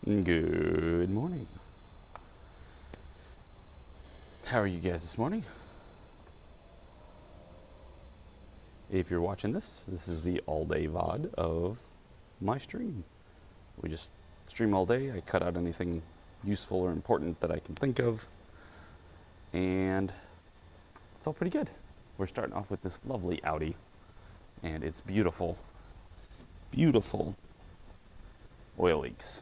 Good morning. How are you guys this morning? If you're watching this is the all-day VOD of my stream. We just stream all day. I cut out anything useful or important that I can think of, and it's all pretty good. We're starting off with this lovely Audi, and it's beautiful, beautiful oil leaks.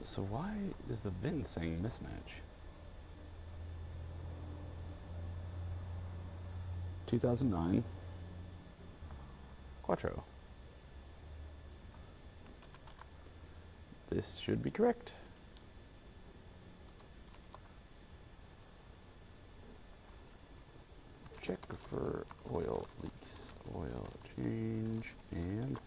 So why is the VIN saying mismatch? 2009 Quattro. This should be correct. Check for oil leaks, oil change, and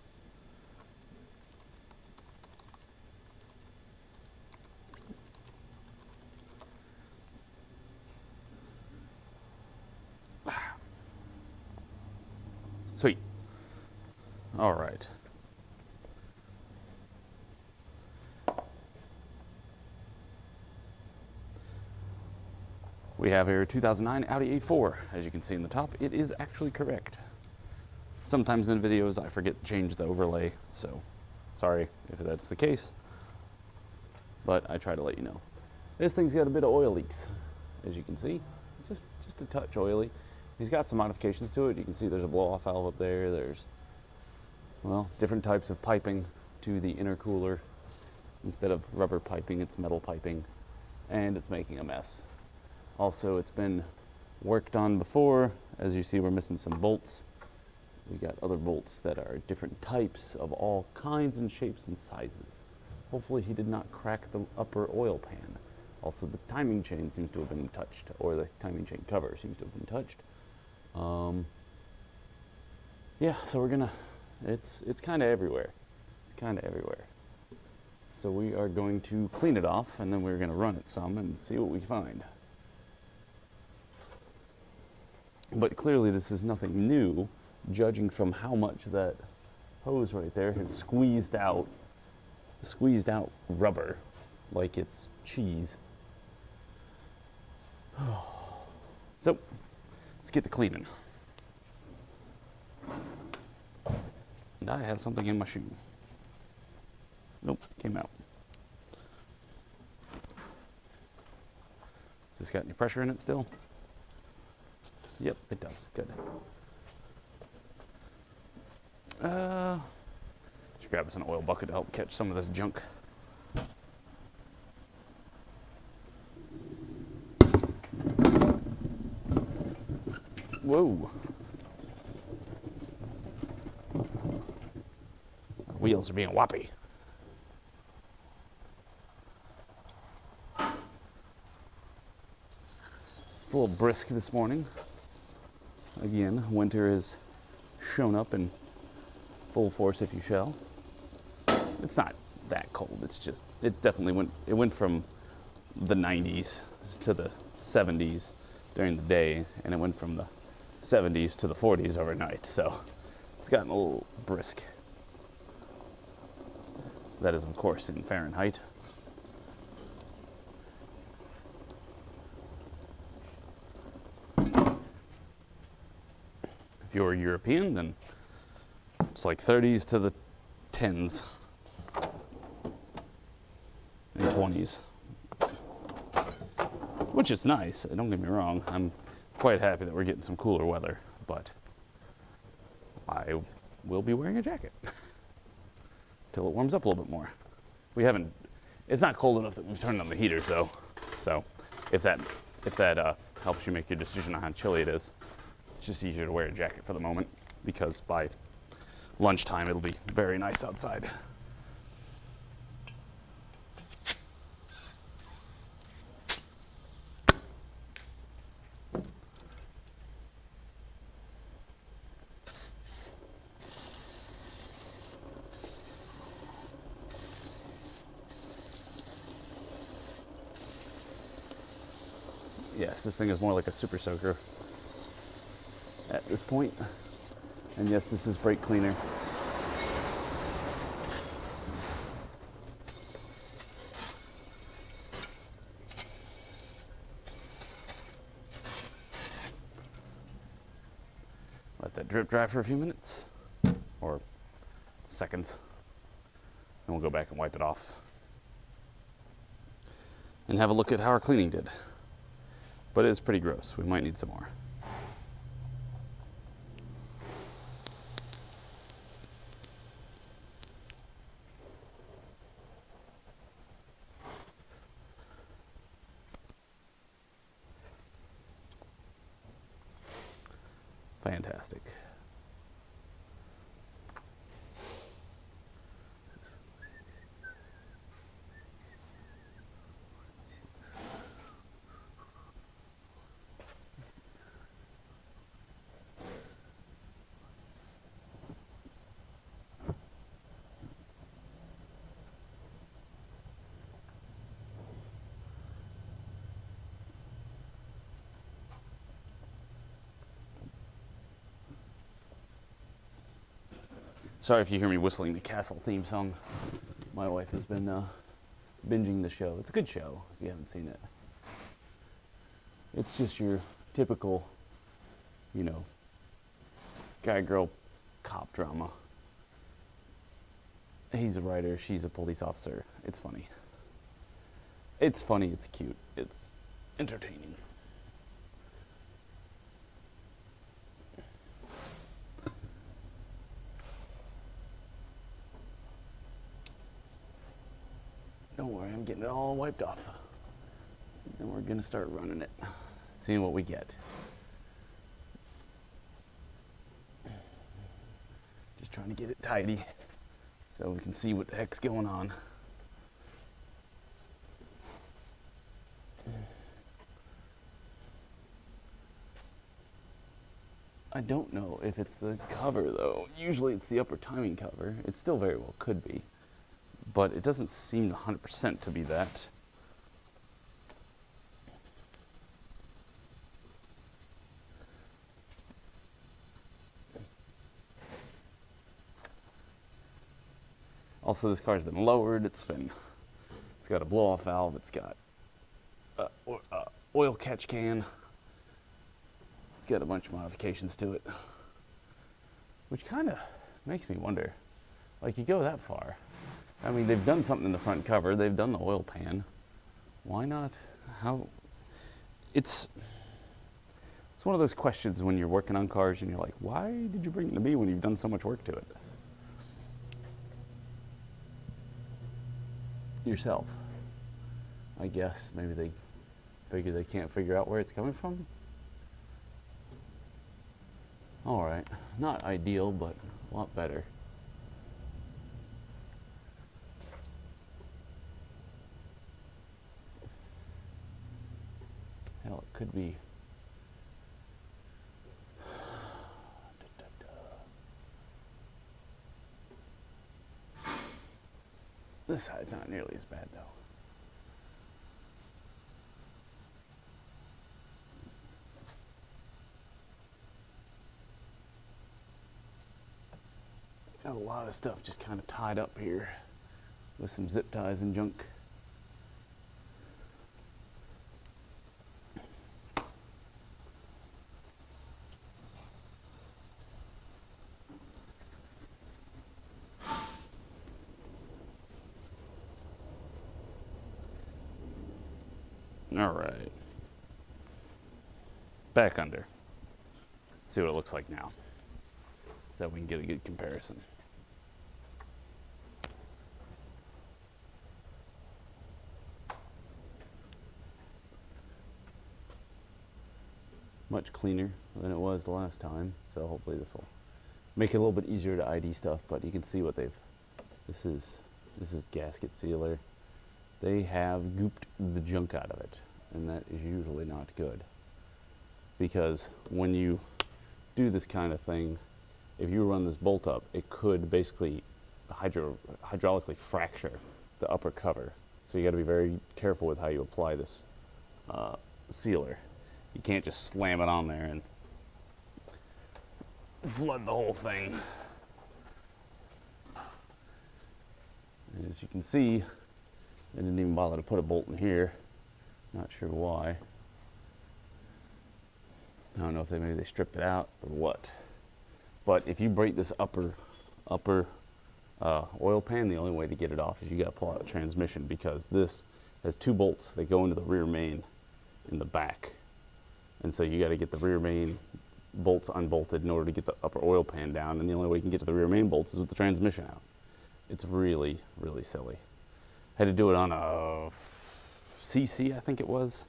sweet. All right. We have here 2009 Audi A4. As you can see in the top, it is actually correct. Sometimes in videos I forget to change the overlay, so sorry if that's the case, but I try to let you know. This thing's got a bit of oil leaks, as you can see, just a touch oily. He's got some modifications to it. You can see there's a blow-off valve up there. There's, well, different types of piping to the intercooler. Instead of rubber piping, it's metal piping, and it's making a mess. Also, it's been worked on before. As you see, we're missing some bolts. We got other bolts that are different types of all kinds and shapes and sizes. Hopefully he did not crack the upper oil pan. Also, the timing chain seems to have been touched, or the timing chain cover seems to have been touched. Yeah, so we're gonna, it's kind of everywhere. It's kind of everywhere. So we are going to clean it off, and then we're gonna run it some and see what we find. But clearly this is nothing new, judging from how much that hose right there has squeezed out rubber like it's cheese. So, let's get to cleaning. And I have something in my shoe. Nope, came out. Has this got any pressure in it still? Yep, it does. Good. Should grab us an oil bucket to help catch some of this junk. Whoa. Our wheels are being whoppy. It's a little brisk this morning. Again, winter has shown up in full force, if you shall. It's not that cold. It's just, it definitely went from the 90s to the 70s during the day, and it went from the 70s to the 40s overnight. So it's gotten a little brisk. That is, of course, in Fahrenheit. If you're European, then it's like 30s to the 10s and 20s, which is nice. Don't get me wrong. I'm quite happy that we're getting some cooler weather, but I will be wearing a jacket till it warms up a little bit more. It's not cold enough that we've turned on the heaters though. So if that helps you make your decision on how chilly it is, it's just easier to wear a jacket for the moment, because by lunchtime it'll be very nice outside. Yes, this thing is more like a super soaker at this point. And yes, this is brake cleaner. Let that drip dry for a few minutes, or seconds, and we'll go back and wipe it off. And have a look at how our cleaning did. But it's pretty gross. We might need some more. Fantastic. Sorry if you hear me whistling the Castle theme song. My wife has been binging the show. It's a good show if you haven't seen it. It's just your typical, you know, guy-girl cop drama. He's a writer, she's a police officer. It's funny. It's funny, it's cute, it's entertaining. Don't worry, I'm getting it all wiped off. Then we're gonna start running it, seeing what we get. Just trying to get it tidy so we can see what the heck's going on. I don't know if it's the cover though. Usually it's the upper timing cover. It still very well could be, but it doesn't seem 100% to be that. Also, this car's been lowered. It's got a blow-off valve. It's got oil catch can. It's got a bunch of modifications to it, which kind of makes me wonder, like, you go that far. I mean, they've done something in the front cover. They've done the oil pan. Why not? How? It's one of those questions when you're working on cars and you're like, why did you bring it to me when you've done so much work to it? Yourself. I guess maybe they figure they can't figure out where it's coming from. All right, not ideal, but a lot better. Hell, it could be. This side's not nearly as bad, though. Got a lot of stuff just kind of tied up here with some zip ties and junk. All right. Back under. See what it looks like now, so we can get a good comparison. Much cleaner than it was the last time, so hopefully this will make it a little bit easier to ID stuff. But you can see what they've. This is gasket sealer. They have gooped the junk out of it, and that is usually not good, because when you do this kind of thing, if you run this bolt up, it could basically hydraulically fracture the upper cover. So you got to be very careful with how you apply this sealer. You can't just slam it on there and flood the whole thing. And as you can see, they didn't even bother to put a bolt in here. Not sure why. I don't know if maybe they stripped it out or what. But if you break this upper oil pan, the only way to get it off is you got to pull out the transmission, because this has 2 bolts that go into the rear main in the back. And so you got to get the rear main bolts unbolted in order to get the upper oil pan down, and the only way you can get to the rear main bolts is with the transmission out. It's really, really silly. Had to do it on a CC, I think it was.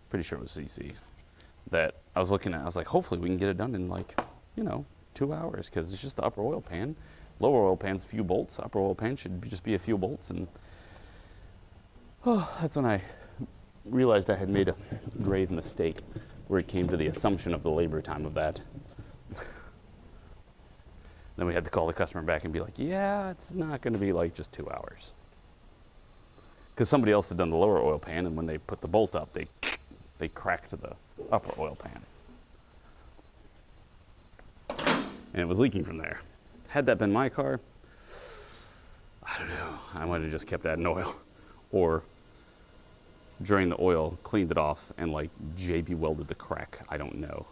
Pretty sure it was CC. That I was looking at, I was like, hopefully we can get it done in like, 2 hours, because it's just the upper oil pan. Lower oil pan's a few bolts, upper oil pan should just be a few bolts, and that's when I realized I had made a grave mistake where it came to the assumption of the labor time of that. Then we had to call the customer back and be like, yeah, it's not going to be like just 2 hours. Because somebody else had done the lower oil pan, and when they put the bolt up, they cracked the upper oil pan. And it was leaking from there. Had that been my car, I don't know, I might have just kept adding oil. Or drained the oil, cleaned it off, and like JB welded the crack. I don't know.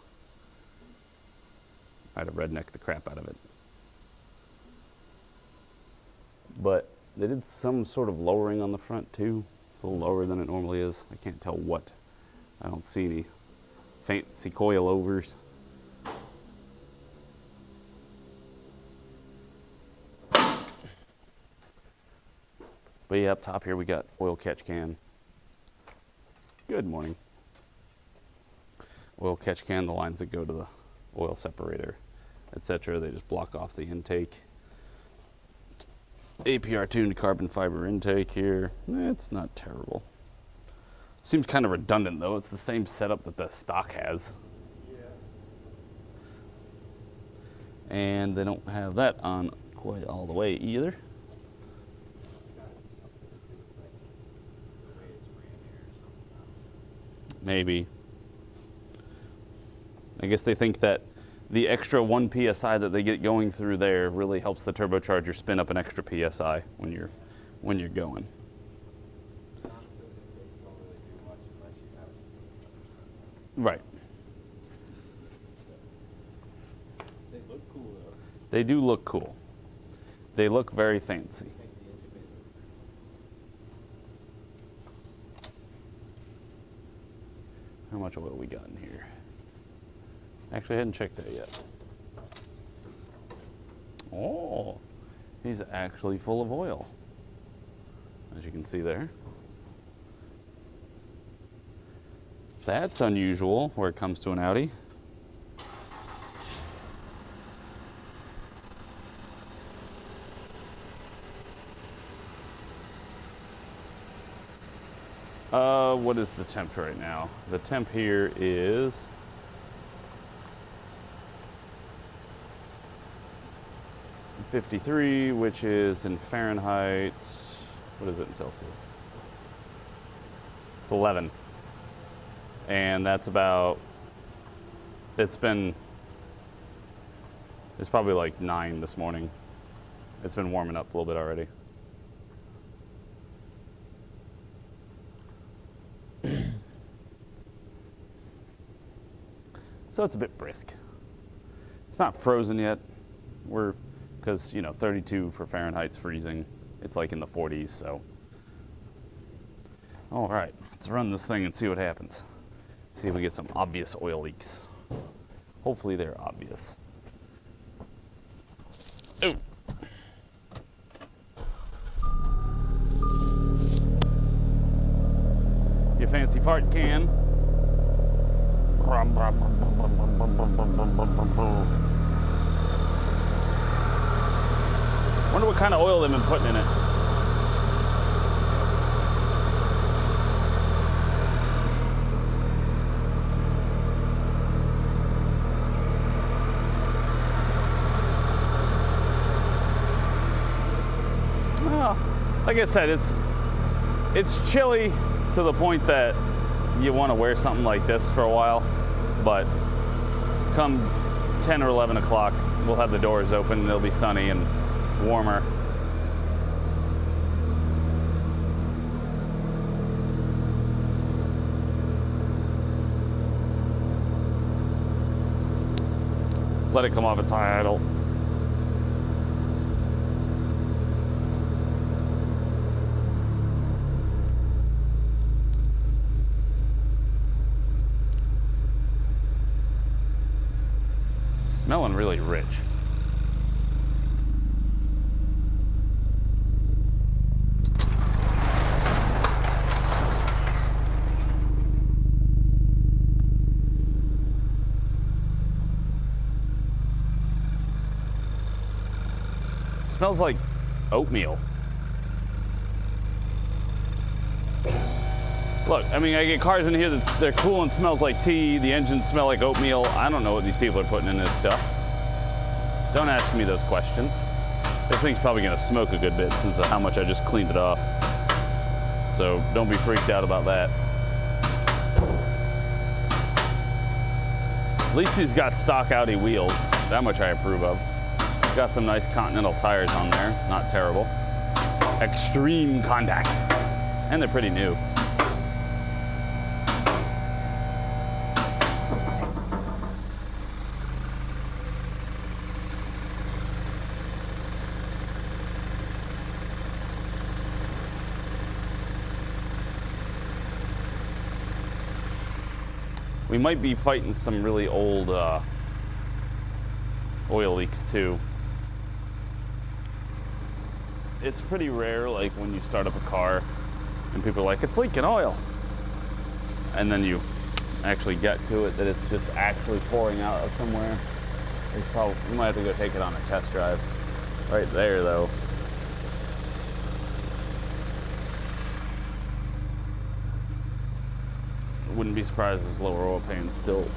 I'd have rednecked the crap out of it. But they did some sort of lowering on the front too. It's a little lower than it normally is. I can't tell what. I don't see any fancy coilovers. But yeah, up top here we got oil catch can. Good morning. Oil catch can, the lines that go to the oil separator, etc. They just block off the intake. APR tuned carbon fiber intake here. It's not terrible. Seems kind of redundant though. It's the same setup that the stock has. Yeah. And they don't have that on quite all the way either. Maybe. I guess they think that the extra 1 PSI that they get going through there really helps the turbocharger spin up an extra PSI when you're going. Right. They look cool though. They do look cool. They look very fancy. How much oil we got in here? Actually, I hadn't checked that yet. Oh, he's actually full of oil, as you can see there. That's unusual where it comes to an Audi. What is the temp right now? The temp here is 53, which is in Fahrenheit. What is it in Celsius? It's 11. And that's about, it's probably like 9 this morning. It's been warming up a little bit already. So it's a bit brisk. It's not frozen yet. Because 32 for Fahrenheit's freezing. It's like in the 40s, so. All right, let's run this thing and see what happens. See if we get some obvious oil leaks. Hopefully they're obvious. Oh. You fancy fart can. Wonder what kind of oil they've been putting in it. Well, like I said, it's chilly to the point that you want to wear something like this for a while, but come 10 or 11 o'clock, we'll have the doors open and it'll be sunny and warmer. Let it come off its high idle. Smelling really rich. Smells like oatmeal. Look, I mean, I get cars in here they're cool and smells like tea. The engines smell like oatmeal. I don't know what these people are putting in this stuff. Don't ask me those questions. This thing's probably gonna smoke a good bit since of how much I just cleaned it off. So don't be freaked out about that. At least he's got stock Audi wheels. That much I approve of. Got some nice Continental tires on there, not terrible. Extreme contact, and they're pretty new. We might be fighting some really old oil leaks too. It's pretty rare, like when you start up a car and people are like, it's leaking oil. And then you actually get to it that it's just actually pouring out of somewhere. You might have to go take it on a test drive. Right there though. Wouldn't be surprised as lower oil pain still.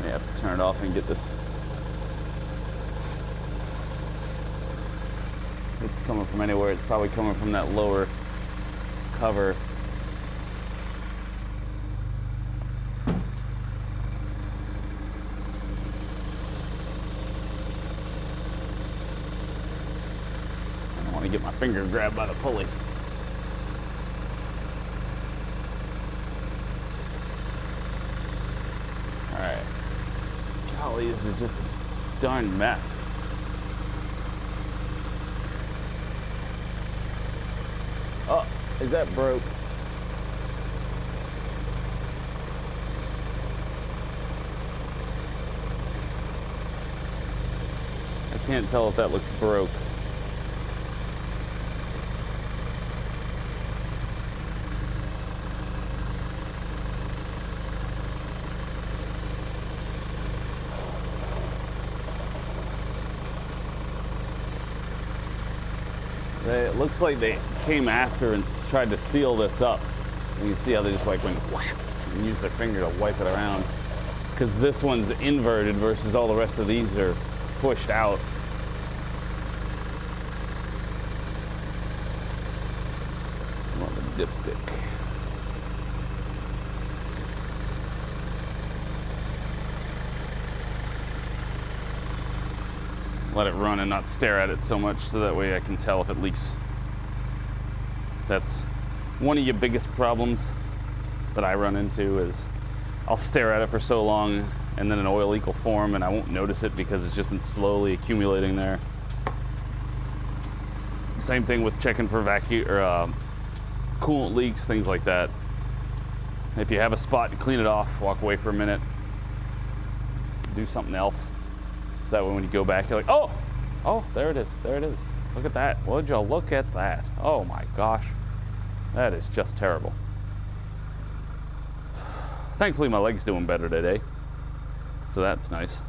May have to turn it off and get this. If it's coming from anywhere, it's probably coming from that lower cover. I don't want to get my finger grabbed by the pulley. All right. Golly, this is just a darn mess. Oh. Is that broke? I can't tell if that looks broke. It looks like they came after and tried to seal this up. You can see how they just like went whap and used their finger to wipe it around. Because this one's inverted versus all the rest of these are pushed out. I want the dipstick. Let it run and not stare at it so much so that way I can tell if it leaks. That's one of your biggest problems that I run into is I'll stare at it for so long and then an oil leak will form and I won't notice it because it's just been slowly accumulating there. Same thing with checking for vacuum or coolant leaks, things like that. If you have a spot to clean it off, walk away for a minute, do something else. So that way when you go back, you're like, oh, there it is, there it is. Look at that, would you look at that? Oh my gosh, that is just terrible. Thankfully my leg's doing better today, so that's nice.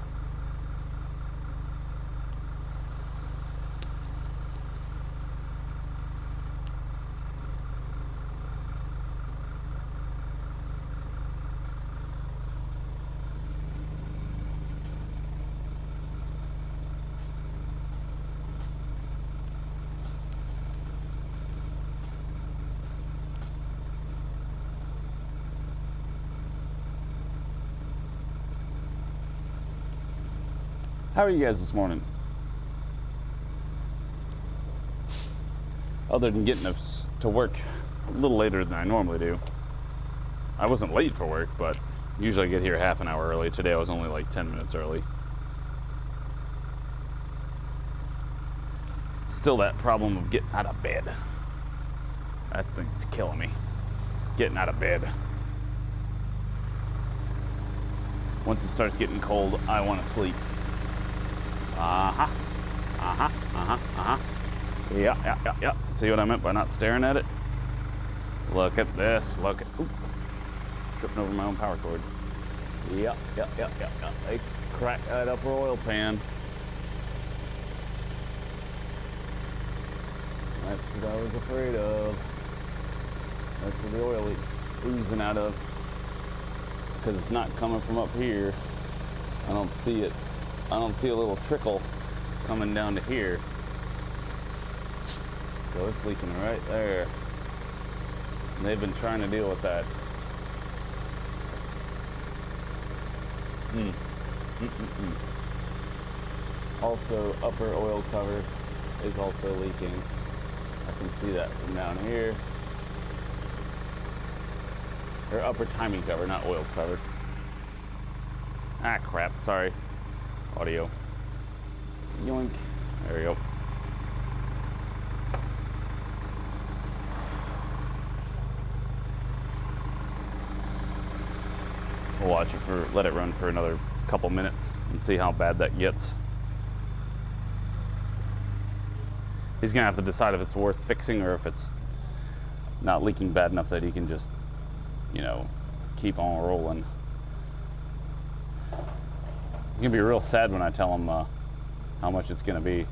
How are you guys this morning? Other than getting us to work a little later than I normally do. I wasn't late for work, but usually I get here half an hour early. Today I was only like 10 minutes early. Still that problem of getting out of bed. That's the thing that's killing me. Getting out of bed. Once it starts getting cold, I want to sleep. Yeah. See what I meant by not staring at it? Look at this. Look at. Ooh, tripping over my own power cord. Yep. They crack that upper oil pan. That's what I was afraid of. That's where the oil is oozing out of. Because it's not coming from up here. I don't see it. I don't see a little trickle coming down to here. So it's leaking right there. And they've been trying to deal with that. Also, upper oil cover is also leaking. I can see that from down here. Or upper timing cover, not oil cover. Ah, crap, sorry. Audio. Yoink. There we go. We'll watch it let it run for another couple minutes and see how bad that gets. He's gonna have to decide if it's worth fixing or if it's not leaking bad enough that he can just, you know, keep on rolling. It's gonna be real sad when I tell him how much it's gonna be.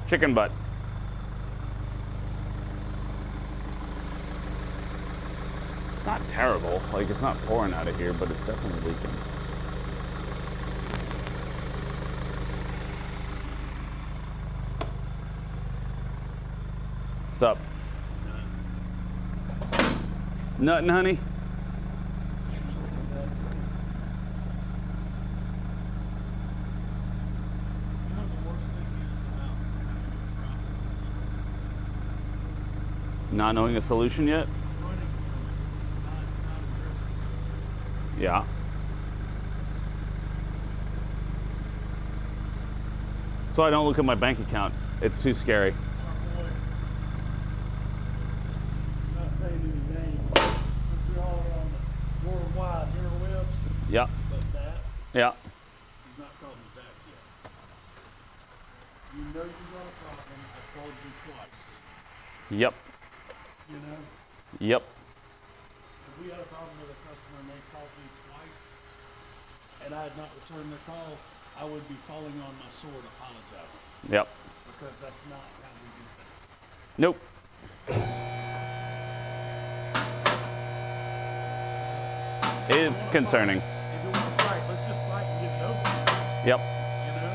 Chicken butt. It's not terrible. Like, it's not pouring out of here, but it's definitely leaking. Sup? Nothing, honey? Not knowing a solution yet? Yeah. So I don't look at my bank account. It's too scary. Not saying any names, since we're all on the worldwide interwebs. Yeah. But that, Yeah. he's not called me back yet. You know you got a problem. I called you twice. Yep. You know? Yep. If we had a problem with a customer and they called me twice and I had not returned their calls, I would be falling on my sword apologizing. Yep. Because that's not how we do things. Nope. It's concerning. If you want to fight, let's just fight and get it over with. Yep. You know?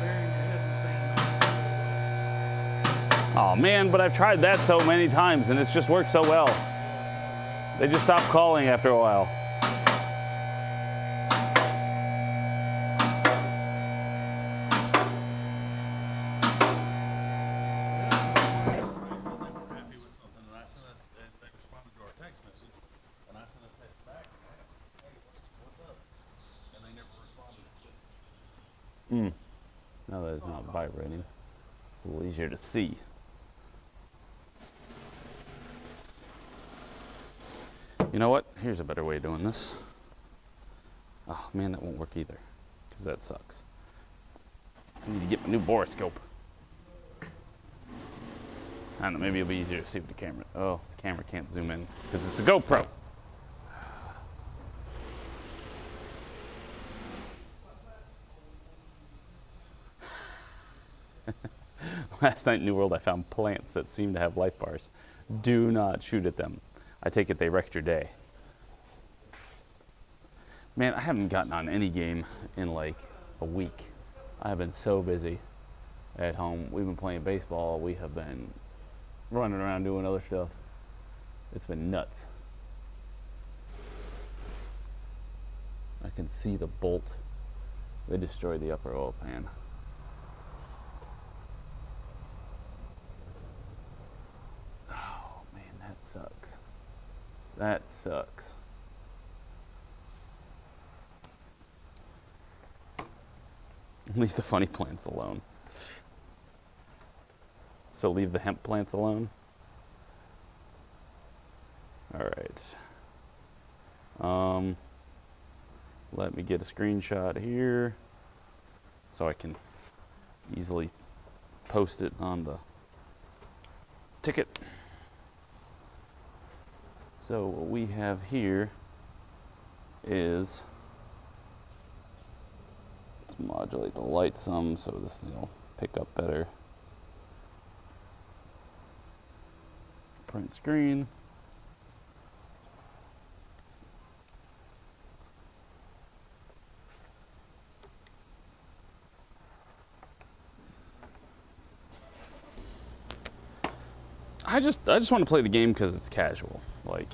Burying your head in the sand. Oh man, but I've tried that so many times and it's just worked so well. They just stop calling after a while. Now that it's not vibrating, it's a little easier to see. You know what? Here's a better way of doing this. Oh man, that won't work either, because that sucks. I need to get my new borescope. I don't know, maybe it'll be easier to see with the camera. Oh, the camera can't zoom in, because it's a GoPro. Last night in New World, I found plants that seem to have life bars. Do not shoot at them. I take it they wrecked your day. Man, I haven't gotten on any game in like a week. I have been so busy at home. We've been playing baseball. We have been running around doing other stuff. It's been nuts. I can see the bolt. They destroyed the upper oil pan. Oh man, that sucks. That sucks. Leave the funny plants alone. So leave the hemp plants alone? All right. Let me get a screenshot here so I can easily post it on the ticket. So what we have here is, let's modulate the light some so this thing will pick up better. Print screen. I just want to play the game because it's casual. Like,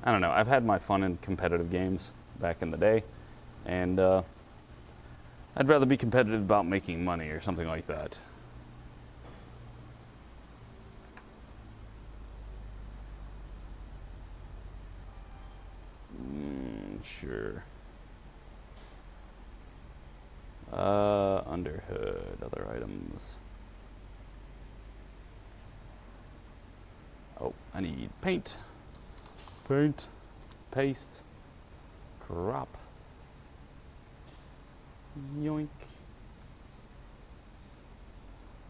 I don't know. I've had my fun in competitive games back in the day, and I'd rather be competitive about making money or something like that. Sure. Under hood, other items. Oh, I need paint, paste, crop, yoink.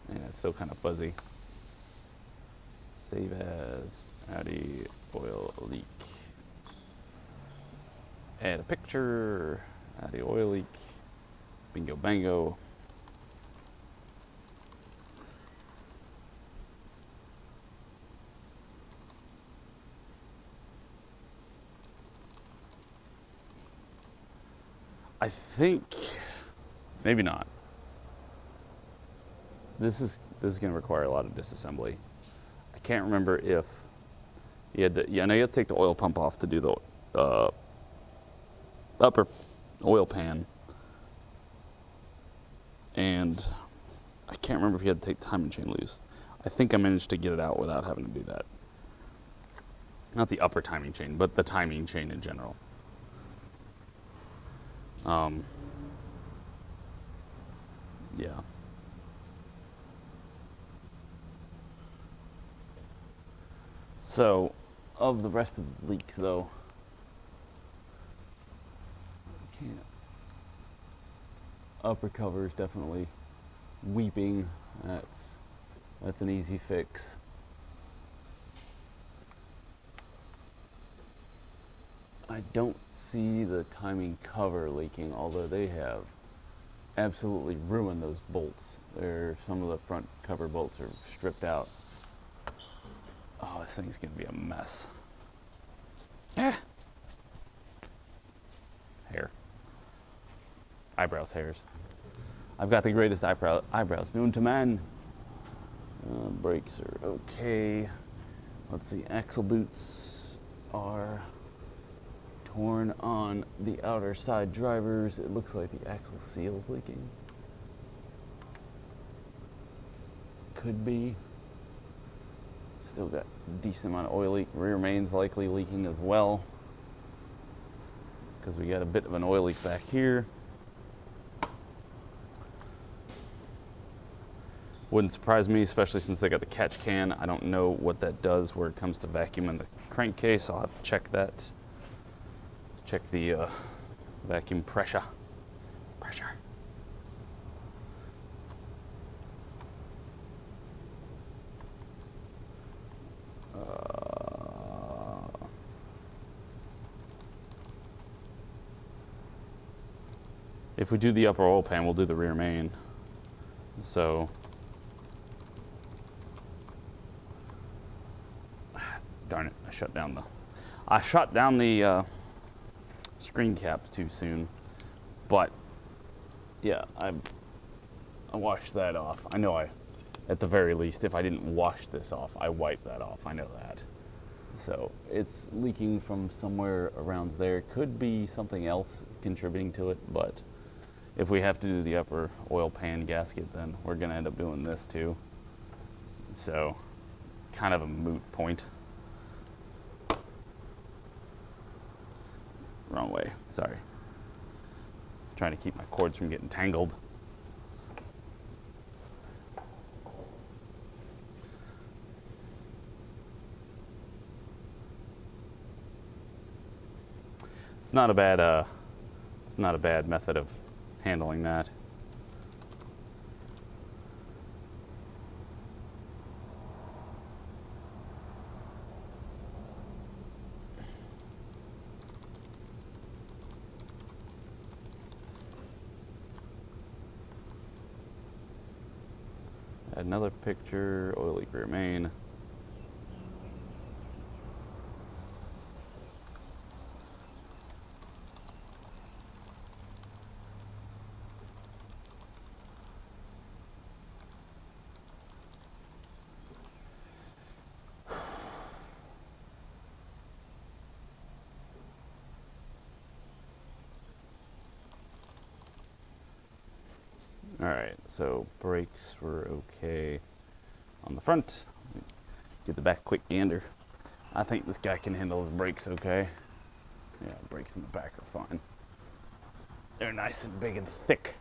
And it's still kind of fuzzy. Save as, Audi oil leak. Add a picture, Audi oil leak, bingo bango. I think, maybe not. This is going to require a lot of disassembly. I can't remember if you had to, I know you have to take the oil pump off to do the upper oil pan. And I can't remember if you had to take the timing chain loose. I think I managed to get it out without having to do that. Not the upper timing chain, but the timing chain in general. Yeah. So, of the rest of the leaks though, can't. Upper cover is definitely weeping. That's an easy fix. I don't see the timing cover leaking, although they have absolutely ruined those bolts. Some of the front cover bolts are stripped out. Oh, this thing's gonna be a mess. Ah. Hair. Eyebrows, hairs. I've got the greatest eyebrows known to man. Brakes are okay. Let's see, axle boots are torn on the outer side drivers. It looks like the axle seal's leaking. Could be. Still got a decent amount of oil leak. Rear main's likely leaking as well. because we got a bit of an oil leak back here. Wouldn't surprise me, especially since they got the catch can. I don't know what that does where it comes to vacuuming the crankcase. I'll have to check that. Check the vacuum pressure. If we do the upper oil pan, we'll do the rear main. So, darn it, I shut down the screen cap too soon. But yeah, I washed that off. I know at the very least, if I didn't wash this off, I wiped that off. I know that. So it's leaking from somewhere around there. Could be something else contributing to it, but if we have to do the upper oil pan gasket, then we're gonna end up doing this too. So, kind of a moot point. Wrong way, sorry. Trying to keep my cords from getting tangled. It's not a bad method of handling that. Add another picture, oil leak rear main. All right, so brakes were okay on the front. Get the back quick gander. I think this guy can handle his brakes okay. Yeah, brakes in the back are fine. They're nice and big and thick.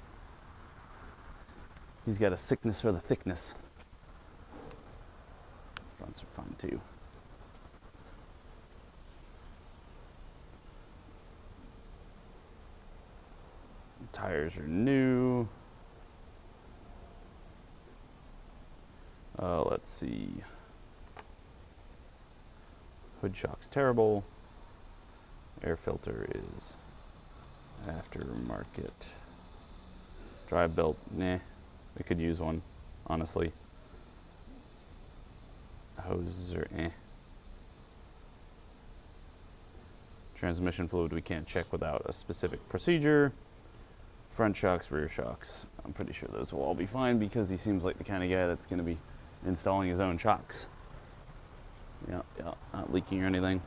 He's got a sickness for the thickness. Fronts are fine too. Tires are new. Let's see. Hood shock's terrible. Air filter is aftermarket. Drive belt, nah. We could use one, honestly. Hoses are eh. Transmission fluid we can't check without a specific procedure. Front shocks, rear shocks. I'm pretty sure those will all be fine because he seems like the kind of guy that's going to be installing his own shocks. Yeah, not leaking or anything.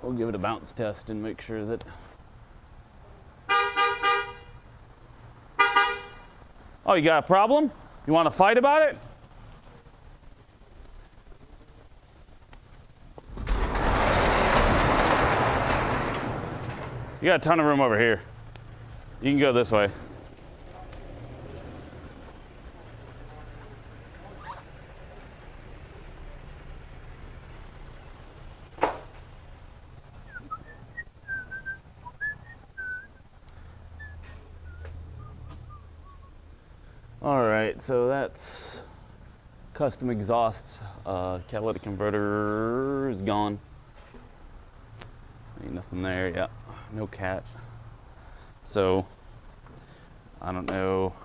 We'll give it a bounce test and make sure that... Oh, you got a problem? You want to fight about it? You got a ton of room over here. You can go this way. All right, so that's custom exhaust. Catalytic converter is gone. Ain't nothing there, yeah, no cat. So, I don't know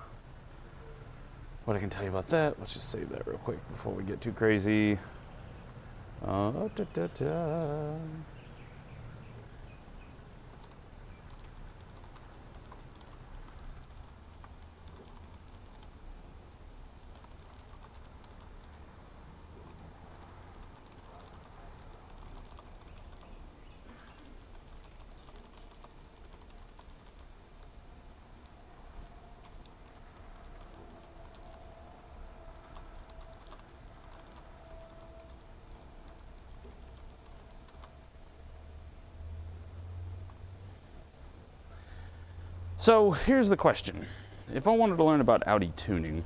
what I can tell you about that. Let's just save that real quick before we get too crazy. So here's the question. If I wanted to learn about Audi tuning,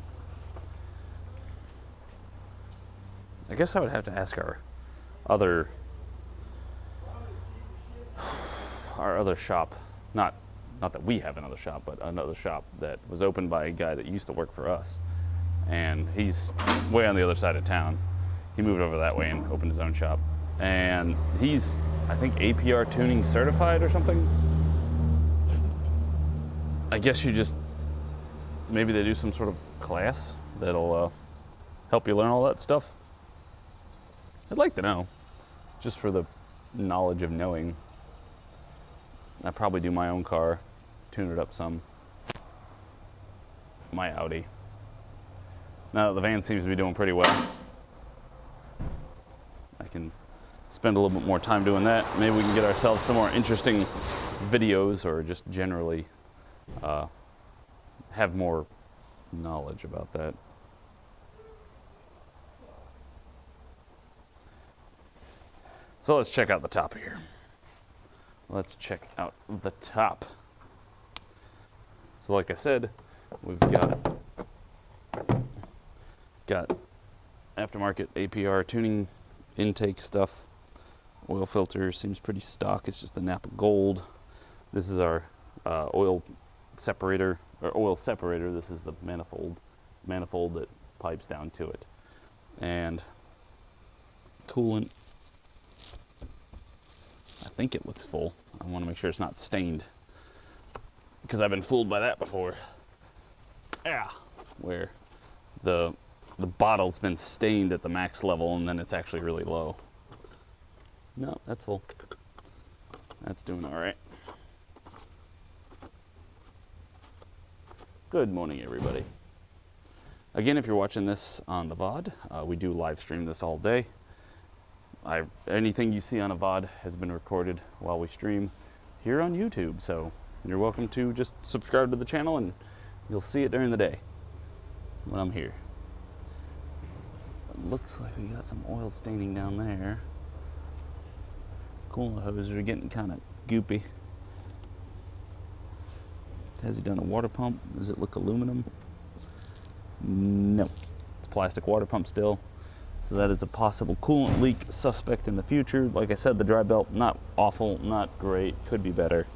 I guess I would have to ask our other shop, not that we have another shop, but another shop that was opened by a guy that used to work for us. And he's way on the other side of town. He moved over that way and opened his own shop. And he's, I think, APR tuning certified or something. I guess you just, maybe they do some sort of class that'll help you learn all that stuff. I'd like to know, just for the knowledge of knowing. I probably do my own car, tune it up some. My Audi. Now that the van seems to be doing pretty well, I can spend a little bit more time doing that. Maybe we can get ourselves some more interesting videos, or just generally have more knowledge about that. So let's check out the top here. Let's check out the top. So like I said, we've got aftermarket APR tuning intake stuff. Oil filter seems pretty stock. It's just the Napa Gold. This is our oil separator, or oil separator. This is the manifold that pipes down to it. And coolant. I think it looks full. I want to make sure it's not stained, because I've been fooled by that before. Yeah, where the bottle's been stained at the max level and then it's actually really low. No, that's full. That's doing all right. Good morning, everybody. Again, if you're watching this on the VOD, we do live stream this all day. Anything you see on a VOD has been recorded while we stream here on YouTube, so you're welcome to just subscribe to the channel and you'll see it during the day when I'm here. It looks like we got some oil staining down there. Coolant hoses are getting kind of goopy. Has he done a water pump? Does it look aluminum? No, it's plastic water pump still. So that is a possible coolant leak suspect in the future. Like I said, the dry belt, not awful, not great, could be better.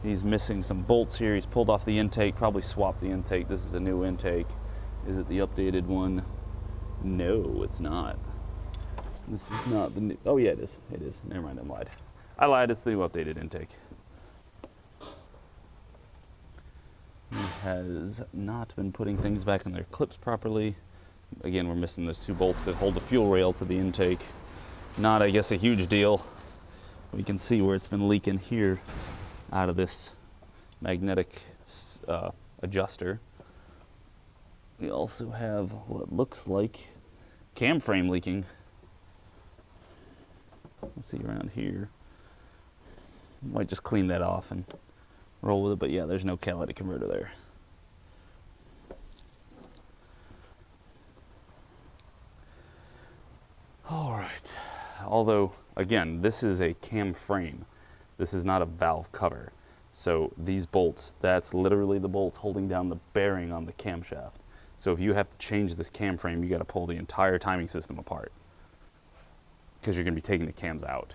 He's missing some bolts here. He's pulled off the intake, probably swapped the intake. This is a new intake. Is it the updated one? No, it's not. This is not the new, oh yeah, it is. It is, never mind, I lied, it's the new updated intake. He has not been putting things back in their clips properly. Again, we're missing those two bolts that hold the fuel rail to the intake. Not, I guess, a huge deal. We can see where it's been leaking here out of this magnetic adjuster. We also have what looks like cam frame leaking. Let's see around here. Might just clean that off and roll with it, but yeah, there's no catalytic converter there. All right, although again, this is a cam frame. This is not a valve cover. So these bolts, that's literally the bolts holding down the bearing on the camshaft. So if you have to change this cam frame, you got to pull the entire timing system apart, because you're going to be taking the cams out.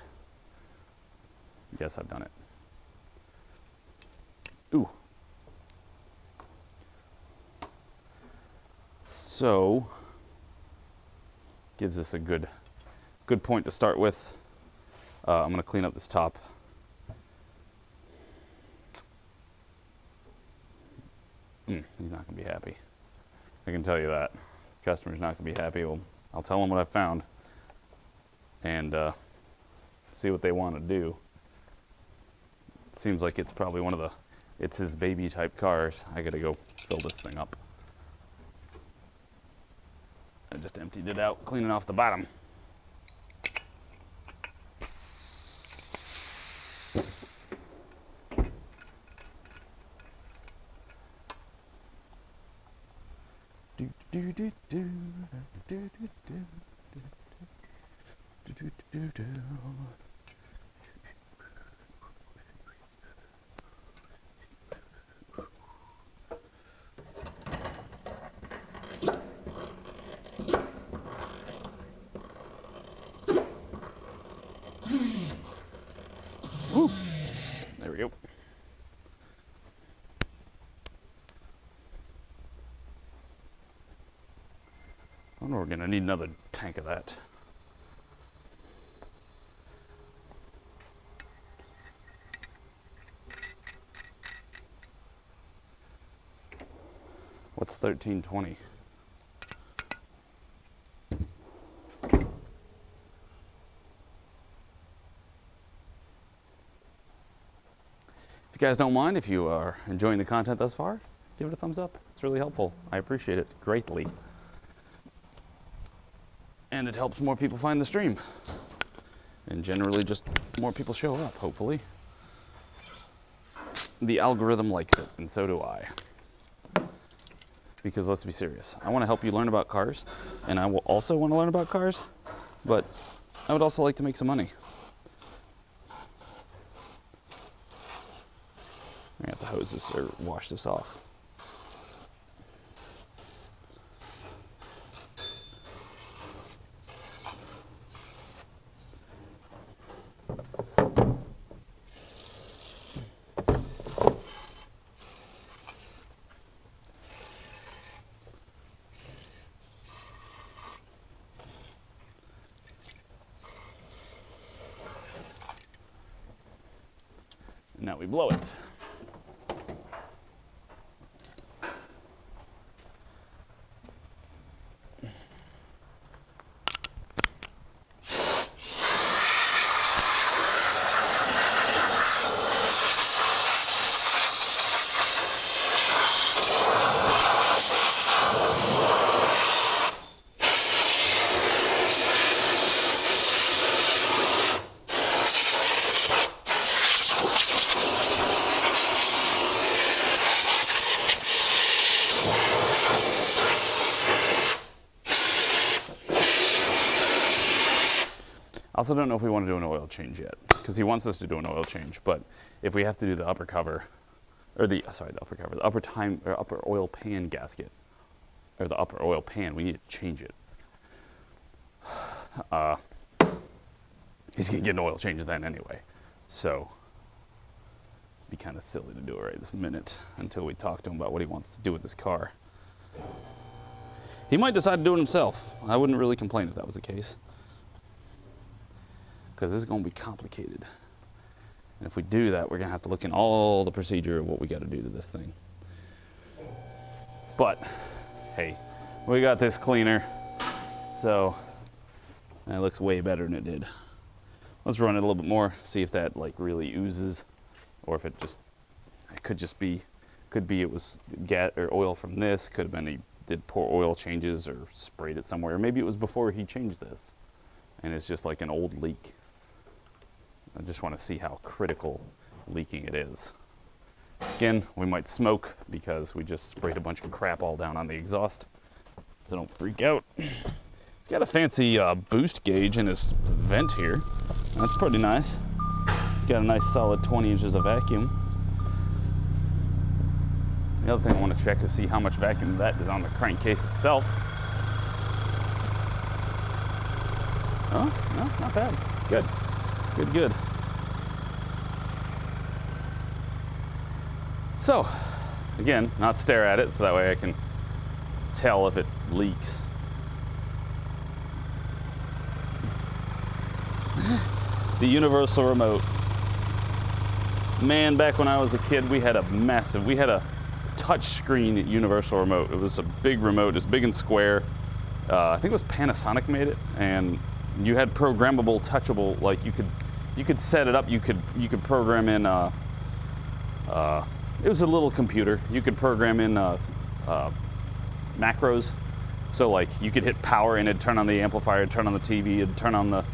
Yes, I've done it. Ooh. So, gives us a good point to start with. I'm going to clean up this top. He's not going to be happy. I can tell you that. Customer's not going to be happy. Well, I'll tell them what I found and see what they want to do. It seems like it's probably one of the, it's his baby type cars. I got to go fill this thing up. I just emptied it out, cleaning off the bottom. wonder we're gonna need another tank of that. What's 1320? If you guys don't mind, if you are enjoying the content thus far, give it a thumbs up. It's really helpful. I appreciate it greatly. And it helps more people find the stream. And generally just more people show up, hopefully. The algorithm likes it, and so do I. Because let's be serious, I want to help you learn about cars, and I will also want to learn about cars, but I would also like to make some money. I have to hose this or wash this off. And now we blow it. I also don't know if we want to do an oil change yet, because he wants us to do an oil change. But if we have to do the upper cover, or the upper oil pan gasket, or the upper oil pan, we need to change it. He's gonna get an oil change then anyway, so it'd be kind of silly to do it right this minute until we talk to him about what he wants to do with this car. He might decide to do it himself. I wouldn't really complain if that was the case, because this is going to be complicated. And if we do that, we're going to have to look in all the procedure of what we got to do to this thing. But, hey, we got this cleaner, so it looks way better than it did. Let's run it a little bit more, see if that like really oozes, or if it could be it was gas or oil from this, could have been he did pour oil changes or sprayed it somewhere. Maybe it was before he changed this, and it's just like an old leak. I just want to see how critical leaking it is. Again, we might smoke because we just sprayed a bunch of crap all down on the exhaust, so don't freak out. It's got a fancy boost gauge in his vent here. That's pretty nice. It's got a nice solid 20 inches of vacuum. The other thing I want to check is see how much vacuum that is on the crankcase itself. Oh, no, not bad. Good. Good, good. So, again, not stare at it so that way I can tell if it leaks. The universal remote. Man, back when I was a kid, we had a touch screen universal remote. It was a big remote, it's big and square. I think it was Panasonic made it, and you had programmable, touchable, like you could set it up. You could program in. It was a little computer. You could program in macros. So like you could hit power and it'd turn on the amplifier, it'd turn on the TV, it'd turn on the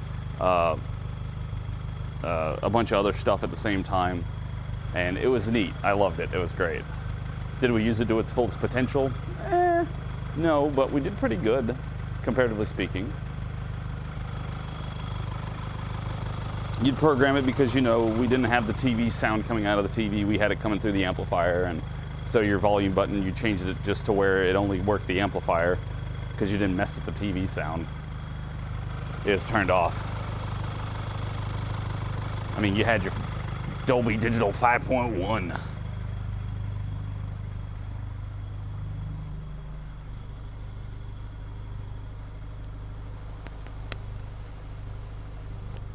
a bunch of other stuff at the same time, and it was neat. I loved it. It was great. Did we use it to its fullest potential? No, but we did pretty good, comparatively speaking. You'd program it because, you know, we didn't have the TV sound coming out of the TV. We had it coming through the amplifier, and so your volume button, you changed it just to where it only worked the amplifier because you didn't mess with the TV sound. It was turned off. I mean, you had your Dolby Digital 5.1.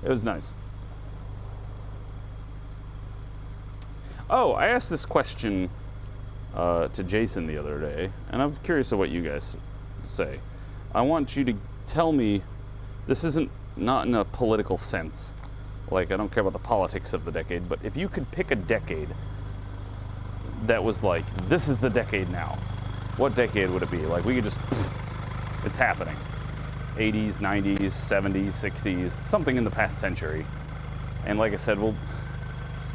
It was nice. Oh, I asked this question to Jason the other day, and I'm curious of what you guys say. I want you to tell me, this isn't not in a political sense, like I don't care about the politics of the decade, but if you could pick a decade that was like, this is the decade now, what decade would it be? Like we could just, it's happening. 80s, 90s, 70s, 60s, something in the past century. And like I said, we'll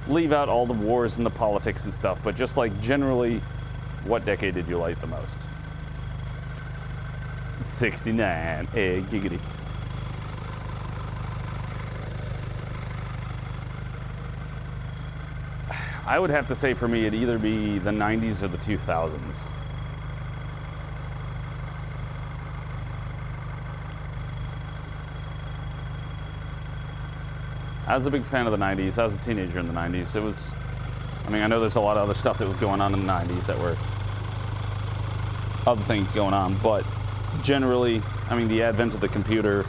leave out all the wars and the politics and stuff, but just like generally, what decade did you like the most? 69, giggity. I would have to say for me, it'd either be the 90s or the 2000s. I was a big fan of the 90s. I was a teenager in the 90s. It was, I mean, I know there's a lot of other stuff that was going on in the 90s that were other things going on, but generally, I mean, the advent of the computer,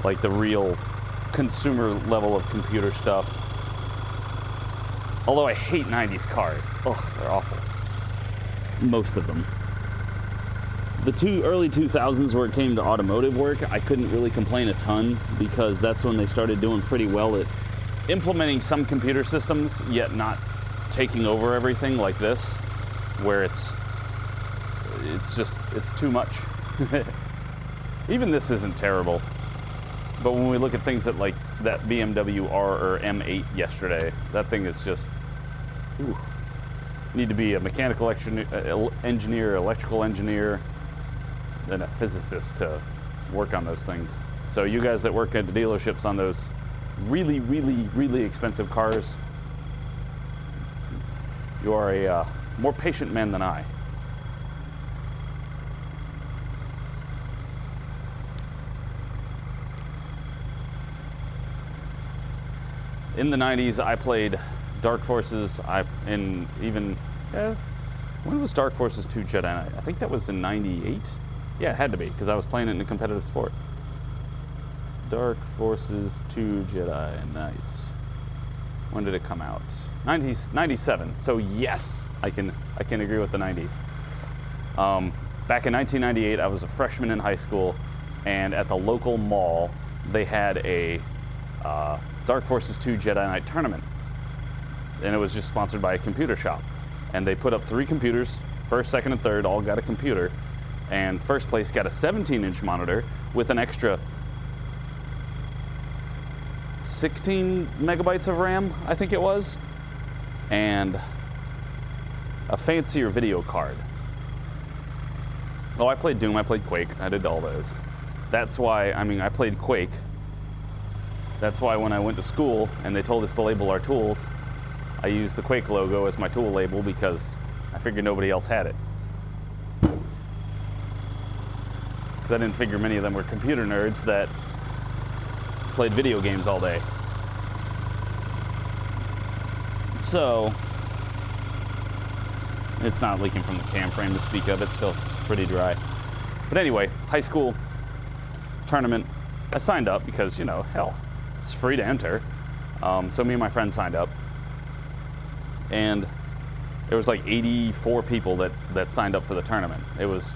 like the real consumer level of computer stuff. Although I hate 90s cars. Oh, they're awful. Most of them. The early 2000s where it came to automotive work, I couldn't really complain a ton because that's when they started doing pretty well at implementing some computer systems, yet not taking over everything like this, where it's too much. Even this isn't terrible. But when we look at things that like that BMW R or M8 yesterday, that thing is just, ooh. Need to be a mechanical engineer, electrical engineer, then a physicist to work on those things. So you guys that work at the dealerships on those really, really, really expensive cars, you are a more patient man than I. In the 90s, I played Dark Forces. When was Dark Forces 2 Jedi Knight? I think that was in 98? Yeah, it had to be, because I was playing it in a competitive sport. Dark Forces 2 Jedi Knights. When did it come out? 97. So yes, I can agree with the 90s. Back in 1998, I was a freshman in high school, and at the local mall, they had a Dark Forces 2 Jedi Knight tournament. And it was just sponsored by a computer shop. And they put up 3 computers, first, second, and third all got a computer. And first place got a 17-inch monitor with an extra 16 megabytes of RAM, I think it was, and a fancier video card. Oh, I played Doom, I played Quake, I did all those. That's why, I played Quake. That's why when I went to school and they told us to label our tools, I used the Quake logo as my tool label because I figured nobody else had it. Because I didn't figure many of them were computer nerds that played video games all day. So, it's not leaking from the cam frame to speak of, it's pretty dry. But anyway, high school tournament, I signed up because, hell, it's free to enter. So me and my friends signed up. And there was like 84 people that signed up for the tournament. It was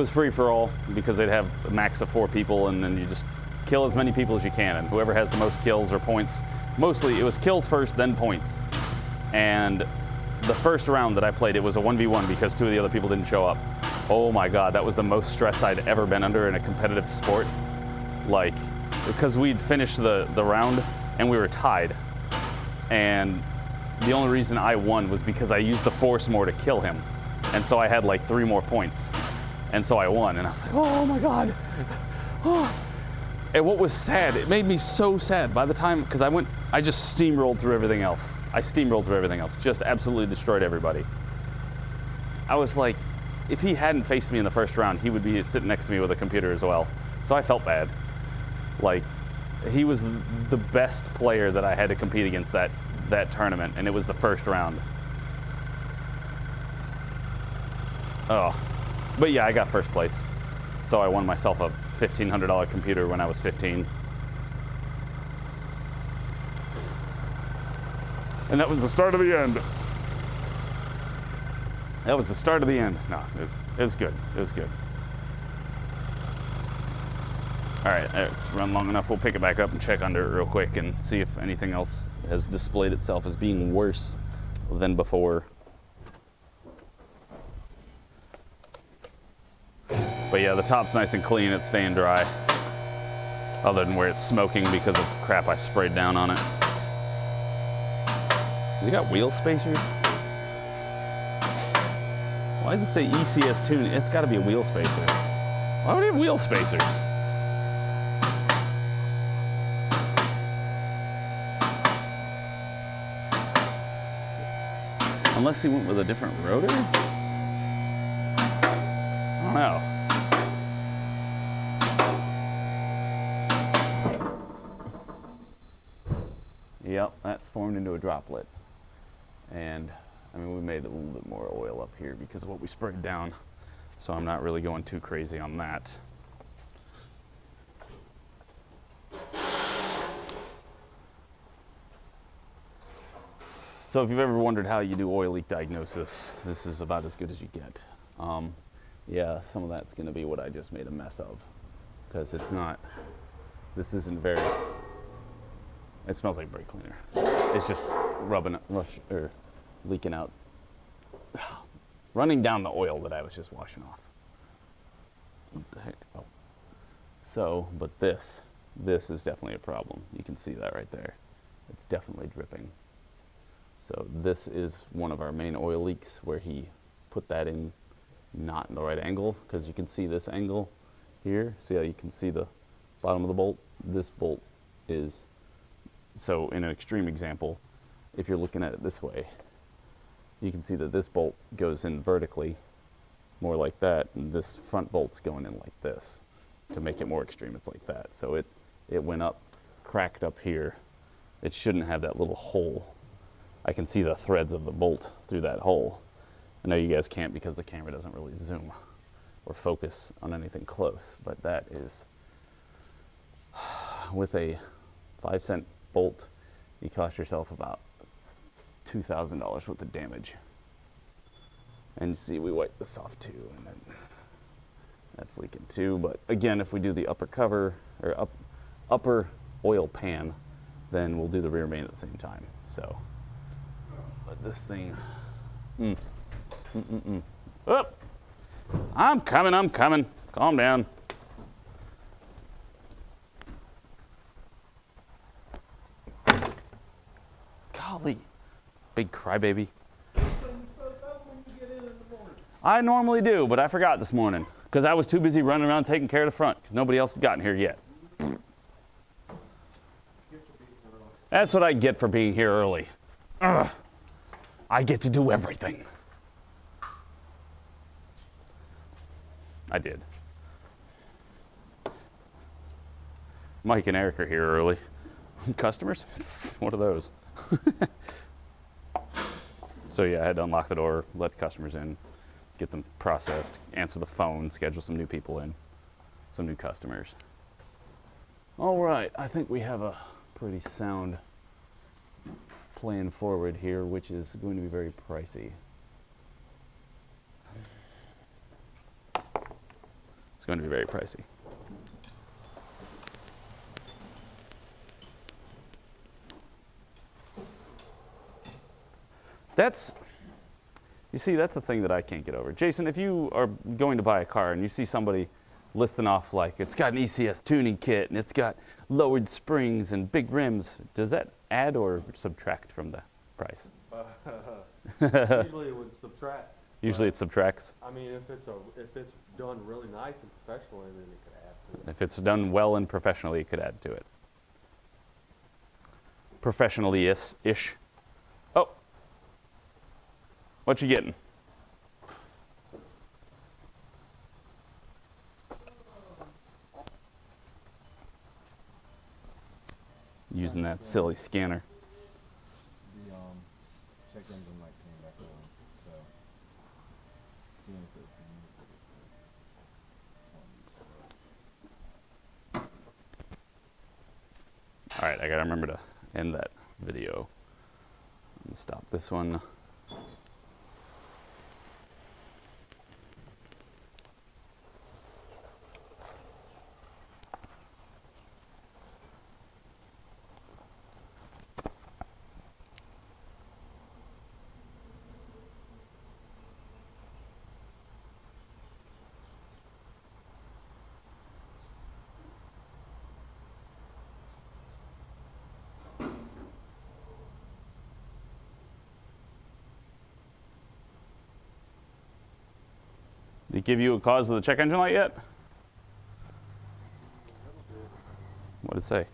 free for all because they'd have a max of 4 people, and then you just kill as many people as you can, and whoever has the most kills or points. Mostly it was kills first, then points. And the first round that I played, it was a 1v1 because 2 of the other people didn't show up. Oh my God, that was the most stress I'd ever been under in a competitive sport. Like, because we'd finished the round and we were tied. And the only reason I won was because I used the force more to kill him. And so I had like 3 more points. And so I won, and I was like, oh my God. Oh. And what was sad, it made me so sad by the time, because I just steamrolled through everything else. Just absolutely destroyed everybody. I was like, if he hadn't faced me in the first round, he would be sitting next to me with a computer as well. So I felt bad. Like, he was the best player that I had to compete against that tournament, and it was the first round. Oh. But yeah, I got first place. So I won myself a $1,500 computer when I was 15. And that was the start of the end. That was the start of the end. No, it's good. It was good. All right, it's run long enough. We'll pick it back up and check under it real quick and see if anything else has displayed itself as being worse than before. But yeah, the top's nice and clean. It's staying dry. Other than where it's smoking because of crap I sprayed down on it. Has it got wheel spacers? Why does it say ECS tune? It's got to be a wheel spacer. Why would it have wheel spacers? Unless he went with a different rotor? I don't know. Yep, that's formed into a droplet. And I mean, we made a little bit more oil up here because of what we sprayed down. So I'm not really going too crazy on that. So if you've ever wondered how you do oil leak diagnosis, this is about as good as you get. Yeah, some of that's gonna be what I just made a mess of. Because it's not, this isn't very, it smells like brake cleaner. It's just leaking out, running down the oil that I was just washing off. What the heck? Oh. So, but this is definitely a problem. You can see that right there. It's definitely dripping. So this is one of our main oil leaks where he put that in not in the right angle, because you can see this angle here. See how you can see the bottom of the bolt? This bolt is, so in an extreme example, if you're looking at it this way, you can see that this bolt goes in vertically, more like that, and this front bolt's going in like this. To make it more extreme, it's like that. So it went up, cracked up here. It shouldn't have that little hole. I can see the threads of the bolt through that hole. I know you guys can't because the camera doesn't really zoom or focus on anything close, but that is, with a 5-cent bolt, you cost yourself about $2,000 worth of damage. And you see we wiped this off too, and then that's leaking too. But again, if we do the upper cover or upper oil pan, then we'll do the rear main at the same time. So, but this thing, Oh, I'm coming. Calm down. Golly, big crybaby. I normally do, but I forgot this morning because I was too busy running around taking care of the front because nobody else has gotten here yet. That's what I get for being here early. Ugh. I get to do everything. I did. Mike and Eric are here early. Customers? What are those? So yeah, I had to unlock the door, let the customers in, get them processed, answer the phone, schedule some new people in, some new customers. All right, I think we have a pretty sound plan forward here, which is going to be very pricey. It's going to be very pricey. You see, that's the thing that I can't get over. Jason, if you are going to buy a car and you see somebody listing off like it's got an ECS tuning kit and it's got lowered springs and big rims, does that add or subtract from the price? Usually it would subtract. Usually it subtracts. I mean, if it's done really nice and professionally, then it could add to it. If it's done well and professionally, it could add to it. Professionally-ish. Oh. What you getting? Using that silly scanner. The check engine light came back on, so seeing if it All right, I gotta remember to end that video. Stop this one. Did it give you a cause of the check engine light yet? What did it say?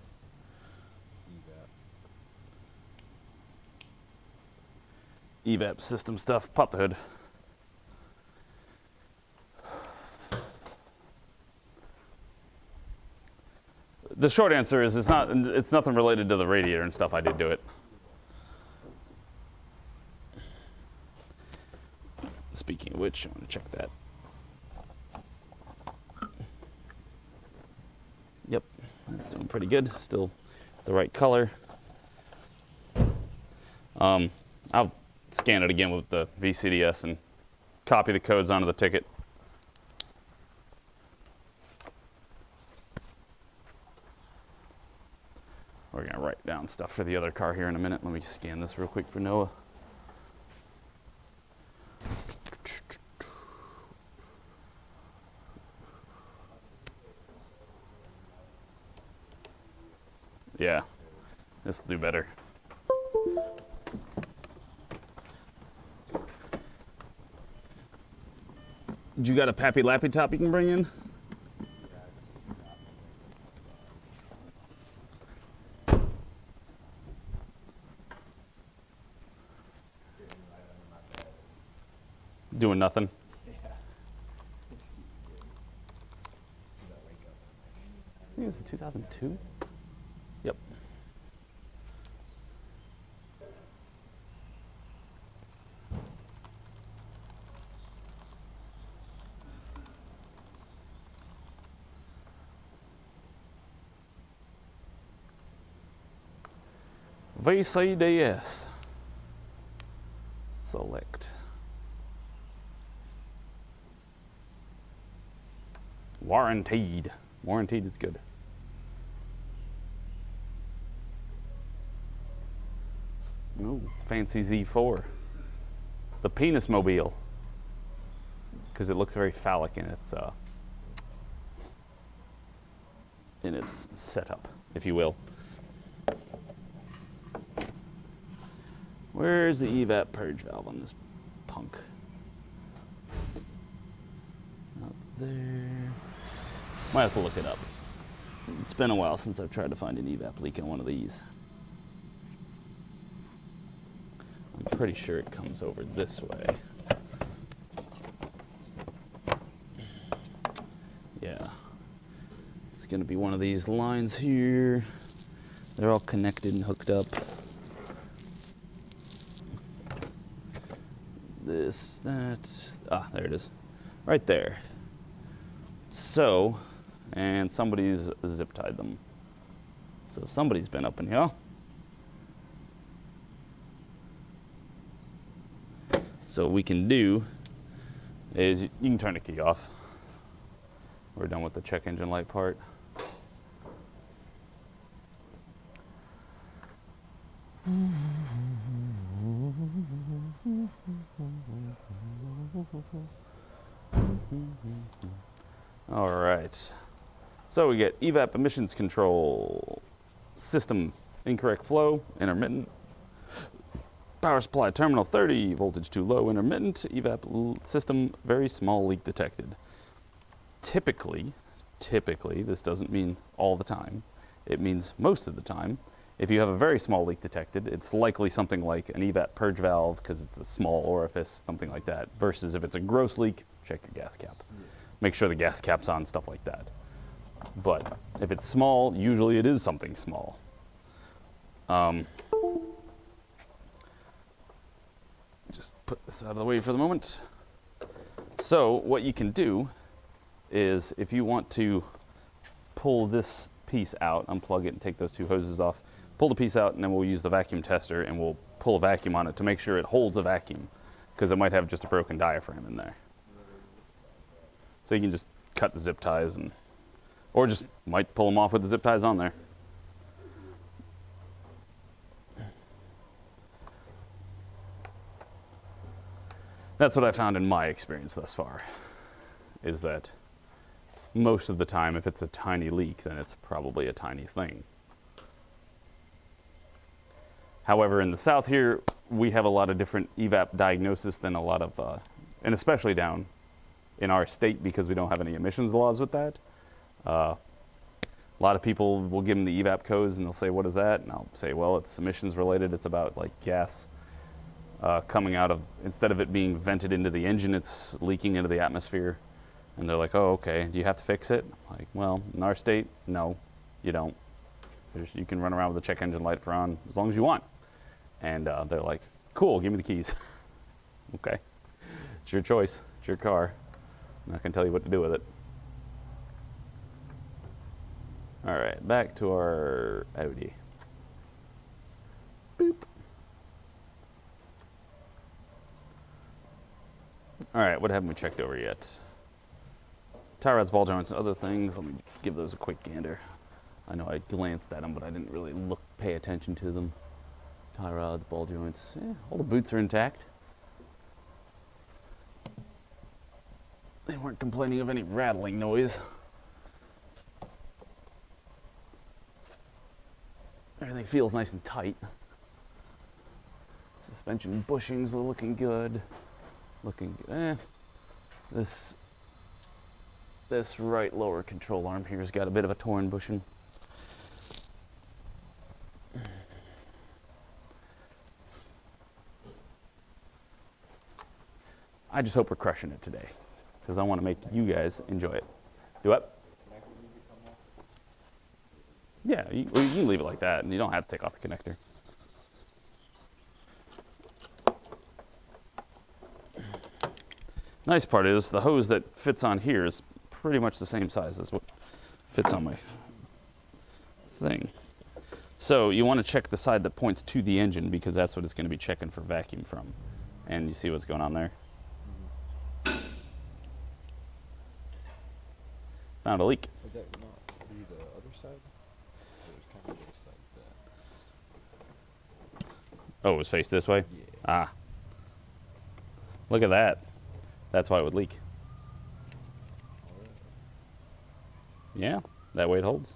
EVAP system stuff. Pop the hood. The short answer is it's nothing related to the radiator and stuff. I did do it. Speaking of which, I want to check that. Yep, that's doing pretty good. Still the right color. I'll scan it again with the VCDS and copy the codes onto the ticket. We're going to write down stuff for the other car here in a minute. Let me scan this real quick for Noah. Yeah, this will do better. You got a Pappy Lappy Top you can bring in? Doing nothing. I think this is 2002. Yep. VCDS. Select. Warranted. Warranted is good. Ooh, fancy Z4. The penis mobile. Because it looks very phallic in its setup, if you will. Where's the evap purge valve on this punk? Up there. Might have to look it up. It's been a while since I've tried to find an evap leak in one of these. I'm pretty sure it comes over this way. Yeah. It's going to be one of these lines here. They're all connected and hooked up. This, that. Ah, there it is. Right there. So, and somebody's zip tied them. So somebody's been up in here. So what we can do is you can turn the key off. We're done with the check engine light part. All right. So we get evap emissions control, system incorrect flow, intermittent. Power supply terminal 30, voltage too low, intermittent, evap system, very small leak detected. Typically, this doesn't mean all the time. It means most of the time. If you have a very small leak detected, it's likely something like an evap purge valve because it's a small orifice, something like that, versus if it's a gross leak, check your gas cap. Make sure the gas cap's on, stuff like that. But if it's small, usually it is something small. Just put this out of the way for the moment. So what you can do is if you want to pull this piece out, unplug it and take those two hoses off, pull the piece out, and then we'll use the vacuum tester and we'll pull a vacuum on it to make sure it holds a vacuum, because it might have just a broken diaphragm in there. So you can just cut the zip ties, and or just might pull them off with the zip ties on there. That's what I found in my experience thus far, is that most of the time, if it's a tiny leak, then it's probably a tiny thing. However, in the south here, we have a lot of different evap diagnosis than a lot of, and especially down in our state, because we don't have any emissions laws with that. A lot of people will give them the evap codes and they'll say, what is that? And I'll say, well, it's emissions related. It's about like gas coming out of, instead of it being vented into the engine, it's leaking into the atmosphere. And they're like, oh, okay, do you have to fix it? Like, well, in our state, no, you don't. You can run around with a check engine light for on as long as you want. And they're like, cool, give me the keys. Okay, it's your choice, it's your car. I'm not gonna tell you what to do with it. All right, back to our Audi. Boop. All right, what haven't we checked over yet? Tie rods, ball joints, and other things. Let me give those a quick gander. I know I glanced at them, but I didn't really pay attention to them. Tie rods, ball joints, yeah, all the boots are intact. They weren't complaining of any rattling noise. Everything feels nice and tight. Suspension bushings are looking good. This right lower control arm here's got a bit of a torn bushing. I just hope we're crushing it today, because I want to make you guys enjoy it. Do what? Yeah, you can leave it like that, and you don't have to take off the connector. Nice part is the hose that fits on here is pretty much the same size as what fits on my thing. So you want to check the side that points to the engine, because that's what it's going to be checking for vacuum from. And you see what's going on there? Found a leak. Would that not be the other side? It was kind of this side. Oh, it was faced this way? Yeah. Ah. Look at that. That's why it would leak. Yeah, that way it holds.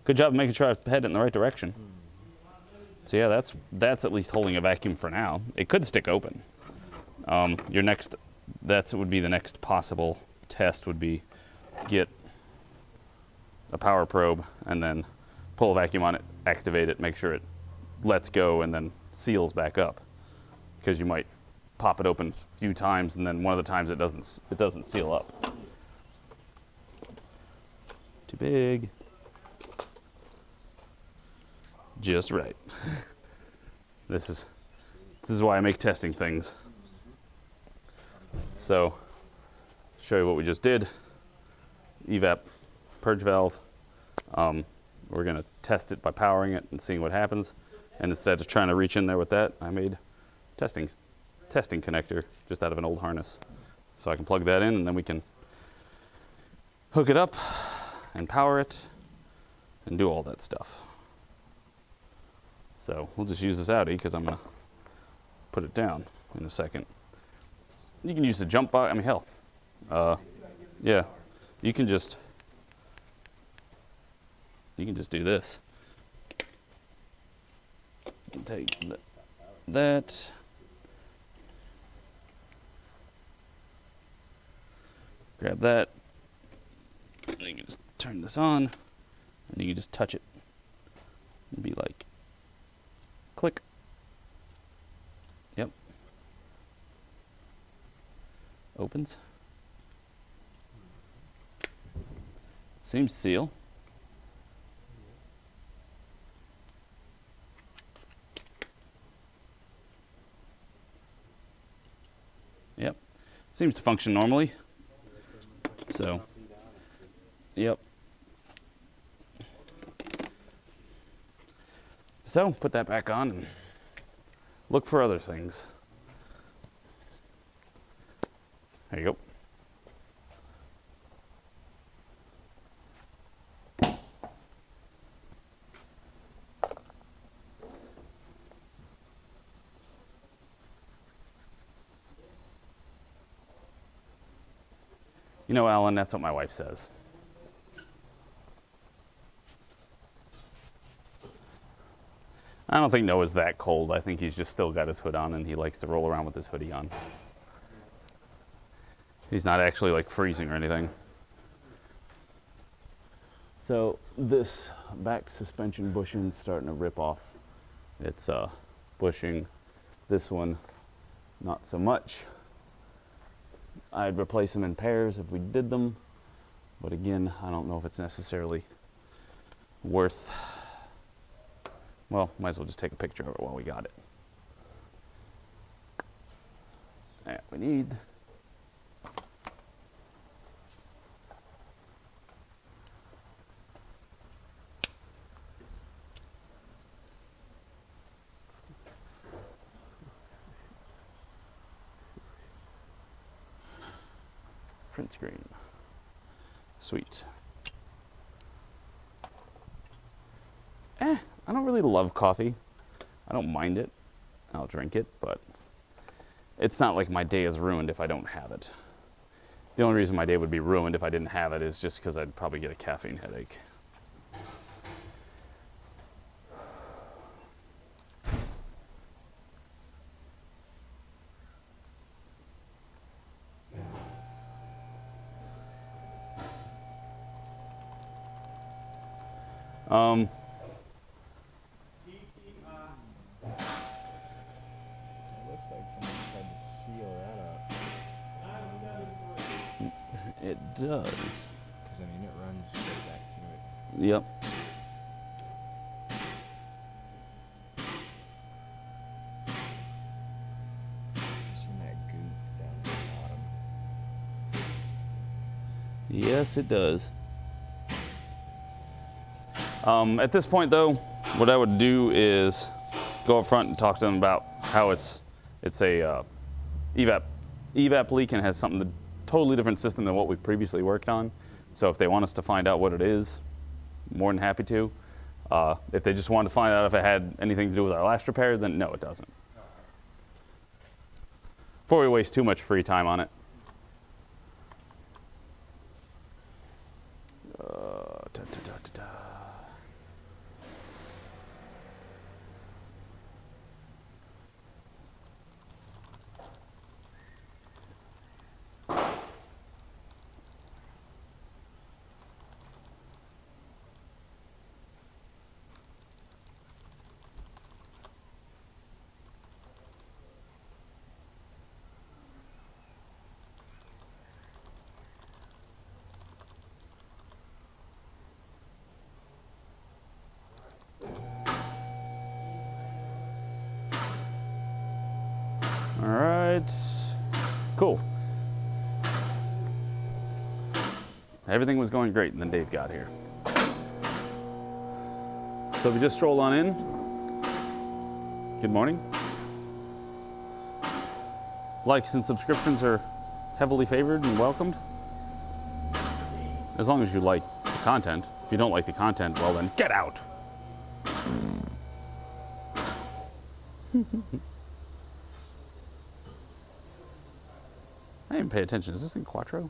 Good job making sure I head it in the right direction. So yeah, that's at least holding a vacuum for now. It could stick open. Your next, would be the next possible test, would be get a power probe and then pull a vacuum on it, activate it, make sure it lets go and then seals back up. Because you might pop it open a few times and then one of the times it doesn't seal up. Too big. Just right. This is why I make testing things. So, show you what we just did. Evap purge valve. We're gonna test it by powering it and seeing what happens. And instead of trying to reach in there with that, I made testing connector just out of an old harness. So I can plug that in and then we can hook it up and power it and do all that stuff. So we'll just use this Audi because I'm gonna put it down in a second. You can use the jump box, I mean hell. Yeah, you can just do this. You can take that. Grab that. And you can just turn this on and you can just touch it and be like, click. Yep. Opens. Seems to seal. Yep. Seems to function normally. So, yep. So, put that back on and look for other things. There you go. You know, Alan, that's what my wife says. I don't think Noah's that cold. I think he's just still got his hood on and he likes to roll around with his hoodie on. He's not actually like freezing or anything. So this back suspension bushing's starting to rip off. It's bushing. This one, not so much. I'd replace them in pairs if we did them, but again, I don't know if it's necessarily worth. Well, might as well just take a picture of it while we got it. That we need. Print screen. Sweet. I don't really love coffee. I don't mind it. I'll drink it, but it's not like my day is ruined if I don't have it. The only reason my day would be ruined if I didn't have it is just because I'd probably get a caffeine headache. It looks like someone tried to seal that up. It does. Because I mean, it runs straight back to it. Yep. Just in that goop down at the bottom. Yes, it does. At this point, though, what I would do is go up front and talk to them about how it's a evap leak and has something totally different system than what we previously worked on. So if they want us to find out what it is, more than happy to. If they just wanted to find out if it had anything to do with our last repair, then no, it doesn't. Before we waste too much free time on it. All right, cool. Everything was going great, and then Dave got here. So if you just stroll on in, good morning. Likes and subscriptions are heavily favored and welcomed. As long as you like the content. If you don't like the content, well then, get out. I didn't pay attention. Is this thing Quattro?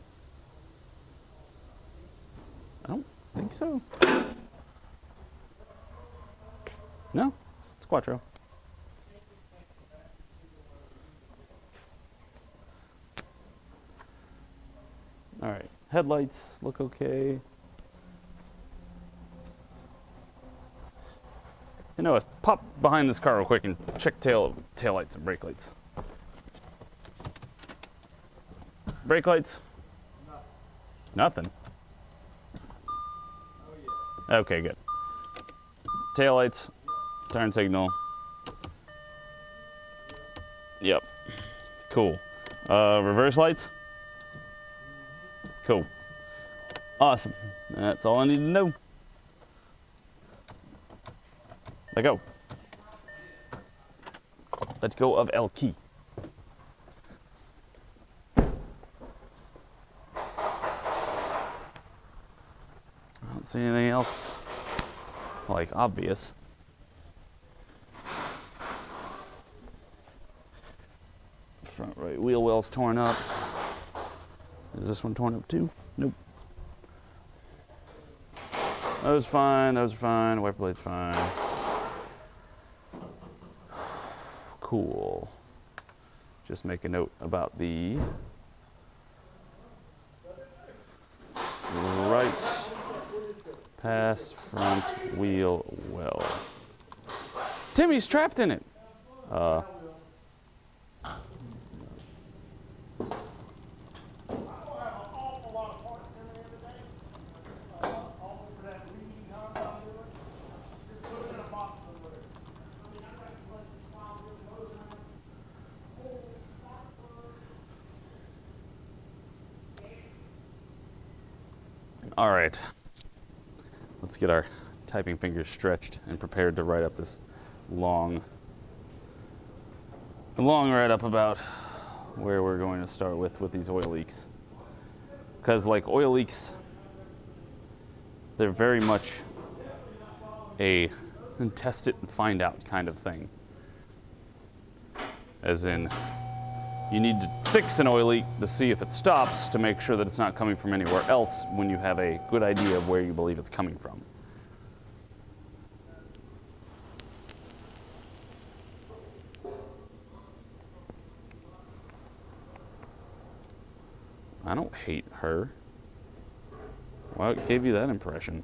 I don't think so. No, it's Quattro. All right, headlights look okay. You know, pop behind this car real quick and check tail lights and brake lights. Brake lights? Nothing. Okay, good. Tail lights, turn signal. Yep, cool. Reverse lights? Cool. Awesome. That's all I need to know. Let go. Let go of L key. I don't see anything else like obvious. Front right wheel well's torn up. Is this one torn up too? Nope. Those fine, those are fine, wiper blade's fine. Cool. Just make a note about the right pass front wheel well. Timmy's trapped in it. All right, let's get our typing fingers stretched and prepared to write up this long write-up about where we're going to start with these oil leaks. Because like oil leaks, they're very much a test it and find out kind of thing. As in, you need to fix an oil leak to see if it stops to make sure that it's not coming from anywhere else when you have a good idea of where you believe it's coming from. I don't hate her. What gave you that impression?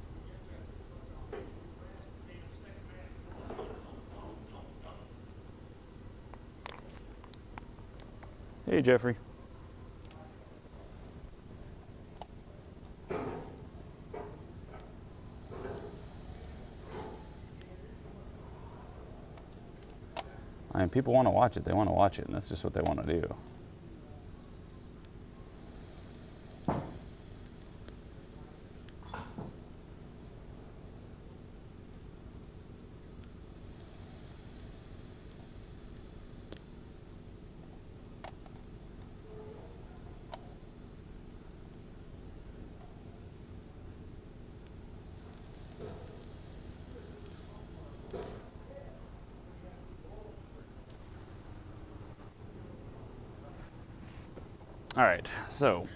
Hey, Jeffrey. I mean, people want to watch it. They want to watch it, and that's just what they want to do. All right, so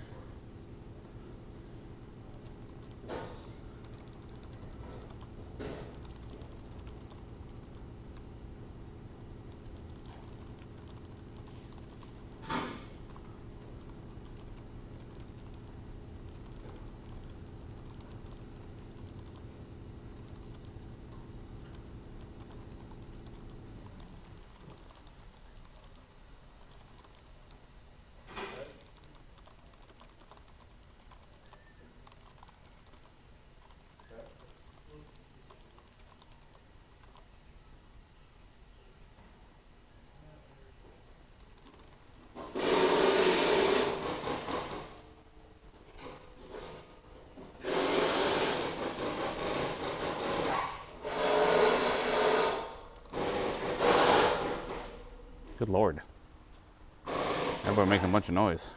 good Lord. Everybody making a bunch of noise.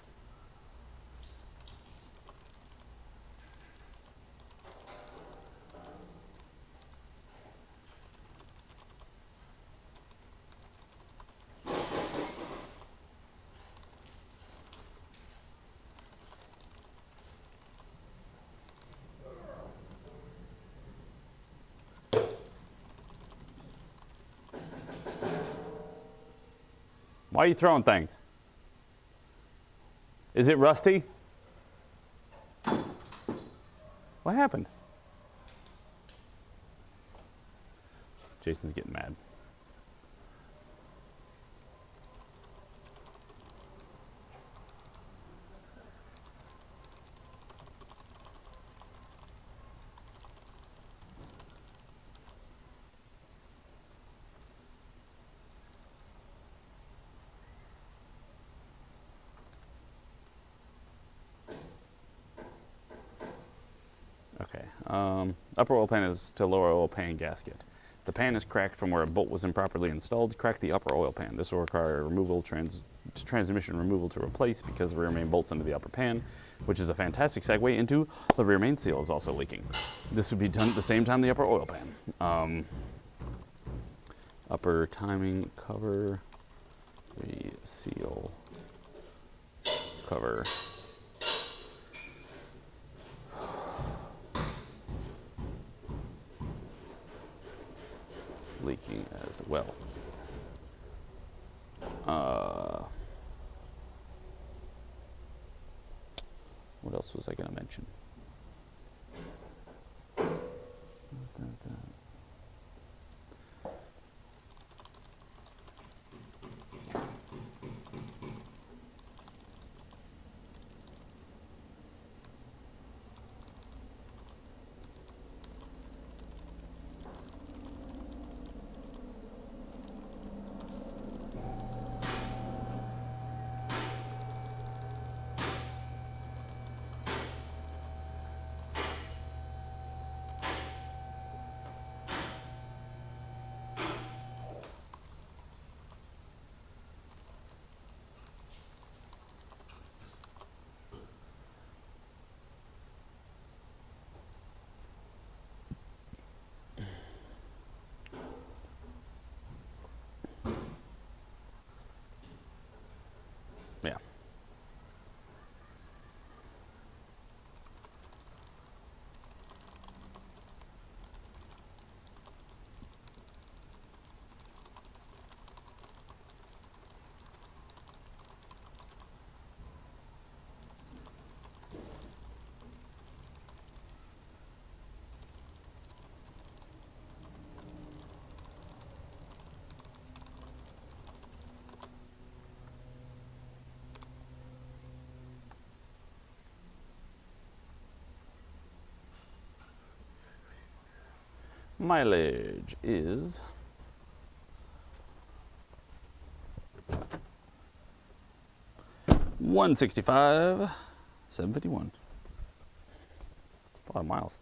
Why are you throwing things? Is it rusty? What happened? Jason's getting mad. Okay. Upper oil pan is to lower oil pan gasket. The pan is cracked from where a bolt was improperly installed. Crack the upper oil pan. This will require removal, transmission removal to replace because the rear main bolts into the upper pan, which is a fantastic segue into the rear main seal is also leaking. This would be done at the same time the upper oil pan. Upper timing cover, seal cover. Leaking as well. What else was I going to mention? Yeah. Mileage is 165, 751. A lot of miles.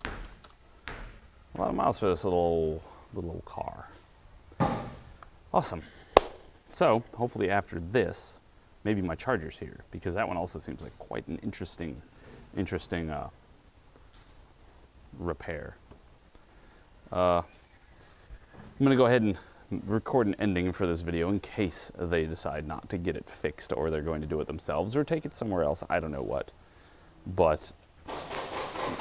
A lot of miles for this little old car. Awesome. So hopefully after this, maybe my charger's here, because that one also seems like quite an interesting repair. I'm gonna go ahead and record an ending for this video in case they decide not to get it fixed, or they're going to do it themselves or take it somewhere else. I don't know what. But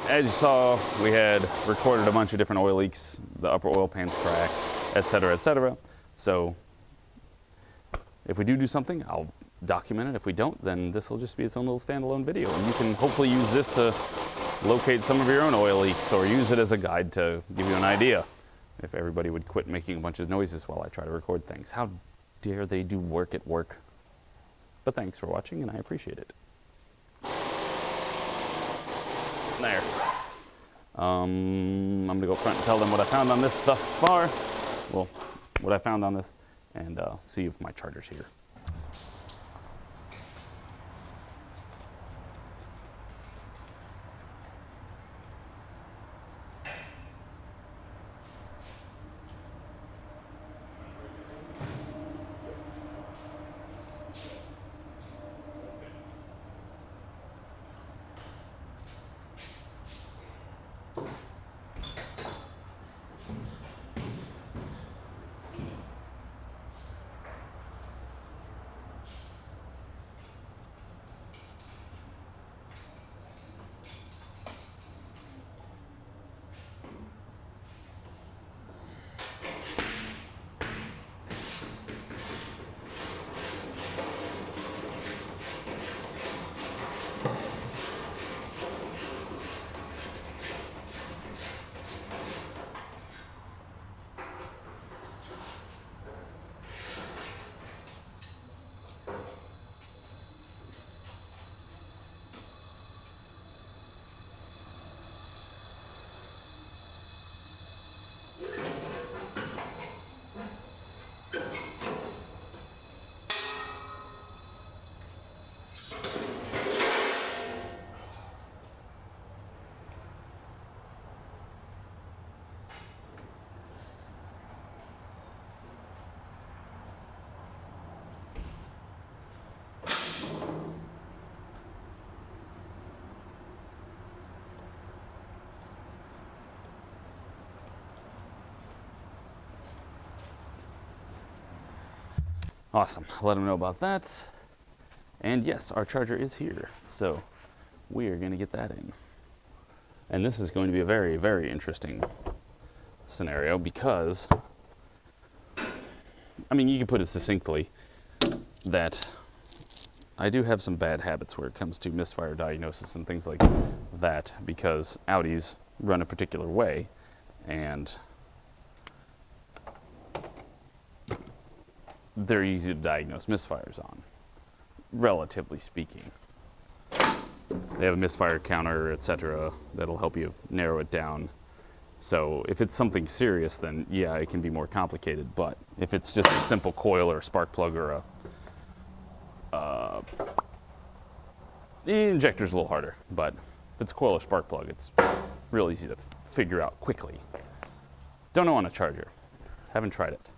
as you saw, we had recorded a bunch of different oil leaks, the upper oil pan's cracked, etc., etc. So if we do something, I'll document it. If we don't, then this will just be its own little standalone video, and you can hopefully use this to locate some of your own oil leaks, or use it as a guide to give you an idea. If everybody would quit making a bunch of noises while I try to record things. How dare they do work at work? But thanks for watching, and I appreciate it. There. I'm gonna go up front and tell them what I found on this thus far. Well, what I found on this, and see if my charger's here. Awesome. Let them know about that. And yes, our charger is here. So we are going to get that in. And this is going to be a very, very interesting scenario because, I mean, you can put it succinctly that I do have some bad habits where it comes to misfire diagnosis and things like that because Audis run a particular way and they're easy to diagnose misfires on, relatively speaking. They have a misfire counter, etc., that'll help you narrow it down. So if it's something serious, then yeah, it can be more complicated. But if it's just a simple coil or a spark plug or the injector's a little harder. But if it's a coil or spark plug, it's real easy to figure out quickly. Don't know on a charger. Haven't tried it.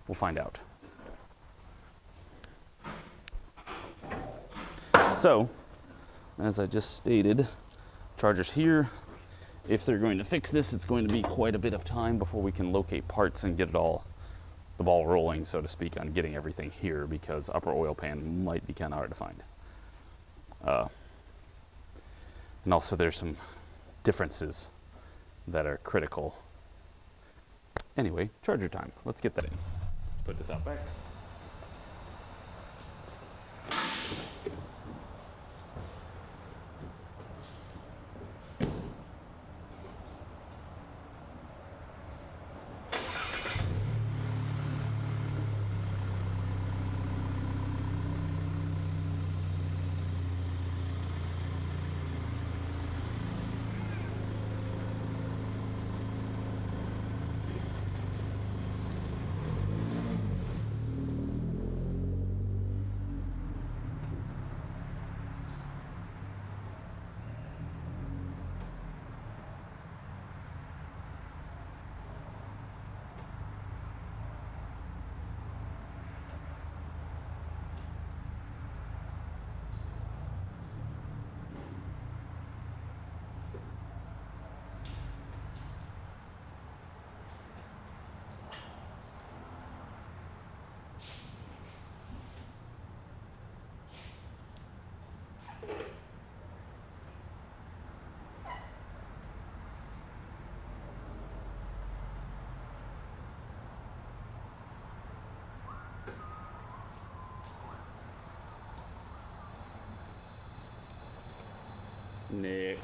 We'll find out. So, as I just stated, charger's here. If they're going to fix this, it's going to be quite a bit of time before we can locate parts and get it all, the ball rolling, so to speak, on getting everything here because upper oil pan might be kind of hard to find. And also there's some differences that are critical. Anyway, charger time. Let's get that in. Put this out back. Next.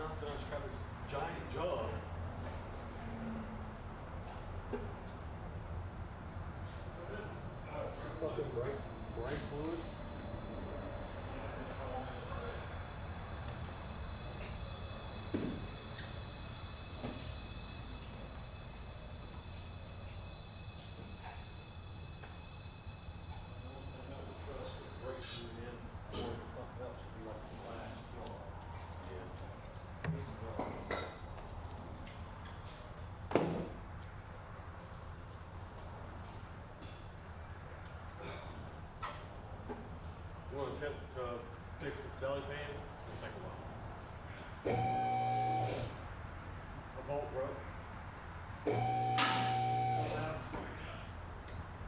Then I just got this giant jug. Fucking brake fluid. You want to attempt to fix this belly pan? It's gonna take a while. A bolt broke.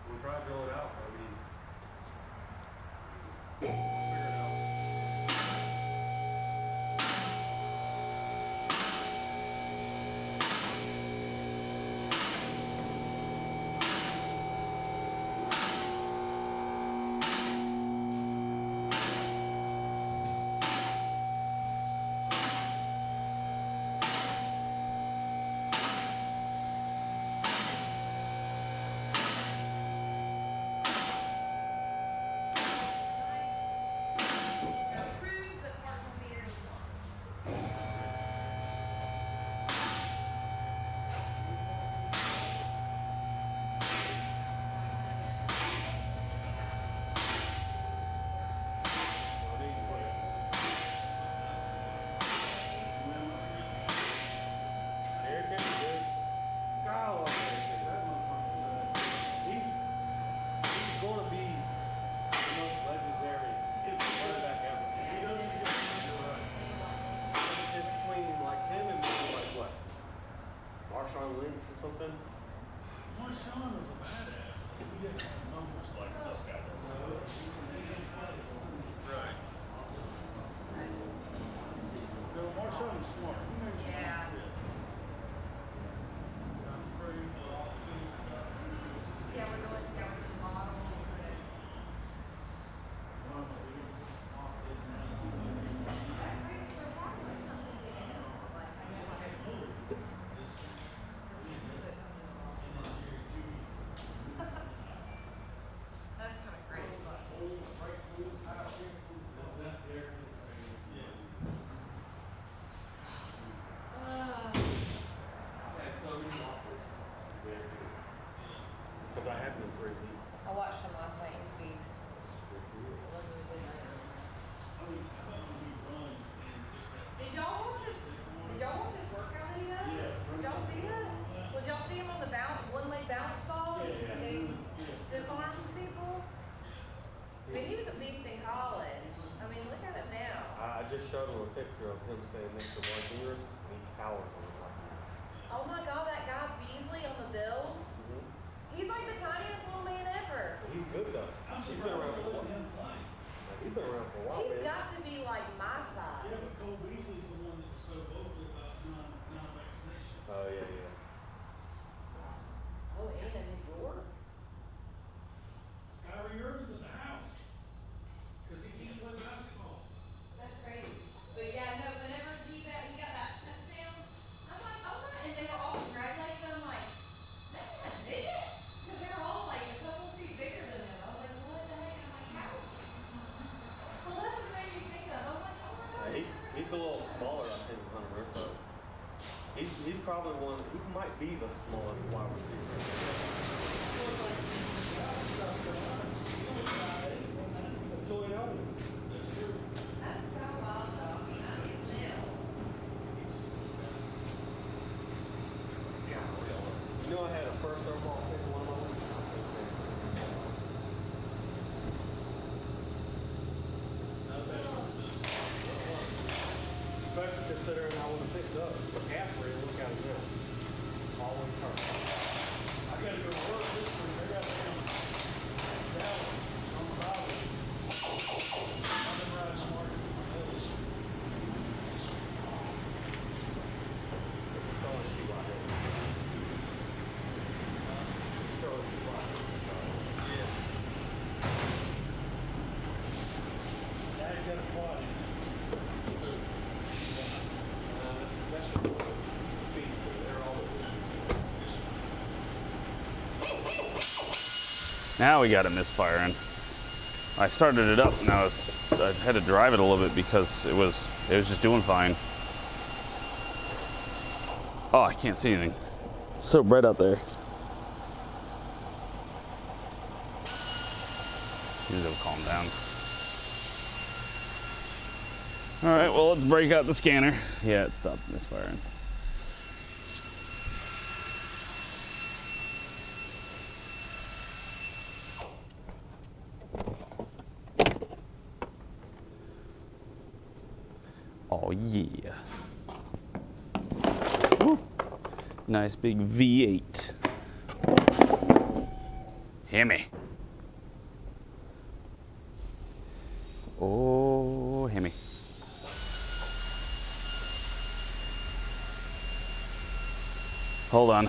We'll try to drill it out. I mean, figure it out. Approved, but part will be here tomorrow. I mean, air conditioning, dude. God, I love air conditioning. He's going to be the most legendary quarterback ever. It's between like him and maybe like what? Marshawn Lynch or something? Marshawn was a badass. He didn't have numbers like this guy does. Right. No, Marshawn was smart. He made sure Yeah. he did. Yeah, we're doing model. That's great. We're having something to do. Like, I guess that's kind of crazy. Because I had them in 3 weeks. I watched him last night. He's beast. It was really good. Did y'all watch his workout videos? Did y'all see that? Did y'all see him on the one-leg bounce ball? Yeah. He stiff arms people. I mean, he was a beast in college. I mean, look at him now. I just showed him a picture of him standing next to Mark Ingram, and he towers on him like Oh my God, that guy Beasley on the Bills. He's like the tiniest little man ever. He's good though. I'm He's surprised been around they for a let while. him play. He's been around for a while, He's man. got to be like my size. Yeah, but Cole Beasley's the one that was so vocal about non-vaccinations. Oh yeah, yeah. Oh, and in New York. Kyrie Irving's at the house. Because he can't play basketball. That's crazy. But yeah, no, whenever he got that touchdown, I'm like, oh my, and they were all congratulating him. I'm like, that's not big. Because they were all like a couple feet bigger than him. I was like, what the heck? I'm like, how? Well, that's what made me think of. I'm like, oh my God. He's a little smaller, I think, than Hunter Renfro. He's probably one. He might be the smallest wide receiver. That's so wild, though. I mean, I didn't know. You know, I had a first overall pick in one of my leagues. Especially considering I would have picked up McCaffrey and look at him now. Always hurt. I gotta go to work this week. I got them Dallas on the highway. I've been riding the market with my nose. Throwing two wide open. Throwing two wide open. Yeah. Dad's got a quad in it. Now we got it misfiring. I started it up and I had to drive it a little bit because it was just doing fine. Oh, I can't see anything. So bright out there. It'll calm down. All right, well, let's break out the scanner. Yeah, it stopped misfiring. Oh yeah. Woo. Nice big V8. Hear me. Oh, hear me. Hold on.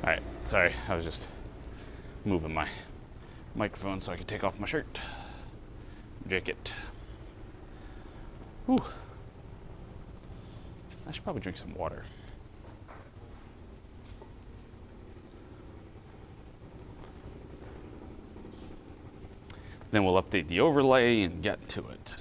All right, sorry, I was just moving my microphone so I could take off my shirt. Jacket. Whew. I should probably drink some water. Then we'll update the overlay and get to it.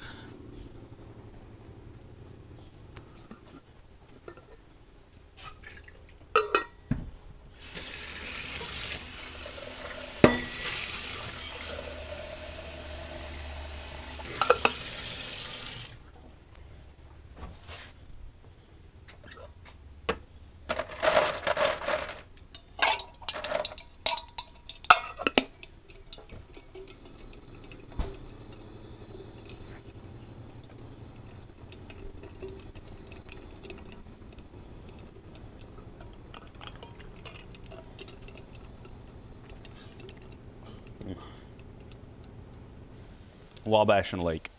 Wabash and Lake.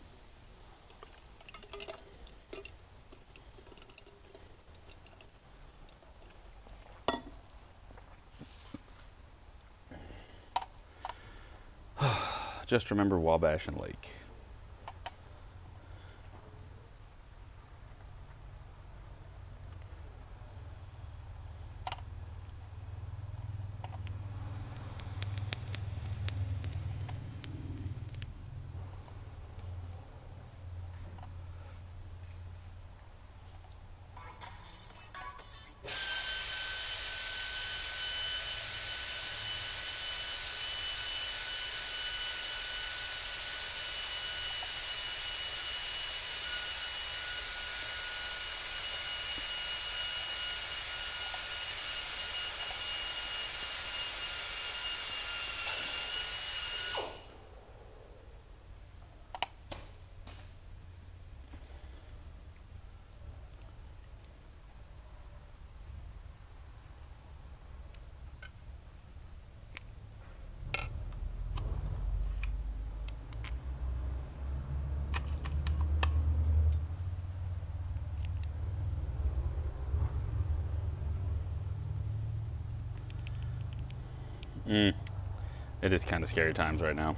Just remember Wabash and Lake. It is kind of scary times right now.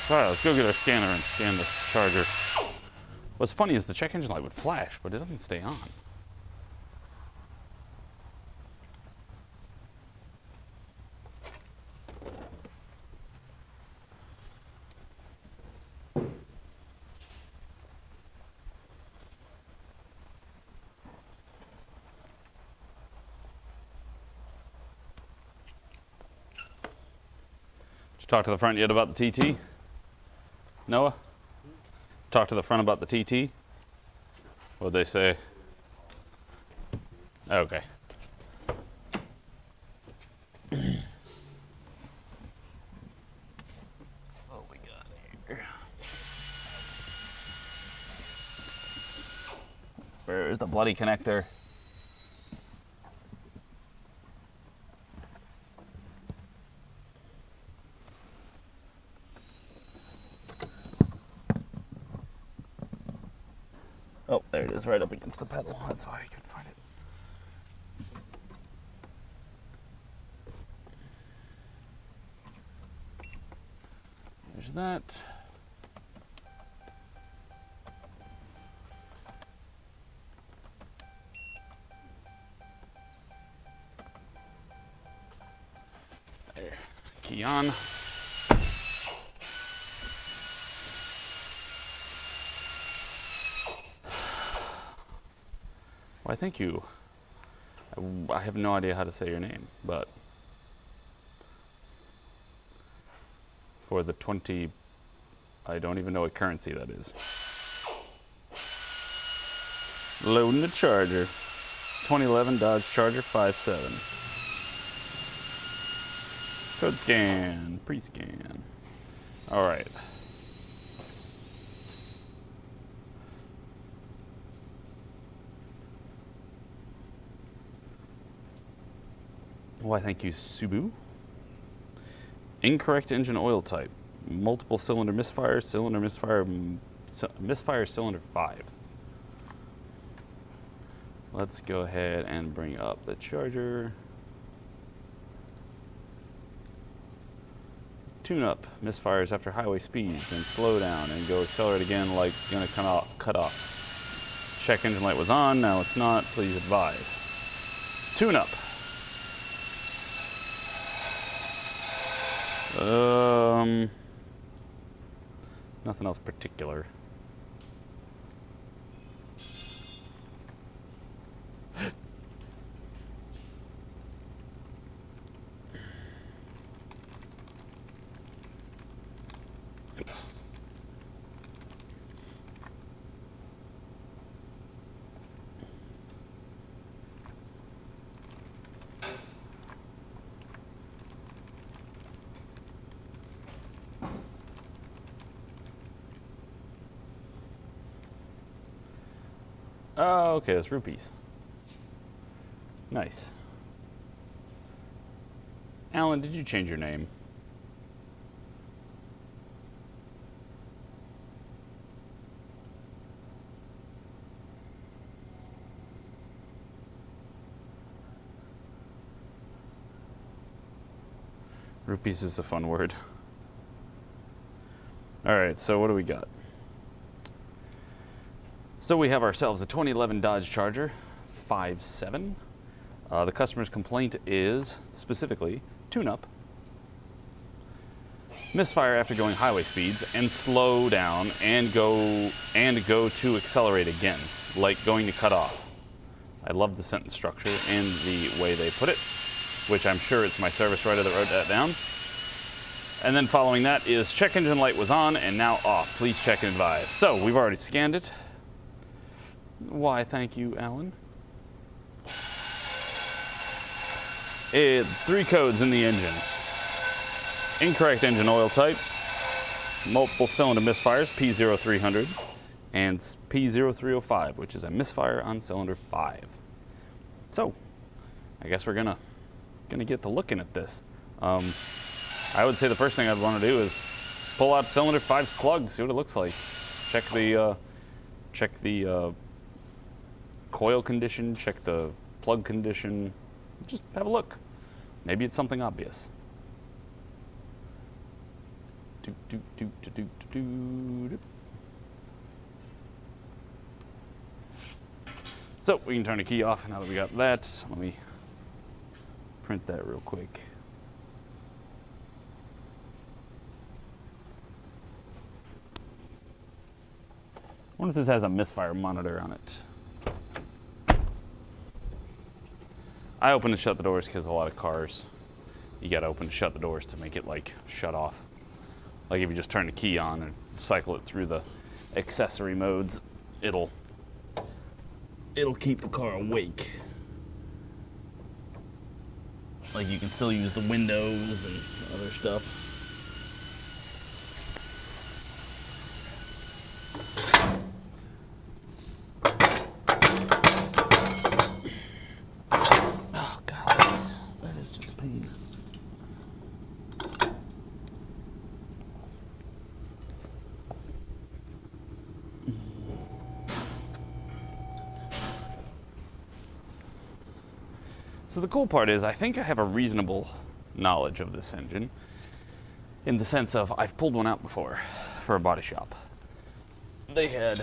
All right, let's go get our scanner and scan the charger. What's funny is the check engine light would flash, but it doesn't stay on. Talk to the front yet about the TT? Noah? Talk to the front about the TT? What'd they say? Okay. bloody connector. Oh, there it is, right up against the pedal. That's why I couldn't find it. There's that. There. Key on. Why, thank you. I have no idea how to say your name, but for the 20, I don't even know what currency that is. Loading the Charger. 2011 Dodge Charger 5.7. Code scan, pre-scan. All right. Why, thank you, Subu. Incorrect engine oil type. Multiple cylinder misfire, misfire cylinder 5. Let's go ahead and bring up the Charger. Tune up misfires after highway speeds, then slow down and go accelerate again like gonna cut off. Check engine light was on, now it's not, please advise. Tune up. Nothing else particular. Oh, okay, that's rupees. Nice. Alan, did you change your name? Rupees is a fun word. All right, so what do we got? So we have ourselves a 2011 Dodge Charger 5.7. The customer's complaint is specifically tune-up, misfire after going highway speeds, and slow down and go to accelerate again, like going to cut off. I love the sentence structure and the way they put it, which I'm sure it's my service writer that wrote that down. And then following that is check engine light was on and now off. Please check and advise. So we've already scanned it. Why, thank you, Alan. 3 codes in the engine. Incorrect engine oil type, multiple cylinder misfires, P0300, and P0305, which is a misfire on cylinder 5. So, I guess we're gonna get to looking at this. I would say the first thing I'd want to do is pull out cylinder 5's plug, see what it looks like. Check the coil condition, check the plug condition, just have a look. Maybe it's something obvious. So we can turn the key off now that we got that. Let me print that real quick. I wonder if this has a misfire monitor on it. I open and shut the doors because a lot of cars, you gotta open and shut the doors to make it like shut off. Like if you just turn the key on and cycle it through the accessory modes, it'll keep the car awake. Like you can still use the windows and other stuff. So the cool part is I think I have a reasonable knowledge of this engine in the sense of I've pulled one out before for a body shop. It's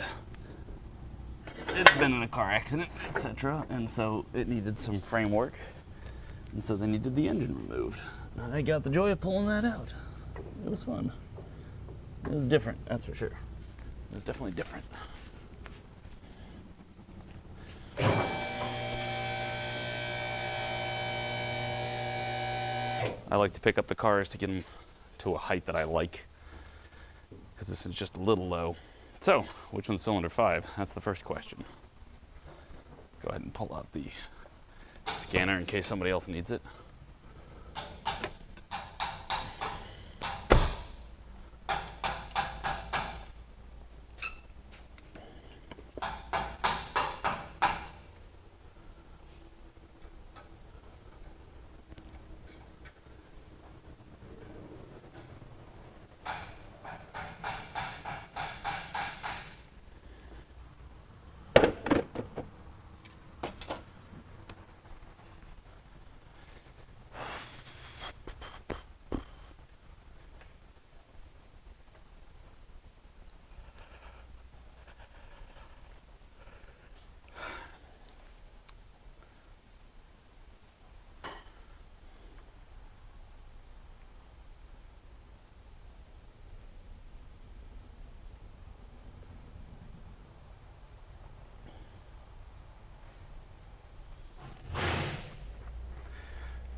been in a car accident, etc., and so it needed some framework, and so they needed the engine removed. And I got the joy of pulling that out. It was fun. It was different, that's for sure. It was definitely different. I like to pick up the cars to get them to a height that I like, because this is just a little low. So, which one's cylinder 5? That's the first question. Go ahead and pull out the scanner in case somebody else needs it.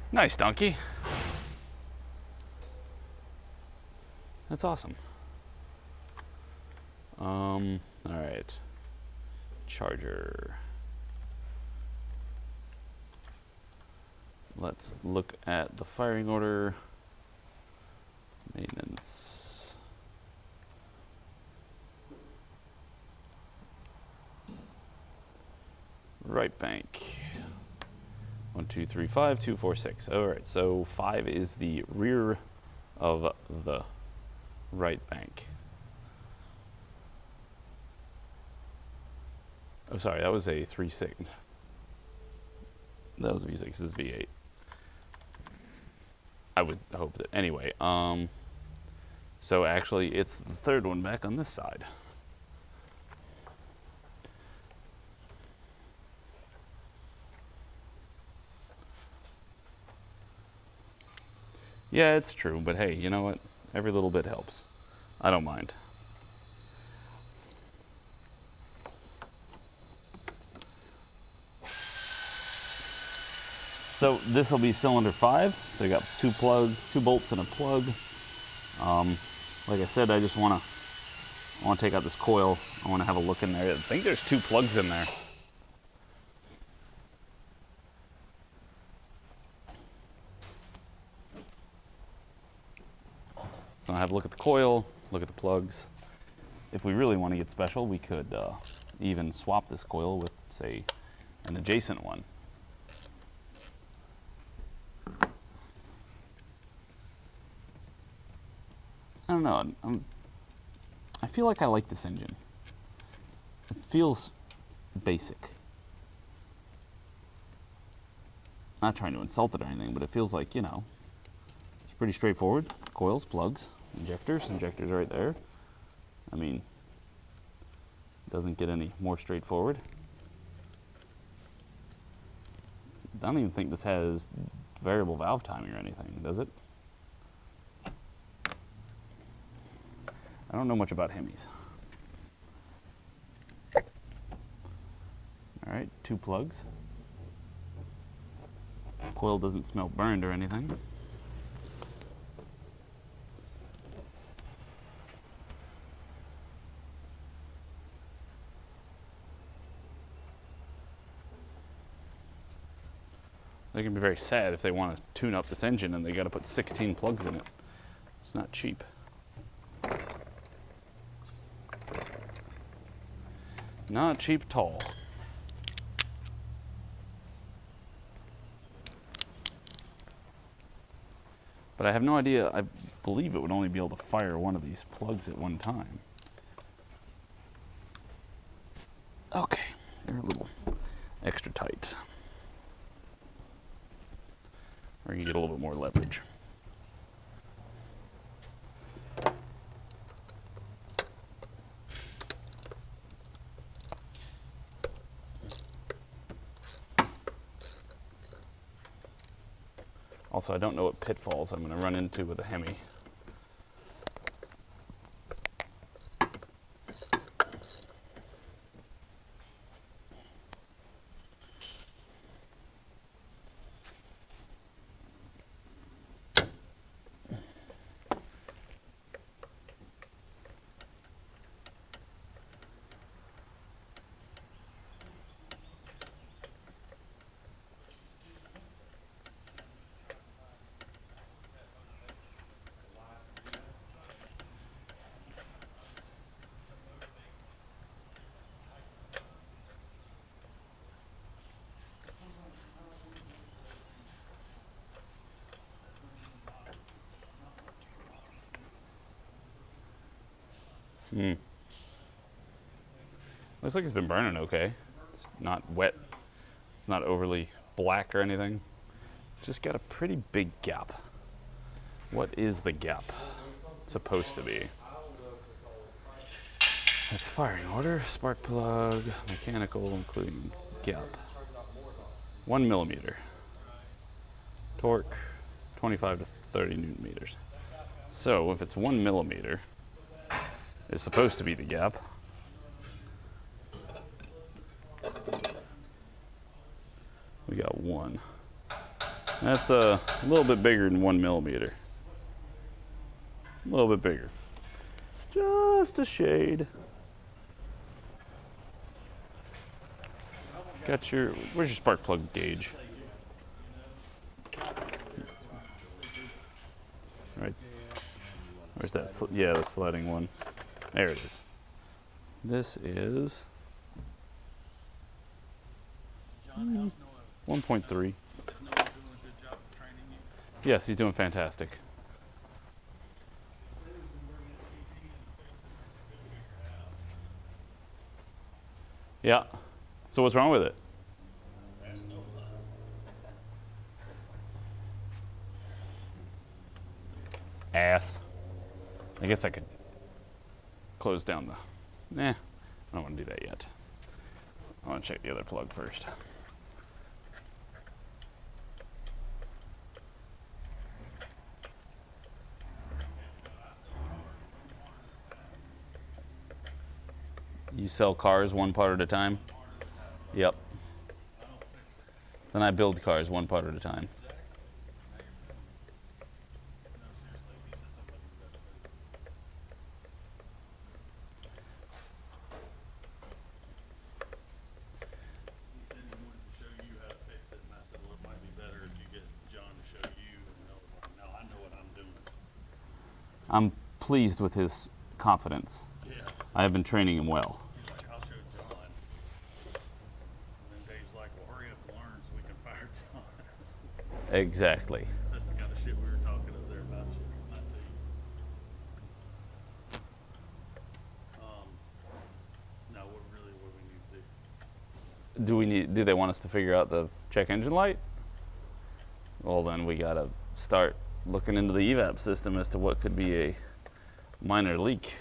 Nice, donkey. That's awesome. All right. Charger. Let's look at the firing order. Maintenance. Right bank. 1, 2, 3, 5, 2, 4, 6. All right, so 5 is the rear of the right bank. Oh, sorry, that was a 3.6. That was a V6. This is V8. I would hope that. Anyway, so actually, it's the third one back on this side. Yeah, it's true, but hey, you know what? Every little bit helps. I don't mind. So this will be cylinder 5. So you got 2 bolts and a plug. Like I said, I just want to take out this coil. I want to have a look in there. I think there's 2 plugs in there. So I'll have a look at the coil, look at the plugs. If we really want to get special, we could even swap this coil with, say, an adjacent one. I don't know. I feel like I like this engine. It feels basic. Not trying to insult it or anything, but it feels like, you know, it's pretty straightforward. Coils, plugs, injectors right there. I mean, it doesn't get any more straightforward. I don't even think this has variable valve timing or anything, does it? I don't know much about Hemis. All right, 2 plugs. Coil doesn't smell burned or anything. They're going to be very sad if they want to tune up this engine and they got to put 16 plugs in it. It's not cheap. Not cheap at all. But I have no idea. I believe it would only be able to fire one of these plugs at one time. Okay, they're a little extra tight. where you can get a little bit more leverage. Also, I don't know what pitfalls I'm going to run into with a Hemi. Looks like it's been burning okay. It's not wet. It's not overly black or anything. Just got a pretty big gap. What is the gap supposed to be? That's firing order, spark plug, mechanical, including gap. 1 millimeter. Torque, 25 to 30 newton meters. So if it's 1 millimeter, it's supposed to be the gap. We got 1. That's a little bit bigger than 1 millimeter. A little bit bigger. Just a shade. Got your, where's your spark plug gauge? Right. Where's that? Yeah, the sliding one. There it is. This is 1.3. Yes, he's doing fantastic. Yeah. So what's wrong with it? Ass. I guess I could close down the... I don't want to do that yet. I want to check the other plug first. You sell cars one part at a time? Yep. Then I build cars one part at a time. I'm pleased with his confidence. Yeah. I have been training him well. He's like, I'll show John. And then Dave's like, well, hurry up and learn so we can fire John. Exactly. That's the kind of shit we were talking up there about you, not to you. No, what we need to do. Do they want us to figure out the check engine light? Well, then we gotta start looking into the evap system as to what could be a minor leak.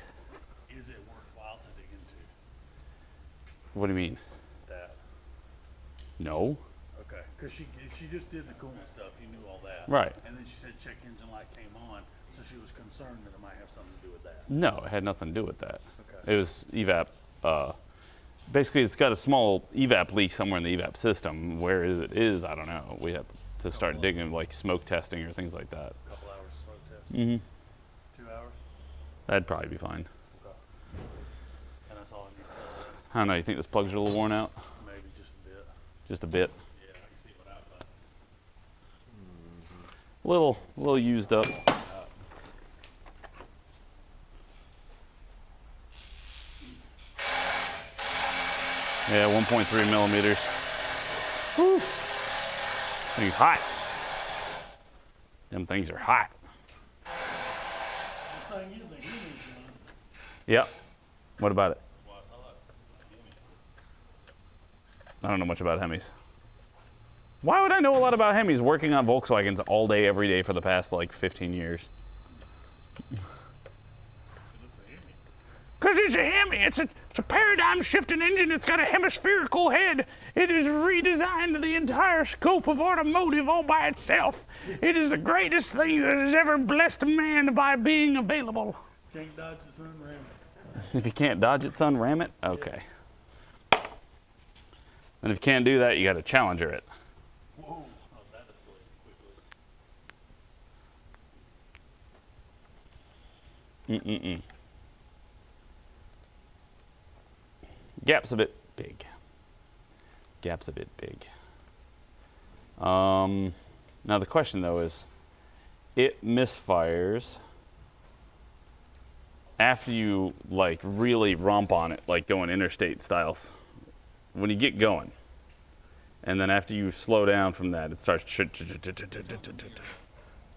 Is it worthwhile to dig into What do you mean? that? No. Okay, because she just did the coolant stuff. You knew all that, Right. And then she said check engine light came on, so she was concerned that it might have something to do with that. No, it had nothing to do with that. Okay. It was evap. Basically, it's got a small evap leak somewhere in the evap system. Where it is, I don't know. We have to start digging, like smoke testing or things like that. A couple hours smoke test. 2 hours. That'd probably be fine. Okay. And that's all I need to say. I don't know. You think this plugs are a little worn out? Maybe just a bit. Just a bit. Yeah, I can see what I thought. A little used up. Yeah, 1.3 millimeters. Whew. Thing's hot. Them things are hot. This thing is a human, John. Yep. What about it? Well, I saw that. I don't know much about Hemis. Why would I know a lot about him? He's working on Volkswagens all day, every day for the past like 15 years. Because it's a Hemi. It's a paradigm shifting engine. It's got a hemispherical head. It has redesigned the entire scope of automotive all by itself. It is the greatest thing that has ever blessed a man by being available. Can't dodge the sun, ram it. If you can't dodge it, son, ram it? Okay. And if you can't do that, you got to Challenger it. Whoa. Oh, that escalated quickly. Gap's a bit big. Gap's a bit big. Now the question though is, it misfires after you like really romp on it, like going interstate styles. When you get going, and then after you slow down from that, it starts.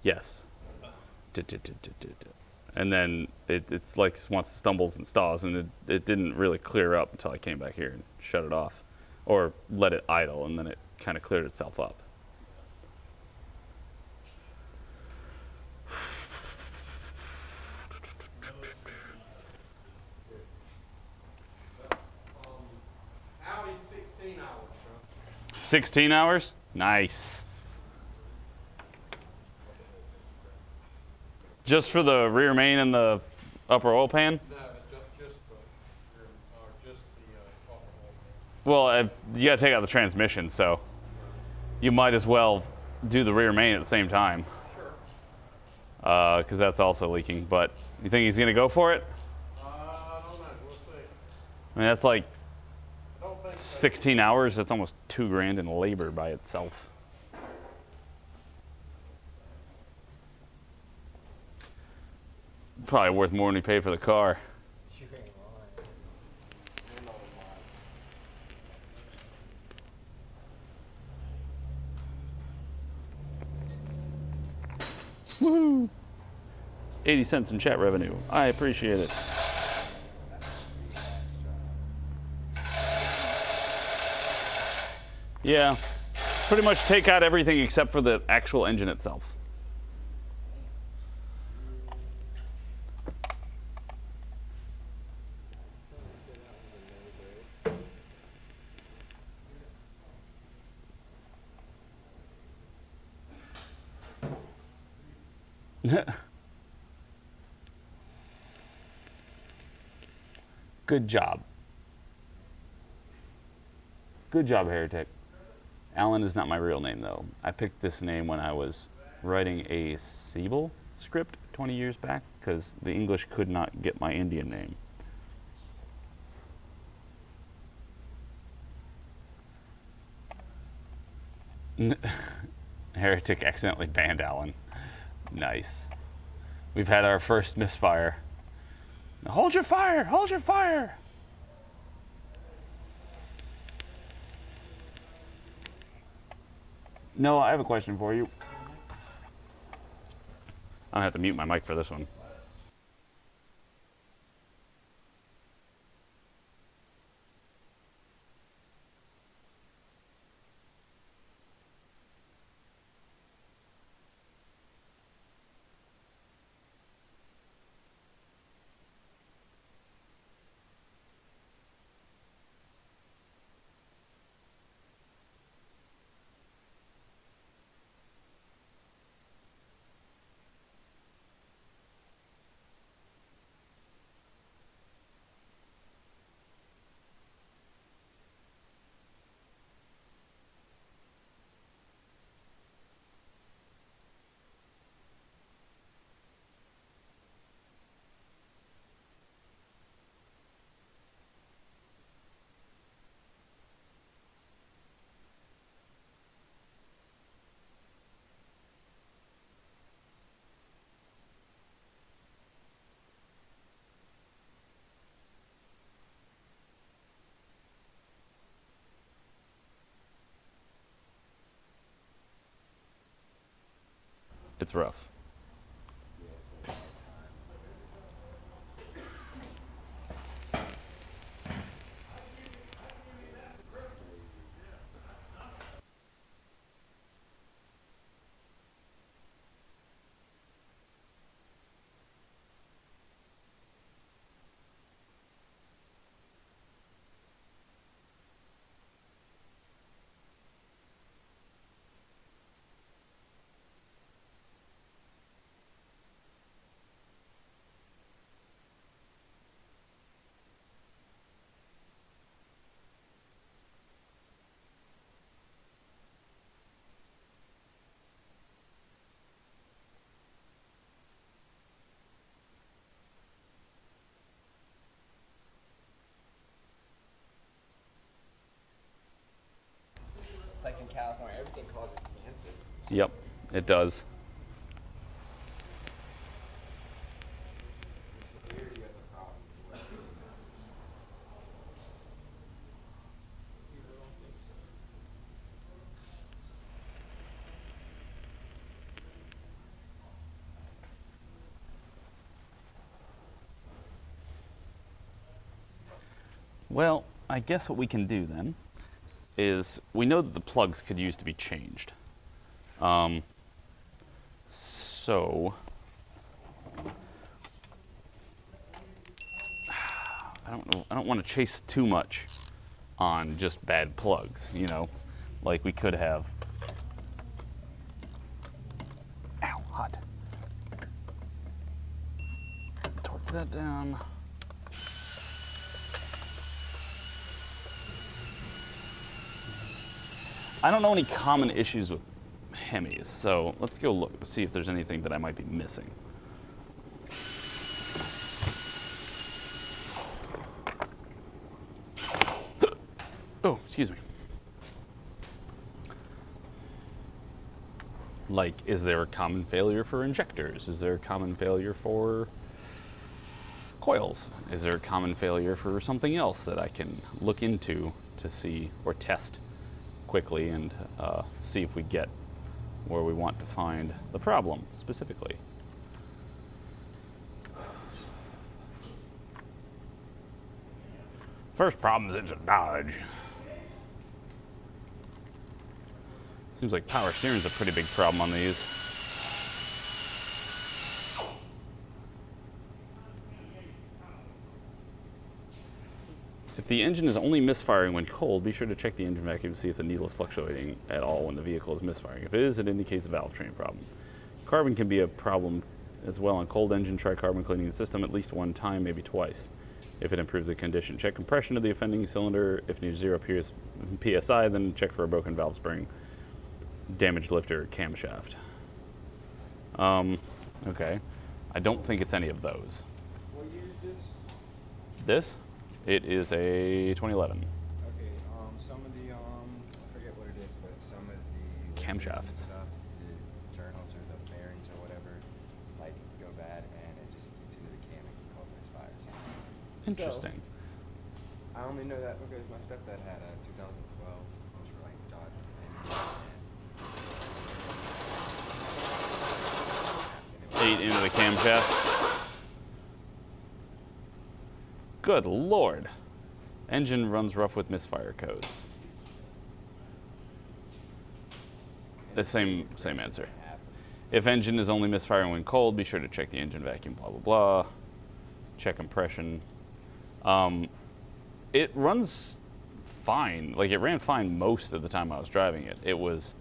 Yes. And then it's like once it stumbles and stalls, and it didn't really clear up until I came back here and shut it off, or let it idle, and then it kind of cleared itself up. Audi 16 hours, bro. 16 hours? Nice. Just for the rear main and the upper oil pan? No, just the upper whole. Well, you gotta take out the transmission, so you might as well do the rear main at the same time. Sure. Because that's also leaking. But you think he's gonna go for it? I don't know. We'll see. I mean, that's like I don't think so. 16 hours. That's almost $2,000 in labor by itself. Probably worth more than you pay for the car. You ain't lying. And all the mods. Woohoo! 80 cents in chat revenue. I appreciate it. Yeah, pretty much take out everything except for the actual engine itself. Good job. Good job, Heretic. Alan is not my real name, though. I picked this name when I was writing a Siebel script 20 years back, because the English could not get my Indian name. Heretic accidentally banned Alan. Nice. We've had our first misfire. Hold your fire! Hold your fire! Noah, I have a question for you. I don't have to mute my mic for this one. It's rough. everything causes cancer. Yep, it does. The severity of the problem is what really matters. Well, I guess what we can do then is we know that the plugs could use to be changed. So I don't want to chase too much on just bad plugs, you know, like we could have. Ow, hot. Torque that down. I don't know any common issues with Hemis, so let's go look to see if there's anything that I might be missing. Oh, excuse me. Like, is there a common failure for injectors? Is there a common failure for coils? Is there a common failure for something else that I can look into to see or test quickly and see if we get where we want to find the problem specifically? First problem is it's a Dodge. Seems like power steering is a pretty big problem on these. If the engine is only misfiring when cold, be sure to check the engine vacuum to see if the needle is fluctuating at all when the vehicle is misfiring. If it is, it indicates a valve train problem. Carbon can be a problem as well on cold engine. Try carbon cleaning the system at least one time, maybe twice, if it improves the condition. Check compression of the offending cylinder. If near 0 PSI, then check for a broken valve spring, damaged lifter, or camshaft. Okay. I don't think it's any of those. What year is this? This? It is a 2011. Okay, some of the, I forget what it is, but some of the Camshafts. stuff, the journals or the bearings or whatever, like go bad and it just eats into the cam and can cause misfires. Interesting. I only know that because my stepdad had a 2012 ultralight Dodge. Ate into the camshaft. Good Lord. Engine runs rough with misfire codes. The same answer. If engine is only misfiring when cold, be sure to check the engine vacuum, blah, blah, blah. Check compression. It runs fine. Like, it ran fine most of the time I was driving it. It was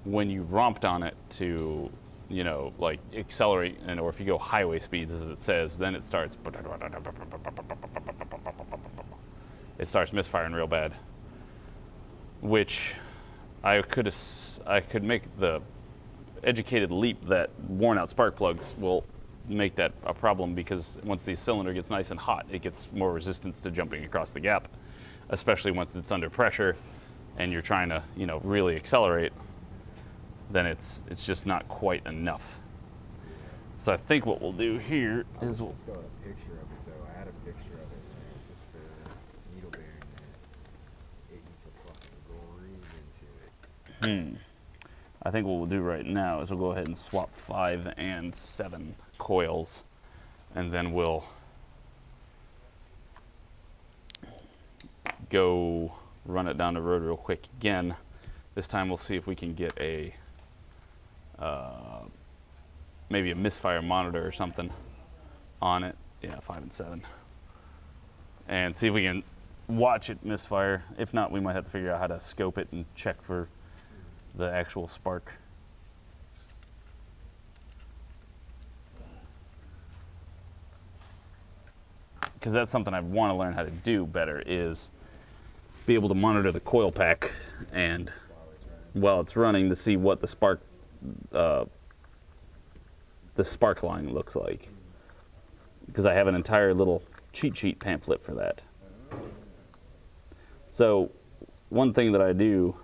when you romped on it to, you know, like accelerate, and or if you go highway speeds, as it says, then it starts misfiring real bad. Which I could make the educated leap that worn out spark plugs will make that a problem, because once the cylinder gets nice and hot, it gets more resistance to jumping across the gap, especially once it's under pressure and you're trying to, you know, really accelerate. Then it's just not quite enough. So I think what we'll do here is we'll Still had a picture of it though. I had a picture of it, and it's just the needle bearing there. It eats a fucking groove into it. I think what we'll do right now is we'll go ahead and swap 5 and 7 coils, and then we'll go run it down the road real quick again. This time we'll see if we can get a maybe a misfire monitor or something on it. Yeah, 5 and 7. And see if we can watch it misfire. If not, we might have to figure out how to scope it and check for the actual spark. Because that's something I want to learn how to do better, is be able to monitor the coil pack and while it's running to see what the spark line looks like. Because I have an entire little cheat sheet pamphlet for that. So one thing that I do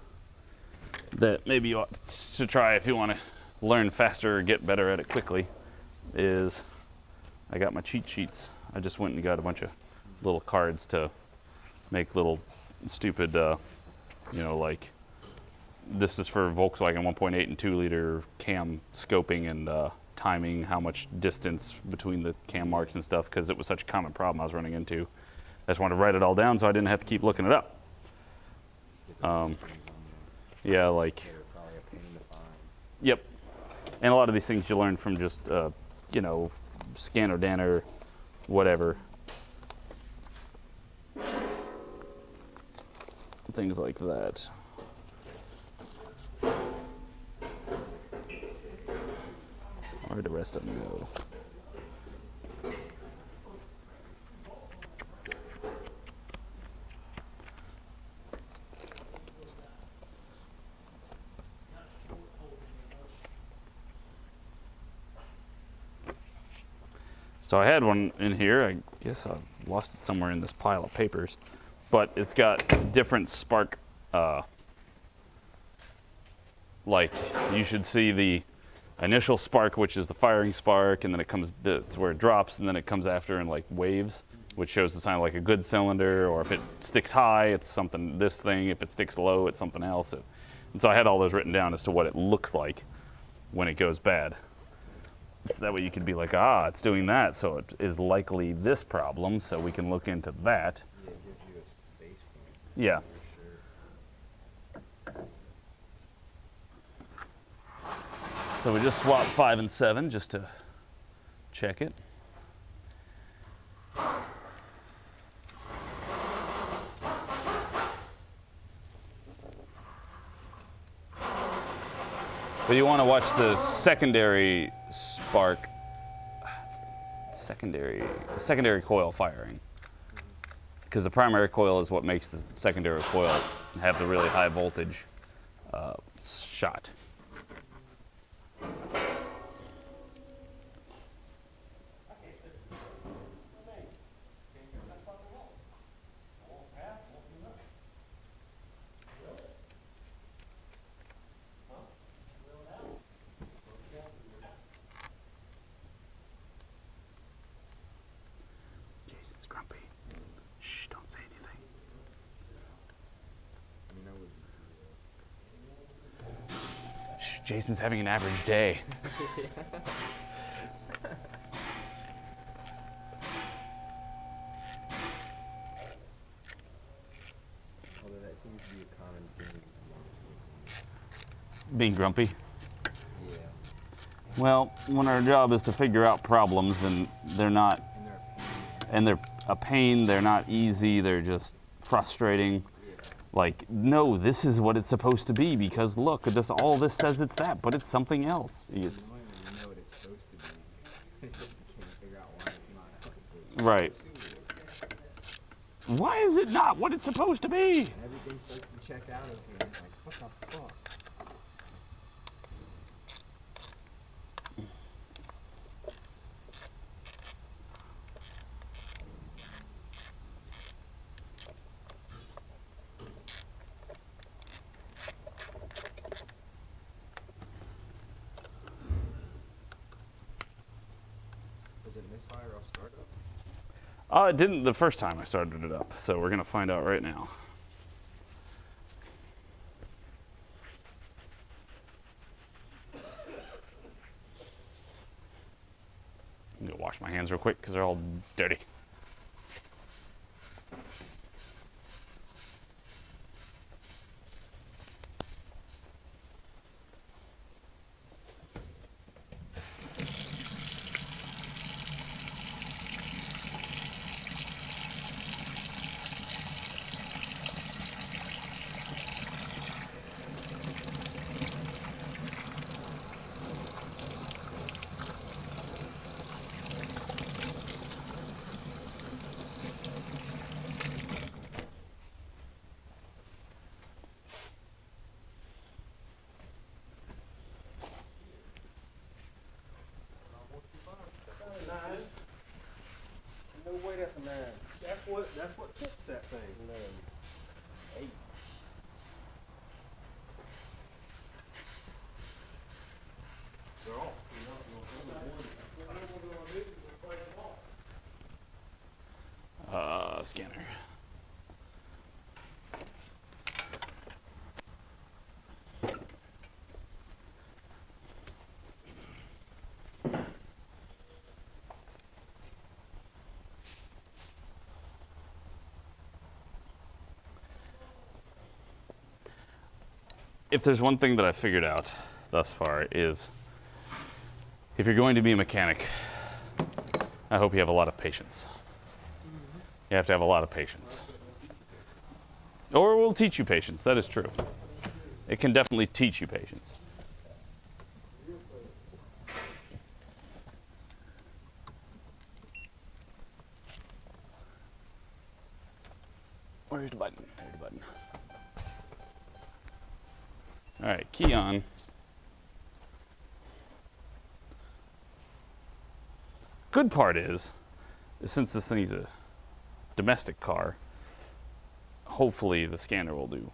that maybe you ought to try if you want to learn faster or get better at it quickly is I got my cheat sheets. I just went and got a bunch of little cards to make little stupid, you know, like this is for Volkswagen 1.8 and 2 liter cam scoping and timing, how much distance between the cam marks and stuff, because it was such a common problem I was running into. I just wanted to write it all down so I didn't have to keep looking it up. Yeah, like, They're probably a pain to find. yep. And a lot of these things you learn from just, you know, Scan-O-Dan or whatever. Things like that. Where'd the rest of them go? So I had one in here. I guess I lost it somewhere in this pile of papers, but it's got different spark. Like you should see the initial spark, which is the firing spark, and then it comes. It's where it drops, and then it comes after in like waves, which shows the sign of like a good cylinder. Or if it sticks high, it's something this thing. If it sticks low, it's something else. And so I had all those written down as to what it looks like when it goes bad. So that way you could be like, ah, it's doing that, so it is likely this problem, so we can look into that. Yeah, it gives you a base point. Yeah. For sure. So we just swapped 5 and 7 just to check it. But you want to watch the secondary spark, secondary coil firing, because the primary coil is what makes the secondary coil have the really high voltage shot. Jason's grumpy. Shh, don't say anything. I mean, I would. Shh, Jason's having an average day. Although that seems to be a common thing amongst mechanics. Being grumpy. Yeah. Well, when our job is to figure out problems and they're not, And they're a pain. and they're a pain, they're not easy, they're just frustrating. Yeah. Like, no, this is what it's supposed to be because look, all this says it's that, but it's something else. You It's might not even know what it's supposed to be. You just can't figure out why it's not how it's supposed to be. right. And Why is it not what it's supposed to be? everything starts to check out of here. It's like, what the fuck? Is it Misfire off startup? It didn't the first time I started it up, so we're gonna find out right now. I'm gonna wash my hands real quick because they're all dirty. scanner. If there's one thing that I figured out thus far is if you're going to be a mechanic, I hope you have a lot of patience. You have to have a lot of patience. Or we'll teach you patience, that is true. It can definitely teach you patience. Where's the button? There's the button. All right, key on. Good part is since this thing is a domestic car, hopefully the scanner will do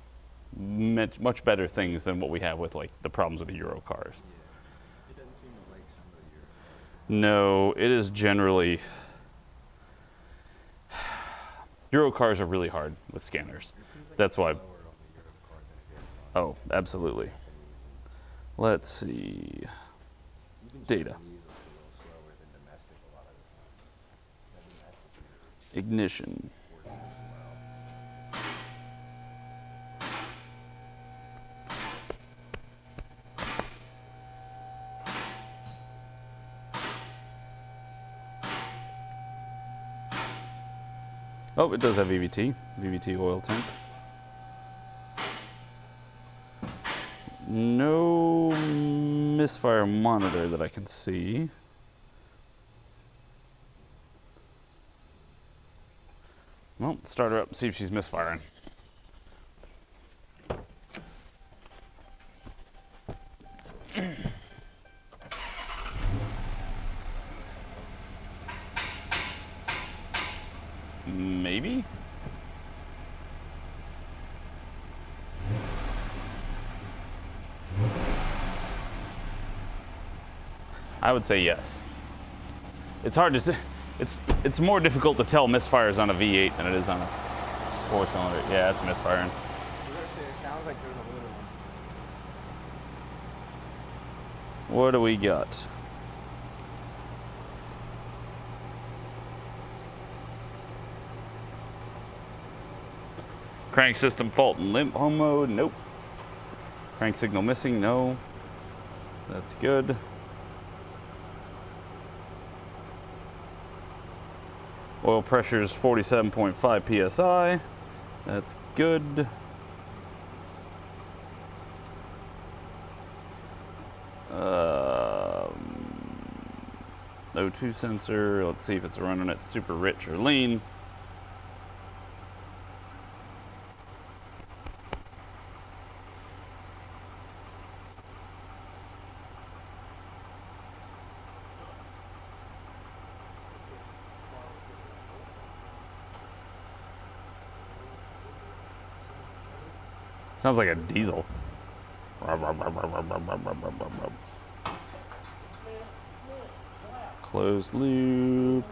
much better things than what we have with like the problems with the Euro cars. Yeah. It doesn't seem to like some of the Euro cars. No, it is generally Euro cars are really hard with scanners. It seems like That's it's why. slower on the Euro car than it is on Oh, absolutely. Japanese Let's see. and even Data. Japanese looks a little slower than domestic a lot of the times. That domestic is Ignition. working really well. Oh, it does have VVT. VVT oil tank. No misfire monitor that I can see. Well, start her up and see if she's misfiring. Maybe? I would say yes. It's hard to it's more difficult to tell misfires on a V8 than it is on a 4-cylinder. Yeah, it's misfiring. I was gonna say, it sounds like there's a little one. What do we got? Crank system fault in limp home mode, nope. Crank signal missing, no. That's good. Oil pressure is 47.5 psi. That's good. O2 sensor, let's see if it's running at super rich or lean. Sounds like a diesel. Closed loop.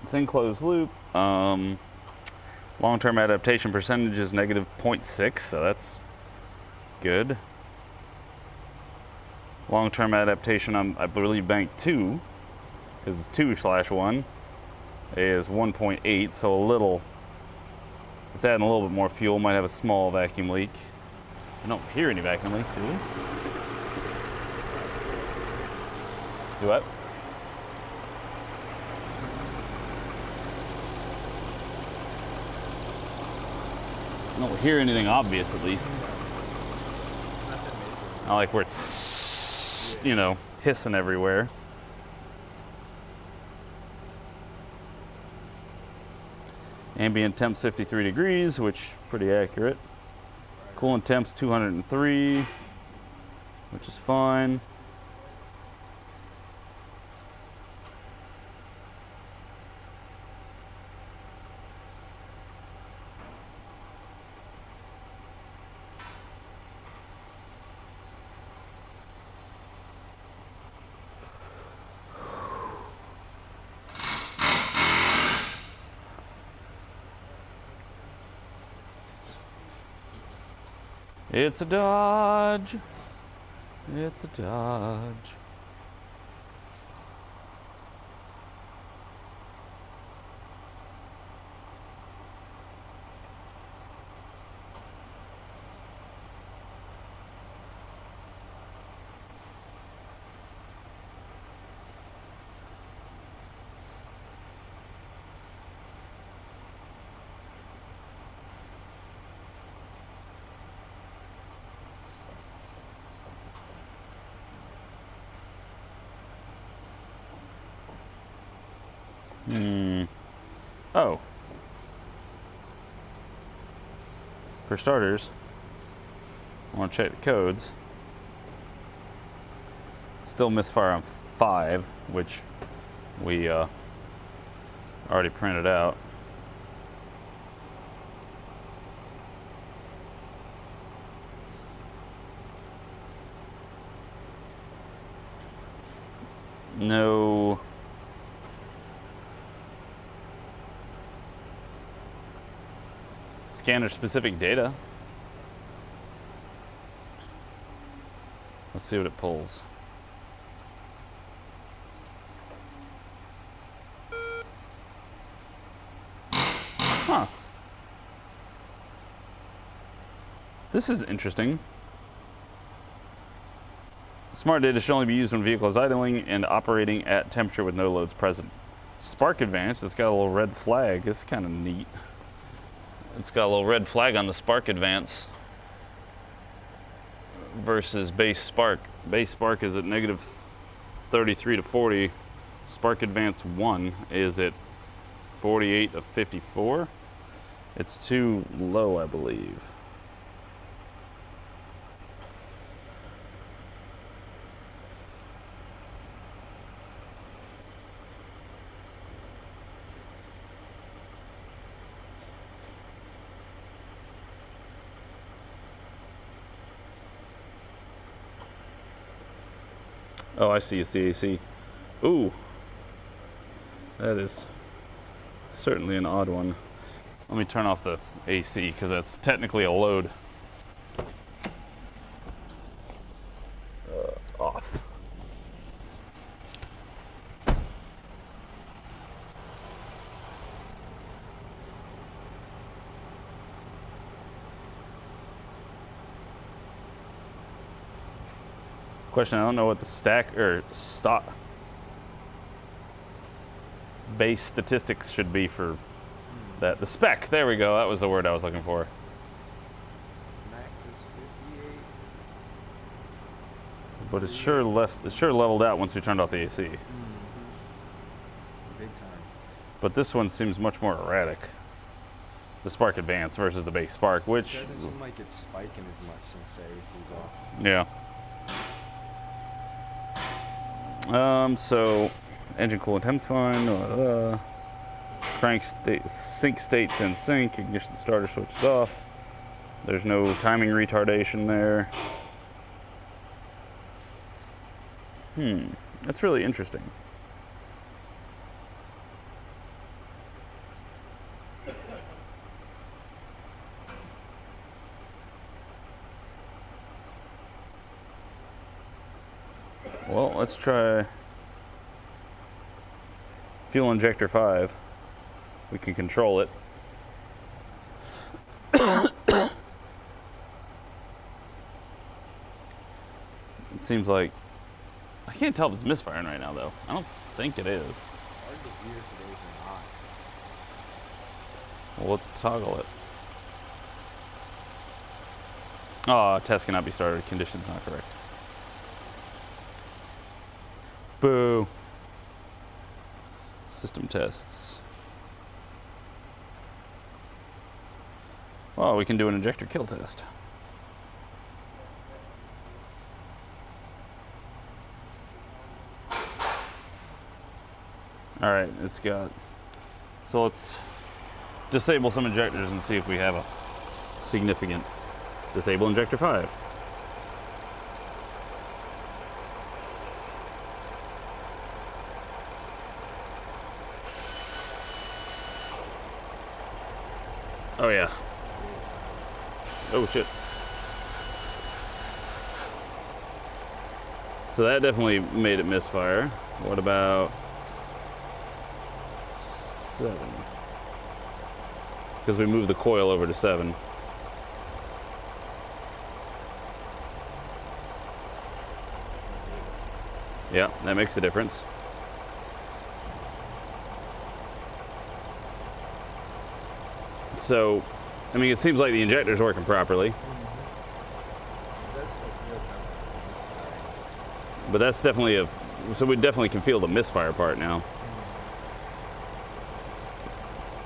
It's in closed loop. Long-term adaptation percentage is negative 0.6, so that's good. Long-term adaptation on, I believe, bank 2, because it's 2/1, is 1.8, so a little, it's adding a little bit more fuel, might have a small vacuum leak. I don't hear any vacuum leaks, do we? Do what? I don't hear anything obvious, at least. Not like where it's, you know, hissing everywhere. Ambient temp's 53 degrees, which pretty accurate. Coolant temp's 203. which is fine. It's a Dodge. It's a Dodge. Oh. For starters, I want to check the codes. Still misfire on 5, which we already printed out. No. Scanner specific data. Let's see what it pulls. Huh. This is interesting. Smart data should only be used when vehicle is idling and operating at temperature with no loads present. Spark Advance, it's got a little red flag. It's kind of neat. It's got a little red flag on the Spark Advance versus base Spark. Base Spark is at negative 33 to 40. Spark Advance 1 is at 48 to 54. It's too low, I believe. Oh, I see. It's the AC. Ooh. That is certainly an odd one. Let me turn off the AC because that's technically a load. Off. Question, I don't know what the stack or stock base statistics should be for that. The spec, there we go, that was the word I was looking for. Max is 58. But it's sure leveled out once we turned off the AC. Big time. But this one seems much more erratic. The Spark Advance versus the base Spark, which... It doesn't seem like it's spiking as much since the AC's off. Yeah. So engine coolant temp's fine. Crank state, sync state's in sync. Ignition starter switched off. There's no timing retardation there. That's really interesting. Well, let's try fuel injector 5. We can control it. It seems like I can't tell if it's misfiring right now, though. I don't think it is. Hard to hear if it is or not. Well, let's toggle it. Oh, test cannot be started. Conditions not correct. Boo. System tests. Oh, we can do an injector kill test. All right, it's got, so let's disable some injectors and see if we have a significant disable injector 5. Oh yeah. Oh shit. So that definitely made it misfire. What about 7? Because we moved the coil over to 7. Yeah, that makes a difference. So, I mean, it seems like the injector's working properly. But that's definitely a, so we definitely can feel the misfire part now.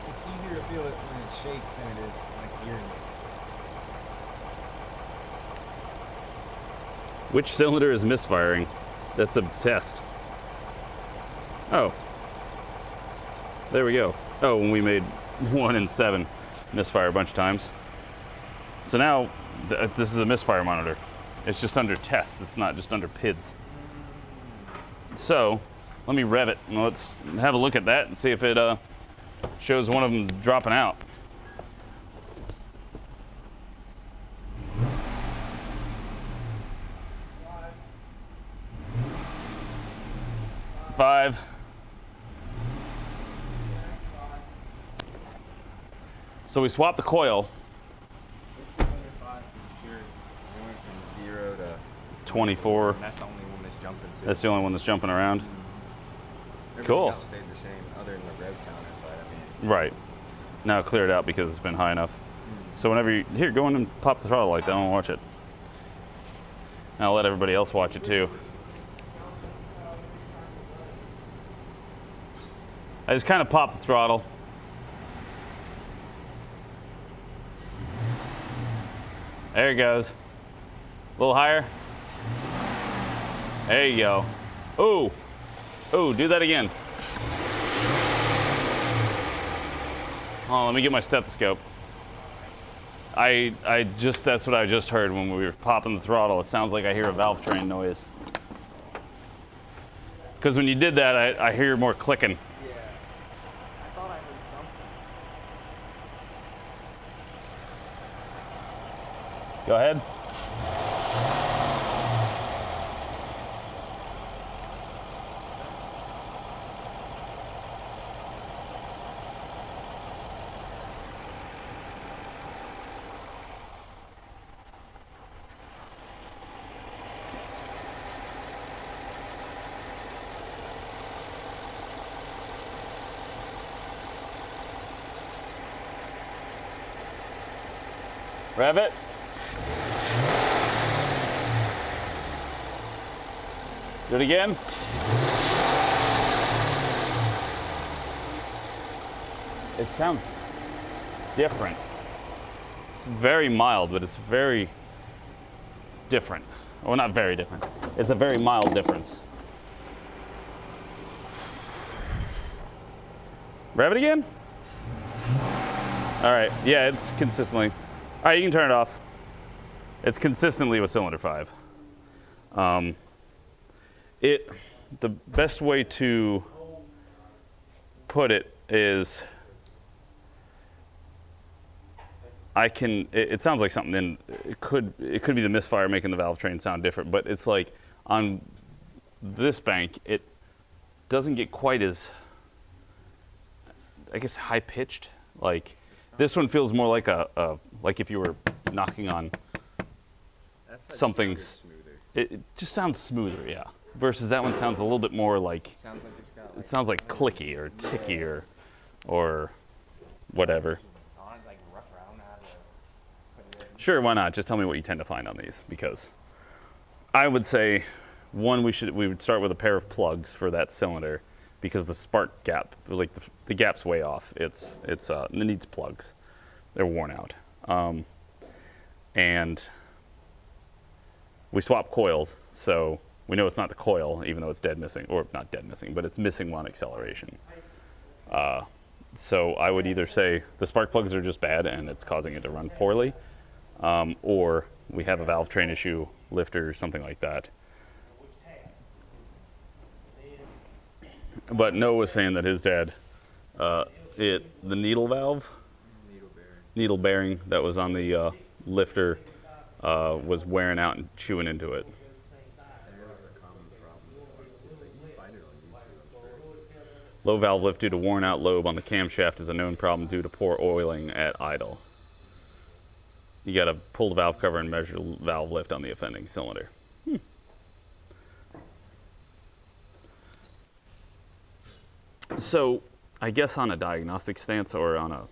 It's easier to feel it when it shakes than it is like hearing it. Which cylinder is misfiring? That's a test. Oh. There we go. Oh, when we made 1 and 7 misfire a bunch of times. So now, this is a misfire monitor. It's just under test. It's not just under PIDs. So, let me rev it and let's have a look at that and see if it shows one of them dropping out. Five. So we swapped the coil. It's 5 for sure. It went from 0 to 24. And that's the only one that's jumping to. That's the only one that's jumping around. Everything Cool. else stayed the same other than the rev counter, but I mean. Right. Now clear it out because it's been high enough. So whenever you, here, go in and pop the throttle like that and watch it. And I'll let everybody else watch it too. I just kind of pop the throttle. There it goes. A little higher. There you go. Ooh. Ooh, do that again. Oh, let me get my stethoscope. That's what I just heard when we were popping the throttle. It sounds like I hear a valve train noise. Because when you did that, I hear more clicking. Yeah. I thought I heard something. Go ahead. Rev it. Do it again. It sounds different. It's very mild, but it's very different. Well, not very different. It's a very mild difference. Rev it again. All right, yeah, it's consistently. All right, you can turn it off. It's consistently with cylinder 5. The best way to put it is, it sounds like something in, it could be the misfire making the valve train sound different, but it's like on this bank, it doesn't get quite as, I guess, high pitched. Like this one feels more like like if you were knocking on something. It just sounds smoother, yeah. Versus that one sounds a little bit more like, Sounds like it's got, like, it sounds like clicky or ticky or whatever. like rough around how to put it in. Sure, why not? Just tell me what you tend to find on these, because I would say one, we would start with a pair of plugs for that cylinder, because the spark gap, like the gap's way off. It needs plugs. They're worn out. And we swap coils, so we know it's not the coil, even though it's dead missing, or not dead missing, but it's missing one acceleration. So I would either say the spark plugs are just bad and it's causing it to run poorly, or we have a valve train issue, lifter, something like that. But Noah was saying that his dad, the needle valve, needle bearing that was on the lifter was wearing out and chewing into it. Low valve lift due to worn out lobe on the camshaft is a known problem due to poor oiling at idle. You got to pull the valve cover and measure valve lift on the offending cylinder. So I guess on a diagnostic stance or on a,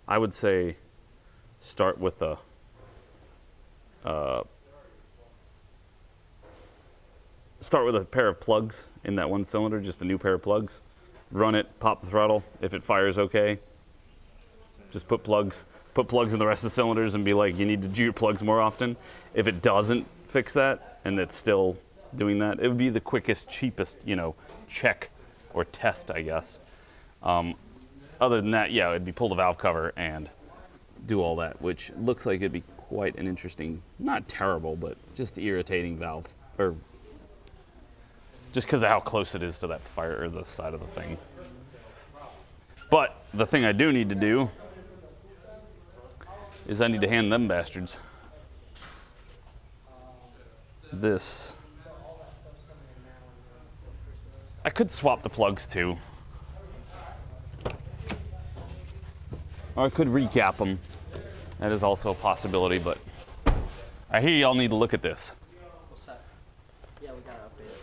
I would say start with a pair of plugs in that one cylinder, just a new pair of plugs. Run it, pop the throttle. If it fires okay, just put plugs in the rest of the cylinders and be like, you need to do your plugs more often. If it doesn't fix that and it's still doing that, it would be the quickest, cheapest, check or test, I guess. Other than that, yeah, it'd be pull the valve cover and do all that, which looks like it'd be quite an interesting, not terrible, but just irritating valve, or just because of how close it is to that fire or the side of the thing. But the thing I do need to do is I need to hand them bastards this. I could swap the plugs too. Or I could recap them. That is also a possibility, but I hear y'all need to look at this. What's that? Yeah, we gotta update it.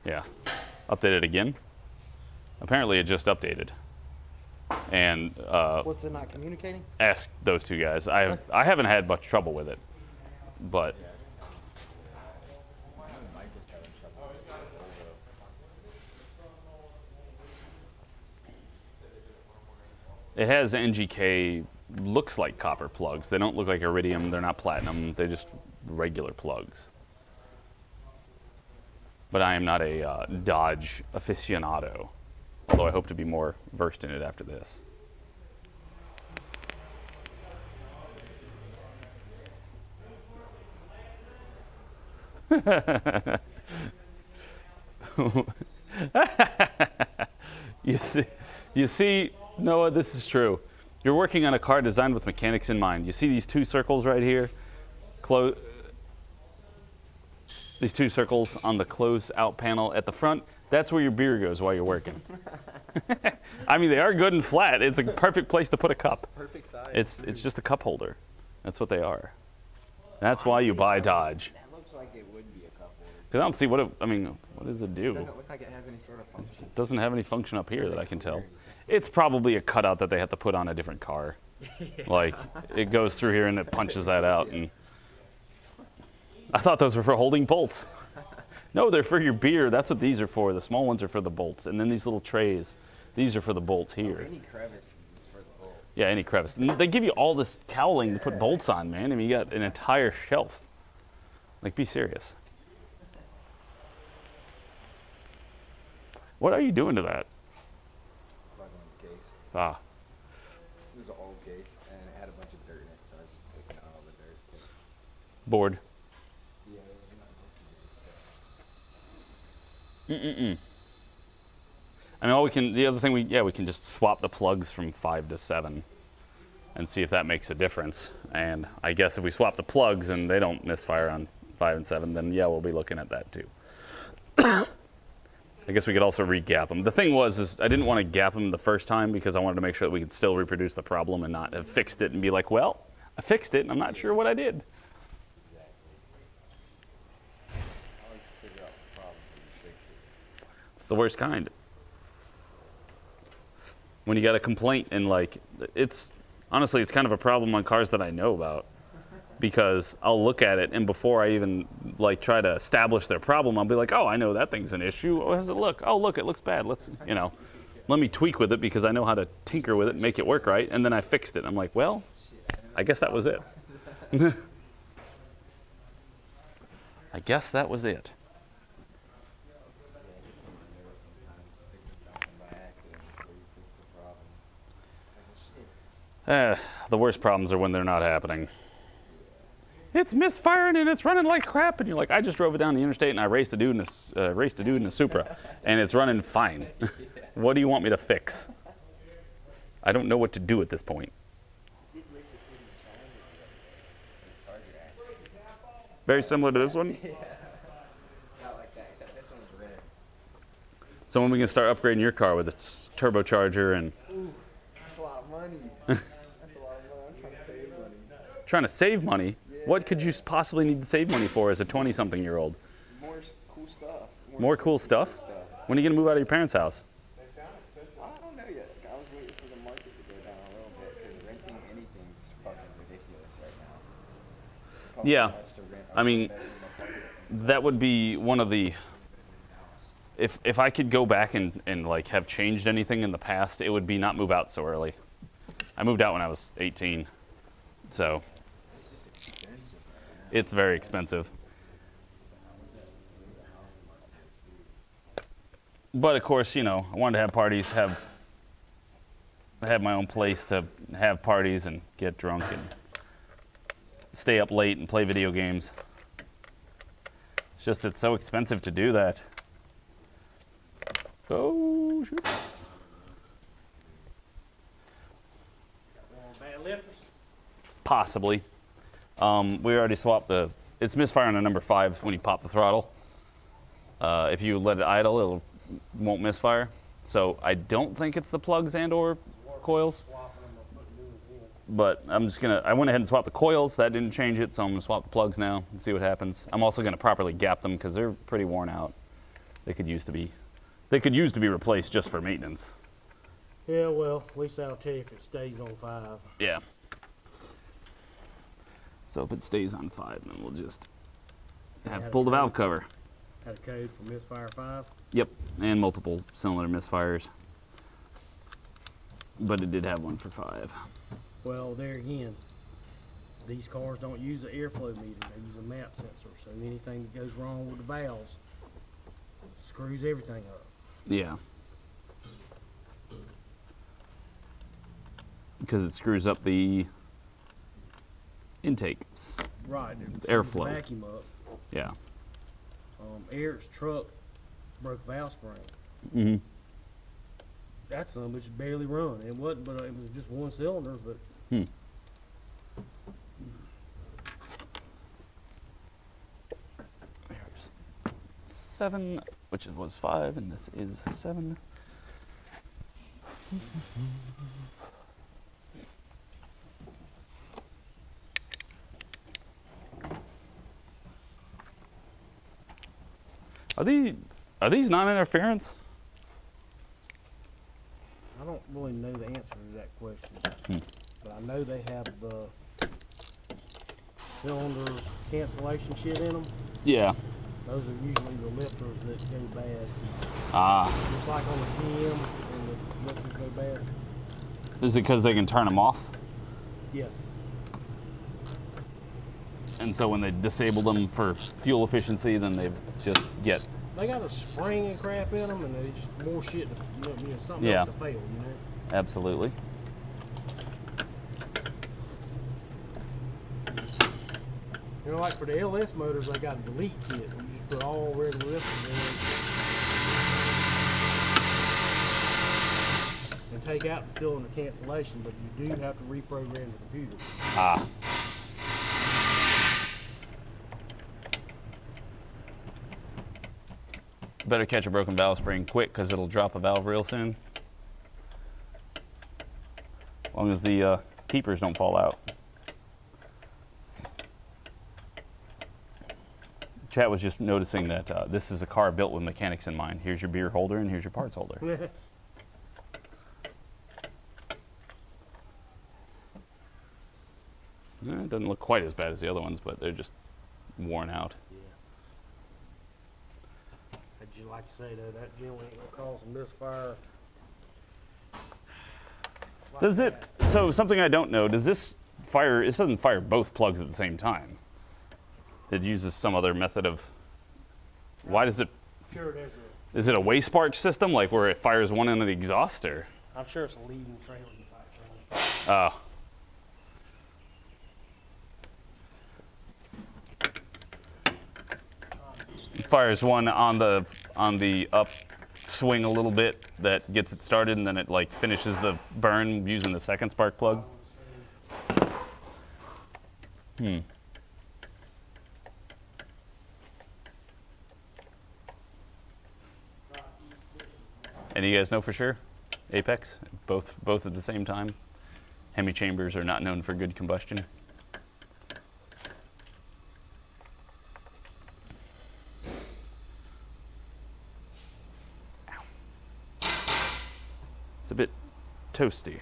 Yeah. Update it again? Apparently it just updated. And What's it not communicating? ask those two guys. I haven't had much trouble with it, but it has NGK, looks like copper plugs. They don't look like iridium, they're not platinum, they're just regular plugs. But I am not a Dodge aficionado, although I hope to be more versed in it after this. You see, Noah, this is true. You're working on a car designed with mechanics in mind. You see these two circles right here? These two circles on the close out panel at the front? That's where your beer goes while you're working. I mean, they are good and flat. It's a perfect place to put a cup. Perfect size. It's just a cup holder. That's what they are. That's why you buy Dodge. That looks like it would be a cup holder. Because I don't see what does it do? It doesn't look like it has any sort of function. It doesn't have any function up here that I can tell. It's probably a cutout that they have to put on a different car. Like, it goes through here and it punches that out. And I thought those were for holding bolts. No, they're for your beer. That's what these are for. The small ones are for the bolts. And then these little trays, these are for the bolts here. Any crevice is for the bolts. Yeah, any crevice. And they give you all this cowling to put bolts on, man. I mean, you got an entire shelf. Like, be serious. What are you doing to that? Plug in the case. Ah, This is an old case, and it had a bunch of dirt in it, so I was just picking out all the dirt. bored. Yeah, it was not supposed to be so. I mean, the other thing we can just swap the plugs from 5 to 7 and see if that makes a difference. And I guess if we swap the plugs and they don't misfire on 5 and 7, then yeah, we'll be looking at that too. I guess we could also re-gap them. The thing is I didn't want to gap them the first time because I wanted to make sure that we could still reproduce the problem and not have fixed it and be like, well, I fixed it and I'm not sure what I did. I like to figure out the problem when you fix it. It's the worst kind. When you got a complaint and honestly, it's kind of a problem on cars that I know about. Because I'll look at it, and before I even try to establish their problem, I'll be like, "Oh, I know that thing's an issue. How does it look? Oh, look, it looks bad. Let's, let me tweak with it because I know how to tinker with it, and make it work right." And then I fixed it. I'm like, "Well, I guess that was it." I guess that was it. The worst problems are when they're not happening. It's misfiring and it's running like crap, and you're like, I just drove it down the interstate and I raced a dude in a Supra, and it's running fine. What do you want me to fix? I don't know what to do at this point. Very similar to this one. Not like that, except this one's red. So when we can start upgrading your car with its turbocharger and Ooh, that's a lot of money. That's a lot of money. I'm trying to save money. trying to save money, Yeah. what could you possibly need to save money for as a 20-something-year-old? More cool stuff. More cool stuff? When are you going to move out of your parents' house? I don't know yet. I was waiting for the market to go down a little bit because renting anything's fucking ridiculous right now. It costs Yeah. so much to rent a I mean, bedroom apartment. that would be one of the... If I could go back and like have changed anything in the past, it would be not move out so early. I moved out when I was 18, so It's just expensive right now. it's very expensive. But of course, you know, I wanted to have parties, have my own place to have parties and get drunk and stay up late and play video games. It's just it's so expensive to do that. Oh, shoot. Bad lifters? Possibly. We already swapped it's misfiring on number 5 when you pop the throttle. If you let it idle, it won't misfire. So I don't think it's the plugs and or coils. But I went ahead and swapped the coils. That didn't change it, so I'm gonna swap the plugs now and see what happens. I'm also gonna properly gap them because they're pretty worn out. They could use to be replaced just for maintenance. Yeah, well, at least I'll tell you if it stays on 5. Yeah. So if it stays on 5, then we'll just have to pull the valve cover. Had a code for Misfire 5. Yep, and multiple cylinder misfires. But it did have one for 5. Well, there again, these cars don't use an airflow meter. They use a map sensor. So anything that goes wrong with the valves screws everything up. Yeah. Because it screws up the intake. Right. it Airflow. screws the vacuum up. Yeah. Eric's truck broke valve spring. Mm-hmm. That son of a bitch barely run. It wasn't, but it was just one cylinder. But There's 7, which was 5, and this is 7. Are these non-interference? I don't really know the answer to that question. But I know they have the cylinder cancellation shit in them. Yeah. Those are usually the lifters that go bad. Ah. Just like on the GM, and the lifters go bad. Is it because they can turn them off? Yes. And so when they disable them for fuel efficiency, then they just get... They got a spring and crap in them, and they just more shit, something Yeah. else to fail, you know? Absolutely. You know, like for the LS motors, they got a delete kit. You just put all regular lifters in and take out the cylinder cancellation, but you do have to reprogram the computer. Ah. Better catch a broken valve spring quick because it'll drop a valve real soon. As long as the keepers don't fall out. Chat was just noticing that this is a car built with mechanics in mind. Here's your beer holder and here's your parts holder. It doesn't look quite as bad as the other ones, but they're just worn out. I'd just like to say though, that generally ain't gonna cause a misfire. Like Does it, that. so something I don't know, does this fire, it doesn't fire both plugs at the same time. It uses some other method of, why does it, Sure, is it a waste spark system, like where it fires one end of the exhaust, or? I'm sure it's a leading trailing type thing. Oh, Fires one on the up swing a little bit that gets it started, and then it like finishes the burn using the second spark plug. And you guys know for sure? Apex, both at the same time. Hemi chambers are not known for good combustion. It's a bit toasty.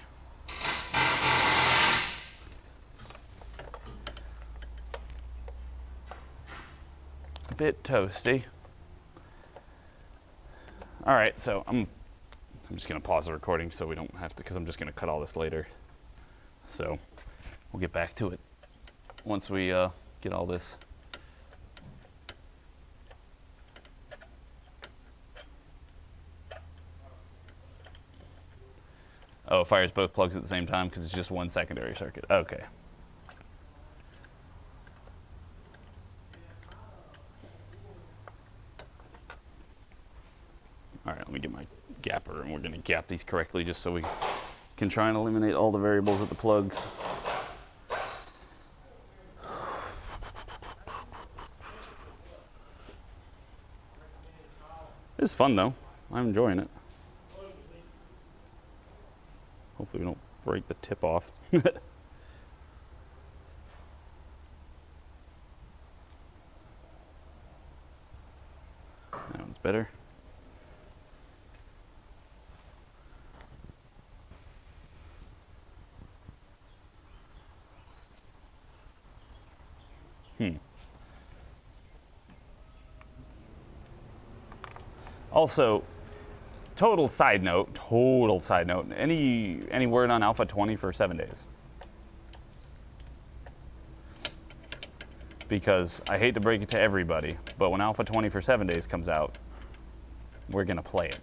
A bit toasty. All right, so I'm just gonna pause the recording so we don't have to, because I'm just gonna cut all this later. So we'll get back to it once we get all this. Oh, it fires both plugs at the same time because it's just one secondary circuit. Okay. All right, let me get my gapper, and we're going to gap these correctly just so we can try and eliminate all the variables with the plugs. It's fun though. I'm enjoying it. Hopefully we don't break the tip off. That one's better. Also, total side note, any word on Alpha 20 for 7 days? Because I hate to break it to everybody, but when Alpha 20 for 7 days comes out, we're gonna play it.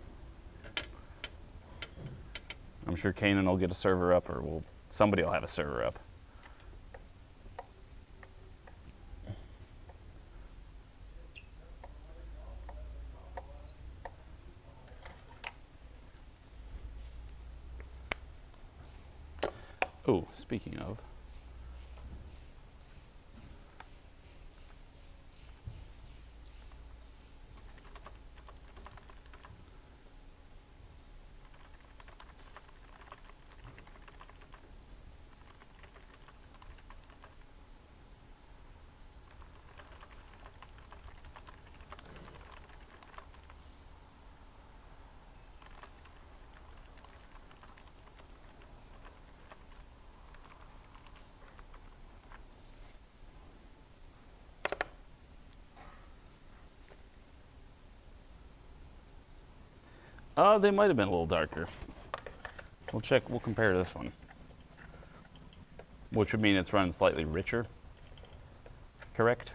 I'm sure Kanan will get a server up, or somebody will have a server up. Oh, speaking of. They might have been a little darker. We'll check, we'll compare this one. Which would mean it's running slightly richer. Correct?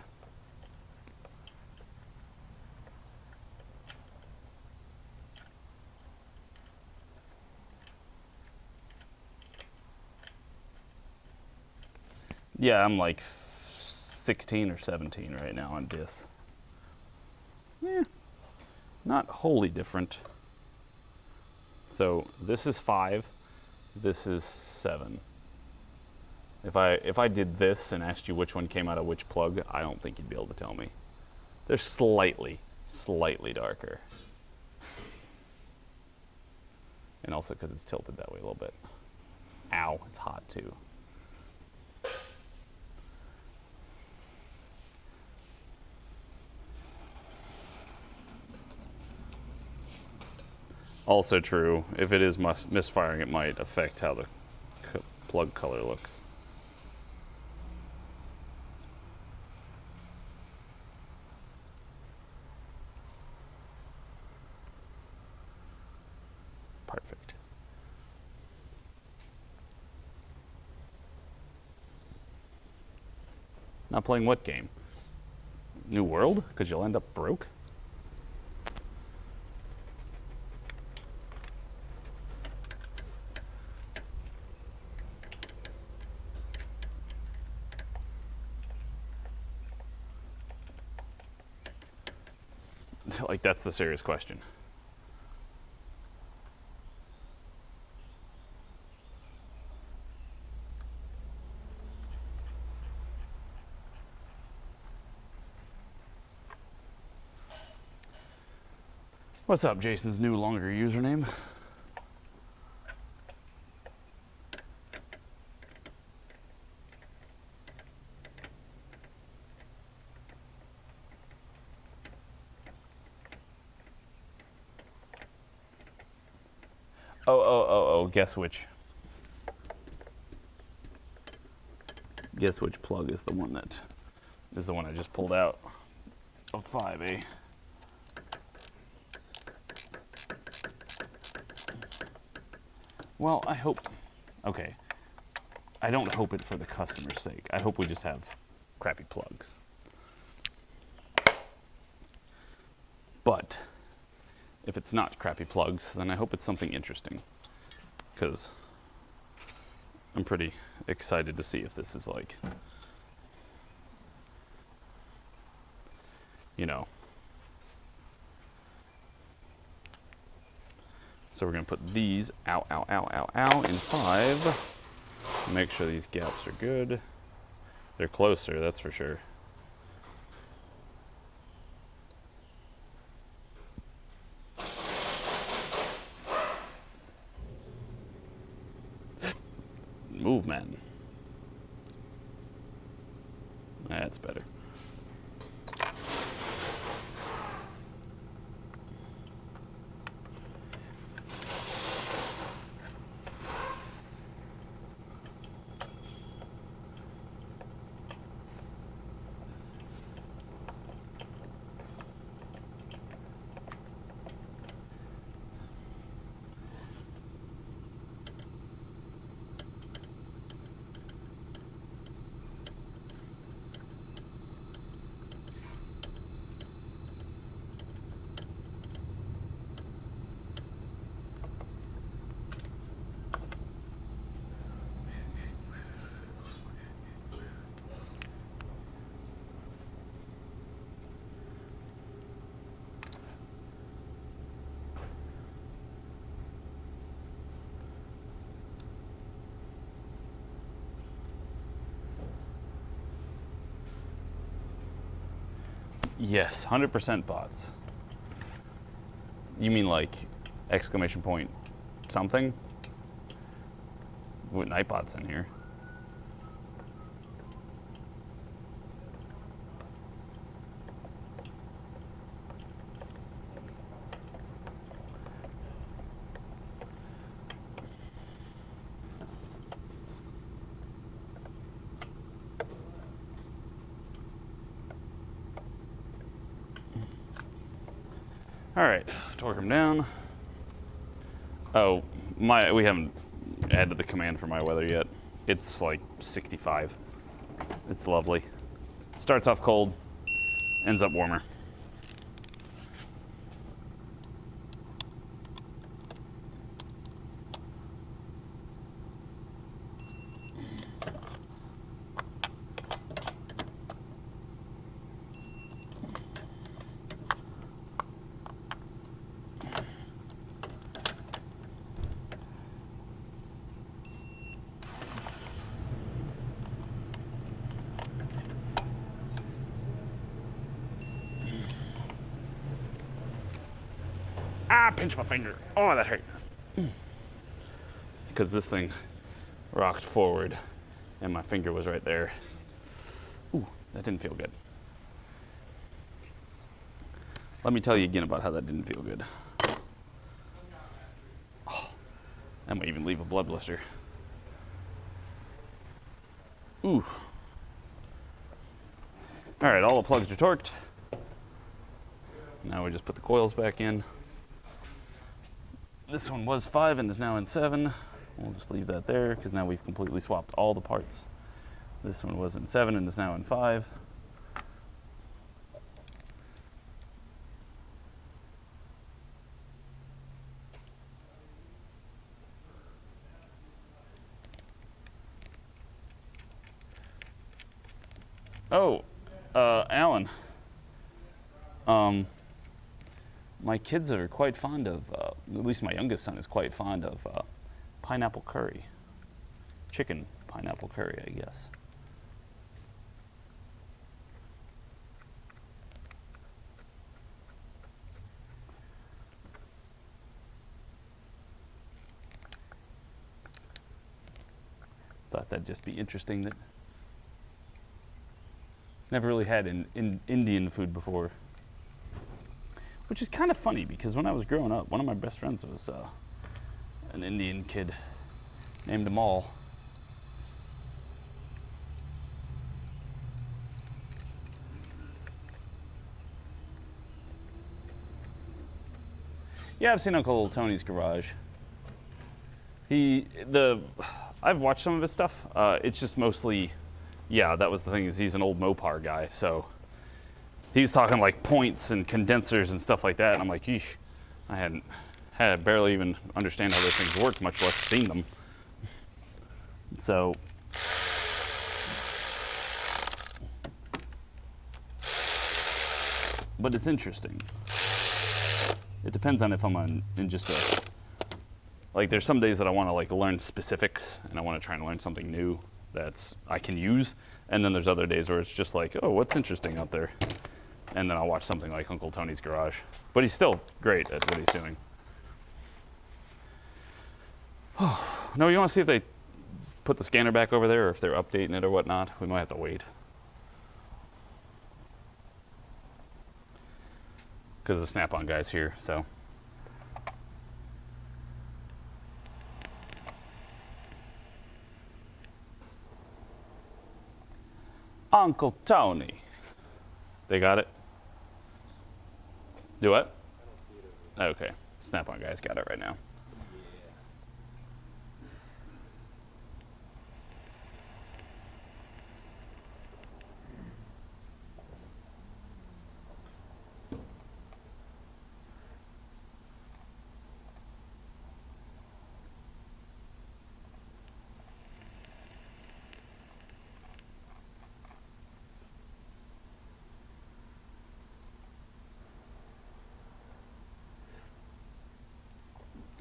Yeah, I'm like 16 or 17 right now on dis. Not wholly different. So this is 5, this is 7. If I did this and asked you which one came out of which plug, I don't think you'd be able to tell me. They're slightly darker. And also because it's tilted that way a little bit. Ow, it's hot too. Also true, if it is misfiring, it might affect how the plug color looks. Perfect. Not playing what game? New World? Because you'll end up broke? Like, that's the serious question. What's up, Jason's new longer username? Oh, guess which plug is the one that is the one I just pulled out of 5A. Well, I hope, okay, I don't hope it for the customer's sake. I hope we just have crappy plugs. But if it's not crappy plugs, then I hope it's something interesting, because I'm pretty excited to see if this is like, you know. So we're gonna put these in 5. Make sure these gaps are good. They're closer, that's for sure. Move, man. That's better. Yes, 100% bots. You mean like exclamation point something? What Nightbot's in here? All right, torque them down. Oh, we haven't added the command for my weather yet. It's like 65. It's lovely. Starts off cold, ends up warmer. Ah, pinch my finger. Oh, that hurt. Because this thing rocked forward and my finger was right there. Ooh, that didn't feel good. Let me tell you again about how that didn't feel good. Oh, that might even leave a blood blister. Ooh. All right, all the plugs are torqued. Now we just put the coils back in. This one was 5 and is now in 7. We'll just leave that there because now we've completely swapped all the parts. This one was in 7 and is now in 5. Oh, Alan. my kids are quite fond of, at least my youngest son is quite fond of pineapple curry. Chicken pineapple curry, I guess. Thought that'd just be interesting. That never really had in Indian food before, which is kind of funny because when I was growing up, one of my best friends was an Indian kid named Amal. Yeah, I've seen Uncle Tony's Garage. I've watched some of his stuff. It's just mostly, yeah, that was the thing, is he's an old Mopar guy, so he was talking like points and condensers and stuff like that, and I'm like, yeesh, I barely even understand how those things work, much less seen them. So, but it's interesting. It depends on if I'm in just a, like there's some days that I want to like learn specifics and I want to try and learn something new that's I can use, and then there's other days where it's just like, oh, what's interesting out there, and then I'll watch something like Uncle Tony's Garage. But he's still great at what he's doing. No, you want to see if they put the scanner back over there or if they're updating it or whatnot? We might have to wait. Because the Snap-on guy's here, so. Uncle Tony. They got it? Do what? I don't see it. Okay. Snap-on guy's got it right now.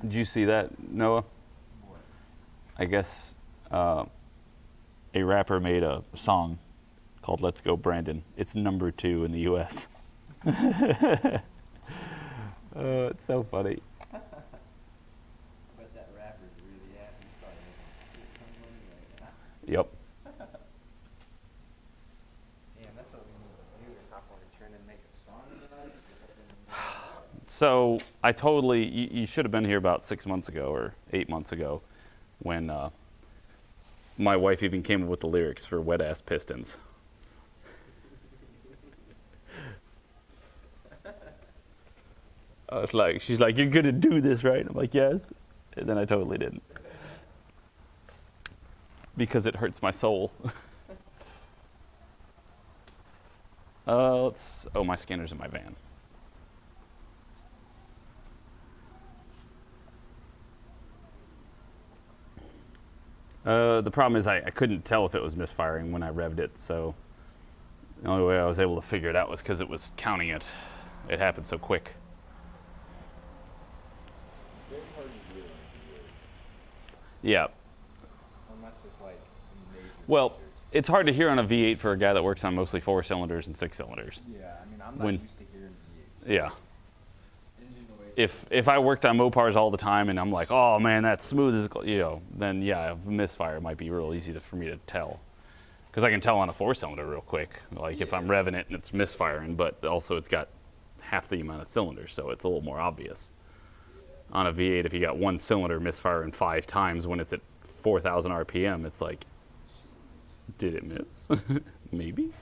Did you see that, Noah? What? I guess a rapper made a song called Let's Go Brandon. It's #2 in the US. Oh, it's so funny. But that rapper's really happy. He's probably making a ton of money right now. Yep. Damn, that's what we need to do, is hop on a trend and make a song about it. So I totally, you should have been here about 6 months ago or 8 months ago when my wife even came up with the lyrics for Wet Ass Pistons. I was like, she's like, you're gonna do this, right? I'm like, yes. And then I totally didn't. Because it hurts my soul. Oh, my scanner's in my van. The problem is I couldn't tell if it was misfiring when I revved it, so the only way I was able to figure it out was because it was counting it. It happened so quick. Very hard to do on a V8. Yeah. Unless it's like major. Well, features. it's hard to hear on a V8 for a guy that works on mostly 4 cylinders and 6 cylinders. Yeah, I mean, I'm not used to hearing V8s. Yeah. Engine noise. If I worked on Mopars all the time and I'm like, oh man, that's smooth as, then yeah, a misfire might be real easy for me to tell. Because I can tell on a 4-cylinder real quick, like if I'm revving it and it's misfiring, but also it's got half the amount of cylinders, so it's a little more obvious. On a V8, if you got 1 cylinder misfiring 5 times when it's at 4,000 RPM, it's like, did it miss? Maybe?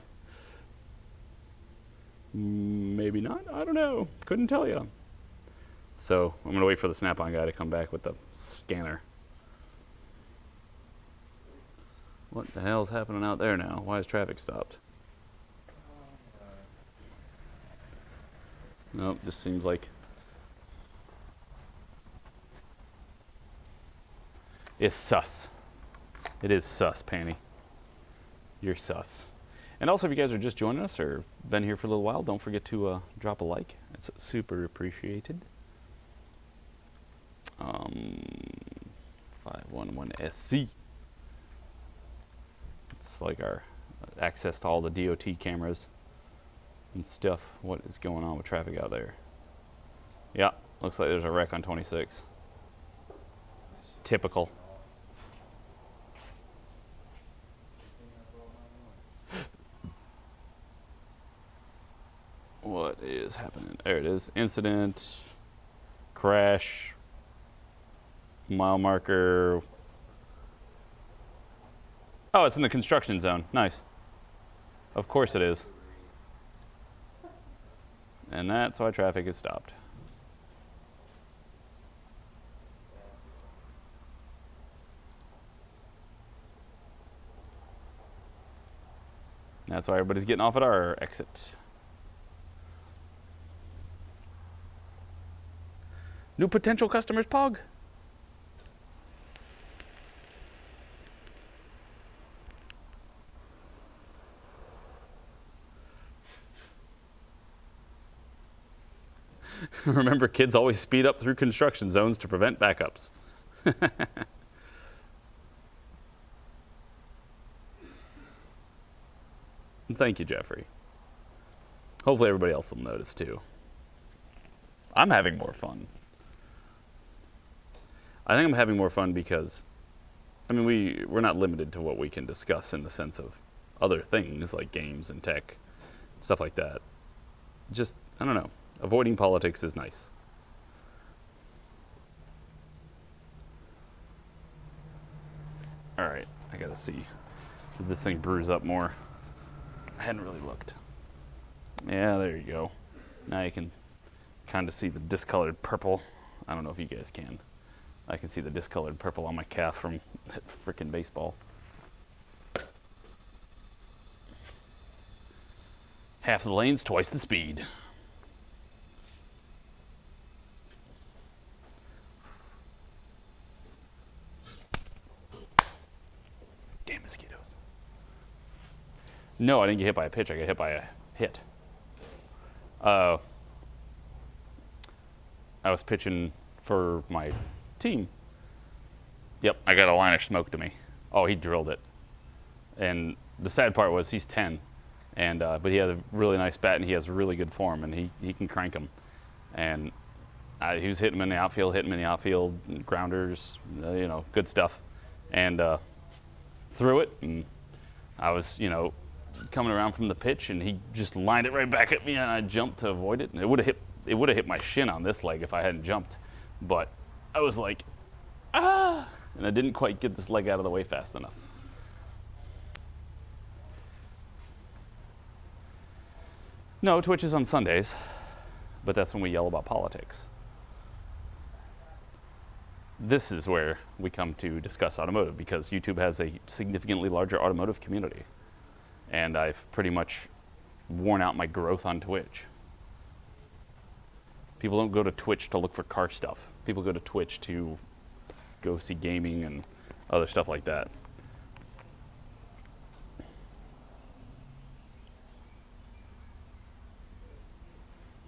Maybe not, I don't know, couldn't tell you. So I'm gonna wait for the Snap-on guy to come back with the scanner. What the hell's happening out there now? Why is traffic stopped? Nope, just seems like it's sus. It is sus, Panny. You're sus. And also, if you guys are just joining us or been here for a little while, don't forget to drop a like. It's super appreciated. 511SC. It's like our access to all the DOT cameras and stuff. What is going on with traffic out there? Yeah, looks like there's a wreck on 26. Typical. What is happening? There it is. Incident, crash, mile marker. Oh, it's in the construction zone. Nice. Of course it is. And that's why traffic is stopped. That's why everybody's getting off at our exit. New potential customers, Pog. Remember, kids always speed up through construction zones to prevent backups. Thank you, Jeffrey. Hopefully everybody else will notice too. I'm having more fun. I think I'm having more fun because, I mean, we're not limited to what we can discuss in the sense of other things like games and tech, stuff like that. Just, I don't know, avoiding politics is nice. All right, I gotta see. Did this thing bruise up more? I hadn't really looked. Yeah, there you go. Now you can kind of see the discolored purple. I don't know if you guys can. I can see the discolored purple on my calf from that frickin' baseball. Half the lanes, twice the speed. Damn mosquitoes. No, I didn't get hit by a pitch. I got hit by a hit. I was pitching for my team. Yep, I got a line of smoke to me. Oh, he drilled it. And the sad part was he's 10, and but he had a really nice bat and he has really good form and he can crank them. And he was hitting him in the outfield, grounders, you know, good stuff. And threw it, and I was, you know, coming around from the pitch, and he just lined it right back at me, and I jumped to avoid it. And it would have hit my shin on this leg if I hadn't jumped, but I was like, ah, and I didn't quite get this leg out of the way fast enough. No, Twitch is on Sundays, but that's when we yell about politics. This is where we come to discuss automotive, because YouTube has a significantly larger automotive community. And I've pretty much worn out my growth on Twitch. People don't go to Twitch to look for car stuff. People go to Twitch to go see gaming and other stuff like that.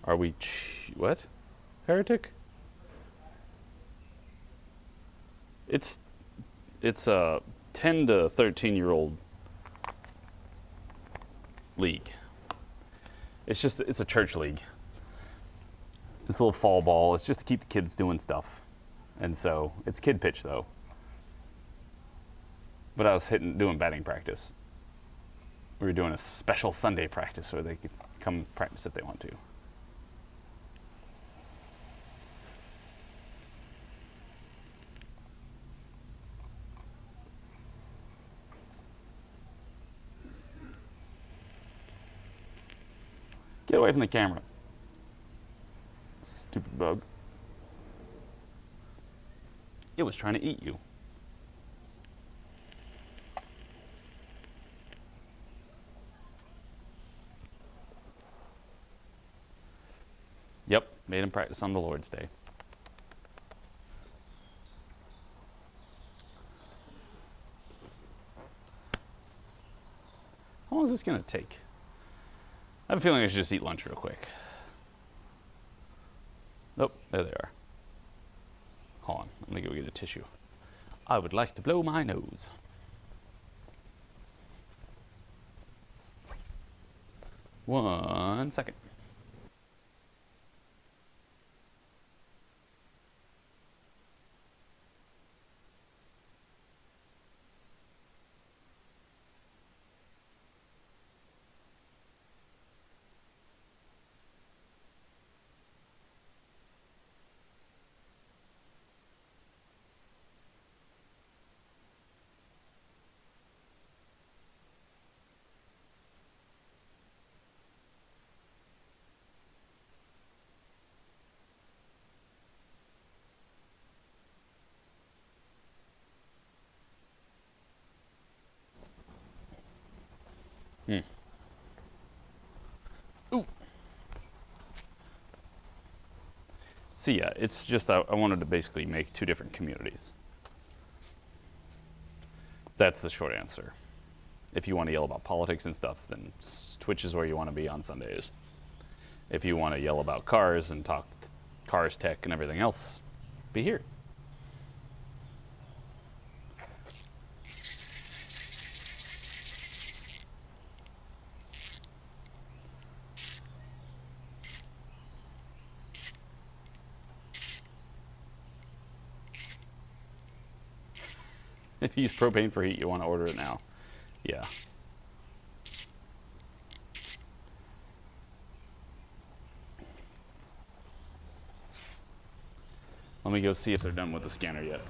Are we what? Heretic? It's a 10 to 13-year-old league. It's a church league. It's a little fall ball. It's just to keep the kids doing stuff. And so it's kid pitch though. But I was doing batting practice. We were doing a special Sunday practice where they could come practice if they want to. Get away from the camera. Stupid bug. It was trying to eat you. Yep, made him practice on the Lord's Day. How long is this gonna take? I have a feeling I should just eat lunch real quick. Nope, there they are. Hold on, I'm gonna go get a tissue. I would like to blow my nose. One second. Ooh. So yeah, it's just I wanted to basically make two different communities. That's the short answer. If you want to yell about politics and stuff, then Twitch is where you want to be on Sundays. If you want to yell about cars and talk cars, tech, and everything else, be here. If you use propane for heat, you want to order it now. Yeah. Let me go see if they're done with the scanner yet.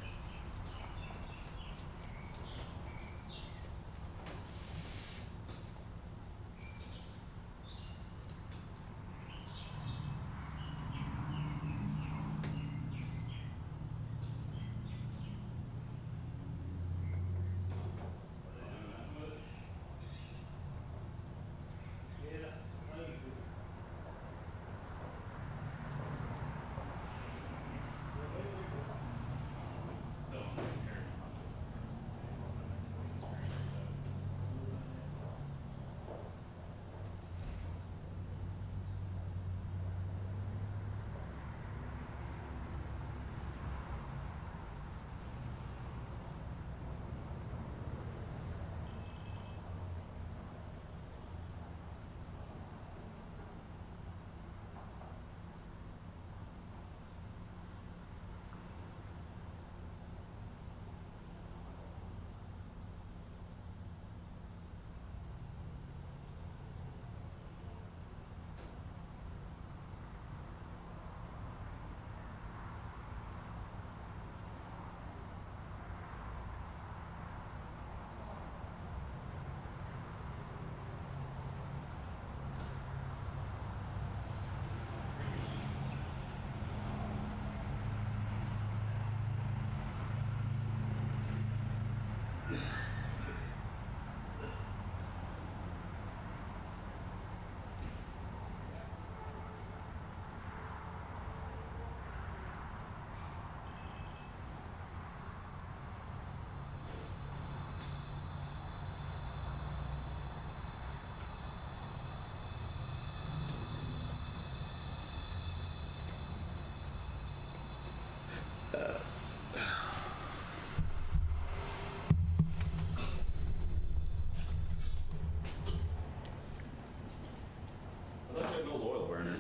I thought you had an old oil burner.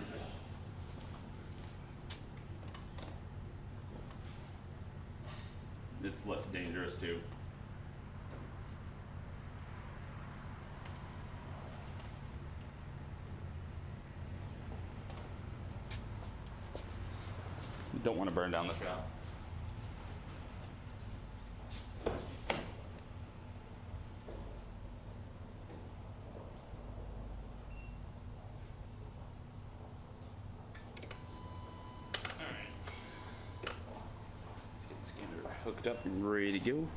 It's less dangerous too. Don't want to burn down the shop. Hooked up and ready to go.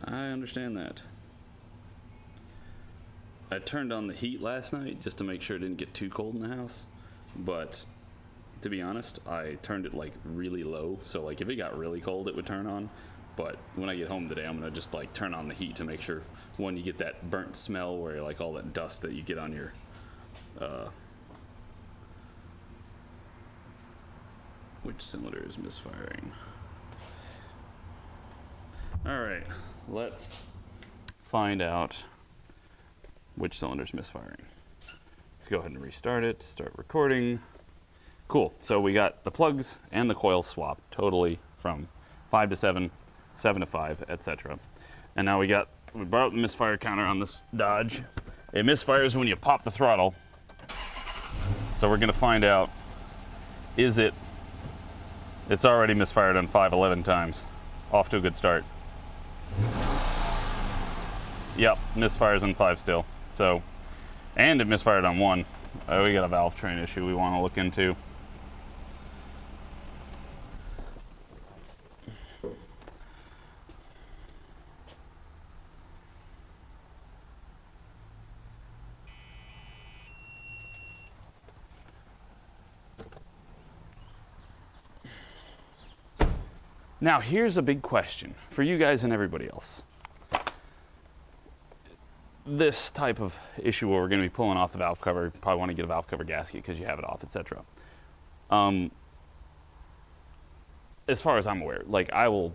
I understand that. I turned on the heat last night just to make sure it didn't get too cold in the house, but to be honest, I turned it like really low, so like if it got really cold it would turn on. But when I get home today, I'm gonna just like turn on the heat to make sure, one, you get that burnt smell where like all that dust that you get on your which cylinder is misfiring? All right, let's find out which cylinder is misfiring. Let's go ahead and restart it, start recording. Cool, so we got the plugs and the coil swapped totally from 5 to 7, 7 to 5, etc. And now we brought up the misfire counter on this Dodge. It misfires when you pop the throttle. So we're gonna find out, it's already misfired on 5 11 times. Off to a good start. Yep, misfires on 5 still. So, and it misfired on 1. We got a valve train issue we wanna look into. Now, here's a big question for you guys and everybody else. This type of issue where we're going to be pulling off the valve cover, probably want to get a valve cover gasket because you have it off, etc. As far as I'm aware, like I'll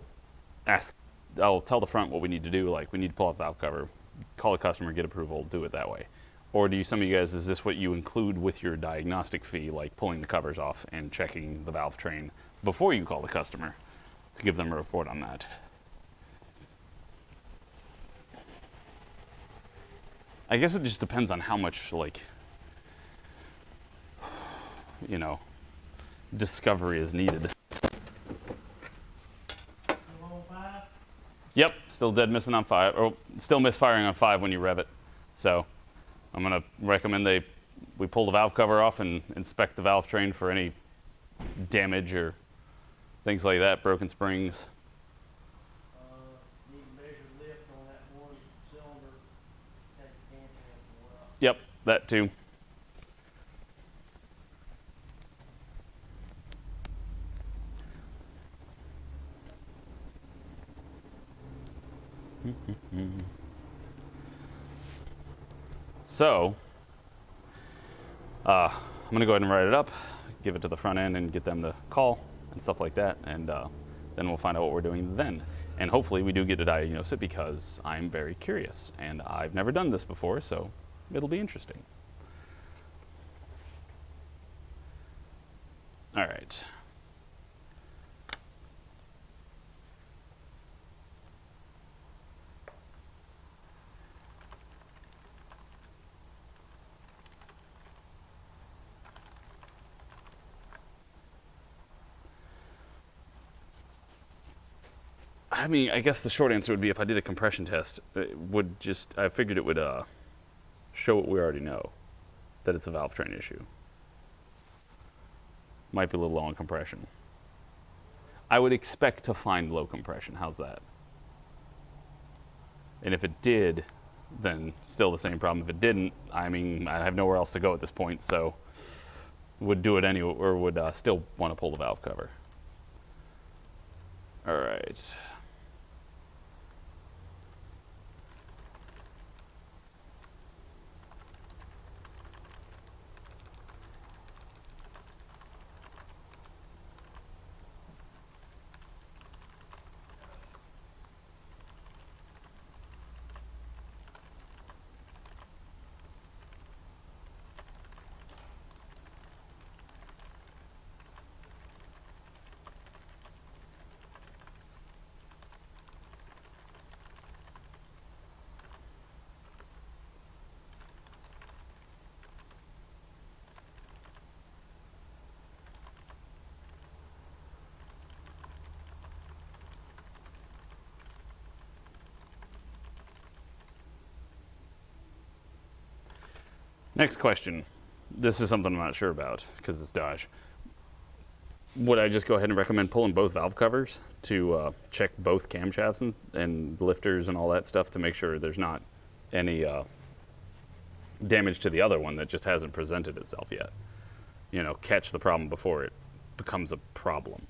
tell the front what we need to do, like we need to pull off the valve cover, call a customer, get approval, do it that way. Or do some of you guys, is this what you include with your diagnostic fee, like pulling the covers off and checking the valve train before you call the customer to give them a report on that? I guess it just depends on how much, like, you know, discovery is needed. Yep, still dead missing on 5, or still misfiring on 5 when you rev it. So I'm gonna recommend we pull the valve cover off and inspect the valve train for any damage or things like that, broken springs. Need to measure lift on that one cylinder, take the cam and out. Yep, that too. So, I'm gonna go ahead and write it up, give it to the front end and get them to call and stuff like that, and then we'll find out what we're doing then. And hopefully we do get to diagnose it because I'm very curious and I've never done this before, so it'll be interesting. All right. I mean, I guess the short answer would be if I did a compression test, it would just, I figured it would show what we already know, that it's a valve train issue. Might be a little low on compression. I would expect to find low compression, how's that? And if it did, then still the same problem. If it didn't, I mean, I have nowhere else to go at this point, so would do it anyway, or would still want to pull the valve cover. All right. Next question. This is something I'm not sure about because it's Dodge. Would I just go ahead and recommend pulling both valve covers to check both camshafts and lifters and all that stuff to make sure there's not any damage to the other one that just hasn't presented itself yet. You know, catch the problem before it becomes a problem.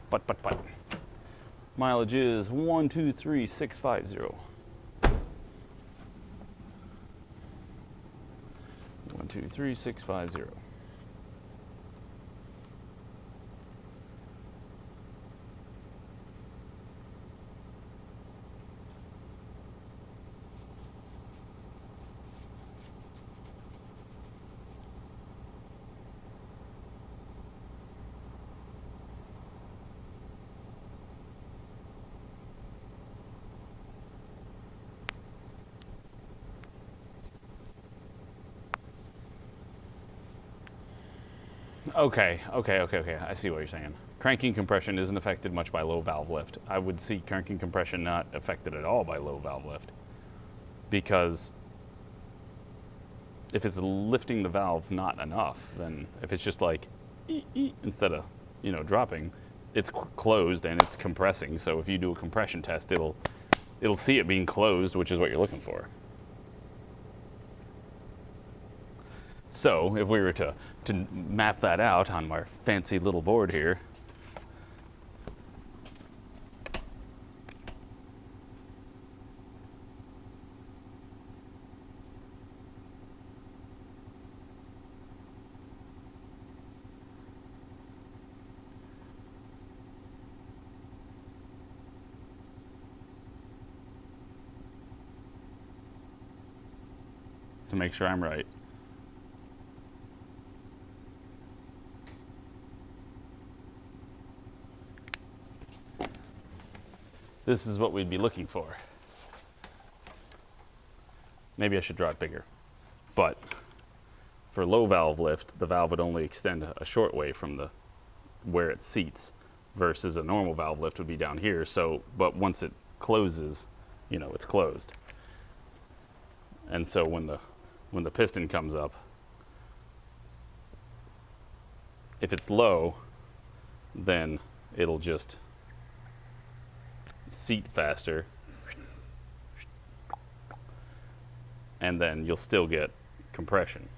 But. Mileage is 123,650. 123,650. Okay. I see what you're saying. Cranking compression isn't affected much by low valve lift. I would see cranking compression not affected at all by low valve lift. Because if it's lifting the valve not enough, then if it's just like instead of, you know, dropping, it's closed and it's compressing. So if you do a compression test, it'll see it being closed, which is what you're looking for. So if we were to map that out on our fancy little board here, to make sure I'm right. This is what we'd be looking for. Maybe I should draw it bigger. But for low valve lift, the valve would only extend a short way from the where it seats, versus a normal valve lift would be down here. So, but once it closes, you know, it's closed. And so when the piston comes up, if it's low, then it'll just seat faster, and then you'll still get compression.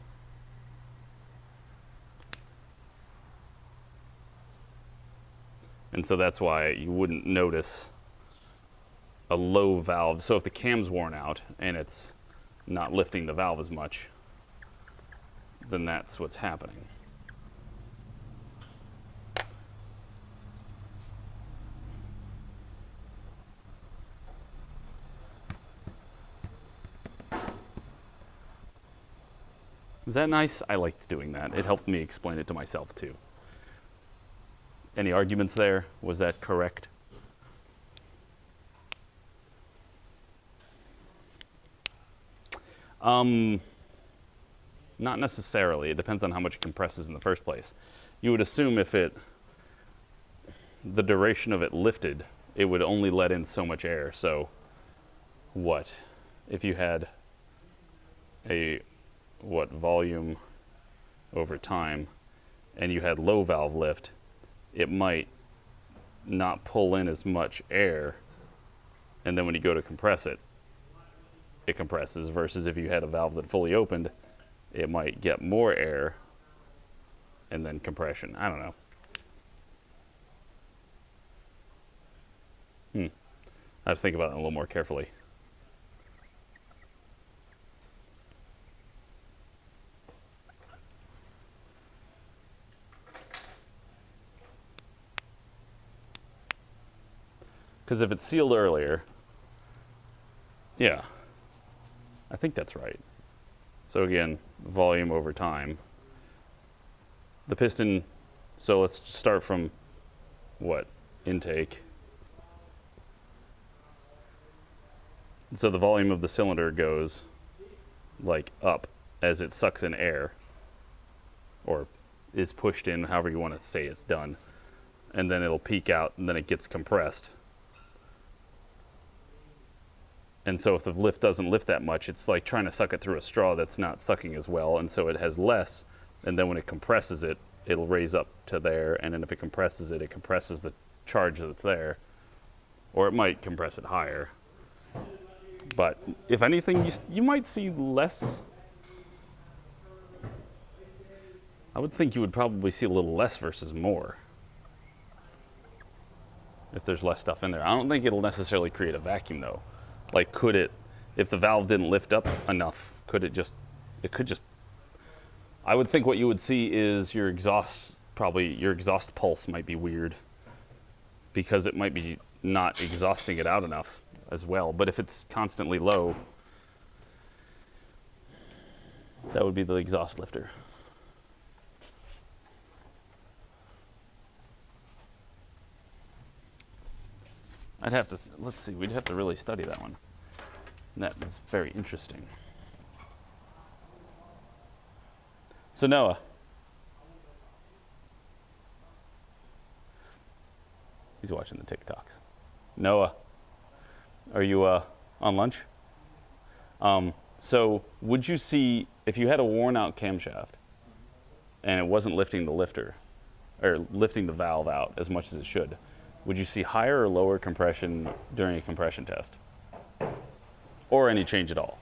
And so that's why you wouldn't notice a low valve. So if the cam's worn out and it's not lifting the valve as much, then that's what's happening. Was that nice? I liked doing that. It helped me explain it to myself too. Any arguments there? Was that correct? Not necessarily. It depends on how much it compresses in the first place. You would assume if the duration of it lifted, it would only let in so much air. So what? If you had volume over time, and you had low valve lift, it might not pull in as much air, and then when you go to compress it, it compresses, versus if you had a valve that fully opened, it might get more air and then compression. I don't know. I have to think about it a little more carefully. Because if it's sealed earlier, Yeah. I think that's right. So again, volume over time. The piston, so let's start from what? Intake. So the volume of the cylinder goes like up as it sucks in air, or is pushed in, however you want to say it's done. And then it'll peak out and then it gets compressed. And so if the lift doesn't lift that much, it's like trying to suck it through a straw that's not sucking as well, and so it has less, and then when it compresses it, it'll raise up to there, and then if it compresses it, it compresses the charge that's there. Or it might compress it higher. But if anything, you might see less. I would think you would probably see a little less versus more if there's less stuff in there. I don't think it'll necessarily create a vacuum though. Like, could it, if the valve didn't lift up enough, could it just, it could just, I would think what you would see is your exhaust, probably your exhaust pulse might be weird because it might be not exhausting it out enough as well. But if it's constantly low, that would be the exhaust lifter. I'd have to, let's see, we'd have to really study that one. That is very interesting. So Noah. He's watching the TikToks. Noah, are you on lunch? So would you see, if you had a worn out camshaft and it wasn't lifting the lifter, or lifting the valve out as much as it should, would you see higher or lower compression during a compression test? Or any change at all?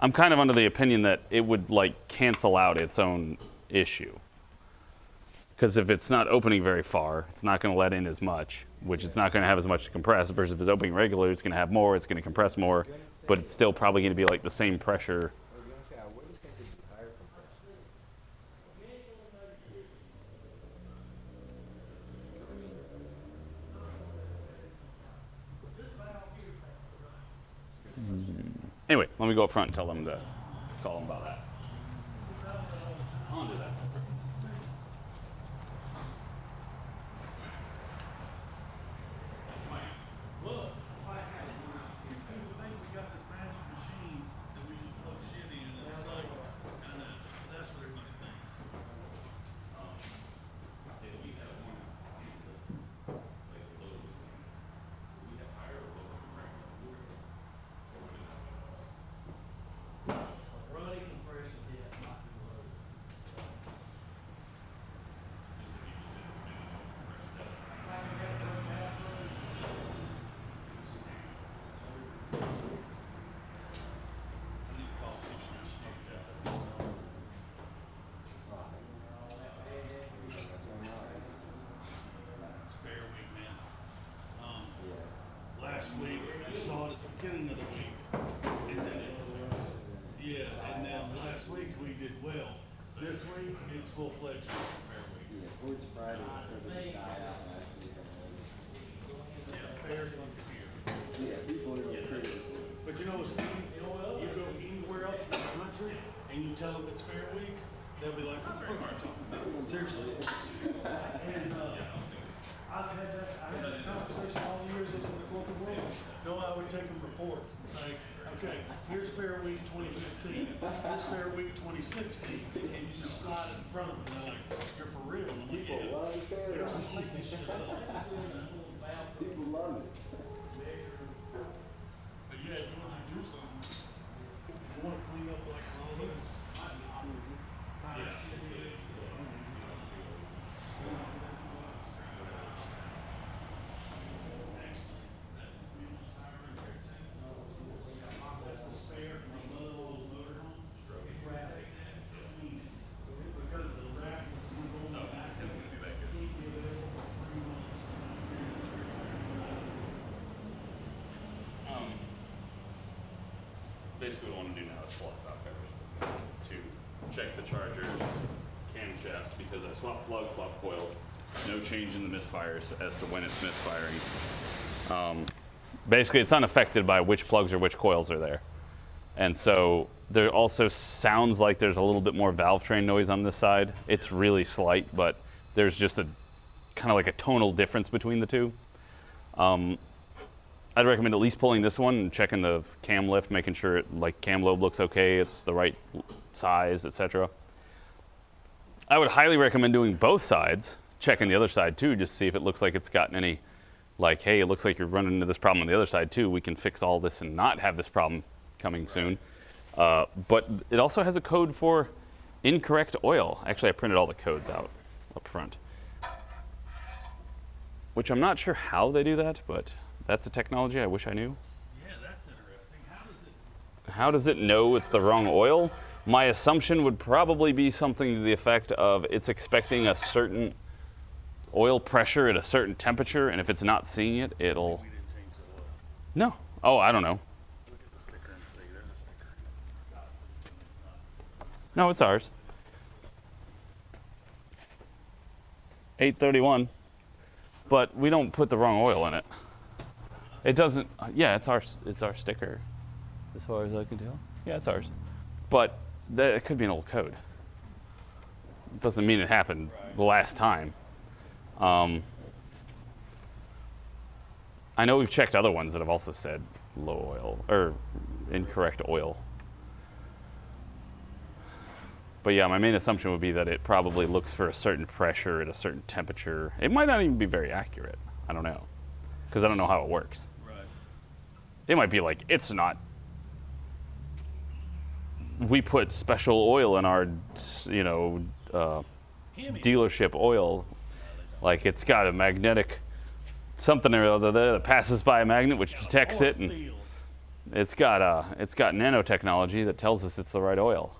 I'm kind of under the opinion that it would like cancel out its own issue. Because if it's not opening very far, it's not going to let in as much, which it's not going to have as much to compress, versus if it's opening regularly, it's going to have more, it's going to compress more, but it's still probably going to be like the same pressure. I was gonna say, I wouldn't think it'd be higher compression. Anyway, let me go up front and tell them to call them about that. I'll do that. Look, people think we got this magic machine that we just plug shit in and it's like, and that's what everybody thinks. Running compression test might be low. I need to call six years smoke test. It's fair week, man. Last week, we saw it at the beginning of the week. And then and then last week we did well. This week, it's full-fledged fair week. Towards Friday, so they die out last week. Yeah, fair's gonna be here. Yeah, people are crazy. But you know what's funny? You go anywhere else in the country and you tell them it's fair week, they'll be like, what the fuck are you talking about? Seriously. And, I've had that conversation all the years as in the corporate world. No, I would take them reports and say, okay, here's Fair Week 2015, here's Fair Week 2016, and you just slide it in front of them, and they're like, you're for real. And I'm like, yeah, we don't just make this shit up. People love it. But yeah, if you want to do something, you want to clean up like all this. Basically what I want to do now is swap out everything to check the chargers, camshafts, because I swapped plugs, swapped coils, No change in the misfires as to when it's misfiring. Basically, it's unaffected by which plugs or which coils are there. And so there also sounds like there's a little bit more valve train noise on this side. It's really slight, but there's just a kind of like a tonal difference between the two. I'd recommend at least pulling this one and checking the cam lift, making sure it, like cam lobe looks okay, it's the right size, etc. I would highly recommend doing both sides, checking the other side too, just see if it looks like it's gotten any, like, hey, it looks like you're running into this problem on the other side too. We can fix all this and not have this problem coming soon. But it also has a code for incorrect oil. Actually, I printed all the codes out up front, which I'm not sure how they do that, but that's a technology I wish I knew. Yeah, that's interesting. How does it know it's the wrong oil? My assumption would probably be something to the effect of it's expecting a certain oil pressure at a certain temperature, and if it's not seeing it, it'll... We didn't change the oil. No. Oh, I don't know. Look at the sticker and see. There's a sticker. No, it's ours. 831. But we don't put the wrong oil in it. It doesn't... Yeah, it's our sticker, as far as I can tell. Yeah, it's ours. But it could be an old code. It doesn't mean it happened the last time. I know we've checked other ones that have also said low oil, or incorrect oil. But yeah, my main assumption would be that it probably looks for a certain pressure at a certain temperature. It might not even be very accurate. I don't know, because I don't know how it works. Right. It might be like, it's not. We put special oil in our, dealership oil. Like it's got a magnetic something or other there that passes by a magnet which detects it, and it's got nanotechnology that tells us it's the right oil.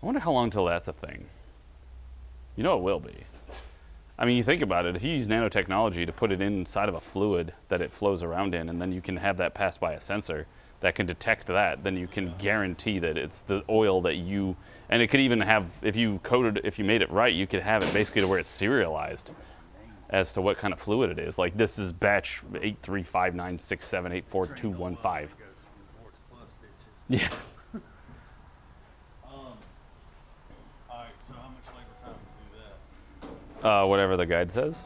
I wonder how long till that's a thing. You know it will be. I mean, you think about it, if you use nanotechnology to put it inside of a fluid that it flows around in, and then you can have that pass by a sensor that can detect that, then you can guarantee that it's the oil that you, and it could even have, if you made it right, you could have it basically to where it's serialized as to what kind of fluid it is. Like this is batch 83596784215. Yeah. Alright, so how much labor time to do that? Whatever the guide says.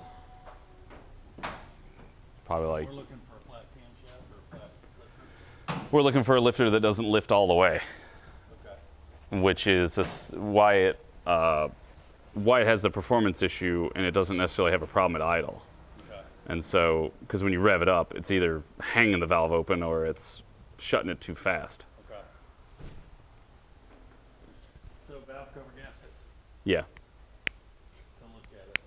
Probably like, We're looking for a flat camshaft or a flat lifter? we're looking for a lifter that doesn't lift all the way, Okay. which is why it has the performance issue and it doesn't necessarily have a problem at idle. Okay. And so, because when you rev it up, it's either hanging the valve open or it's shutting it too fast. Okay. So valve cover gaskets, Yeah. to look at it.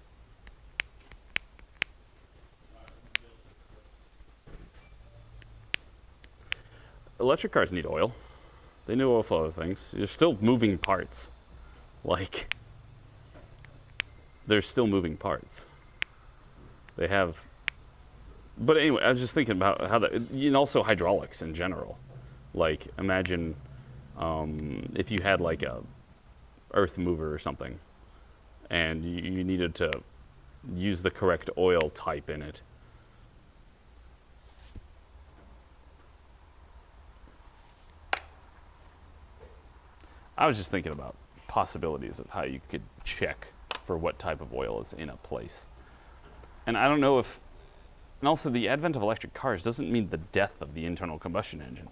Electric cars need oil. They need oil for other things. There's still moving parts. Like, there's still moving parts. They have, but anyway, I was just thinking about how that, and also hydraulics in general. Like, imagine if you had like a earth mover or something, and you needed to use the correct oil type in it. I was just thinking about possibilities of how you could check for what type of oil is in a place. And I don't know if, and also the advent of electric cars doesn't mean the death of the internal combustion engine.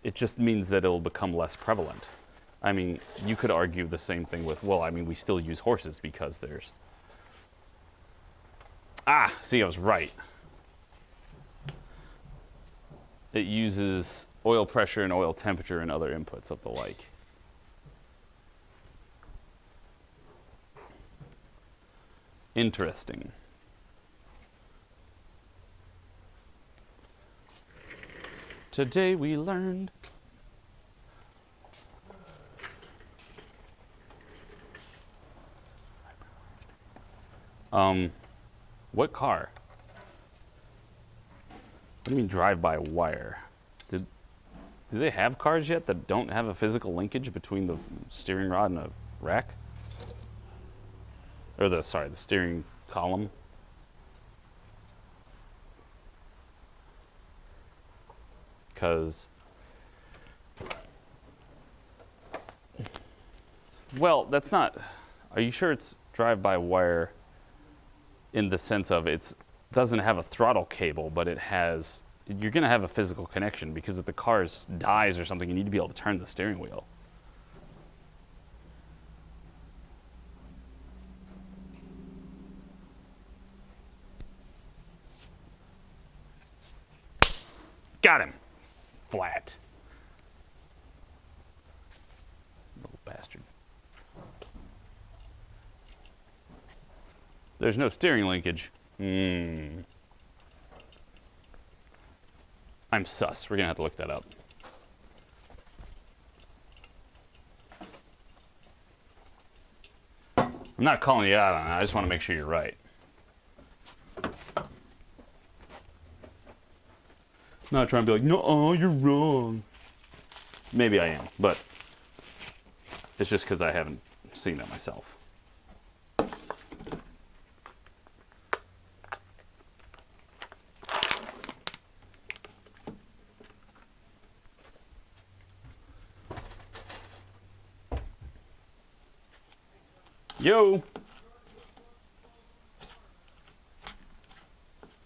It just means that it'll become less prevalent. I mean, you could argue the same thing with, well, I mean, we still use horses because there's, see, I was right. It uses oil pressure and oil temperature and other inputs of the like. Interesting. Today we learned. What car? What do you mean drive by wire? Do they have cars yet that don't have a physical linkage between the steering rod and a rack? or the steering column. Because, well, that's not, are you sure it's drive-by-wire in the sense of it doesn't have a throttle cable, but it has, you're going to have a physical connection because if the car dies or something, you need to be able to turn the steering wheel. Got him. Flat. Little bastard. There's no steering linkage. I'm sus. We're going to have to look that up. I'm not calling you out on it. I just want to make sure you're right. Not trying to be like, no, you're wrong. Maybe I am, but it's just because I haven't seen it myself. Yo!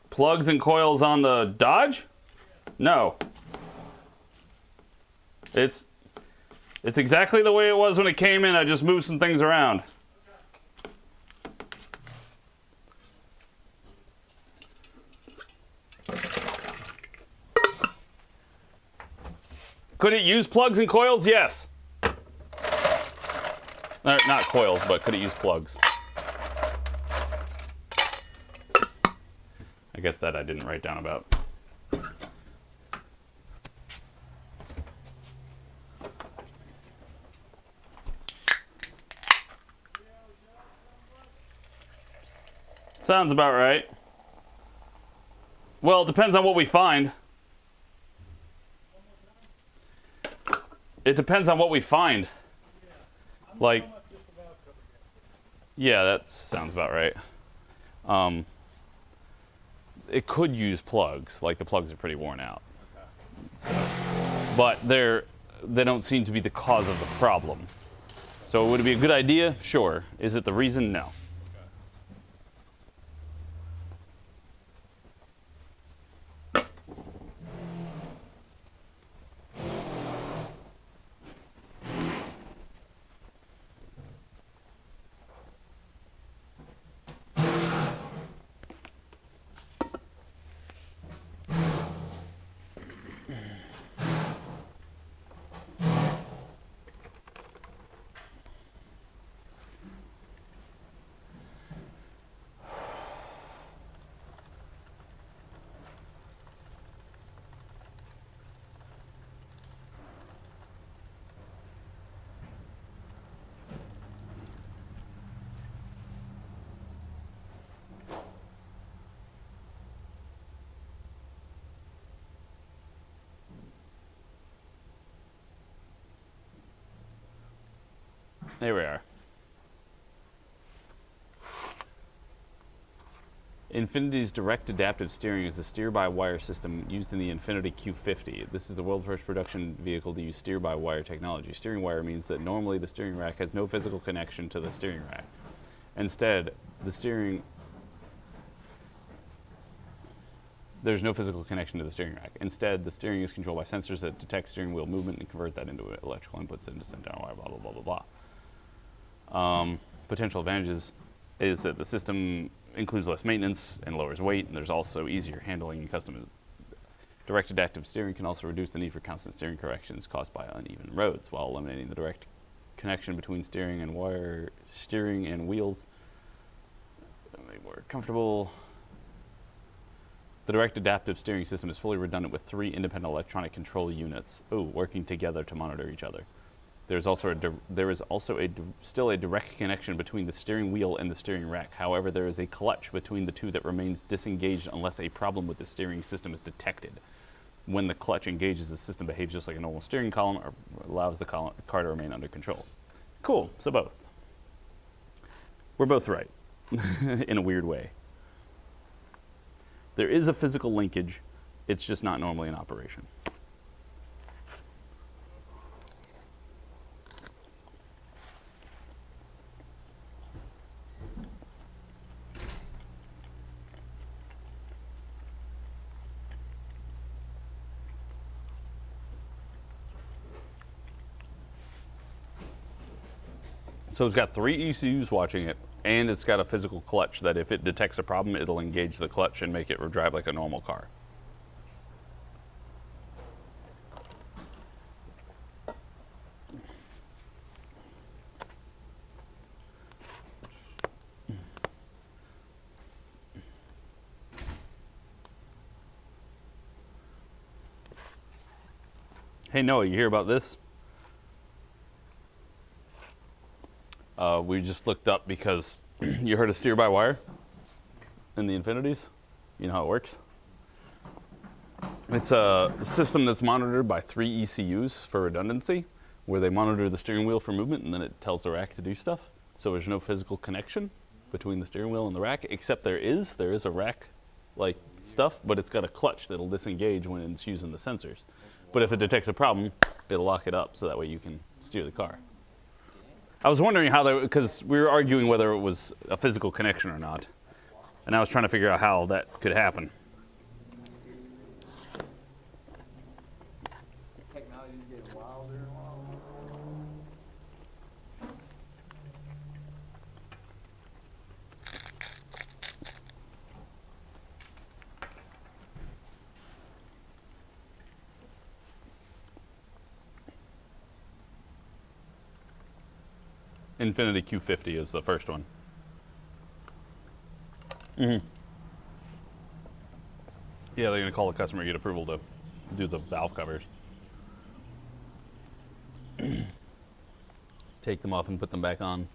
Plugs and coils on the Dodge? No. It's exactly the way it was when it came in. I just moved some things around. Could it use plugs and coils? Yes. Not coils, but could it use plugs? I guess that I didn't write down about. Sounds about right. Well, it depends on what we find. It depends on what we find. Like, yeah, that sounds about right. It could use plugs. Like, the plugs are pretty worn out. So, but they don't seem to be the cause of the problem. So would it be a good idea? Sure. Is it the reason? No. There we are. Infinity's direct adaptive steering is a steer-by-wire system used in the Infiniti Q50. This is the world's first production vehicle to use steer-by-wire technology. Steering wire means that normally the steering rack has no physical connection to the steering rack. Instead, there's no physical connection to the steering rack. Instead, the steering is controlled by sensors that detect steering wheel movement and convert that into electrical inputs into send down wire, blah, blah, blah, blah, blah. Potential advantages is that the system includes less maintenance and lowers weight, and there's also easier handling and custom. Direct adaptive steering can also reduce the need for constant steering corrections caused by uneven roads, while eliminating the direct connection between steering and wheels. Make more comfortable. The direct adaptive steering system is fully redundant with 3 independent electronic control units, working together to monitor each other. There is also still a direct connection between the steering wheel and the steering rack. However, there is a clutch between the two that remains disengaged unless a problem with the steering system is detected. When the clutch engages, the system behaves just like a normal steering column or allows the car to remain under control. Cool, so both. We're both right. in a weird way. There is a physical linkage, it's just not normally in operation. So it's got 3 ECUs watching it, and it's got a physical clutch that if it detects a problem, it'll engage the clutch and make it drive like a normal car. Hey Noah, you hear about this? We just looked up because you heard of steer-by-wire in the Infinities? You know how it works? It's a system that's monitored by 3 ECUs for redundancy, where they monitor the steering wheel for movement and then it tells the rack to do stuff. So there's no physical connection between the steering wheel and the rack, except there is a rack like stuff, but it's got a clutch that'll disengage when it's using the sensors. But if it detects a problem, it'll lock it up so that way you can steer the car. I was wondering how because we were arguing whether it was a physical connection or not. And I was trying to figure out how that could happen. Technology's getting wilder and wilder. Infinity Q50 is the first one. Yeah, they're going to call the customer, get approval to do the valve covers. Take them off and put them back on.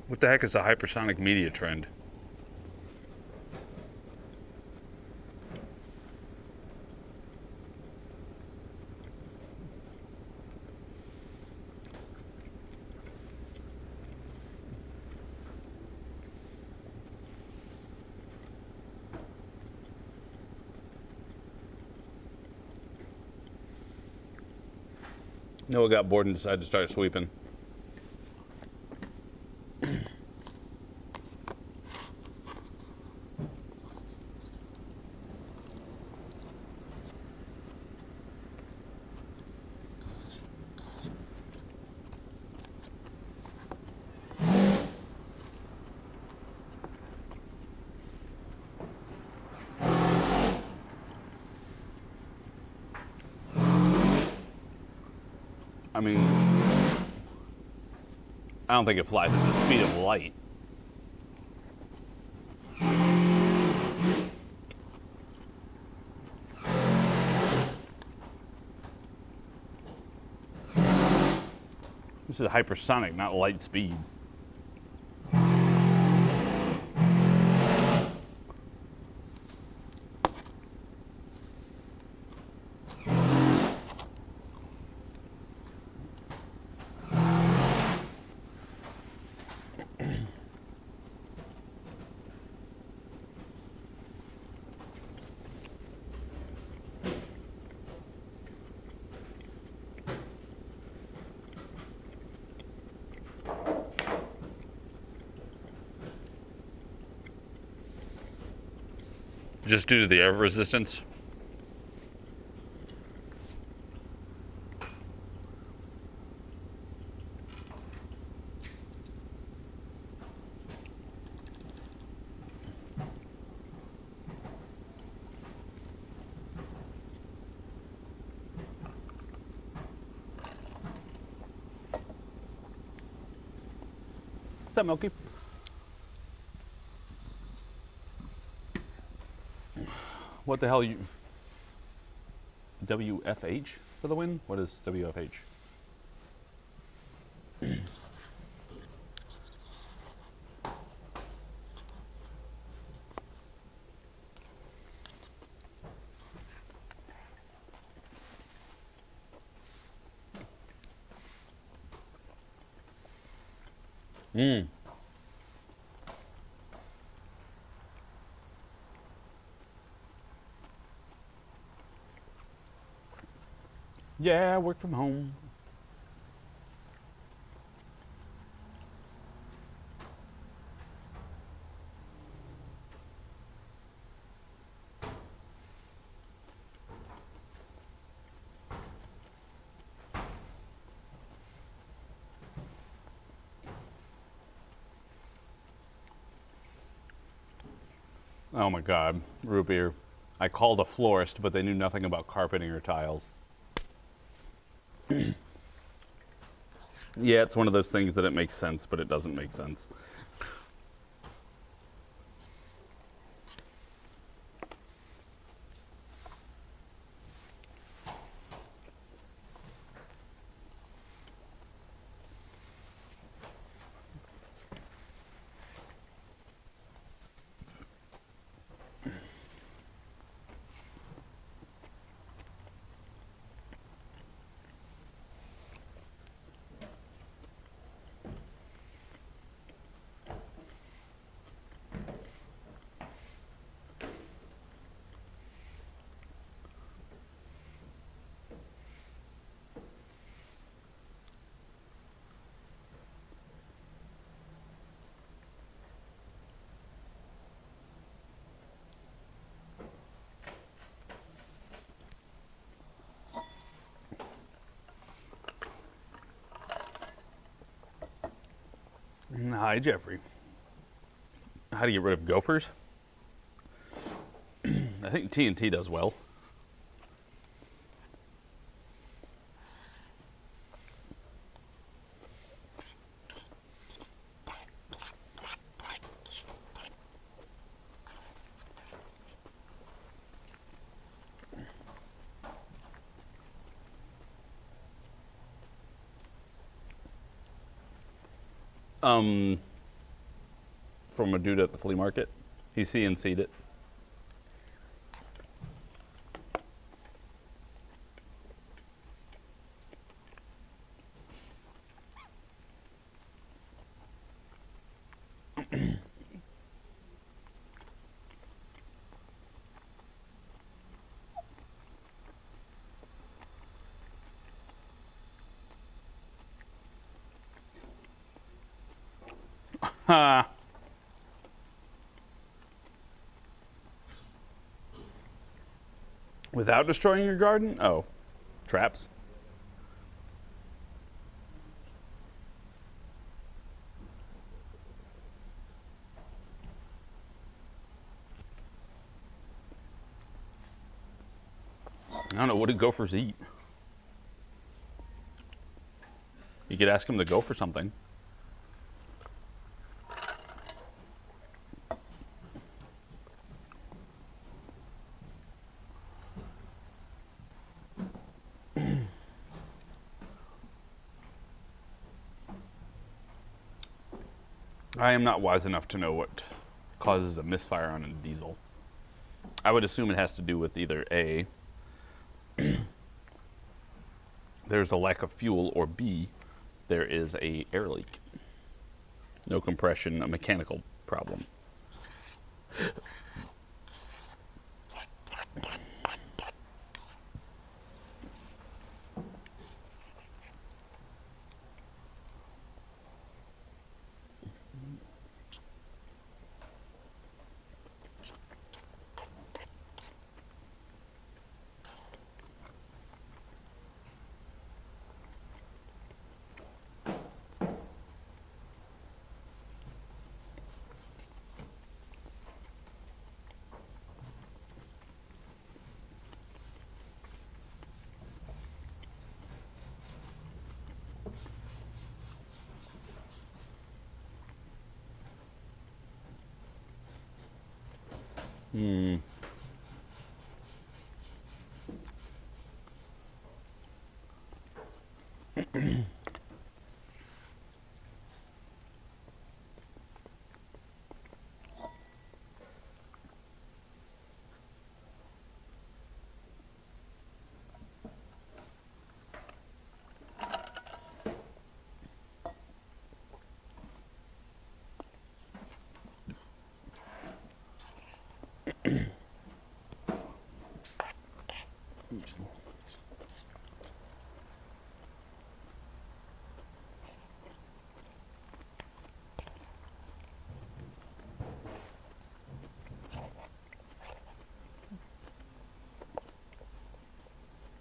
What the heck is a hypersonic media trend? Noah got bored and decided to start sweeping. I mean, I don't think it flies at the speed of light. This is hypersonic, not light speed. Just due to the air resistance. What's up, Milky? What the hell you... WFH for the win? What is WFH? Yeah, work from home. Oh my God, root beer. I called a florist, but they knew nothing about carpeting or tiles. Yeah, it's one of those things that it makes sense, but it doesn't make sense. Hi, Jeffrey. How to get rid of gophers? I think TNT does well. From a dude at the flea market. He CNC'd it. Ha! Without destroying your garden? Oh, traps. I don't know, what do gophers eat? You could ask them to go for something. I am not wise enough to know what causes a misfire on a diesel. I would assume it has to do with either A, there's a lack of fuel, or B, there is a air leak. No compression, a mechanical problem.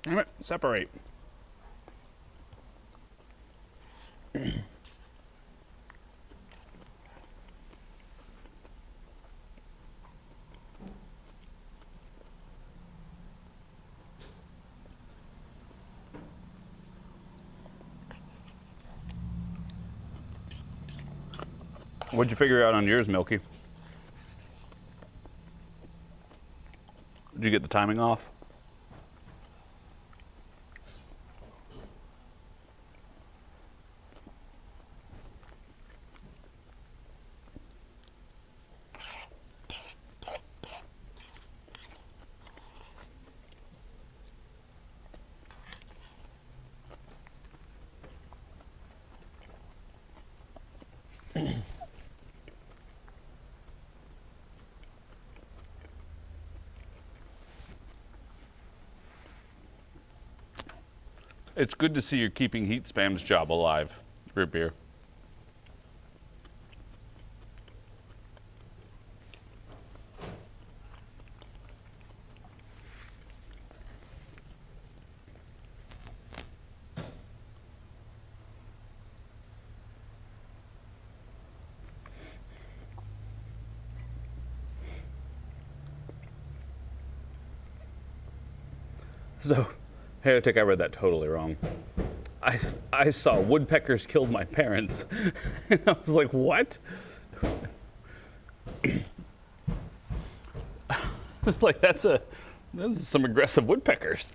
Damn it, separate. What'd you figure out on yours, Milky? Did you get the timing off? It's good to see you're keeping Heat Spam's job alive, Root Beer. So, Heretic, I read that totally wrong. I saw woodpeckers killed my parents. And I was like, what? I was like, that's some aggressive woodpeckers.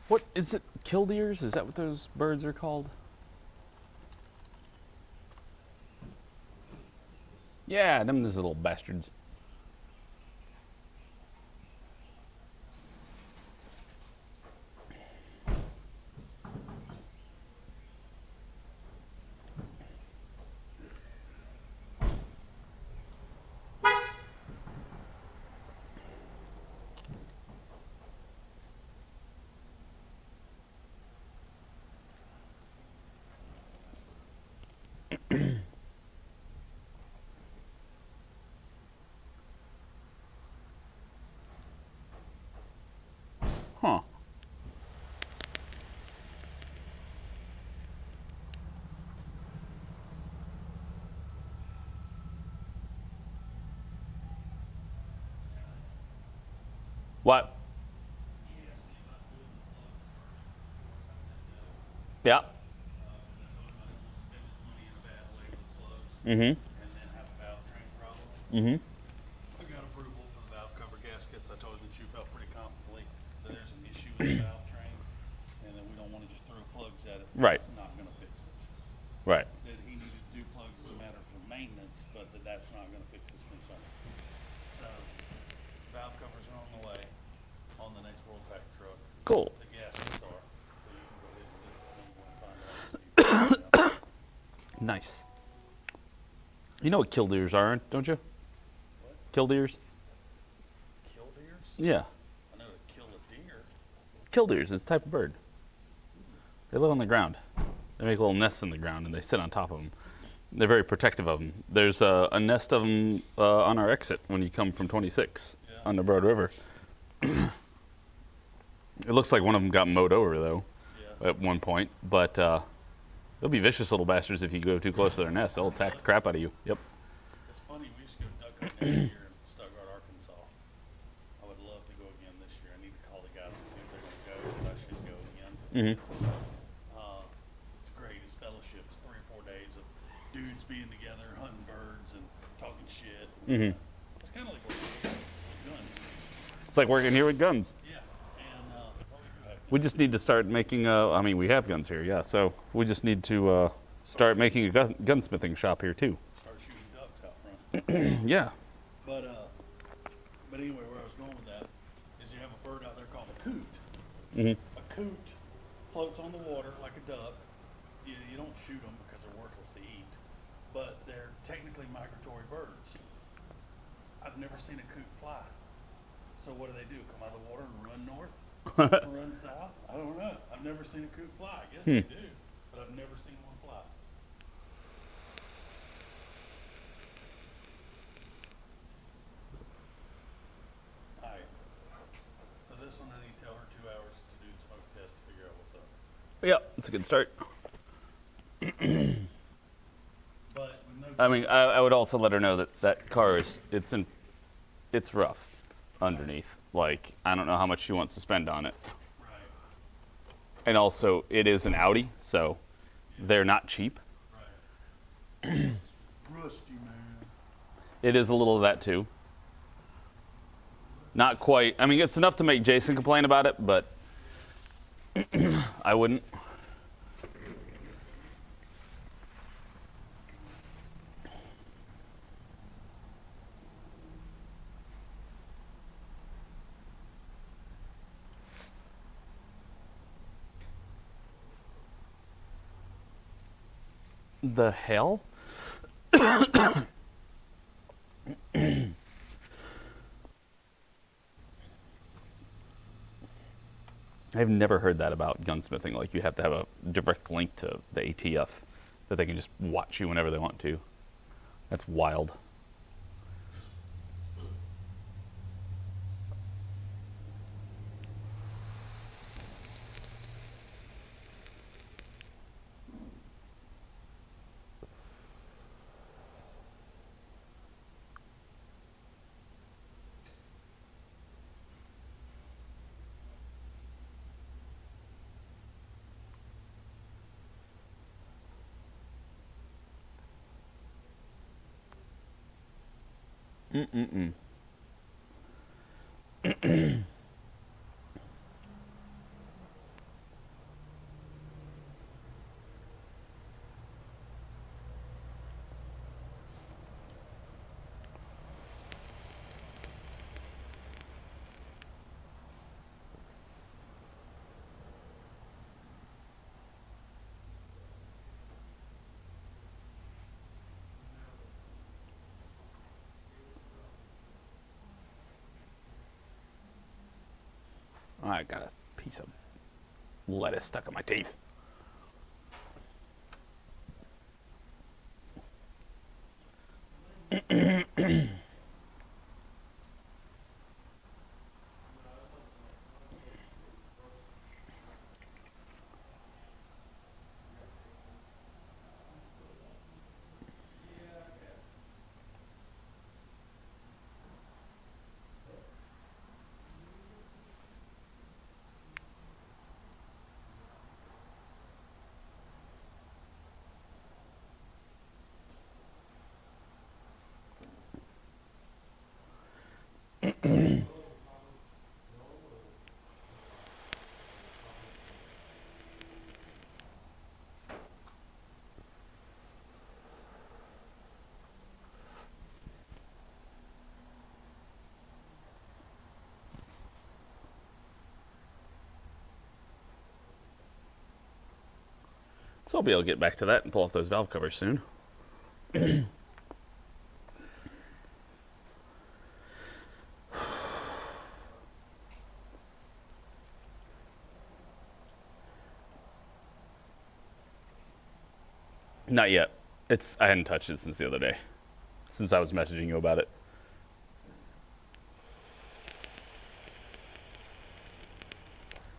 What is it? Killdeers? Is that what those birds are called? Yeah, them those little bastards. Huh. Yeah. Mm-hmm. And then have a valve train problem. Mm-hmm. I got approval for the valve cover gaskets. I told him that you felt pretty confidently that there's an issue with the valve train, and that we don't want to just throw plugs at it. Right. It's not going to fix it. Right. That he needed to do plugs as a matter of maintenance, but that's not going to fix his concern. So, valve covers are on the way on the next World Pack truck. Cool. The gaskets are. So you can go ahead and visit them and find out. Nice. You know what killdeers are, don't you? What? Killdeers? Killdeers? Yeah. I know to kill a deer. Killdeers. It's a type of bird. They live on the ground. They make little nests in the ground, and they sit on top of them. They're very protective of them. There's a nest of them on our exit when you come from 26 on the Broad River. It looks like one of them got mowed over, though, at one point. But they'll be vicious little bastards if you go too close to their nest. They'll attack the crap out of you. Yep. It's funny, we used to go duck hunting every year in Stuttgart, Arkansas. I would love to go again this year. I need to call the guys and see if they're going to go, because I should go again. It's great. It's fellowship. It's 3 or 4 days of dudes being together, hunting birds and talking shit. It's kind of like working here with guns. It's like working here with guns. Yeah. And what we do have We just need to start making, I mean, we have guns here, yeah. So we just need to start making a gunsmithing shop here, too. start shooting ducks out front. Yeah. But anyway, where I was going with that is you have a bird out there called a coot. Mm-hmm. A coot floats on the water like a duck. You don't shoot them because they're worthless to eat, but they're technically migratory birds. I've never seen a coot fly. So what do? Come out of the water and run north? Run south? I don't know. I've never seen a coot fly. I guess they do, but I've never seen one fly. Alright. So this one I need to tell her 2 hours to do the smoke test to figure out what's up. Yeah, it's a good start. But with no I mean, I would also let her know that that car is, it's rough underneath. Like, I don't know how much she wants to spend on it. right, And also, it is an Audi, so they're not cheap. right. Rusty, man. It is a little of that, too. Not quite. I mean, it's enough to make Jason complain about it, but I wouldn't. The hell? I've never heard that about gunsmithing. Like, you have to have a direct link to the ATF that they can just watch you whenever they want to. That's wild. Mm-mm-mm. I got a piece of lettuce stuck in my teeth. So I'll be able to get back to that and pull off those valve covers soon. Not yet. I hadn't touched it since the other day. Since I was messaging you about it.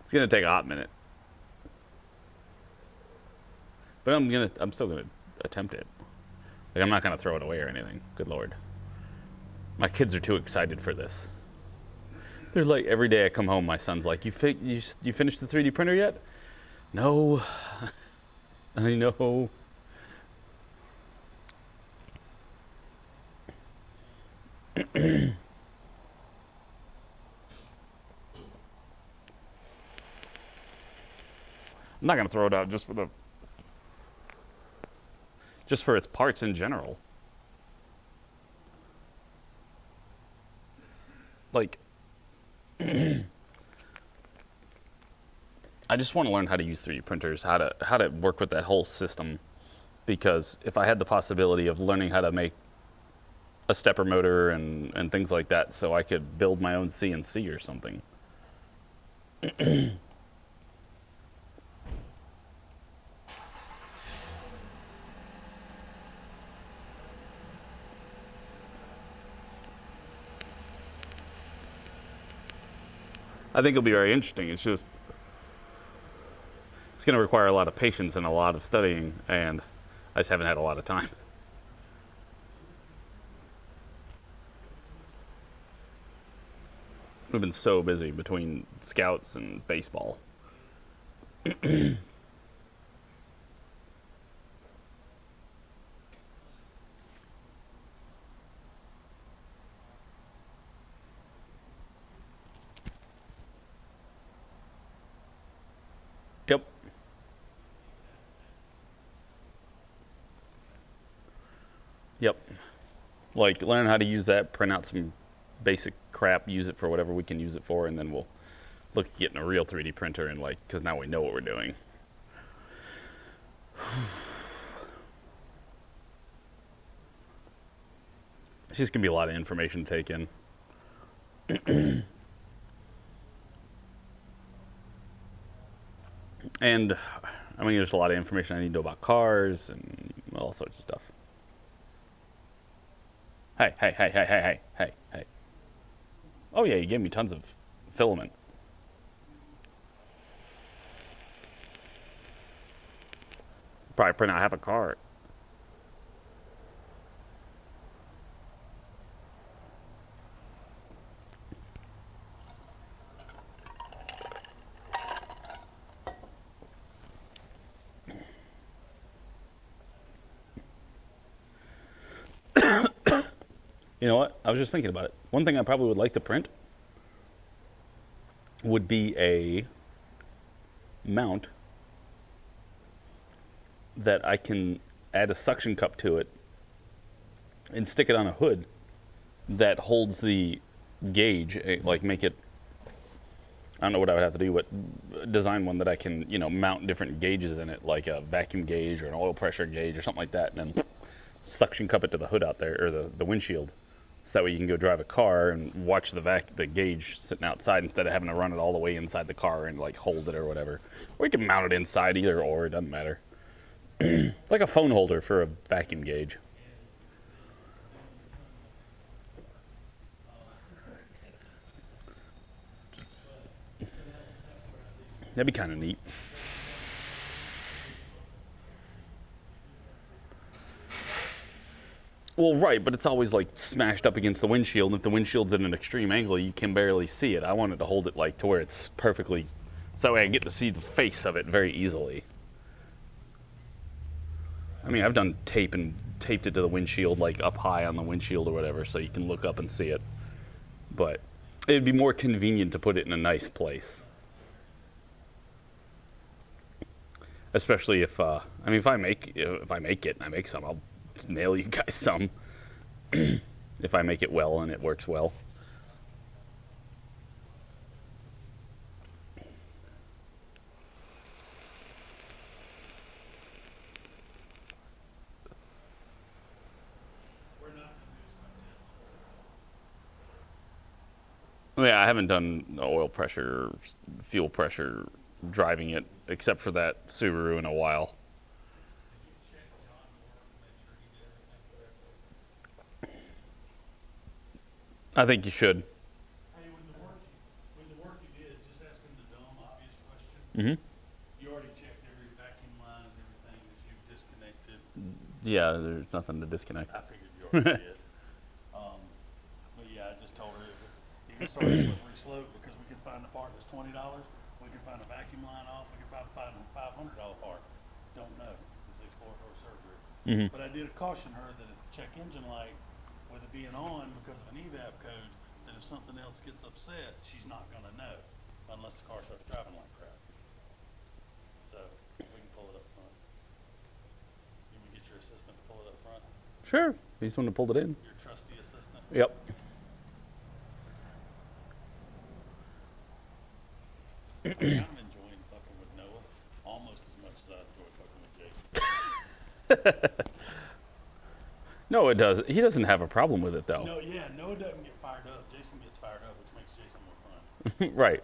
It's gonna take a hot minute. But I'm still gonna attempt it. Like, I'm not gonna throw it away or anything. Good Lord. My kids are too excited for this. They're like, every day I come home, my son's like, you finished the 3D printer yet? No. I know. I'm not gonna throw it out just for its parts in general. Like, I just want to learn how to use 3D printers, how to work with that whole system, because if I had the possibility of learning how to make a stepper motor and things like that, so I could build my own CNC or something. I think it'll be very interesting. It's just, it's going to require a lot of patience and a lot of studying, and I just haven't had a lot of time. We've been so busy between scouts and baseball. Yep. Yep. Like, learn how to use that, print out some basic crap, use it for whatever we can use it for, and then we'll look at getting a real 3D printer, and like, because now we know what we're doing. It's just gonna be a lot of information to take in. And I mean, there's a lot of information I need to know about cars and all sorts of stuff. Hey. Oh yeah, you gave me tons of filament. Probably print out half a car. You know what? I was just thinking about it. One thing I probably would like to print would be a mount that I can add a suction cup to it and stick it on a hood that holds the gauge, like make it, I don't know what I would have to do, but design one that I can, you know, mount different gauges in it, like a vacuum gauge or an oil pressure gauge or something like that, and then suction cup it to the hood out there, or the windshield. So that way you can go drive a car and watch the gauge sitting outside instead of having to run it all the way inside the car and like hold it or whatever. Or you can mount it inside, either or, it doesn't matter. Like a phone holder for a vacuum gauge. That'd be kind of neat. Well, right, but it's always like smashed up against the windshield, and if the windshield's at an extreme angle, you can barely see it. I wanted to hold it like to where it's perfectly, so that way I get to see the face of it very easily. I mean, I've done taped it to the windshield, like up high on the windshield or whatever, so you can look up and see it. But It'd be more convenient to put it in a nice place. Especially if, I mean, if I make it and I make some, I'll mail you guys some. If I make it well and it works well. Yeah, I haven't done the oil pressure, fuel pressure, driving it, except for that Subaru in a while. I think you should. Hey, with the work you did, just ask him the dumb, obvious question. Mm-hmm. You already checked every vacuum line and everything that you've disconnected. Yeah, there's nothing to disconnect. I figured you already did. But yeah, I just told her you can start a slippery slope because we can find a part that's $20. We can find a vacuum line off. We can find a $500 part. Don't know. It's exploratory surgery. Mm-hmm. But I did caution her that if the check engine light, with it being on because of an evap code, that if something else gets upset, she's not going to know unless the car starts driving like crap. So we can pull it up front. You can get your assistant to pull it up front. Sure. He's the one who pulled it in. Your trusty assistant. Yep. I'm enjoying fucking with Noah almost as much as I enjoy fucking with Jason. No, it does. He doesn't have a problem with it, though. No, yeah, Noah doesn't get fired up. Jason gets fired up, which makes Jason more fun. Right.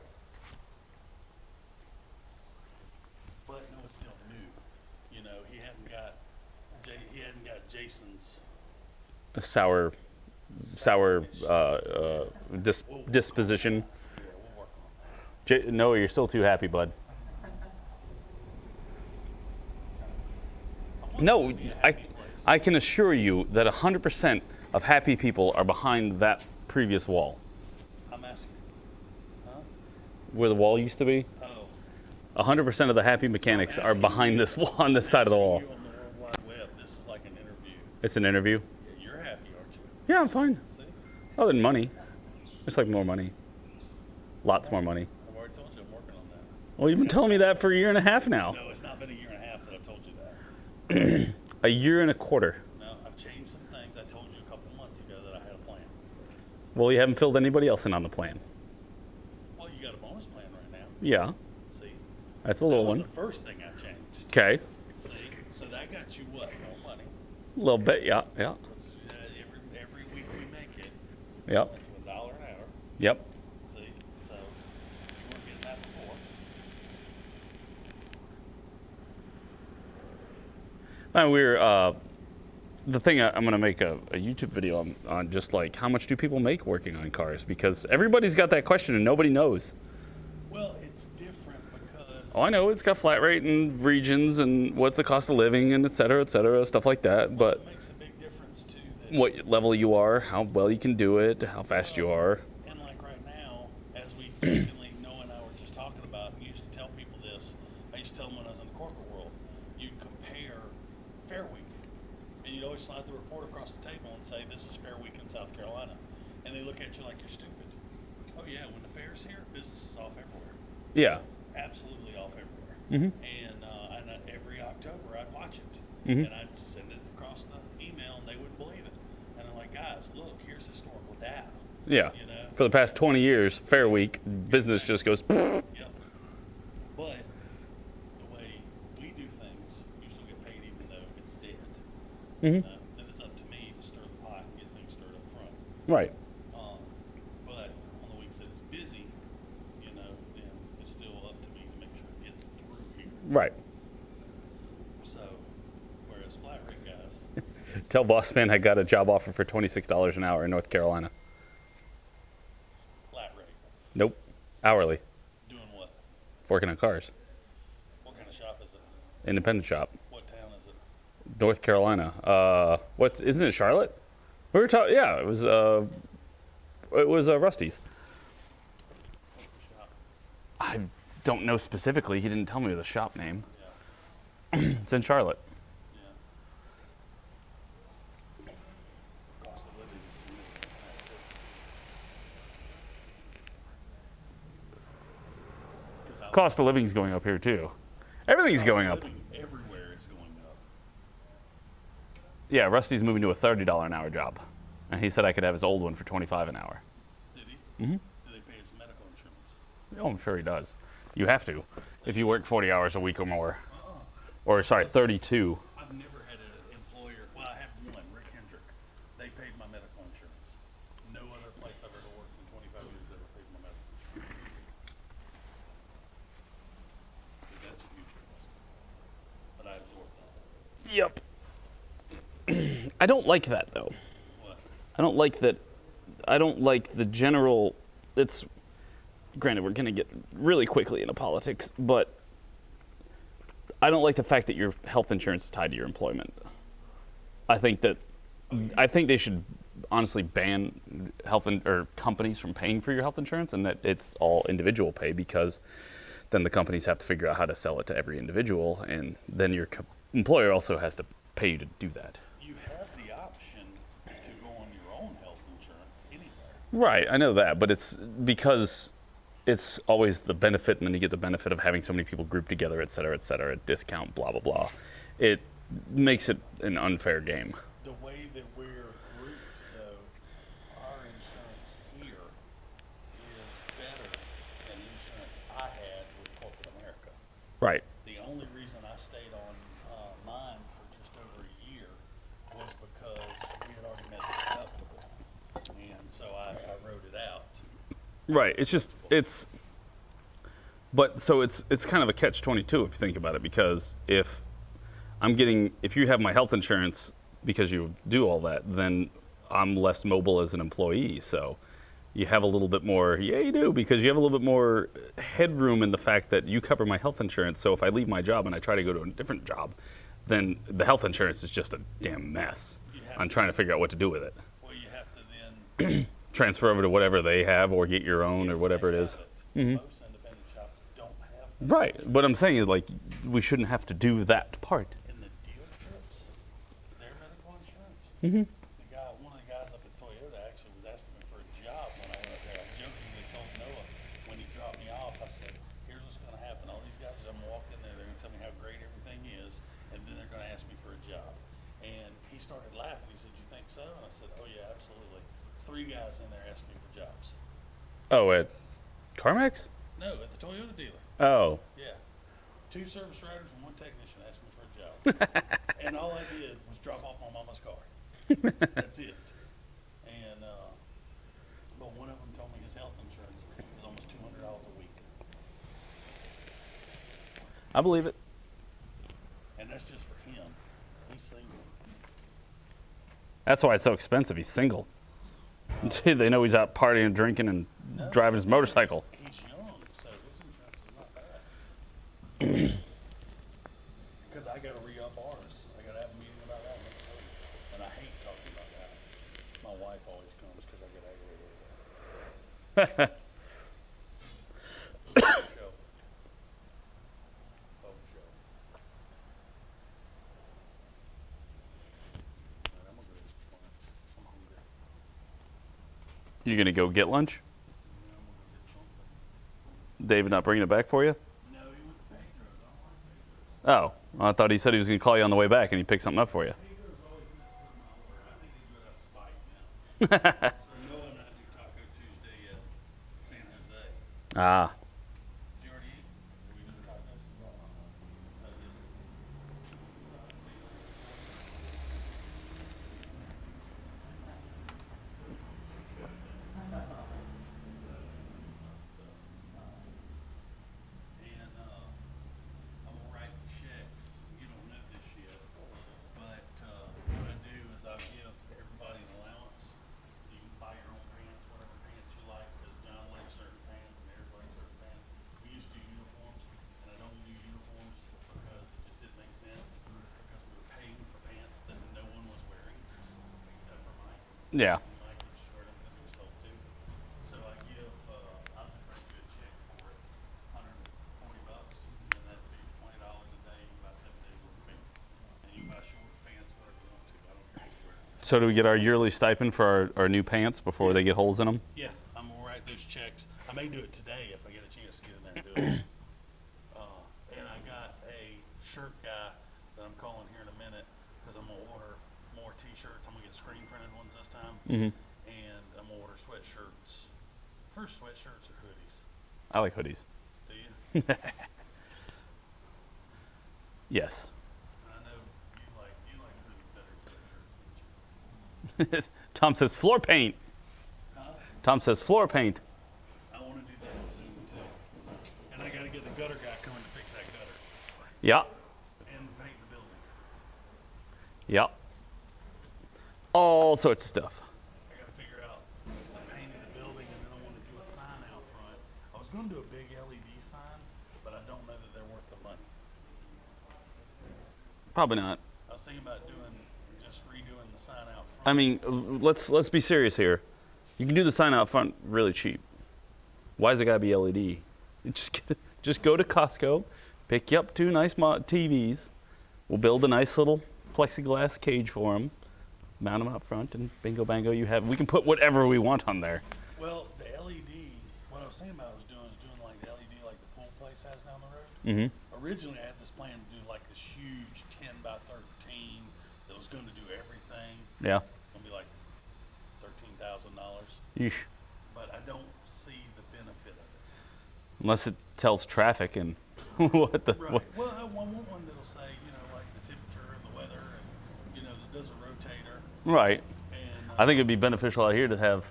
But Noah's still new. You know, he hadn't got Jason's. A sour disposition. Yeah, we'll work on that. No, you're still too happy, bud. No, I can assure you that 100% of happy people are behind that previous wall. I'm asking. Huh? Where the wall used to be, Oh. 100% of the happy mechanics are behind this wall on this side of the wall. You on the World Wide Web. This is like an interview. It's an interview. Yeah, you're happy, aren't you? Yeah, I'm fine. See? Other than money. Just like more money. Lots more money. I've already told you I'm working on that. Well, you've been telling me that for a year and a half now. No, it's not been a year and a half that I've told you that. A year and a quarter. No, I've changed some things. I told you a couple months ago that I had a plan. Well, you haven't filled anybody else in on the plan. Well, you got a bonus plan right now. Yeah, See? that's a little That was one. the first thing I changed. Okay. See? So that got you what? More money. A little bit, yeah, yeah, Every week we make it. yep, It's $1 an hour. yep. See? So you weren't getting that before. And the thing I'm going to make a YouTube video on just like how much do people make working on cars, because everybody's got that question and nobody knows. Well, it's different because Oh, I know it's got flat rate and regions and what's the cost of living and et cetera, stuff like that. But it makes a big difference too. That what level you are, how well you can do it, how fast you are. And like right now, as we jokingly, Noah and I were just talking about, and used to tell people this, I used to tell them when I was in the corporate world, you'd compare Fair Week. And you'd always slide the report across the table and say, this is Fair Week in South Carolina. And they look at you like you're stupid. Oh yeah, when the fair's here, business is off everywhere. Yeah. Absolutely off everywhere. Mhm. And every October I'd watch it. Mhm. And I'd send it across the email and they wouldn't believe it. And I'm like, guys, look, here's historical data. Yeah. You know? For the past 20 years, Fair Week, business just goes. Yep. But the way we do things, you still get paid even though it's dead. Mhm. Then it's up to me to stir the pot and get things stirred up front. Right. But on the weeks that it's busy, you know, then it's still up to me to make sure it gets through here. Right. So, whereas flat rate guys, Tell Boss Man I got a job offer for $26 an hour in North Carolina. flat rate, Nope. Hourly. doing what? Working on cars. What kind of shop is it? Independent shop. What town is it? North Carolina. Isn't it Charlotte? We were talking. Yeah, it was Rusty's. What's the shop? I don't know specifically. He didn't tell me the shop name. Yeah, It's in Charlotte. yeah. Cost of living is significant. cost of living's going up here too. Everything's going up. Living everywhere is going up. Yeah, Rusty's moving to a $30 an hour job, and he said I could have his old one for $25 an hour. Did he? Mm-hmm. Do they pay his medical insurance? Oh, I'm sure he does. You have to, if you work 40 hours a week or more. Or sorry, 32. I've never had an employer. Well, I have one, Rick Hendrick. They paid my medical insurance. No other place I've ever worked in 25 years ever paid my medical insurance. But that's a huge cost. But I absorbed that. Yep. I don't like that though. What? I don't like that. I don't like the general. It's granted we're gonna get really quickly into politics, but I don't like the fact that your health insurance is tied to your employment. I think they should honestly ban or companies from paying for your health insurance, and that it's all individual pay, because then the companies have to figure out how to sell it to every individual, and then your employer also has to pay you to do that. You have the option to go on your own health insurance anywhere. Right, I know that, but it's because it's always the benefit, and then you get the benefit of having so many people grouped together, et cetera, discount, blah, blah, blah. It makes it an unfair game. The way that we're grouped, though, our insurance here is better than insurance I had with corporate America. Right. The only reason I stayed on mine for just over a year was because we had already met the deductible, and so I wrote it out. Right. It's kind of a catch-22 if you think about it, because if you have my health insurance because you do all that, then I'm less mobile as an employee. So you have a little bit more, yeah, you do, because you have a little bit more headroom in the fact that you cover my health insurance. So if I leave my job and I try to go to a different job, then the health insurance is just a damn mess. I'm trying to figure out what to do with it. Well, you have to then Transfer over to whatever they have, or get your own, or whatever it is. Most independent shops don't have that. Right. What I'm saying is, like, we shouldn't have to do that part. In the dealerships, their medical insurance. Mm-hmm. One of the guys up at Toyota actually was asking me for a job when I went there. I jokingly told Noah when he dropped me off, I said, here's what's going to happen. All these guys, I'm going to walk in there, they're going to tell me how great everything is, and then they're going to ask me for a job. And he started laughing. He said, you think so? And I said, oh yeah, absolutely. 3 guys in there asked me for jobs. Oh, at CarMax? No, at the Toyota dealer. Oh. Yeah. 2 service writers and 1 technician asked me for a job. And all I did was drop off my mama's car. That's it. And, but one of them told me his health insurance is almost $200 a week. I believe it. And that's just for him. He's single. That's why it's so expensive. He's single. They know he's out partying, drinking, and driving his motorcycle. He's young, so his insurance is not bad. Because I got to re-up ours. I got to have a meeting about that next week. And I hate talking about that. My wife always comes because I get aggravated. Show. Oh, show. All right, I'm gonna go to lunch. I'm hungry. You gonna go get lunch? Yeah, I'm gonna go get something. David not bringing it back for you? No, he went to Pedro's. I don't like Pedro's. Oh, I thought he said he was gonna call you on the way back, and he picked something up for you. Pedro's always misses my order. I think they do it out of spite now. So Noah and I do Taco Tuesday at San Jose. Ah. Did you already eat? Are we doing tacos? And I'm gonna write checks. You don't know this yet, but what I do is I give everybody an allowance, so you can buy your own pants, whatever pants you like. Because John likes certain pants and everybody likes certain pants. We used to do uniforms, and I don't do uniforms because it just didn't make sense. Because we were paying for pants that no one was wearing, except for Mike. Yeah. And Mike would just wear them because he was told to. So I give, I'll just write you a check for it, $140, and that'd be $20 a day. You can buy 7 days worth of pants, and you can buy shorts, pants, whatever you want to. I don't care what you wear. So do we get our yearly stipend for our new pants before they get holes in them? Yeah, I'm gonna write those checks. I may do it today if I get a chance to get in there and do it. t-shirts. I'm gonna get screen printed ones this time, Mm-hmm. and I'm gonna order sweatshirts. First, sweatshirts or hoodies. I like hoodies. Do you? Yes. I know you like hoodies better than sweatshirts. Tom says floor paint. Huh? Tom says floor paint. I want to do that soon too, and I gotta get the gutter guy coming to fix that gutter Yeah. and paint the building. Yeah. All sorts of stuff. I gotta figure out the paint of the building, and then I want to do a sign out front. I was gonna do a big LED sign, but I don't know that they're worth the money. Probably not. I was thinking about just redoing the sign out front. I mean, let's be serious here. You can do the sign out front really cheap. Why does it gotta be LED? Just go to Costco, pick you up 2 nice TVs. We'll build a nice little plexiglass cage for them, mount them out front, and bingo bango, we can put whatever we want on there. Well, the LED, what I was thinking about was doing like the LED like the pool place has down the road. Mm-hmm. Originally, I had this plan to do like this huge 10 by 13 that was going to do everything. Yeah. Gonna be like $13,000, Yeesh. but I don't see the benefit of it. Unless it tells traffic and what the. Right. What, Well, I want one that'll say, like the temperature and the weather, and that does a rotator. right. And I think it'd be beneficial out here to have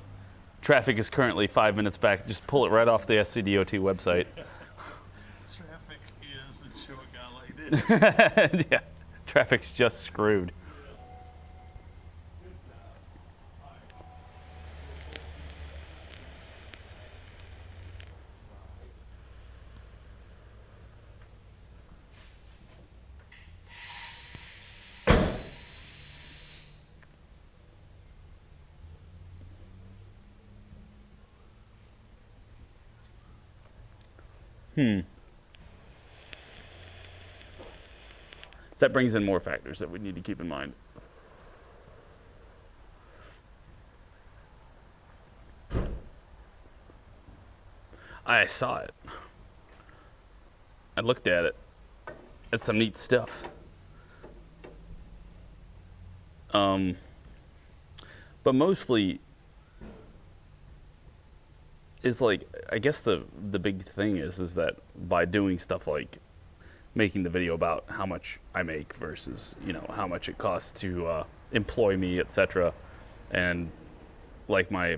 traffic is currently 5 minutes back. Just pull it right off the SCDOT website. traffic is and show a guy like this. Yeah. Traffic's just screwed. So that brings in more factors that we need to keep in mind. I saw it. I looked at it. It's some neat stuff. But mostly is like, I guess the big thing is that by doing stuff like making the video about how much I make versus, how much it costs to employ me, etc. And like my,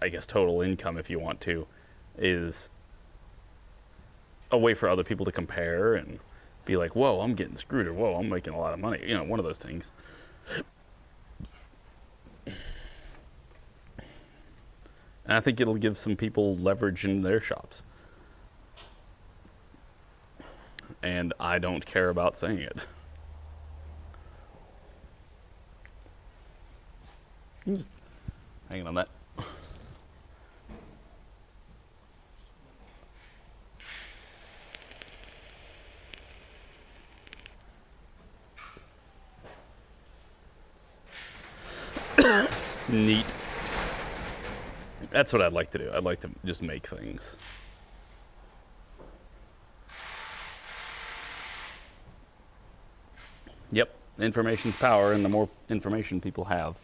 I guess, total income, if you want to, is a way for other people to compare and be like, whoa, I'm getting screwed, or whoa, I'm making a lot of money. One of those things. And I think it'll give some people leverage in their shops. And I don't care about saying it. I'm just hanging on that. Neat. That's what I'd like to do. I'd like to just make things. Yep, information's power, and the more information people have.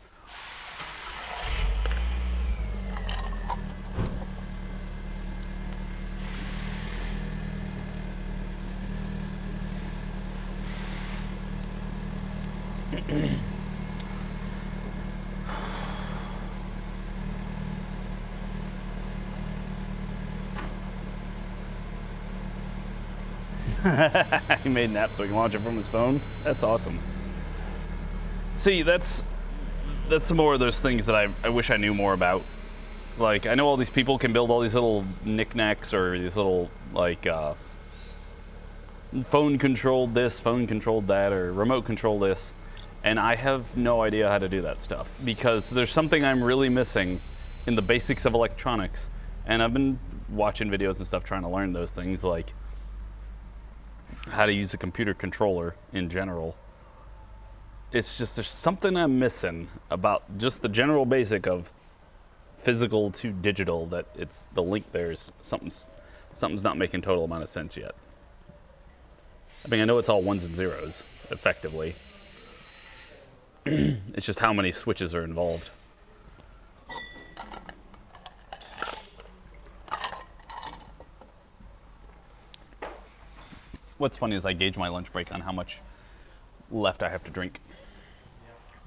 He made an app so he can launch it from his phone. That's awesome. See, that's some more of those things that I wish I knew more about. Like, I know all these people can build all these little knickknacks or these little, like, phone controlled this, phone controlled that, or remote control this. And I have no idea how to do that stuff because there's something I'm really missing in the basics of electronics. And I've been watching videos and stuff trying to learn those things, like how to use a computer controller in general. It's just, there's something I'm missing about just the general basic of physical to digital, that it's the link there's something's not making total amount of sense yet. I mean, I know it's all ones and zeros effectively, It's just how many switches are involved. What's funny is I gauge my lunch break on how much left I have to drink.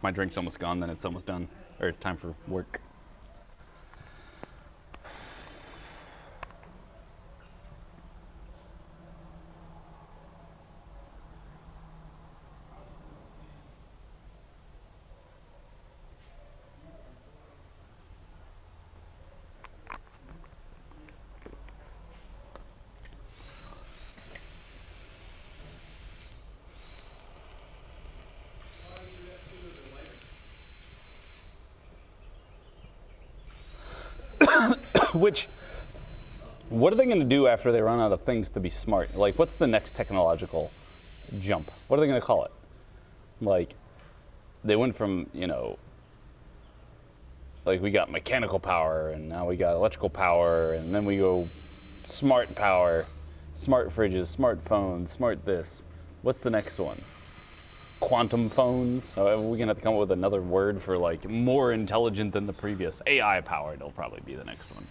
My drink's almost gone, then it's almost done, or time for work. Which, what are they going to do after they run out of things to be smart? Like, what's the next technological jump? What are they going to call it? Like, they went from, you know, like we got mechanical power, and now we got electrical power, and then we go smart power, smart fridges, smartphones, smart this. What's the next one? Quantum phones? We're going to have to come up with another word for, like, more intelligent than the previous. AI powered will probably be the next one.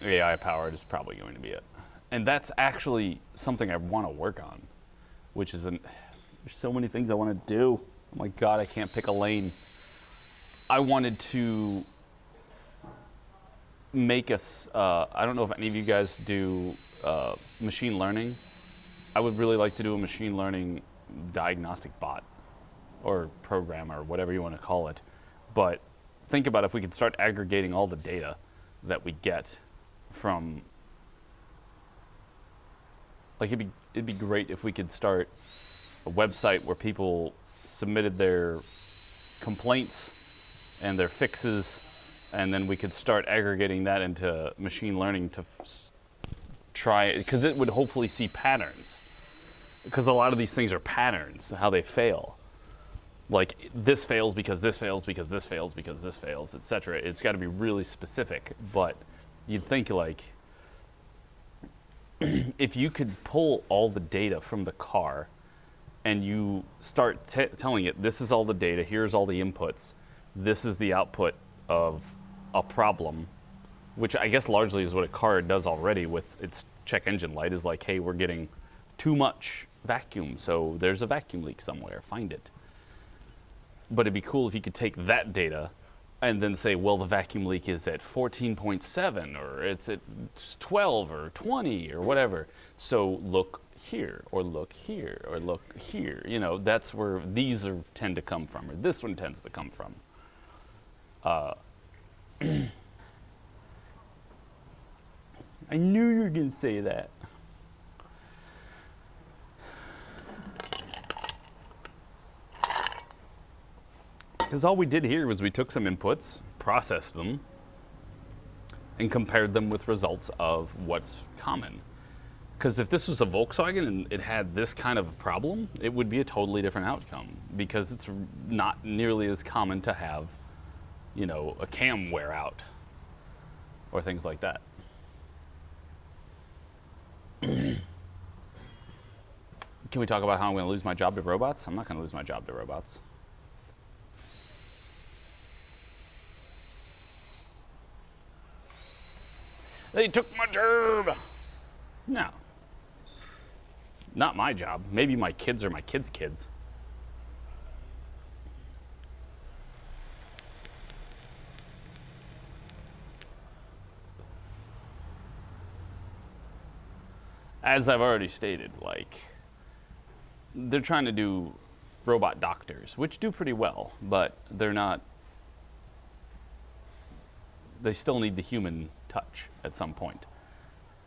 AI powered is probably going to be it. And that's actually something I want to work on, which is there's so many things I want to do. Oh my God, I can't pick a lane. I wanted to make us, I don't know if any of you guys do machine learning. I would really like to do a machine learning diagnostic bot or program or whatever you want to call it. But think about if we could start aggregating all the data that we get from, like, it'd be great if we could start a website where people submitted their complaints and their fixes, and then we could start aggregating that into machine learning to try, because it would hopefully see patterns. Because a lot of these things are patterns, how they fail. Like, this fails because this fails, because this fails, because this fails, etc. It's got to be really specific, but you'd think, like, if you could pull all the data from the car and you start telling it, this is all the data, here's all the inputs, this is the output of a problem, which I guess largely is what a car does already with its check engine light, is like, hey, we're getting too much vacuum, so there's a vacuum leak somewhere, find it. But it'd be cool if you could take that data and then say, well, the vacuum leak is at 14.7, or it's at 12 or 20 or whatever. So look here, or look here, or look here. You know, that's where these tend to come from, or this one tends to come from. I knew you were going to say that. Because all we did here was we took some inputs, processed them, and compared them with results of what's common. Because if this was a Volkswagen and it had this kind of problem, it would be a totally different outcome, because it's not nearly as common to have, you know, a cam wear out or things like that. Can we talk about how I'm going to lose my job to robots? I'm not going to lose my job to robots. They took my job. No. Not my job. Maybe my kids or my kids' kids. As I've already stated, like, they're trying to do robot doctors, which do pretty well, but they're not, they still need the human touch at some point.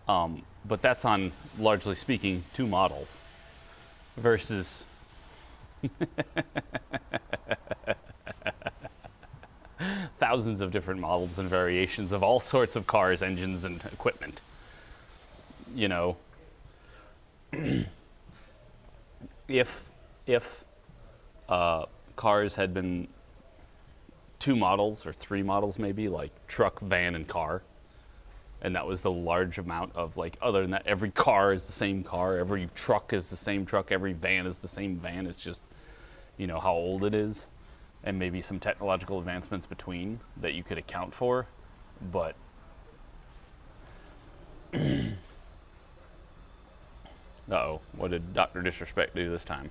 But that's on, largely speaking, 2 models versus thousands of different models and variations of all sorts of cars, engines, and equipment. You know, if cars had been 2 models or 3 models maybe, like truck, van, and car, and that was the large amount of, like, other than that, every car is the same car, every truck is the same truck, every van is the same van. It's just, you know, how old it is, and maybe some technological advancements between that you could account for, but uh-oh, what did Dr. Disrespect do this time?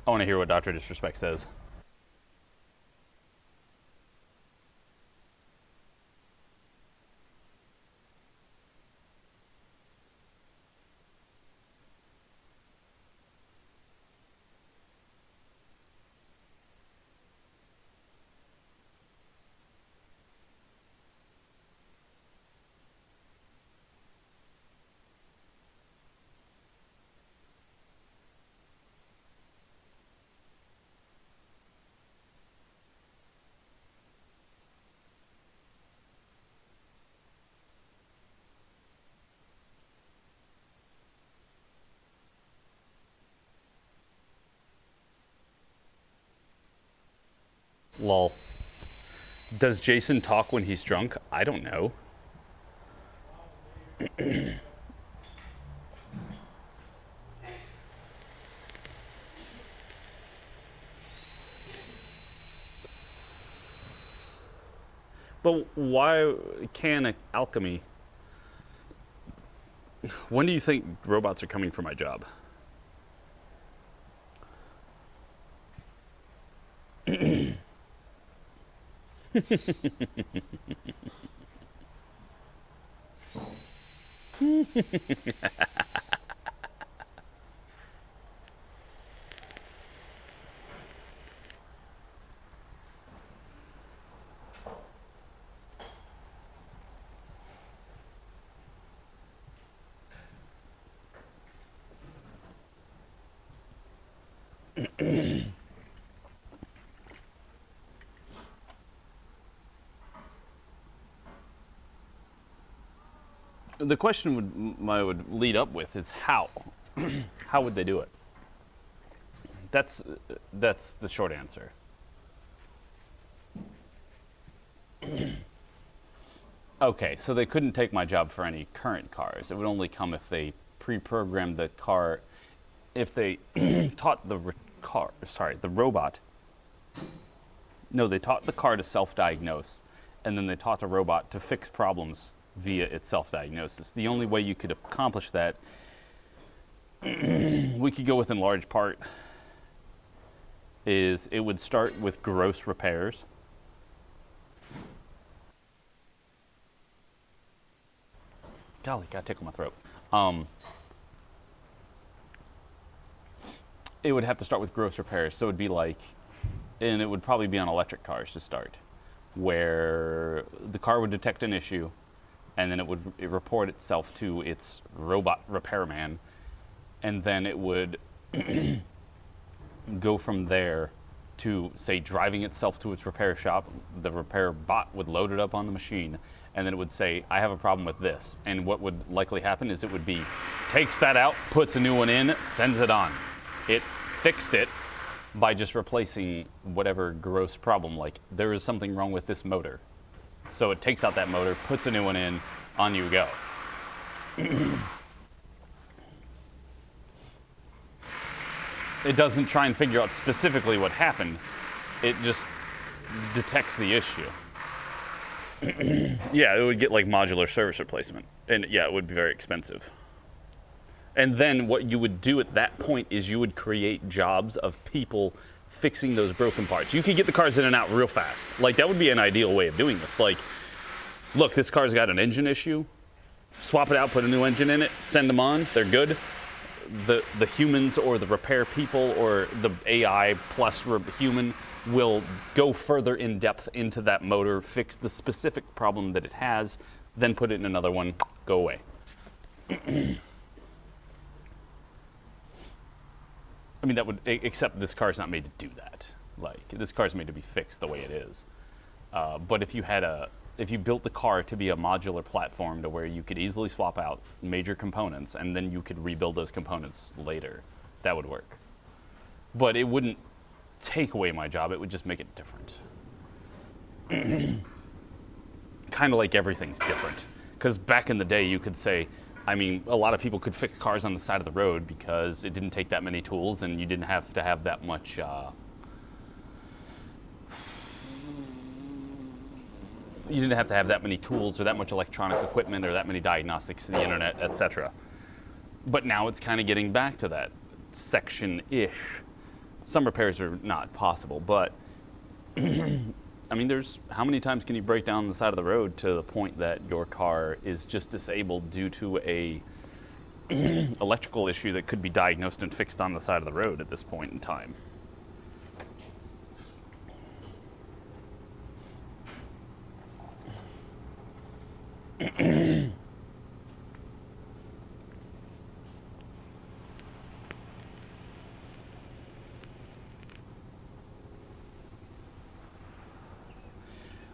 I want to hear what Dr. Disrespect says. Lol. Does Jason talk when he's drunk? I don't know. But why can alchemy? When do you think robots are coming for my job? The question I would lead up with is how? How would they do it? That's the short answer. Okay, so they couldn't take my job for any current cars. It would only come if they pre-programmed the car, if they taught the robot. No, they taught the car to self-diagnose, and then they taught the robot to fix problems via its self-diagnosis. The only way you could accomplish that, we could go with in large part, is it would start with gross repairs. Golly, got tickle my throat. It would have to start with gross repairs, so it would be like, and it would probably be on electric cars to start, where the car would detect an issue, and then it would report itself to its robot repairman, and then it would go from there to, say, driving itself to its repair shop. The repair bot would load it up on the machine, and then it would say, I have a problem with this. And what would likely happen is it would be, takes that out, puts a new one in, sends it on. It fixed it by just replacing whatever gross problem, like there is something wrong with this motor. So it takes out that motor, puts a new one in, on you go. It doesn't try and figure out specifically what happened. It just detects the issue. Yeah, it would get like modular service replacement. And yeah, it would be very expensive. And then what you would do at that point is you would create jobs of people fixing those broken parts. You could get the cars in and out real fast. Like, that would be an ideal way of doing this. Like, look, this car's got an engine issue. Swap it out, put a new engine in it, send them on, they're good. the humans or the repair people or the AI plus human will go further in depth into that motor, fix the specific problem that it has, then put it in another one, go away. I mean, that would, except this car's not made to do that. Like, this car's made to be fixed the way it is. But if you built the car to be a modular platform to where you could easily swap out major components and then you could rebuild those components later, that would work. But it wouldn't take away my job, it would just make it different. Kind of like everything's different. Because back in the day, you could say, I mean, a lot of people could fix cars on the side of the road because it didn't take that many tools and you didn't have to have that much you didn't have to have that many tools or that much electronic equipment or that many diagnostics to the internet, etc. But now it's kind of getting back to that section-ish. Some repairs are not possible, but I mean, how many times can you break down the side of the road to the point that your car is just disabled due to a electrical issue that could be diagnosed and fixed on the side of the road at this point in time?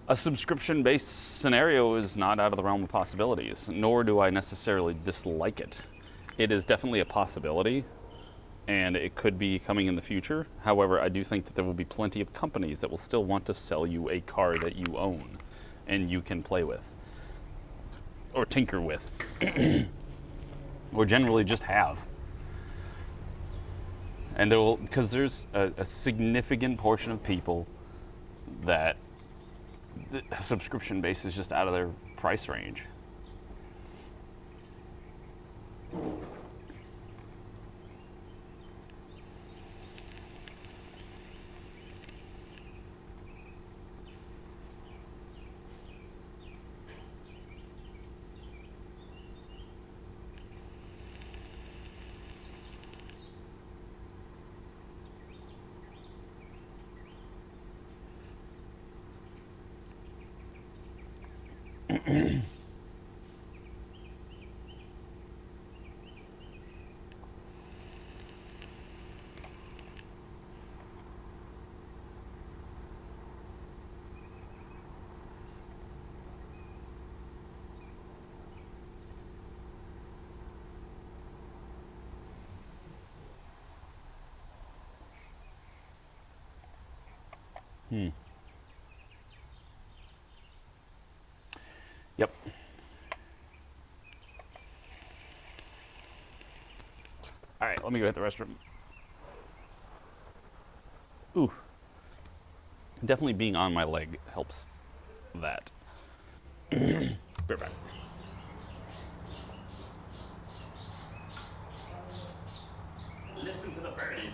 A subscription-based scenario is not out of the realm of possibilities, nor do I necessarily dislike it. It is definitely a possibility, and it could be coming in the future. However, I do think that there will be plenty of companies that will still want to sell you a car that you own and you can play with, or tinker with, or generally just have. And there will, because there's a significant portion of people that the subscription base is just out of their price range. Yep. All right, let me go hit the restroom. Ooh. Definitely being on my leg helps that. Be right back. Listen to the birdies.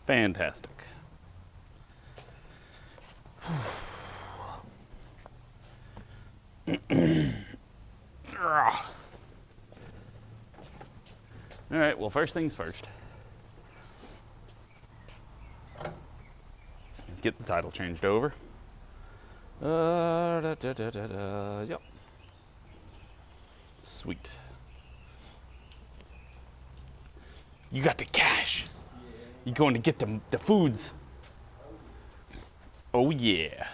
Fantastic. All right, well, first things first. Let's get the title changed over. Yep. Sweet. You got the cash. You going to get the foods. Oh yeah.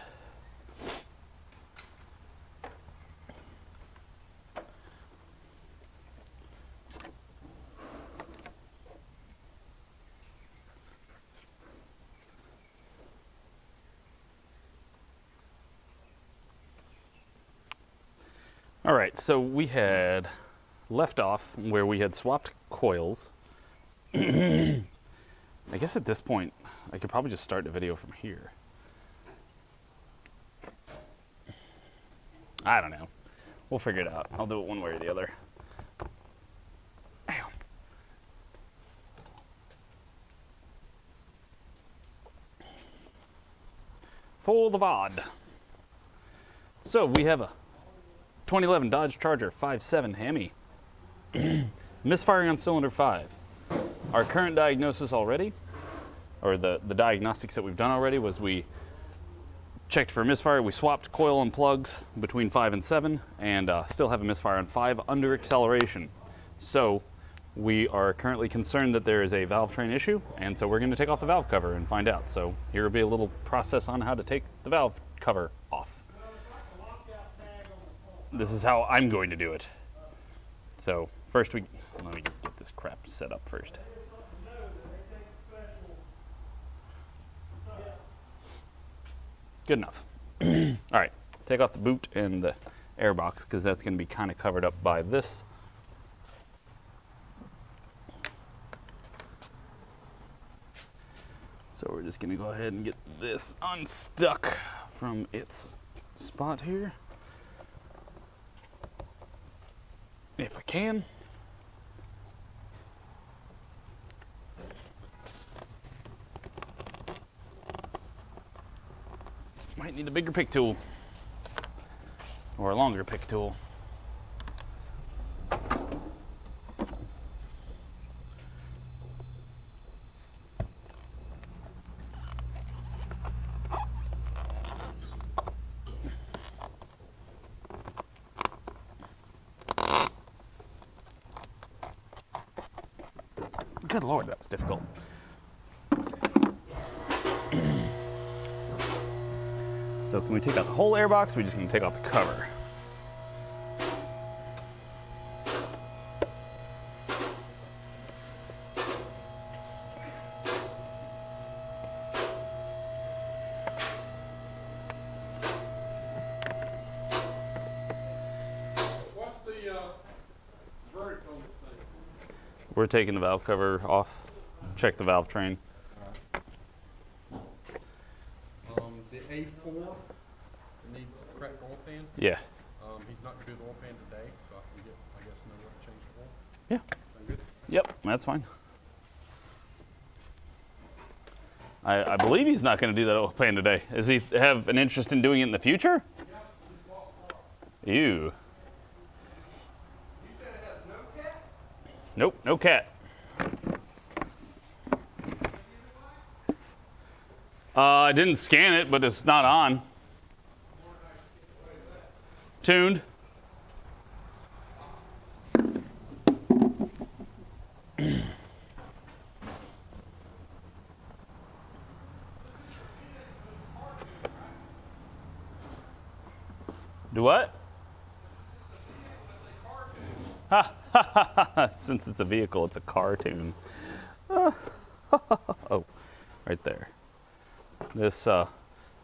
All right, so we had left off where we had swapped coils. I guess at this point, I could probably just start the video from here. I don't know. We'll figure it out. I'll do it one way or the other. Ow. For the VOD. So we have a 2011 Dodge Charger 5.7 Hemi. Misfiring on cylinder 5. Our current diagnosis already, or the diagnostics that we've done already, was we checked for misfire. We swapped coil and plugs between 5 and 7, and still have a misfire on 5 under acceleration. So we are currently concerned that there is a valve train issue, and so we're going to take off the valve cover and find out. So here will be a little process on how to take the valve cover off. This is how I'm going to do it. So first let me get this crap set up first. Good enough. All right, take off the boot and the air box because that's going to be kind of covered up by this. So we're just going to go ahead and get this unstuck from its spot here. If I can. Might need a bigger pick tool or a longer pick tool. Good Lord, that was difficult. So can we take out the whole airbox? Or are we just going to take off the cover? What's the verdict on this thing? We're taking the valve cover off. Check the valve train. The A4 needs cracked oil pan. Yeah. He's not gonna do the oil pan today, so I can get, I guess, know what to change the oil. Yeah. Sound good? Yep, that's fine. I believe he's not going to do that oil pan today. Does he have an interest in doing it in the future? Ew. You said it has no cat? Nope, no cat. I didn't scan it, but it's not on. Tuned. Do what? Ha ha ha ha! Since it's a vehicle, it's a cartoon. Oh, right there. This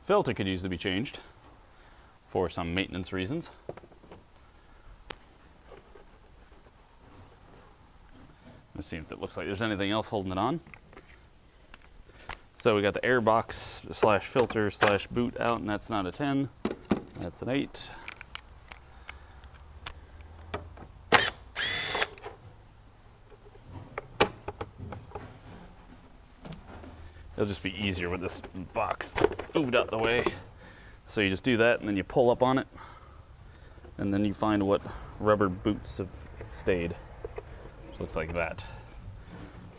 filter could use to be changed for some maintenance reasons. Let's see if it looks like there's anything else holding it on. So we got the air box slash filter slash boot out, and that's not a 10, that's an 8. It'll just be easier with this box moved out the way. So you just do that, and then you pull up on it, and then you find what rubber boots have stayed. Which looks like that.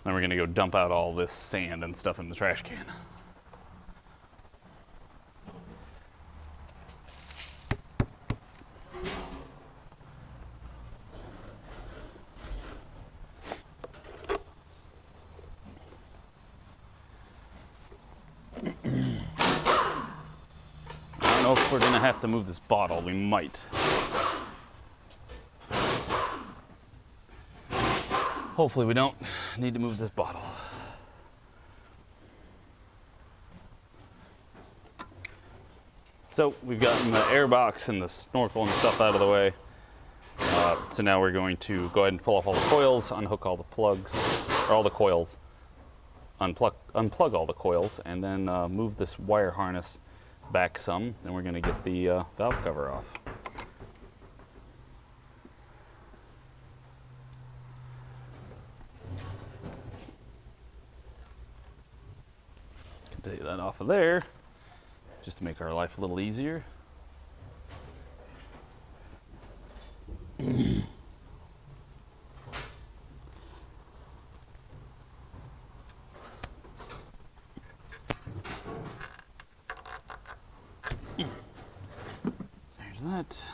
Then we're gonna go dump out all this sand and stuff in the trash can. I don't know if we're gonna have to move this bottle. We might. Hopefully we don't need to move this bottle. So we've gotten the air box and the snorkel and stuff out of the way. So now we're going to go ahead and pull off all the coils, unhook all the plugs, or all the coils, unplug all the coils, and then move this wire harness back some. Then we're going to get the valve cover off. Take that off of there, just to make our life a little easier. There's that.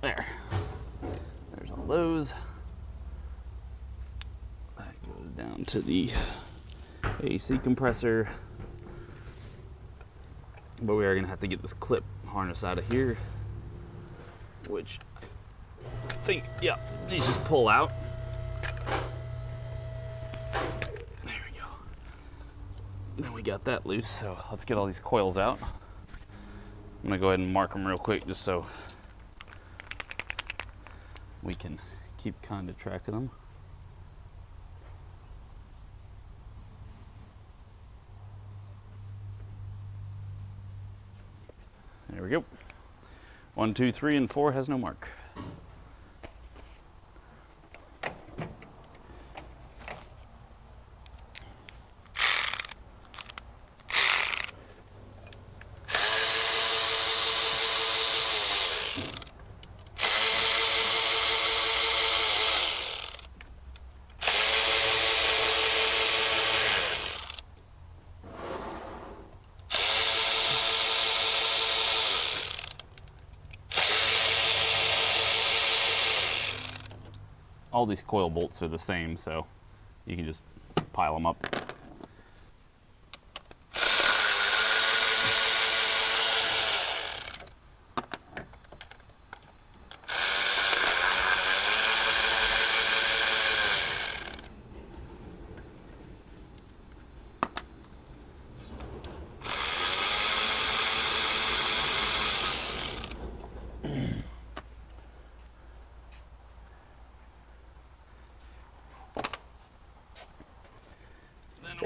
There. There's all those. That goes down to the AC compressor. But we are going to have to get this clip harness out of here, which I think, yeah, these just pull out. There we go. Then we got that loose, so let's get all these coils out. I'm going to go ahead and mark them real quick just so we can keep kind of track of them. There we go. 1, 2, 3, and 4 has no mark. All these coil bolts are the same, so you can just pile them up.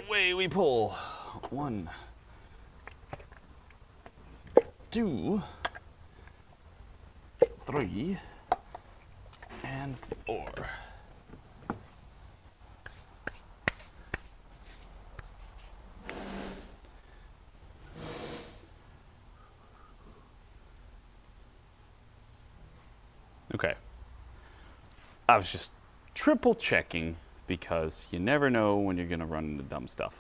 Away we pull. 1, 2, 3, and 4. Okay. I was just triple checking, because you never know when you're going to run into dumb stuff.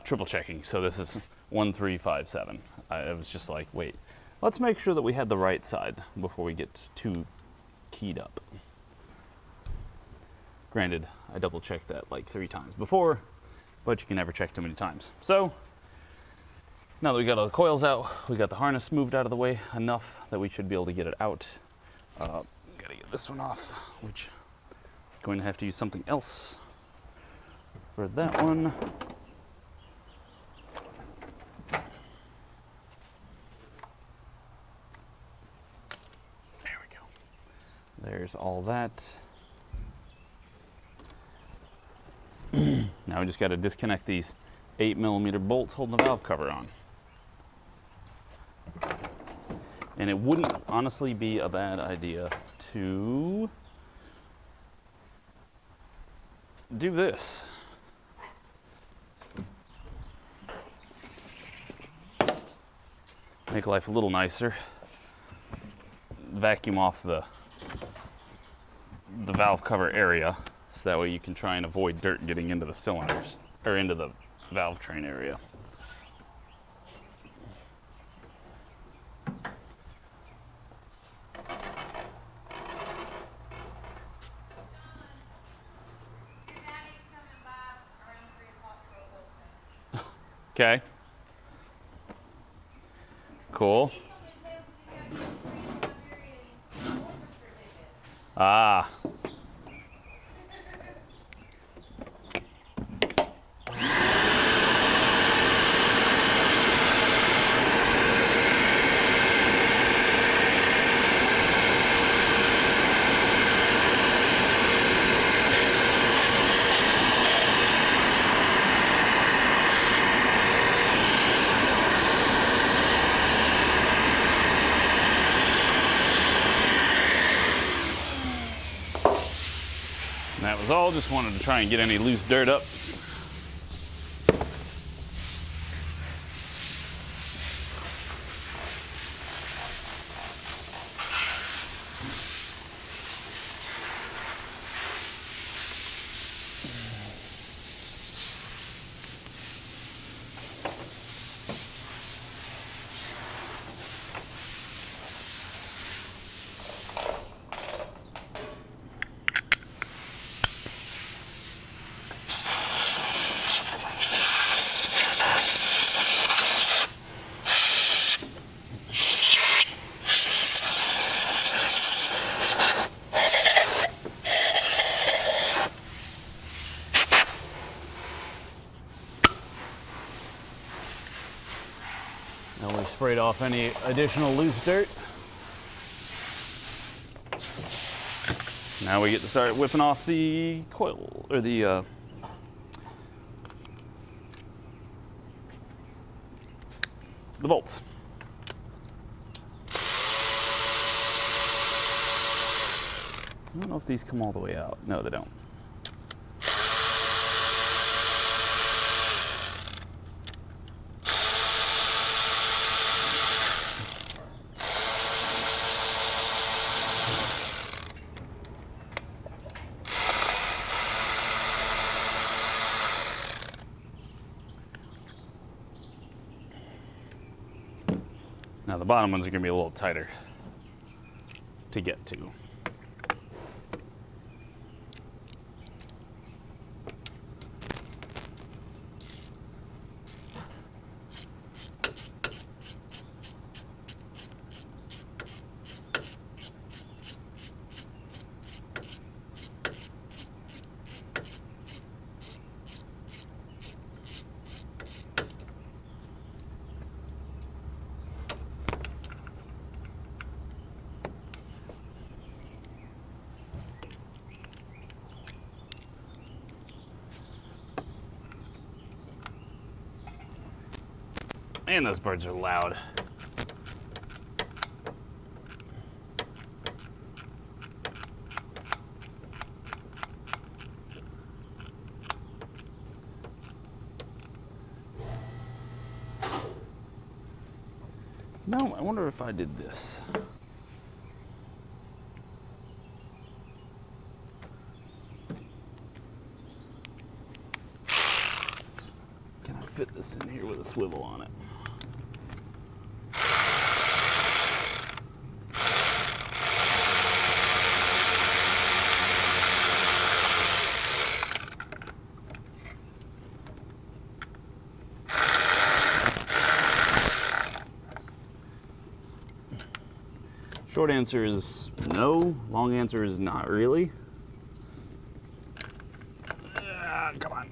Triple checking. So this is 1357. I was just like, wait, let's make sure that we had the right side before we get too keyed up. Granted, I double checked that like 3 times before, but you can never check too many times. So Now that we got all the coils out, we got the harness moved out of the way enough that we should be able to get it out. Gotta get this one off, which I'm going to have to use something else for that one. There we go. There's all that. Now we just got to disconnect these 8mm bolts holding the valve cover on. And it wouldn't honestly be a bad idea to do this. Make life a little nicer. Vacuum off the valve cover area, so that way you can try and avoid dirt getting into the cylinders or into the valve train area. Okay. Cool. Ah. And that was all. Just wanted to try and get any loose dirt up. Now we sprayed off any additional loose dirt. Now we get to start whipping off the coil, or the bolts. I don't know if these come all the way out. No, they don't. Now the bottom ones are going to be a little tighter to get to. Man, those birds are loud. No, I wonder if I did this. Can I fit this in here with a swivel on it? Short answer is no. Long answer is not really. Come on.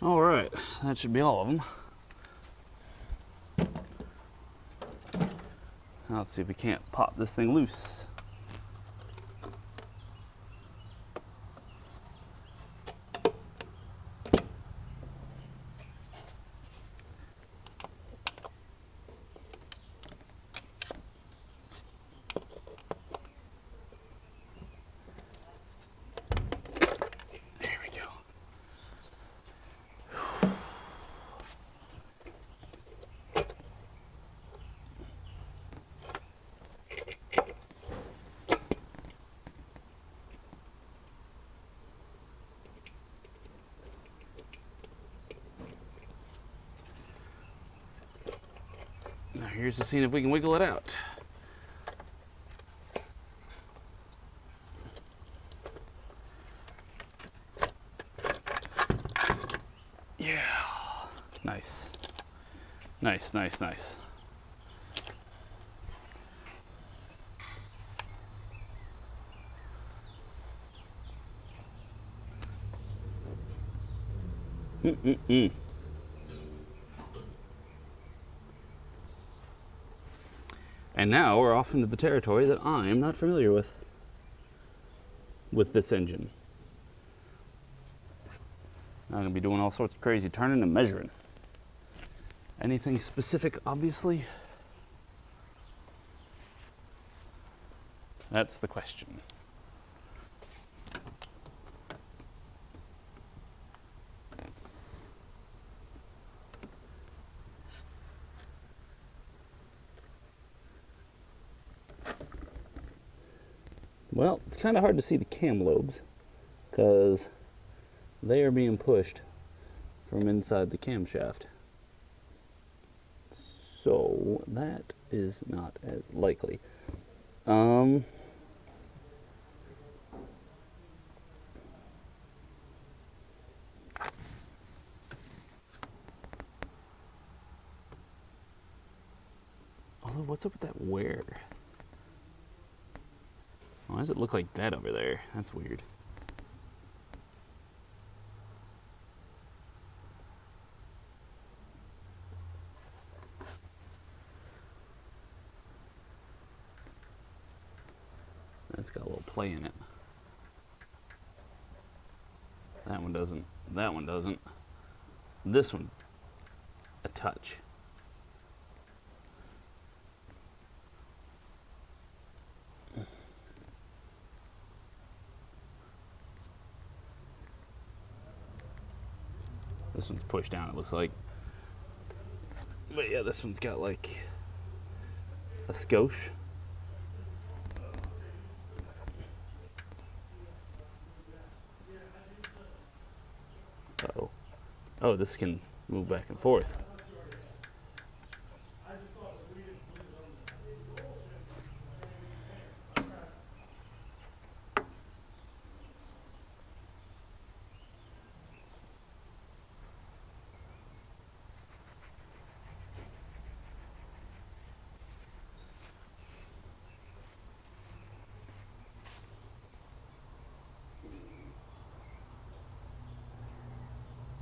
All right, that should be all of them. Now let's see if we can't pop this thing loose. There we go. Now here's to seeing if we can wiggle it out. Yeah. Nice. Nice, nice, nice. Mm-mm-mm. And now we're off into the territory that I'm not familiar with this engine. I'm going to be doing all sorts of crazy turning and measuring. Anything specific, obviously? That's the question. Well, it's kind of hard to see the cam lobes because they are being pushed from inside the camshaft. So that is not as likely. Although, what's up with that wear? Why does it look like that over there? That's weird. That's got a little play in it. That one doesn't. That one doesn't. This one, a touch. This one's pushed down, it looks like. But yeah, this one's got like a skosh. Uh-oh. Oh, this can move back and forth.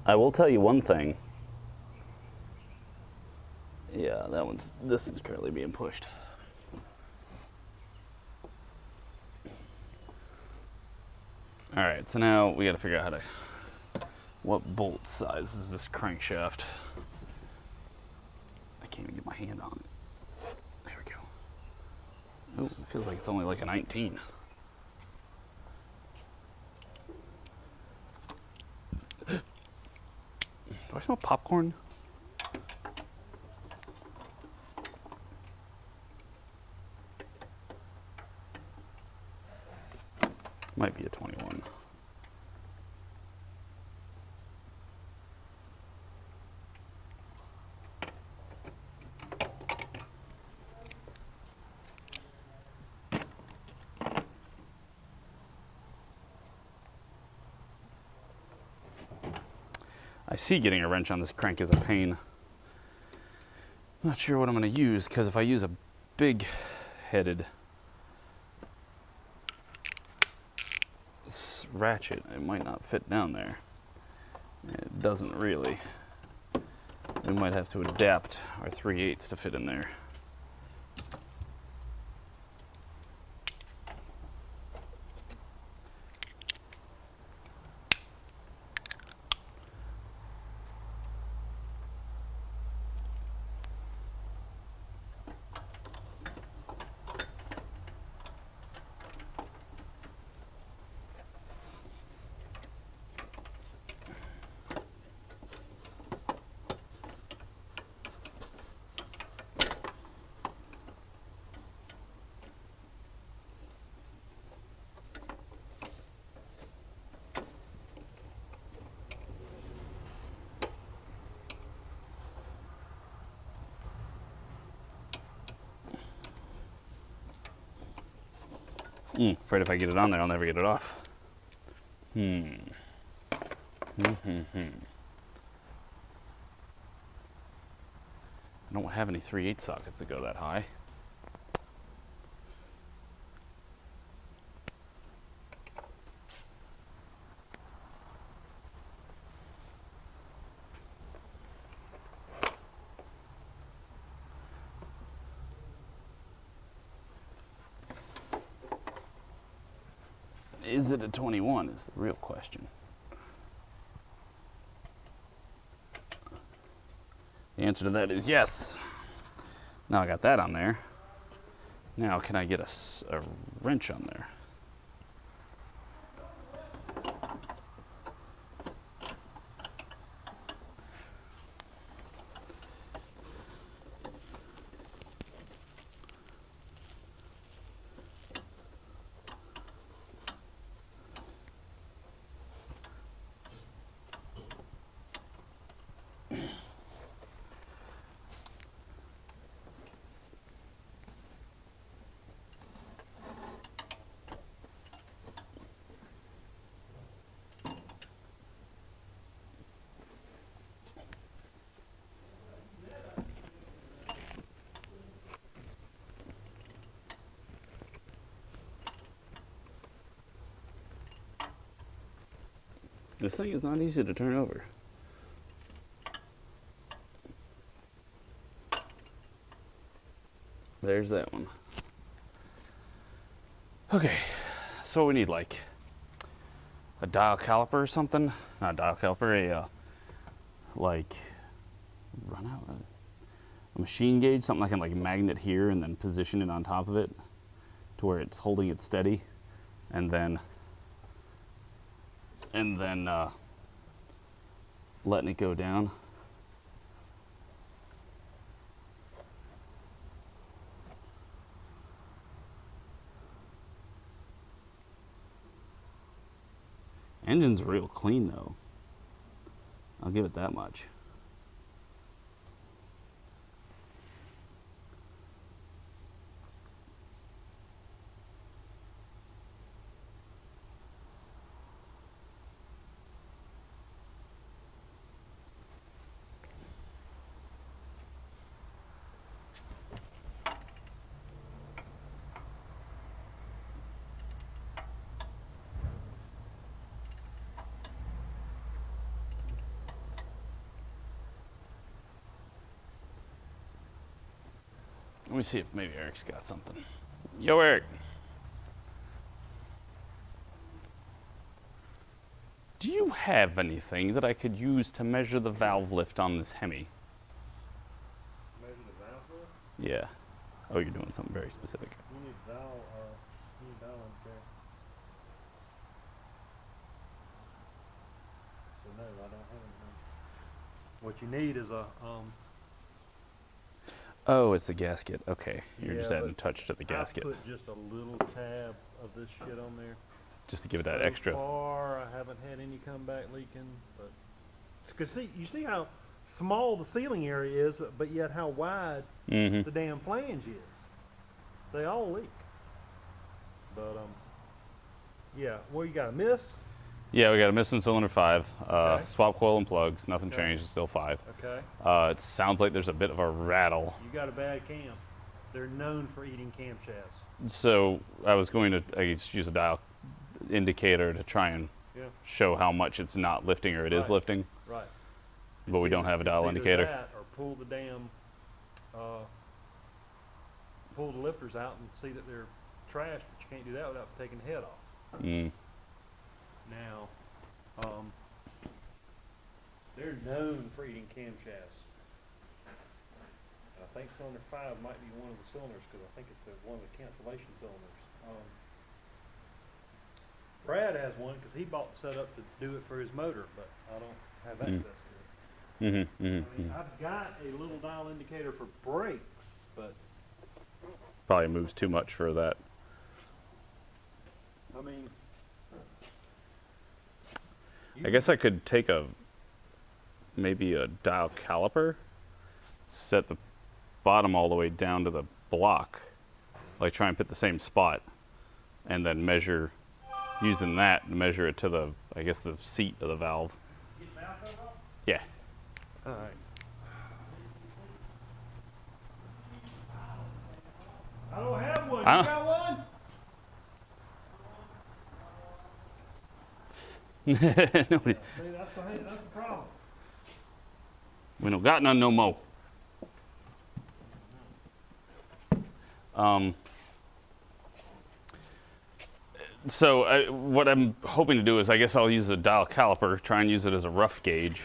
I will tell you one thing. this is currently being pushed. All right, so now we got to figure out what bolt size is this crankshaft. I can't even get my hand on it. There we go. Oh, it feels like it's only like a 19. Do I smell popcorn? Might be a 21. I see getting a wrench on this crank is a pain. I'm not sure what I'm going to use, because if I use a big headed ratchet, it might not fit down there. It doesn't really. We might have to adapt our 3/8 to fit in there. Afraid if I get it on there, I'll never get it off. I don't have any 3/8 sockets that go that high. Is it a 21 is the real question. The answer to that is yes. Now I got that on there. Now can I get a wrench on there? This thing is not easy to turn over. There's that one. Okay, so we need like a dial caliper or something. Not a dial caliper, like run out a machine gauge, something I can like magnet here and then position it on top of it to where it's holding it steady, and then letting it go down. Engine's real clean though. I'll give it that much. Let me see if maybe Eric's got something. Yo, Eric. Do you have anything that I could use to measure the valve lift on this Hemi? Measure the valve lift? Yeah. Oh, you're doing something very specific. You need valve indicator. So no, I don't have anything. What you need is a Oh, it's the gasket. Okay. You're just Yeah, adding a but touch to the gasket. I put just a little tab of this shit on there. Just to give it that So extra. far, I haven't had any come back leaking, but cause you see how small the sealing area is, but yet how wide Mm-hmm. the damn flange is. They all leak. But yeah. Well, you got a miss. Yeah, we got a missing cylinder 5. Okay. Swap coil and plugs. Nothing Okay. changed. It's still 5. Okay. It sounds like there's a bit of a rattle. You got a bad cam. They're known for eating camshafts. So I was going to, I guess, use a dial indicator to try and Yeah. show how much it's not lifting or it is Right. lifting, Right. but we don't have a dial It's either indicator. that or pull the damn, pull the lifters out and see that they're trashed, but you can't do that without taking the head off. Mm. Now, they're known for eating camshafts. I think cylinder 5 might be one of the cylinders because I think it's one of the cancellation cylinders. Brad has one because he bought the setup to do it for his motor, but I don't have access to it. Mm-hmm, I mm-hmm, mean, I've got a little dial indicator for brakes, but Probably moves too much for that. I mean, I guess I could take maybe a dial caliper, set the bottom all the way down to the block, like try and put the same spot, and then measure, using that to measure it to the, I guess, the seat of the valve. Yeah. all right. I don't have one. I You don't- got one? Nobody, See, that's the problem. we don't got none no more. So what I'm hoping to do is, I guess I'll use a dial caliper, try and use it as a rough gauge,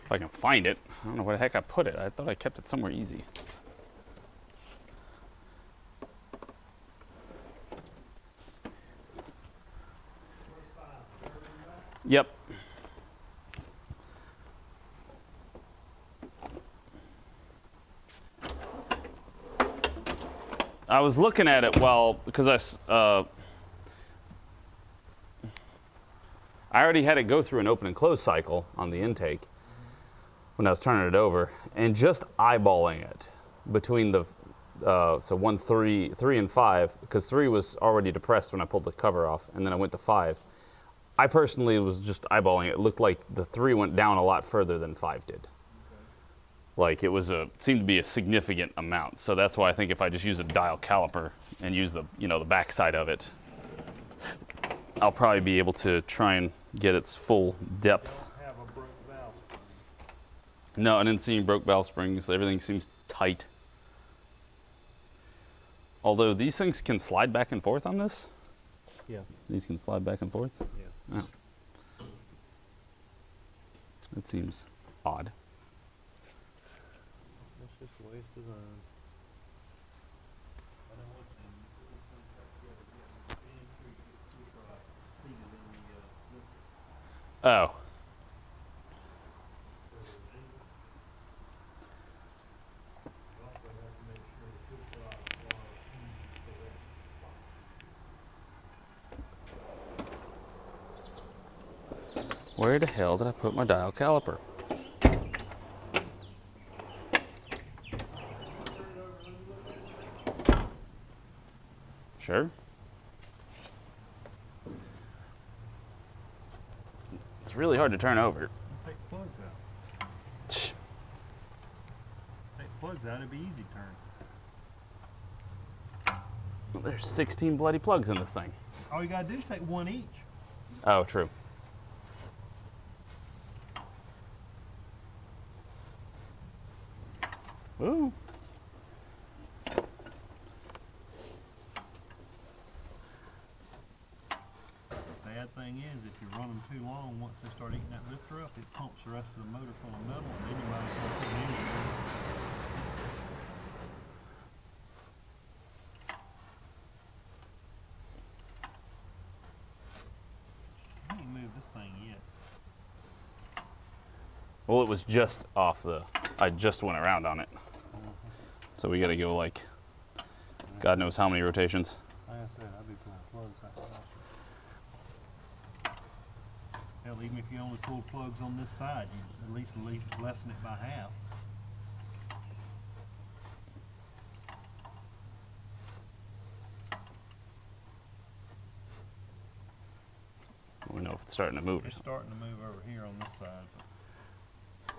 if I can find it. I don't know where the heck I put it. I thought I kept it somewhere easy. Yep. I was looking at it because I already had it go through an open and close cycle on the intake when I was turning it over, and just eyeballing it between the so 3 and 5, because 3 was already depressed when I pulled the cover off, and then I went to 5. I personally was just eyeballing it. It looked like the 3 went down a lot further than 5 did. Like it seemed to be a significant amount. So that's why I think if I just use a dial caliper and use the back side of it, I'll probably be able to try and get its full depth. Don't have a broke valve. No, I didn't see any broke valve springs. Everything seems tight. Although these things can slide back and forth on this. Yeah. These can slide back and forth. Yeah. Oh. That seems odd. That's just the way it's designed. Oh. Where the hell did I put my dial caliper? Sure. It's really hard to turn over. Take the plugs out. Take the plugs out, it'd be easy to turn. Well, there's 16 bloody plugs in this thing. All you gotta do is take one each. Oh, true. Ooh. thing is, if you're running too long, once they start eating that lifter up, it pumps the rest of the motor full of metal, and then you might as well put it in. I ain't moved this thing yet. Well, it was just off the, I just went around on it. So we gotta go like, God knows how many rotations. Like I said, I'll be pulling plugs out of the hell, even if you only pull plugs on this side, you at least lessen it by half. We know if it's starting to move. It's starting to move over here on this side, but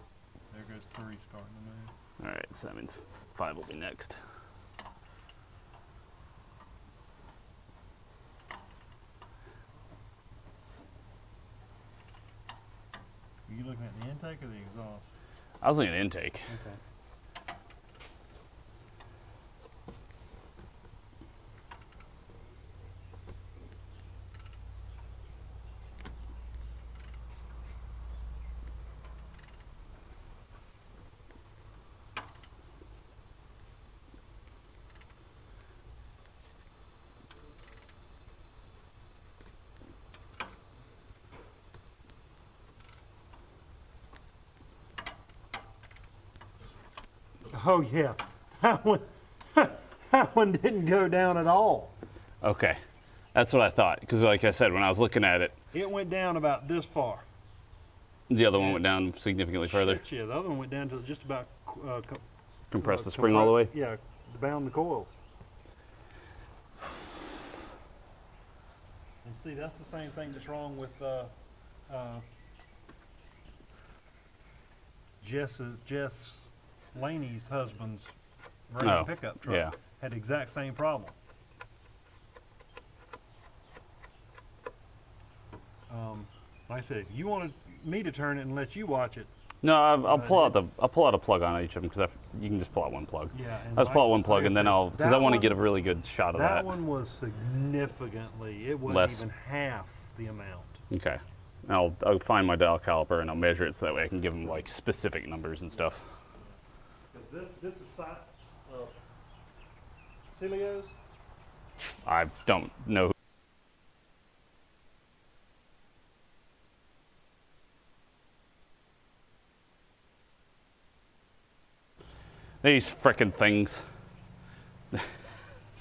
there goes 3 starting to move. All right, so that means 5 will be next. Are you looking at the intake or the exhaust? I was looking at intake. Okay. Oh yeah, that one didn't go down at all. Okay, that's what I thought. Because like I said, when I was looking at it, It went down about this far. the other one went down significantly further. Shit, yeah, the other one went down to just about Compressed the spring all the way. Yeah, bound the coils. And see, that's the same thing that's wrong with Jess Laney's husband's brand Oh, pickup truck. yeah. Had the exact same problem. Like I said, if you wanted me to turn it and let you watch it, No, I'll pull out it's- I'll pull out a plug on each of them because you can just pull out one plug. yeah. And Let's pull out one like plug I and then said, because I that want to one- get a really good shot of That that. one was significantly, it wasn't Less. even half the amount. Okay. And I'll find my dial caliper and I'll measure it so that way I can give them like specific numbers and stuff. This is Celios. I don't know. These frickin' things.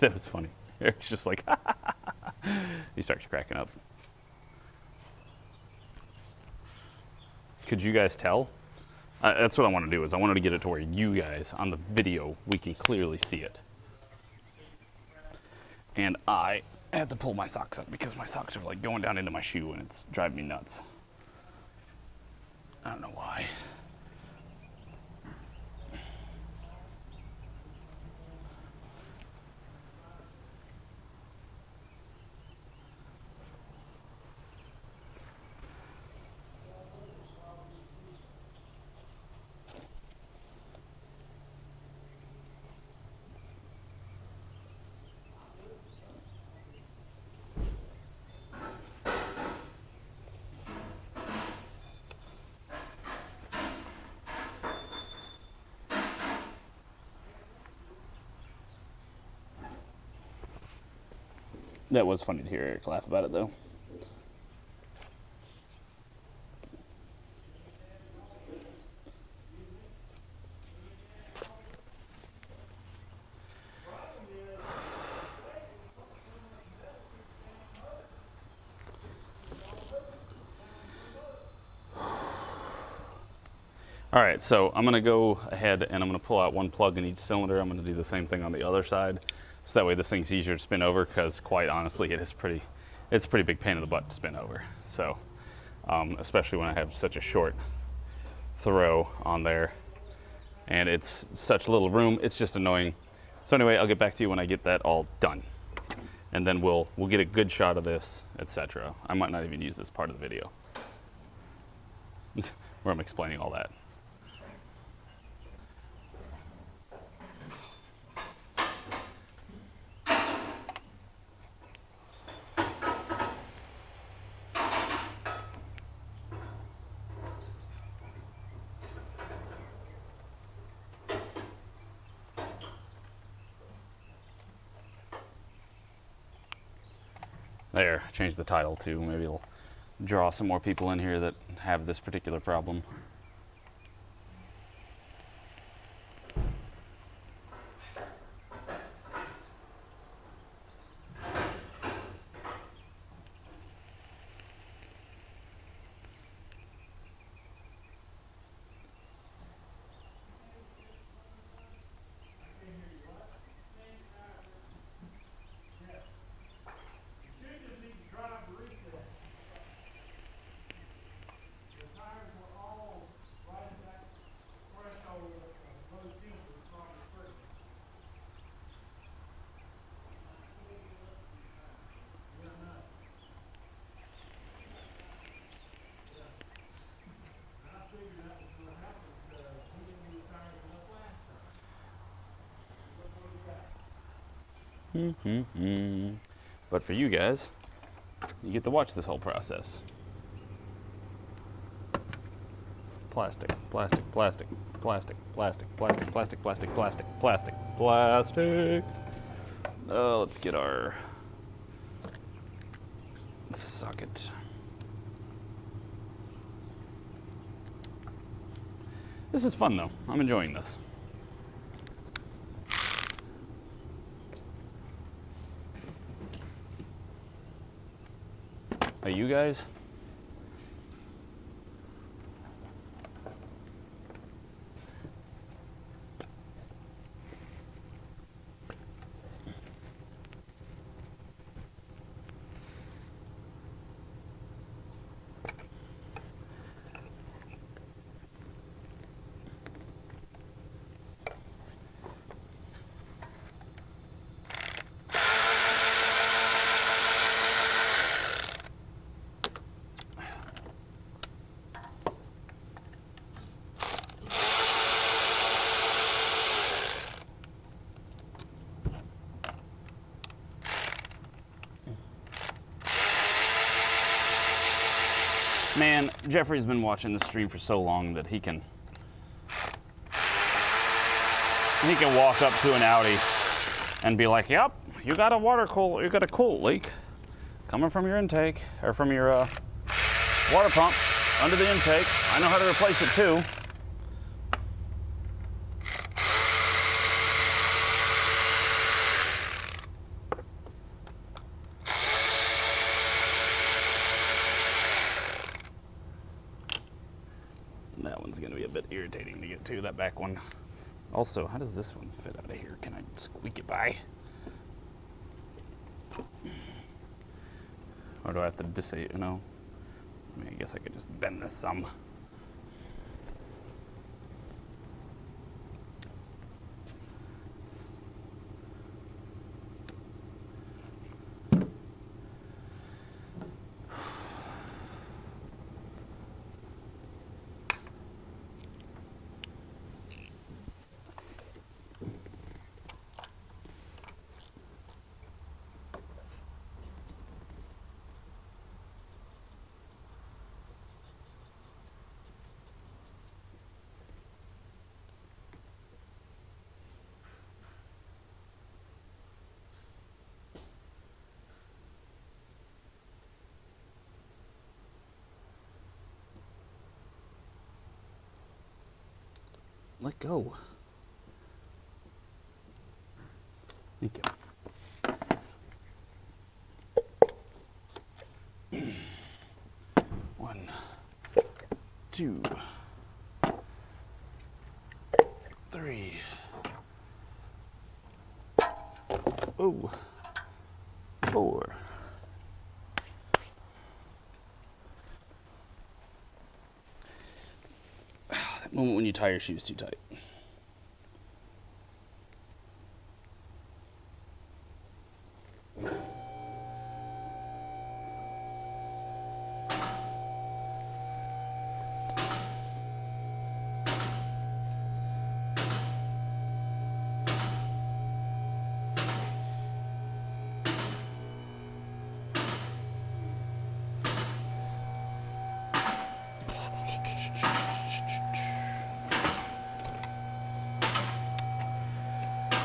That was funny. It's just like, he starts cracking up. Could you guys tell? That's what I want to do is I wanted to get it to where you guys on the video, we can clearly see it. And I had to pull my socks up because my socks are like going down into my shoe and it's driving me nuts. I don't know why. That was funny to hear Eric laugh about it, though. All right, so I'm gonna go ahead and I'm gonna pull out one plug in each cylinder. I'm gonna do the same thing on the other side. So that way this thing's easier to spin over because quite honestly, it's a pretty big pain in the butt to spin over. So, especially when I have such a short throw on there and it's such little room, it's just annoying. So anyway, I'll get back to you when I get that all done. And then we'll get a good shot of this, etc. I might not even use this part of the video where I'm explaining all that. There, change the title too. Maybe it'll draw some more people in here that have this particular problem. But for you guys, you get to watch this whole process. Plastic, plastic, plastic, plastic, plastic, plastic, plastic, plastic, plastic, plastic, plastic. Oh, let's get our socket. This is fun though. I'm enjoying this. Are you guys? Man, Jeffrey's been watching the stream for so long that he can walk up to an Audi and be like, "Yep, you got a coolant leak coming from your intake or from your water pump under the intake. I know how to replace it too." That one's going to be a bit irritating to get to, that back one. Also, how does this one fit out of here? Can I squeak it by? Or do I have to disable, you know? I mean, I guess I could just bend this some. Let go. Thank you. 1, 2, 3. Oh, 4. That moment when you tie your shoes too tight.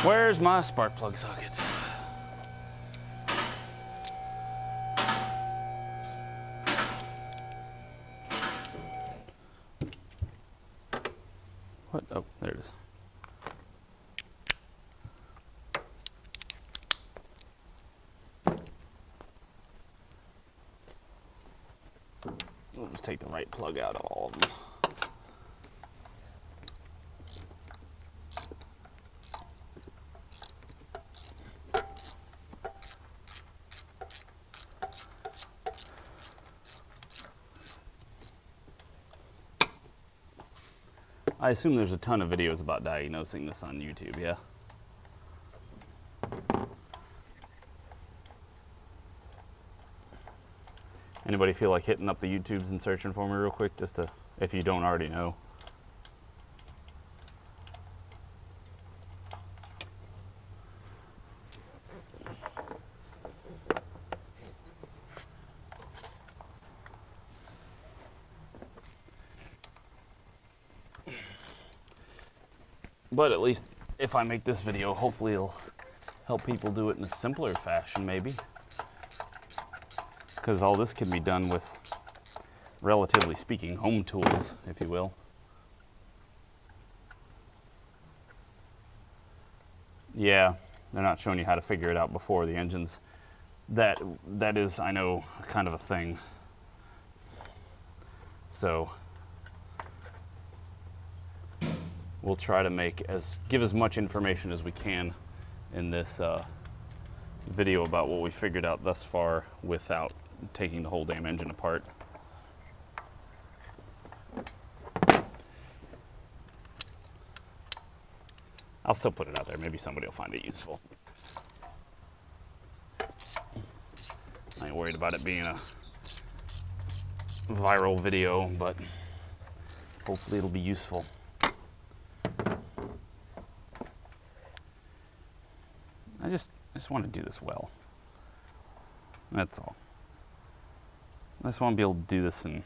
Where's my spark plug socket? What? Oh, there it is. We'll just take the right plug out of all of them. I assume there's a ton of videos about diagnosing this on YouTube, yeah? Anybody feel like hitting up the YouTubes and searching for me real quick, just to, if you don't already know? But at least if I make this video, hopefully it'll help people do it in a simpler fashion, maybe. Because all this can be done with, relatively speaking, home tools, if you will. Yeah, they're not showing you how to figure it out before the engines. That is, I know, kind of a thing. So we'll try to give as much information as we can in this video about what we figured out thus far without taking the whole damn engine apart. I'll still put it out there. Maybe somebody will find it useful. I ain't worried about it being a viral video, but hopefully it'll be useful. I just want to do this well. That's all. I just want to be able to do this and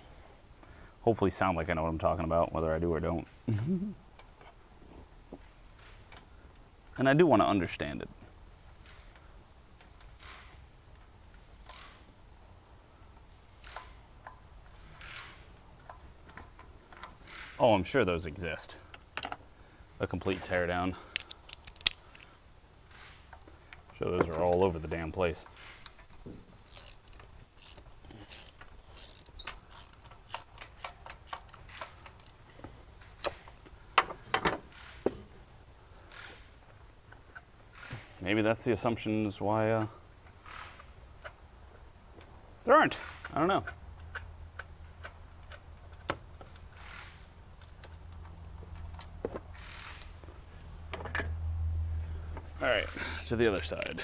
hopefully sound like I know what I'm talking about, whether I do or don't. And I do want to understand it. Oh, I'm sure those exist. A complete teardown. So those are all over the damn place. Maybe that's the assumption is why there aren't. I don't know. All right, to the other side.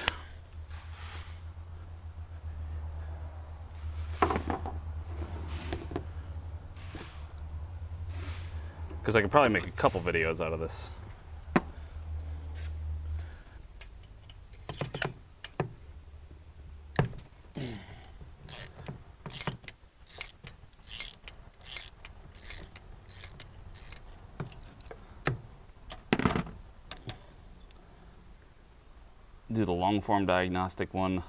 Because I could probably make a couple videos out of this. Do the long form diagnostic one.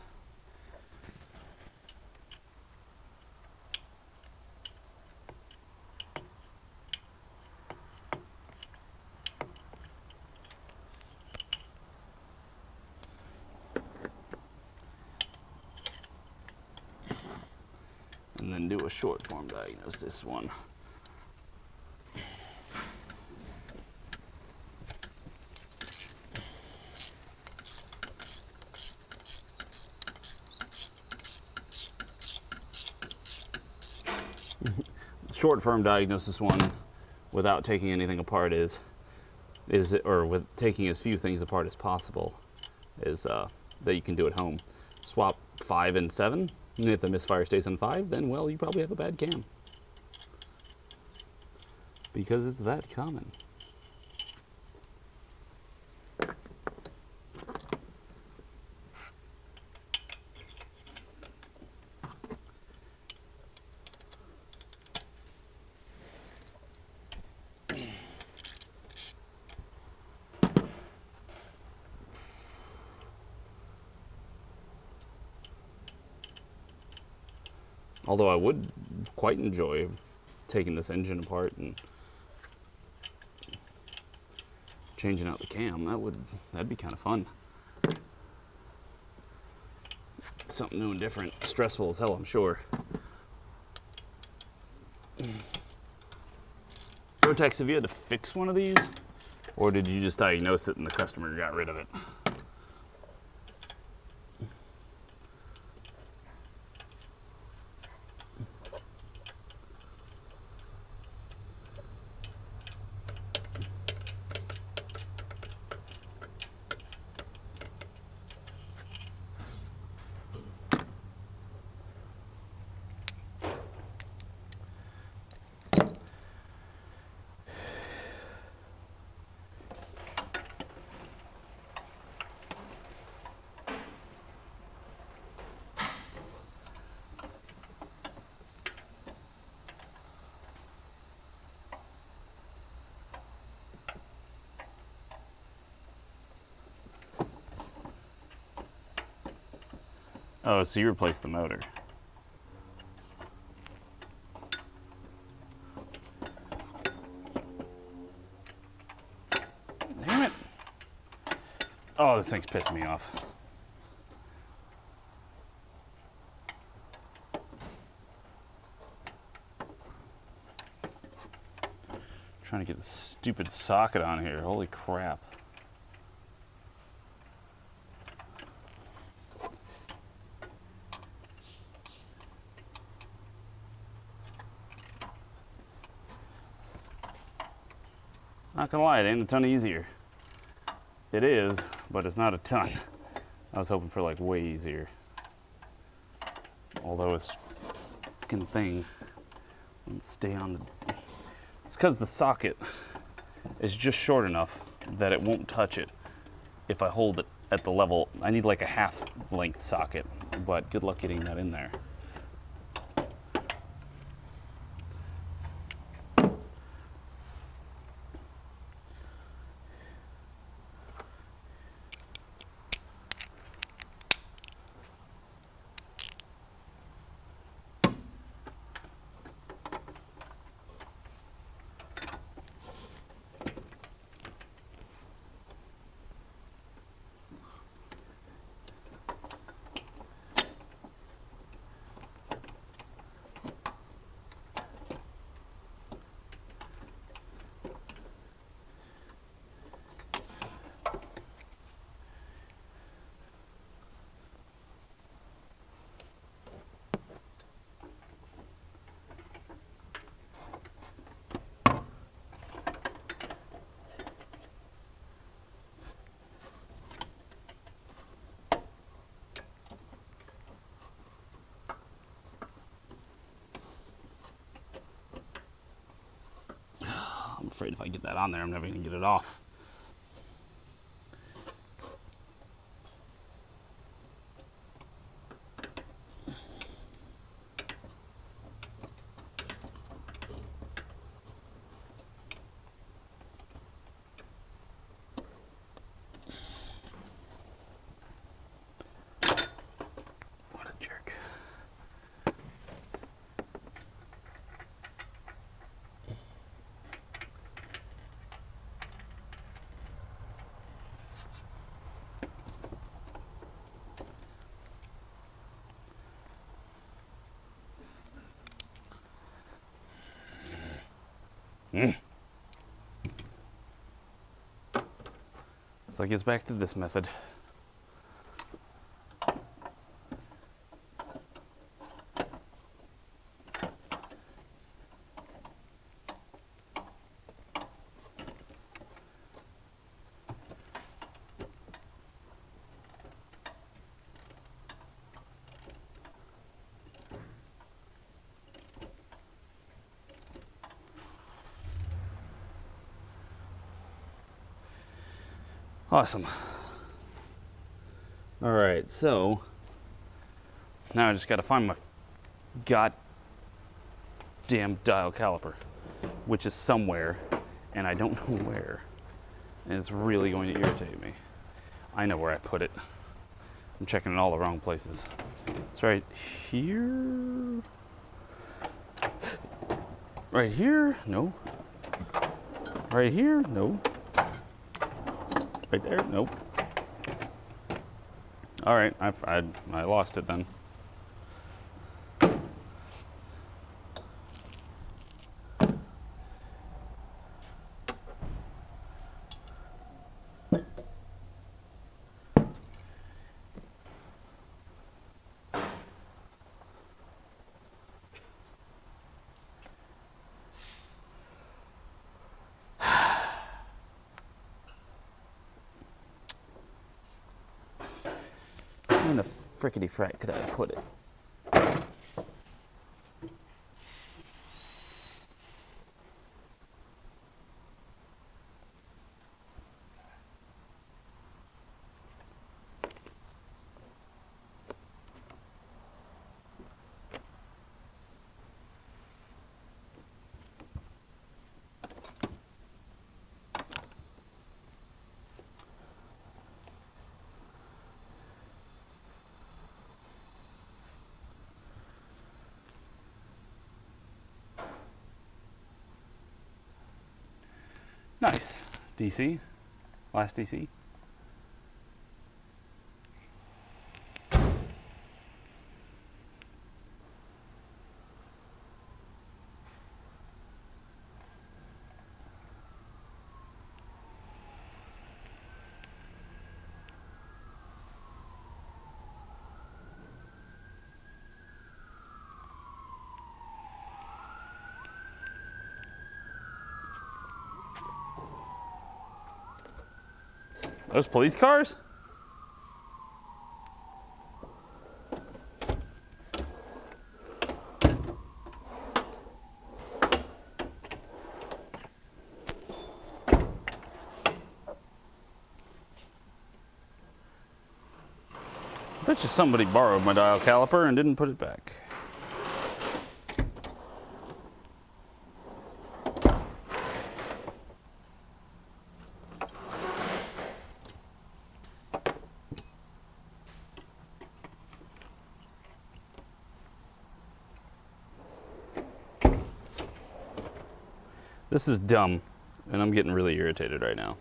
And then do a short form diagnosis one. Short form diagnosis one, without taking anything apart, or with taking as few things apart as possible, is that you can do at home. Swap 5 and 7, and if the misfire stays on 5, then well, you probably have a bad cam, because it's that common. Although I would quite enjoy taking this engine apart and changing out the cam. That'd be kind of fun. Something new and different. Stressful as hell, I'm sure. Rotex, have you had to fix one of these? Or did you just diagnose it and the customer got rid of it? Oh, so you replaced the motor. Damn it. Oh, this thing's pissing me off. Trying to get the stupid socket on here. Holy crap. Not gonna lie, it ain't a ton easier. It is, but it's not a ton. I was hoping for like way easier. Although this fucking thing won't stay on the... It's because the socket is just short enough that it won't touch it if I hold it at the level. I need like a half length socket, but good luck getting that in there. I'm afraid if I get that on there, I'm never gonna get it off. What a jerk. So it gets back to this method. Awesome. All right, so now I just got to find my goddamn dial caliper, which is somewhere, and I don't know where, and it's really going to irritate me. I know where I put it. I'm checking in all the wrong places. It's right here. Right here? No. Right here? No. Right there? Nope. All right, I lost it then. Where in the frickety frack could I put it? Nice. DC. Last DC. Those police cars? I bet you somebody borrowed my dial caliper and didn't put it back. This is dumb, and I'm getting really irritated right now.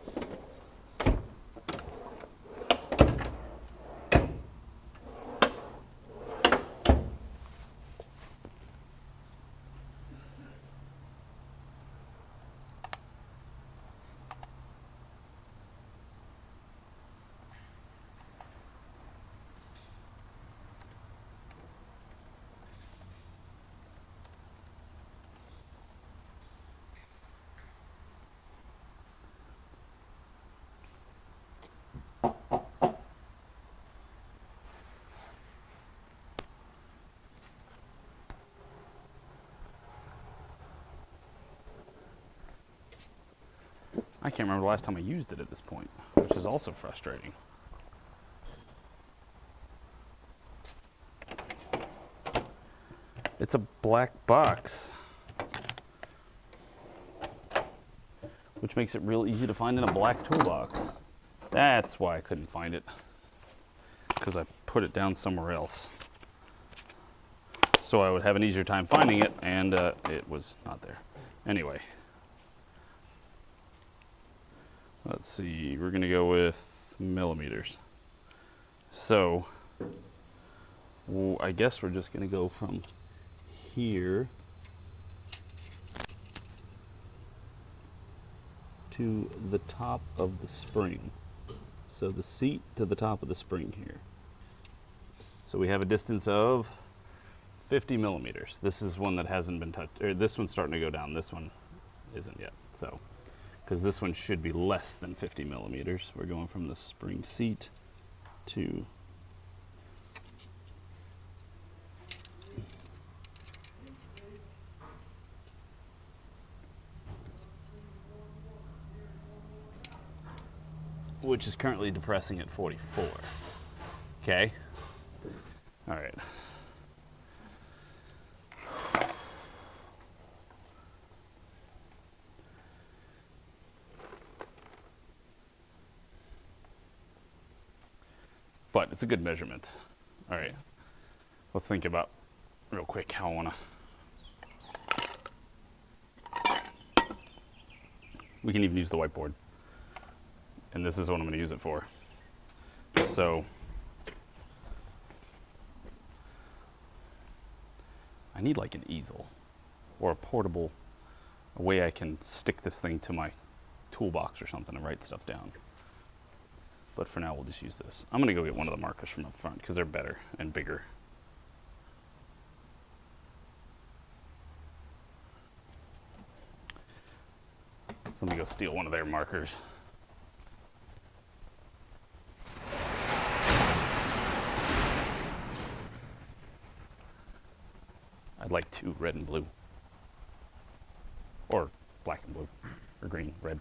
I can't remember the last time I used it at this point, which is also frustrating. It's a black box, which makes it real easy to find in a black toolbox. That's why I couldn't find it, because I put it down somewhere else. So I would have an easier time finding it, and it was not there. Anyway. Let's see, we're gonna go with millimeters. So, I guess we're just gonna go from here to the top of the spring. So the seat to the top of the spring here. So we have a distance of 50 millimeters. This is one that hasn't been touched, or this one's starting to go down, this one isn't yet, so. Because this one should be less than 50 millimeters. We're going from the spring seat to which is currently depressing at 44. Okay. All right. But it's a good measurement. All right, let's think about real quick how I wanna. We can even use the whiteboard. and this is what I'm going to use it for. So I need like an easel or a portable, a way I can stick this thing to my toolbox or something and write stuff down. But for now, we'll just use this. I'm gonna go get one of the markers from up front because they're better and bigger. So let me go steal one of their markers. I'd like 2, red and blue. Or black and blue, or green, red.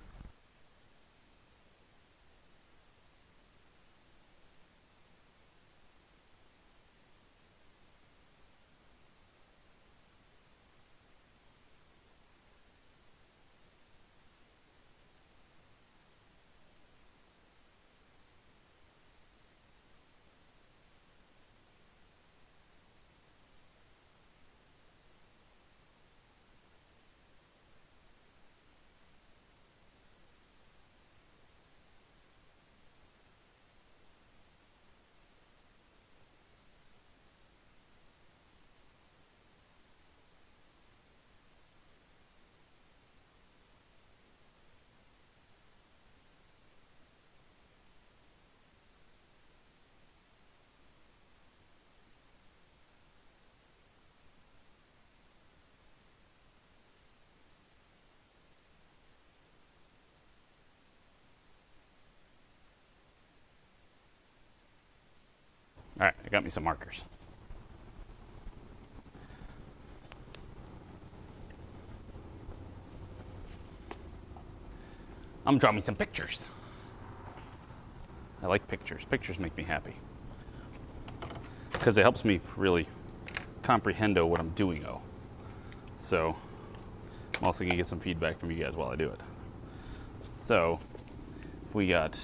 All right, I got me some markers. I'm drawing me some pictures. I like pictures. Pictures make me happy because it helps me really comprehendo what I'm doing. So I'm also gonna get some feedback from you guys while I do it. So if we got,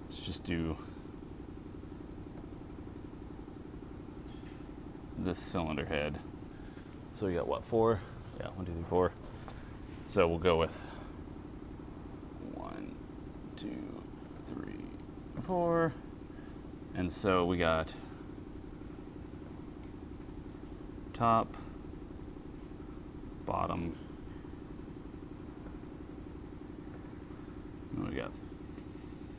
let's just do this cylinder head. So we got what, 4? Yeah, 1, 2, 3, 4. So we'll go with 1, 2, 3, 4. And so we got top, bottom, and we got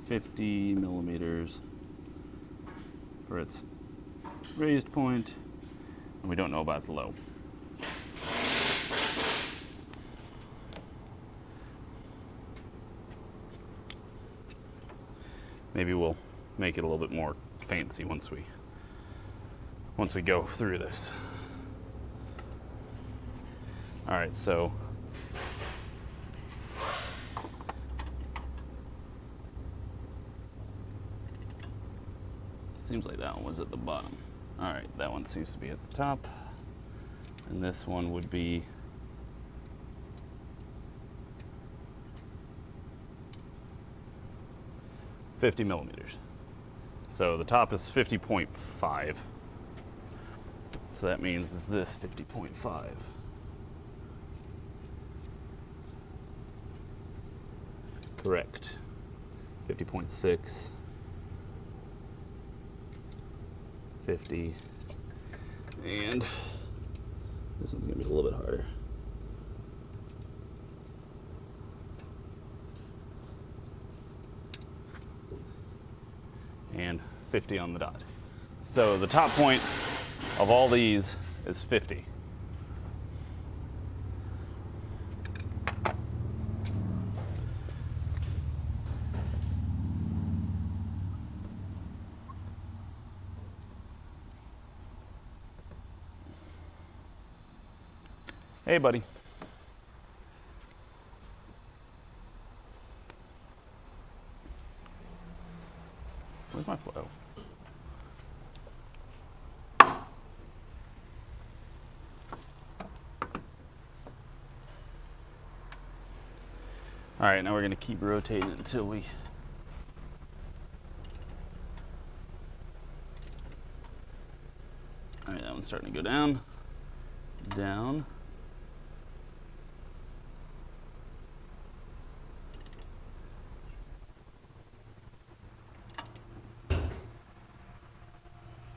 50 millimeters for its raised point, and we don't know about its low. Maybe we'll make it a little bit more fancy once we go through this. All right, so seems like that one was at the bottom. All right, that one seems to be at the top, and this one would be .50 millimeters. So the top is 50.5. So that means is this 50.5. Correct. 50.6. 50. And this one's gonna be a little bit harder. And 50 on the dot. So the top point of all these is 50. Hey, buddy. Where's my flow? All right, now we're gonna keep rotating until we all right, that one's starting to go down, down.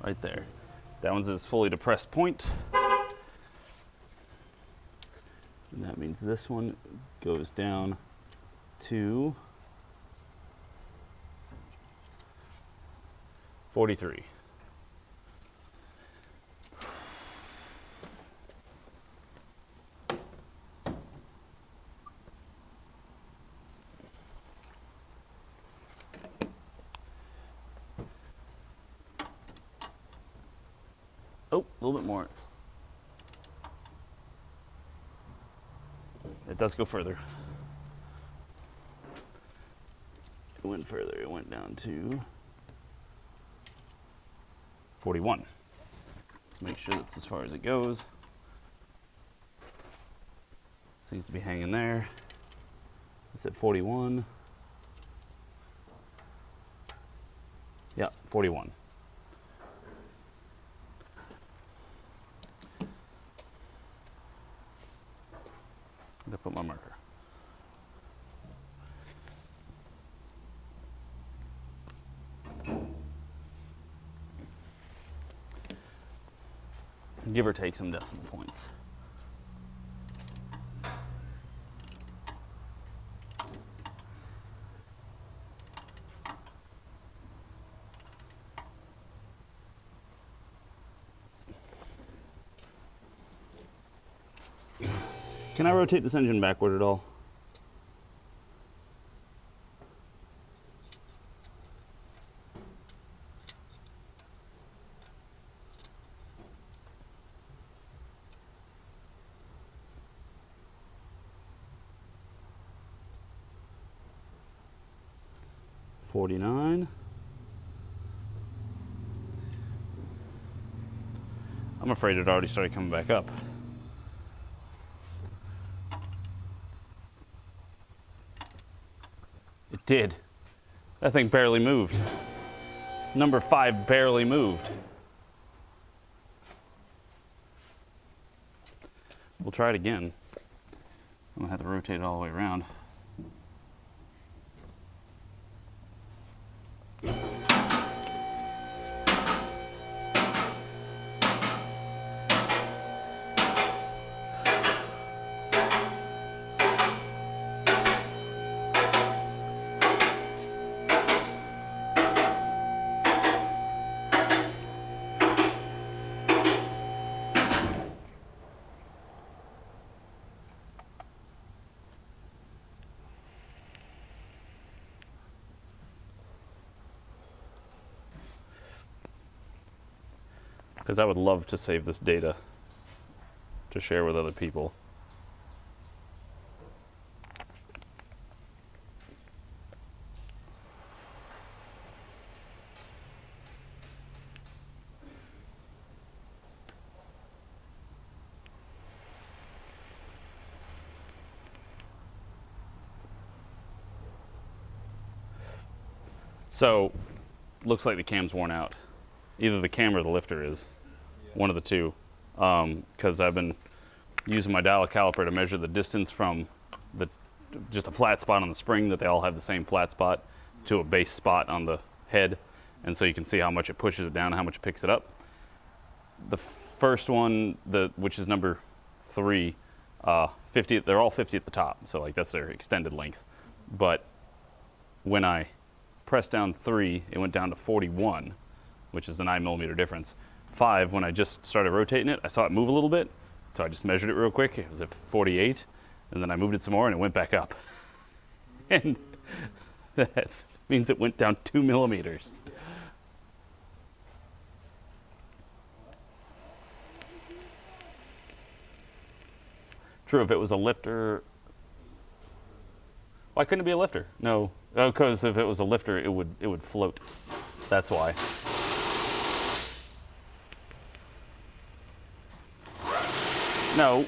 right there. That one's this fully depressed point. And that means this one goes down to 43. Oh, a little bit more. It does go further. It went further. It went down to 41. Let's make sure that's as far as it goes. Seems to be hanging there. It's at 41. Yeah, 41. I'm gonna put my marker. Give or take some decimal points. Can I rotate this engine backward at all? $49. I'm afraid it already started coming back up. It did. That thing barely moved. Number 5 barely moved. We'll try it again. I'm gonna have to rotate it all the way around. Because I would love to save this data to share with other people. So, looks like the cam's worn out. Either the cam or the lifter is. One of the two. Because I've been using my dial caliper to measure the distance from just a flat spot on the spring, that they all have the same flat spot, to a base spot on the head. And so you can see how much it pushes it down and how much it picks it up. The first one, which is number 3, 50, they're all 50 at the top. So like that's their extended length. But when I pressed down 3, it went down to 41, which is the 9mm difference. 5, when I just started rotating it, I saw it move a little bit, so I just measured it real quick. It was at 48, and then I moved it some more, and it went back up. And that means it went down 2mm. True, if it was a lifter, why couldn't it be a lifter? No, because if it was a lifter, it would float. That's why. No.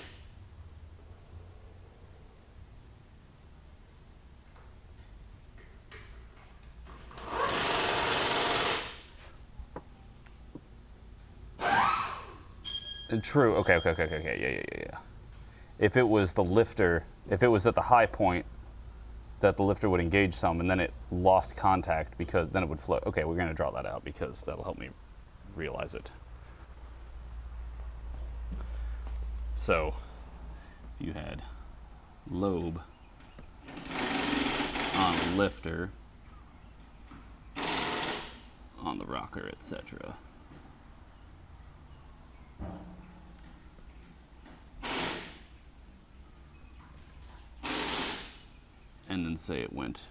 True. Okay. Yeah. If it was the lifter, if it was at the high point, that the lifter would engage some, and then it lost contact, because then it would float. Okay, we're going to draw that out because that'll help me realize it. So you had lobe on the lifter, on the rocker, etc. And then say it went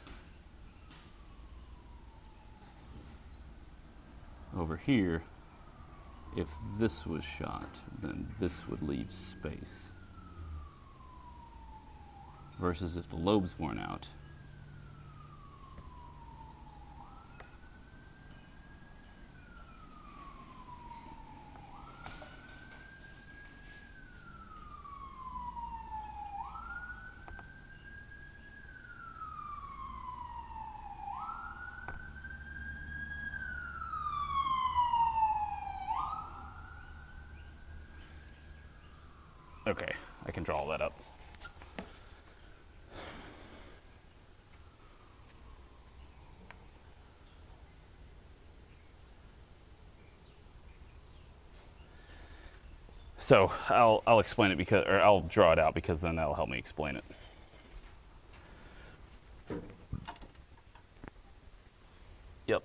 over here. If this was shot, then this would leave space. Versus if the lobe's worn out, okay, I can draw all that up. So I'll explain it because, or I'll draw it out because then that'll help me explain it. Yep.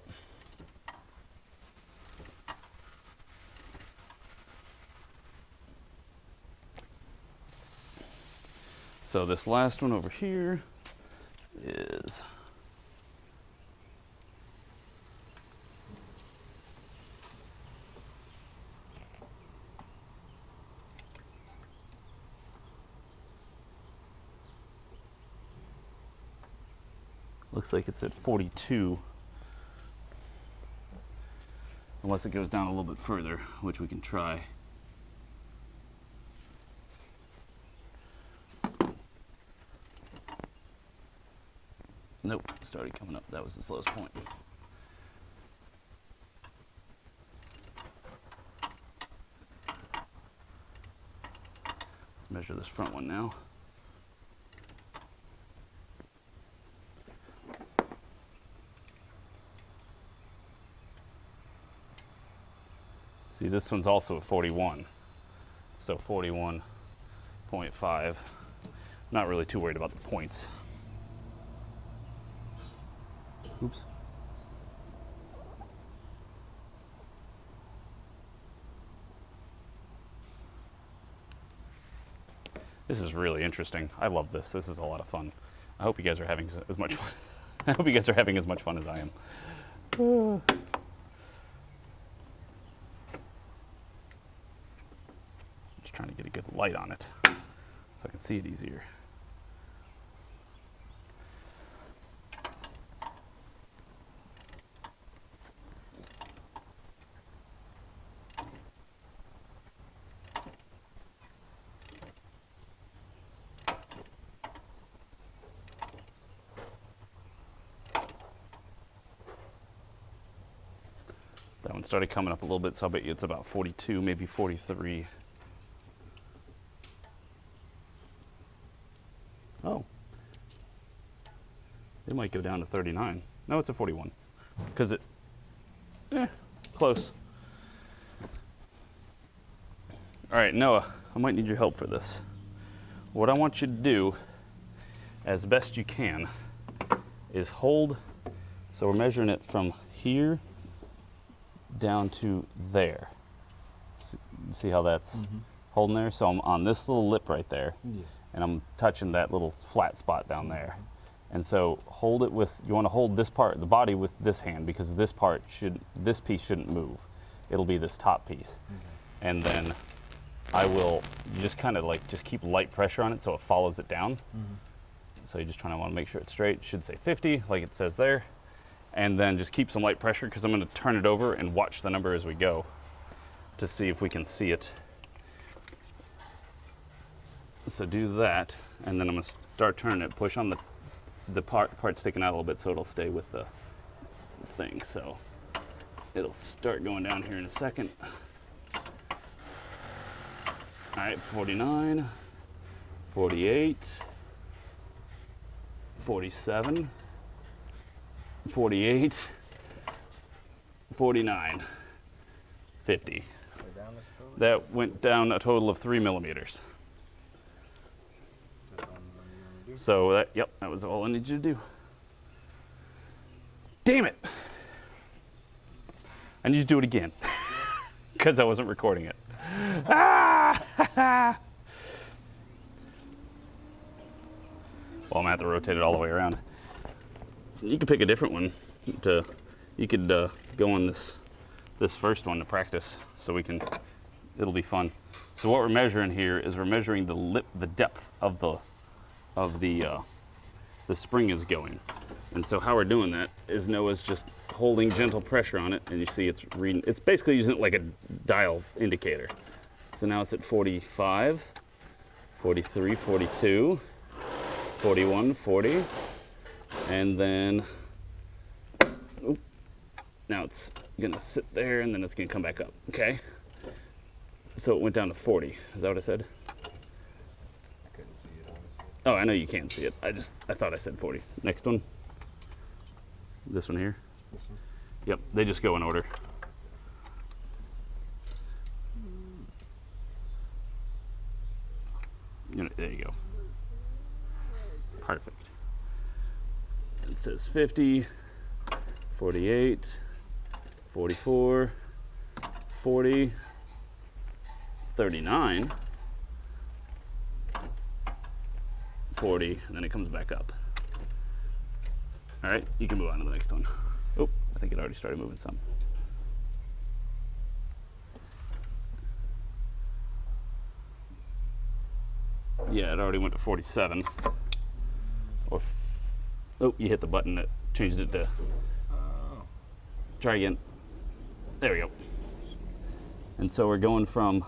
So this last one over here is looks like it's at 42, unless it goes down a little bit further, which we can try. Nope, it started coming up. That was the slowest point. Let's measure this front one now. See, this one's also at 41. So 41.5. Not really too worried about the points. Oops. This is really interesting. I love this. This is a lot of fun. I hope you guys are having as much fun. I hope you guys are having as much fun as I am. Just trying to get a good light on it so I can see it easier. That one started coming up a little bit, so I'll bet you it's about 42, maybe 43. Oh. It might go down to 39. No, it's a 41. Because close. All right, Noah, I might need your help for this. What I want you to do, as best you can, is hold, so we're measuring it from here down to there. See how that's holding there? So I'm on this little lip right there, and I'm touching that little flat spot down there. And so hold it with, you want to hold this part, the body, with this hand, because this piece shouldn't move. It'll be this top piece. And then you just kind of like, just keep light pressure on it so it follows it down. So you just trying to want to make sure it's straight. It should say 50, like it says there. And then just keep some light pressure, because I'm going to turn it over and watch the number as we go to see if we can see it. So do that, and then I'm going to start turning it, push on the part sticking out a little bit so it'll stay with the thing. So it'll start going down here in a second. All right, 49, 48, 47, 48, 49, 50. We're down the total? That went down a total of 3 millimeters. Is that the only one you want to do? So that, yep, that was all I needed you to do. Damn it! I need you to do it again because I wasn't recording it. Ah! Well, I'm gonna have to rotate it all the way around. You could pick a different one. You could go on this first one to practice, so we can. It'll be fun. So what we're measuring here is we're measuring the depth of the spring is going, and so how we're doing that is Noah's just holding gentle pressure on it, and you see it's reading. It's basically using it like a dial indicator. So now it's at 45, 43, 42. 41, 40, and then oop, now it's gonna sit there and then it's gonna come back up, okay? So it went down to 40, is that what I said? I couldn't see it, honestly. Oh, I know you can't see it. I thought I said 40. Next one. This one here. This one? Yep, they just go in order. There you go. Perfect. It says 50, 48, 44, 40, 39, 40, and then it comes back up. All right, you can move on to the next one. Oh, I think it already started moving some. Yeah, it already went to 47. Oh, you hit the button that changed it to. Try again. There we go. And so we're going from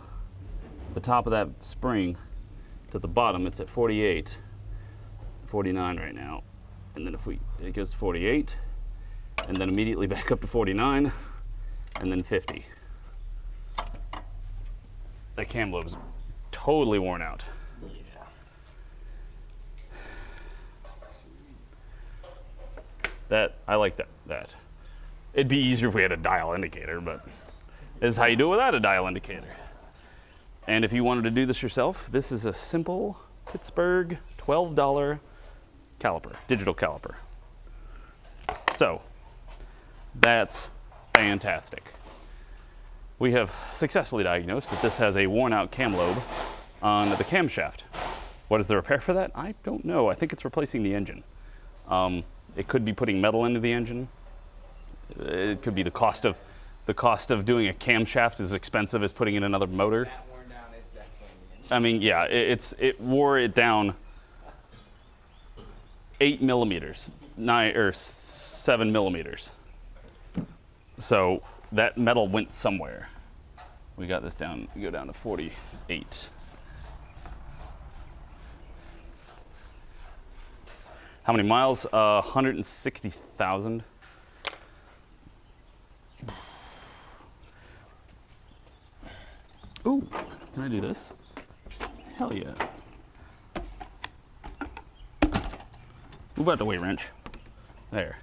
the top of that spring to the bottom. It's at 48, 49 right now. And then it goes to 48, and then immediately back up to 49, and then 50. That cam lobe's totally worn out. I like that. It'd be easier if we had a dial indicator, but this is how you do it without a dial indicator. And if you wanted to do this yourself, this is a simple Pittsburgh $12 caliper, digital caliper. So that's fantastic. We have successfully diagnosed that this has a worn out cam lobe on the camshaft. What is the repair for that? I don't know. I think it's replacing the engine. It could be putting metal into the engine. It could be the cost of doing a camshaft is expensive as putting in another motor. That worn down is definitely the engine. I mean, yeah, it wore it down 8 millimeters, 9 or 7 millimeters. So that metal went somewhere. We got this down. We go down to 48. How many miles? 160,000. Ooh, can I do this? Hell yeah. Move out the way, wrench. There.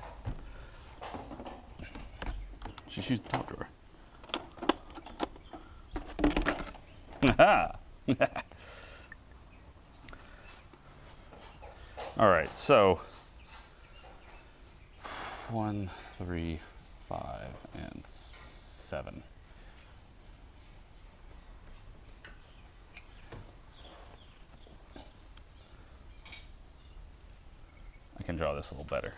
Just use the top drawer. All right, so 1, 3, 5, and 7. I can draw this a little better.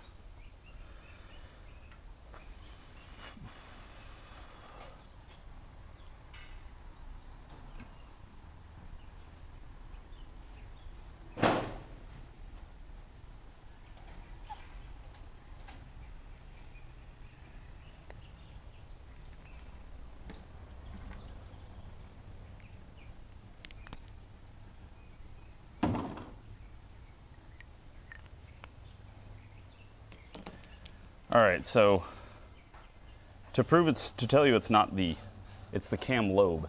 All right, so to tell you it's the cam lobe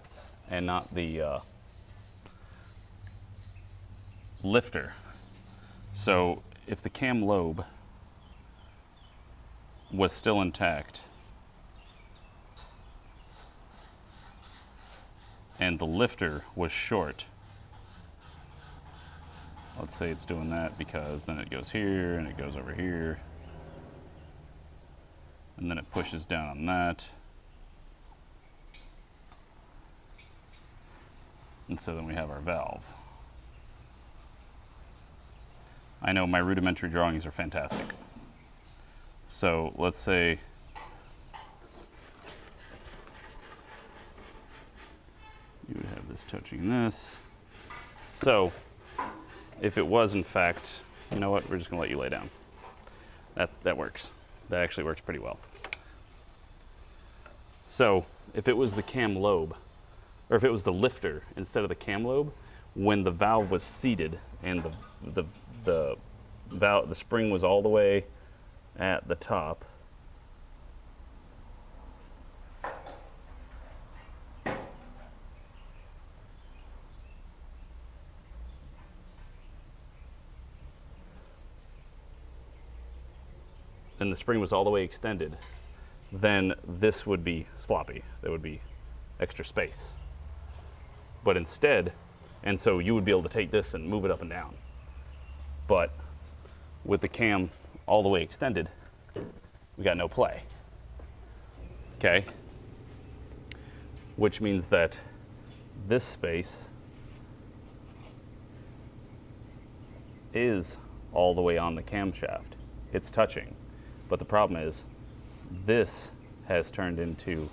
and not the lifter. So if the cam lobe was still intact, and the lifter was short. Let's say it's doing that because then it goes here and it goes over here. And then it pushes down on that. And so then we have our valve. I know my rudimentary drawings are fantastic. So let's say you would have this touching this. So if it was in fact, you know what, we're just gonna let you lay down. That works. That actually works pretty well. So if it was the cam lobe, or if it was the lifter instead of the cam lobe, when the valve was seated and the spring was all the way at the top, and the spring was all the way extended, then this would be sloppy. There would be extra space. But instead, and so you would be able to take this and move it up and down. But with the cam all the way extended, we got no play. Okay? Which means that this space is all the way on the camshaft. It's touching. But the problem is, this has turned into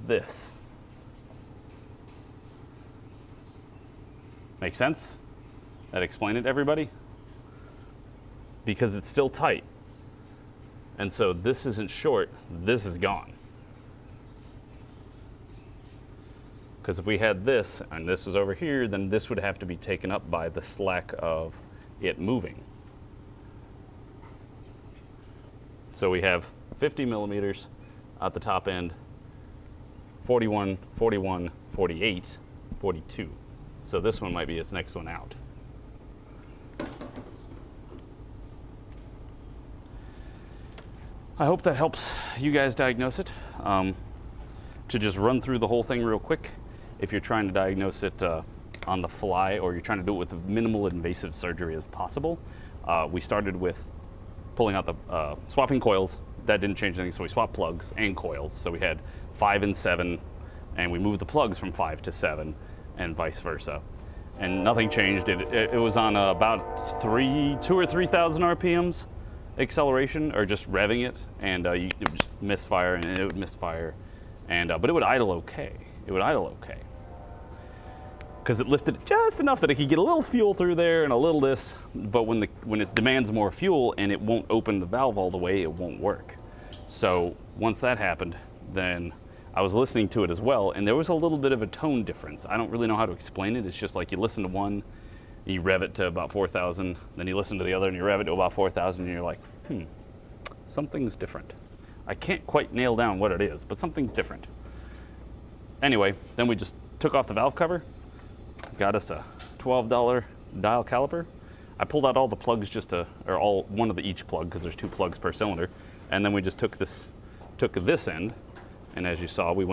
this. Make sense? That explain it, everybody? Because it's still tight. And so this isn't short, this is gone. Because if we had this, and this was over here, then this would have to be taken up by the slack of it moving. So we have 50 millimeters at the top end, 41, 41, 48, 42. So this one might be its next one out. I hope that helps you guys diagnose it. To just run through the whole thing real quick, if you're trying to diagnose it on the fly, or you're trying to do it with minimal invasive surgery as possible, we started with pulling out the swapping coils. That didn't change anything, so we swapped plugs and coils. So we had 5 and 7, and we moved the plugs from 5 to 7, and vice versa. And nothing changed. It was on about 2,000 or 3,000 RPMs acceleration, or just revving it, and it would just misfire, and it would misfire, and but it would idle okay. It would idle okay, because it lifted just enough that it could get a little fuel through there and a little this. But when it demands more fuel and it won't open the valve all the way, it won't work. So once that happened, then I was listening to it as well, and there was a little bit of a tone difference. I don't really know how to explain it. It's just like you listen to one, you rev it to about 4,000, then you listen to the other and you rev it to about 4,000, and you're like, something's different. I can't quite nail down what it is, but something's different. Anyway, then we just took off the valve cover, got us a $12 dial caliper. I pulled out all the plugs one of the each plug, because there's 2 plugs per cylinder, and then we just took this end, and as you saw, we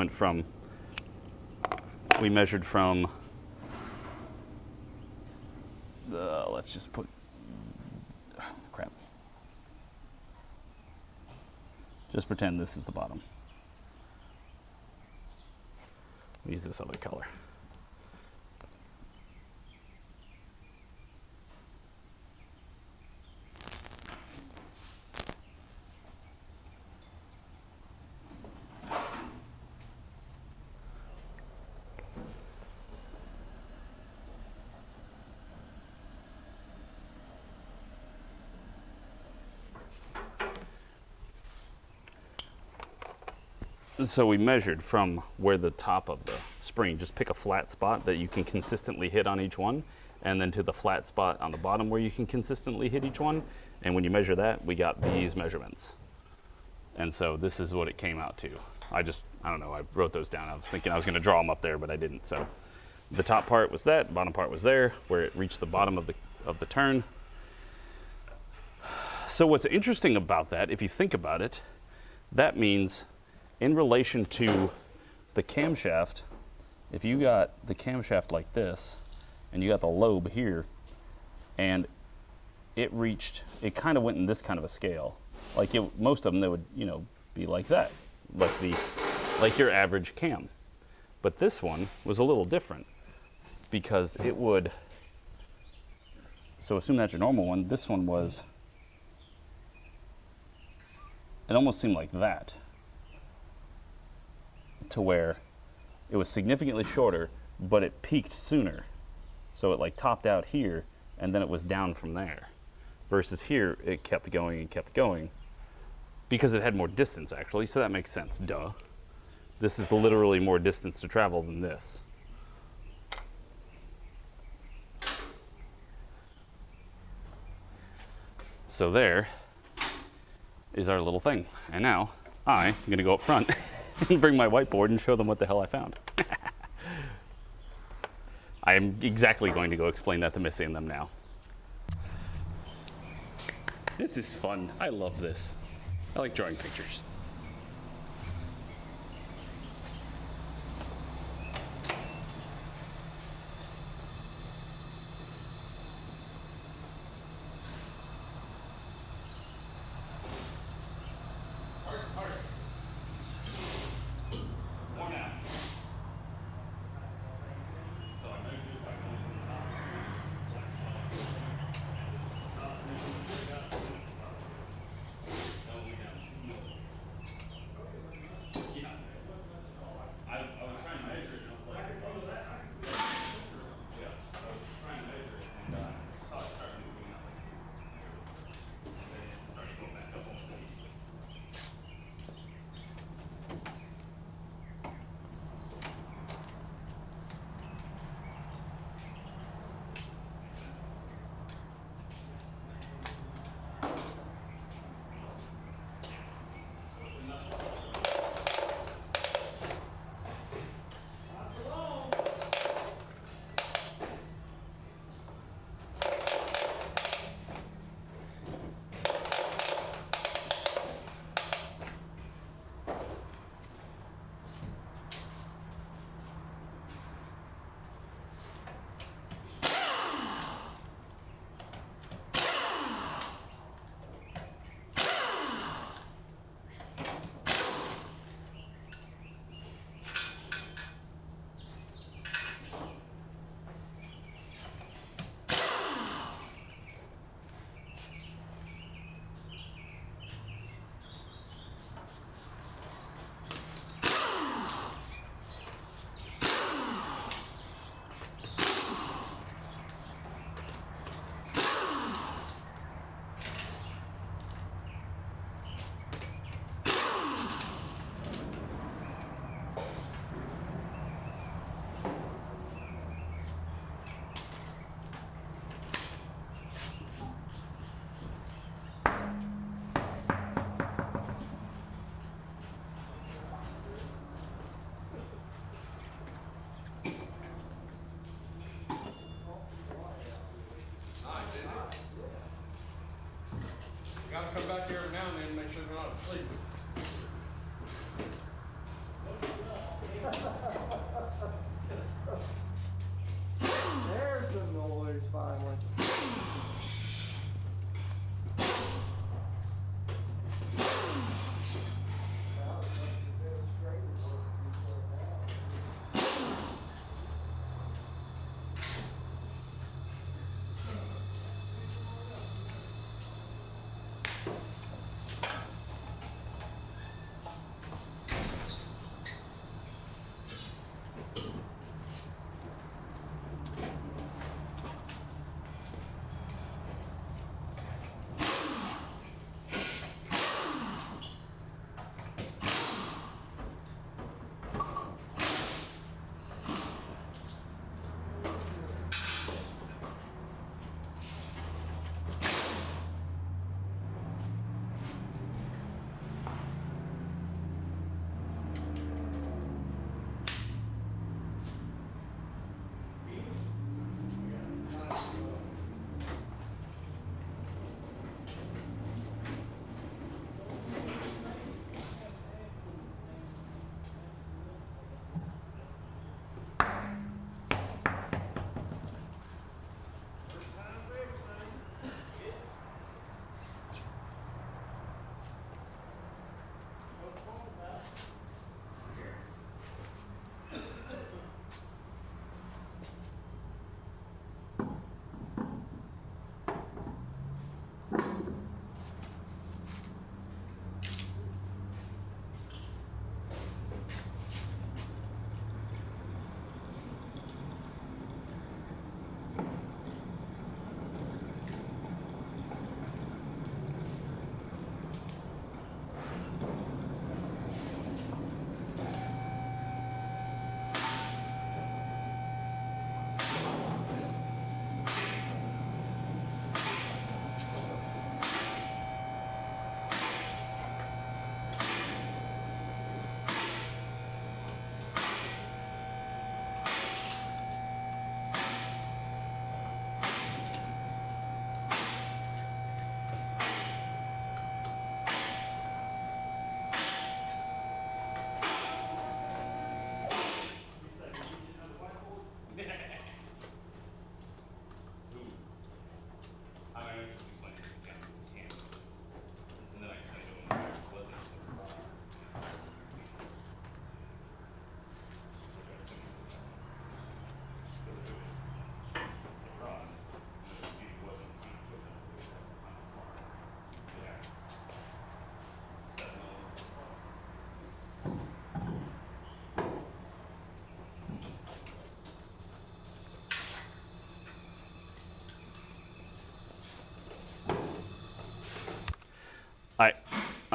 measured from let's just put, crap. Just pretend this is the bottom. Use this other color. So we measured from where the top of the spring, just pick a flat spot that you can consistently hit on each one, and then to the flat spot on the bottom where you can consistently hit each one. And when you measure that, we got these measurements. And so this is what it came out to. I don't know, I wrote those down. I was thinking I was gonna draw them up there, but I didn't. So the top part was that, bottom part was there, where it reached the bottom of the turn. So what's interesting about that, if you think about it, that means in relation to the camshaft, if you got the camshaft like this, and you got the lobe here, and it kind of went in this kind of a scale. Like most of them, they would, you know, be like that, like your average cam. But this one was a little different because it would. So assume that's your normal one. This one was. It almost seemed like that, to where it was significantly shorter, but it peaked sooner. So it like topped out here, and then it was down from there. Versus here, it kept going and kept going, because it had more distance actually, so that makes sense, duh. This is literally more distance to travel than this. So there is our little thing. And now I'm gonna go up front and bring my whiteboard and show them what the hell I found. I am exactly going to go explain that to Missy and them now. This is fun. I love this. I like drawing pictures.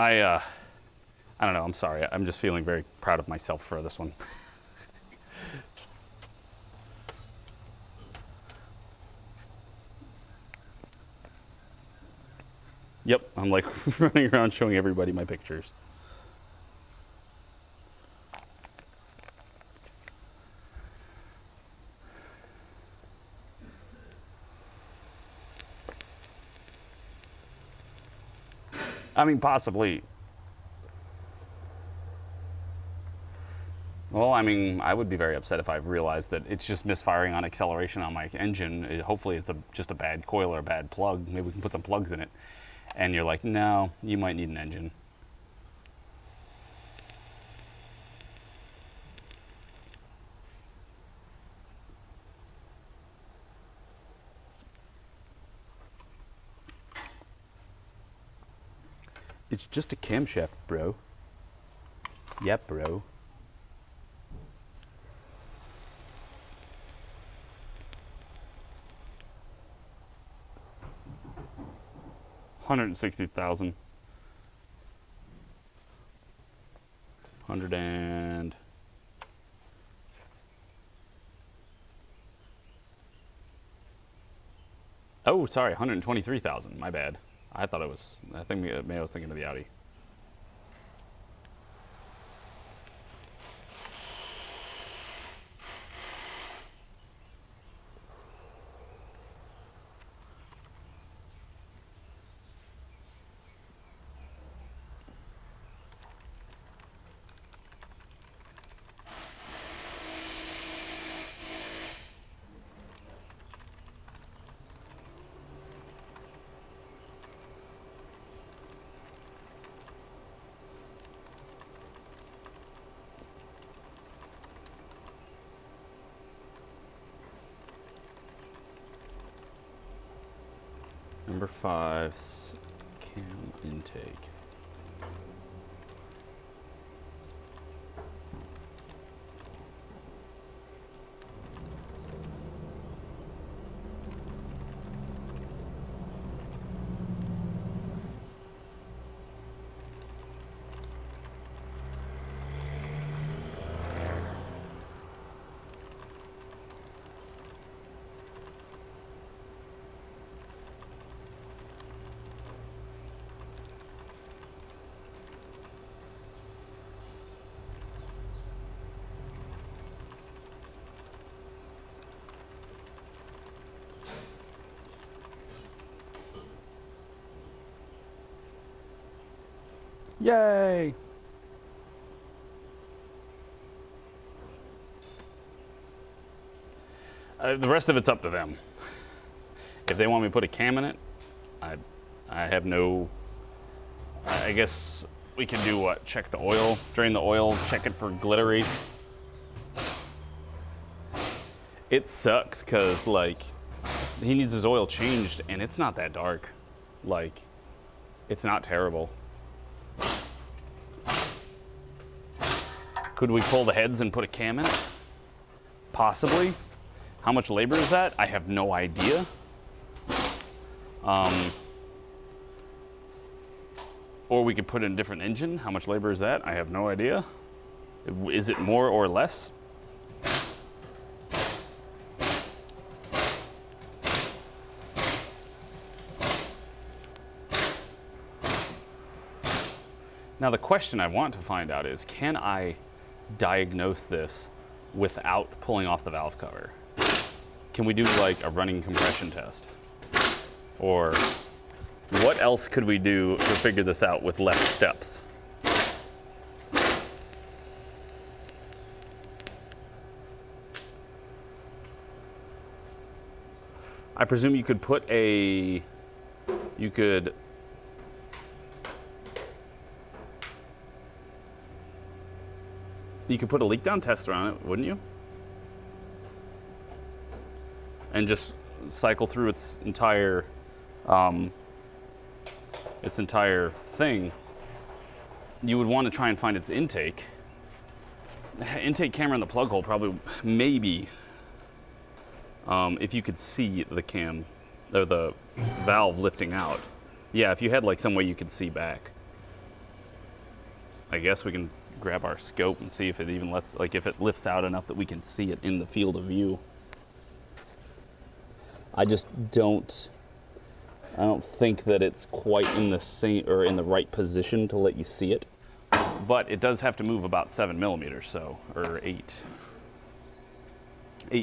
I don't know, I'm sorry. I'm just feeling very proud of myself for this one. Yep, I'm like running around showing everybody my pictures. I mean, possibly. Well, I mean, I would be very upset if I realized that it's just misfiring on acceleration on my engine. Hopefully it's just a bad coil or a bad plug. Maybe we can put some plugs in it. And you're like, no, you might need an engine. It's just a camshaft, bro. Yep, bro. $160,000. 100 and... Oh, sorry, 123,000. My bad. I thought it was. I think maybe I was thinking of the Audi. Number 5, cam intake. Yay! The rest of it's up to them. If they want me to put a cam in it, I have no... I guess we can do what? Check the oil, drain the oil, check it for glittery. It sucks because, like, he needs his oil changed and it's not that dark. Like, it's not terrible. Could we pull the heads and put a cam in it? Possibly. How much labor is that? I have no idea. Or we could put in a different engine. How much labor is that? I have no idea. Is it more or less? Now the question I want to find out is, can I diagnose this without pulling off the valve cover? Can we do like a running compression test? Or what else could we do to figure this out with less steps? I presume you could put a, you could put a leak down tester on it, wouldn't you? And just cycle through its entire thing. You would want to try and find its intake. Intake camera in the plug hole probably, maybe, if you could see the cam or the valve lifting out. Yeah, if you had like some way you could see back. I guess we can grab our scope and see if it even lets, like if it lifts out enough that we can see it in the field of view. I don't think that it's quite in the same or in the right position to let you see it. But it does have to move about 7 millimeters, so, or 8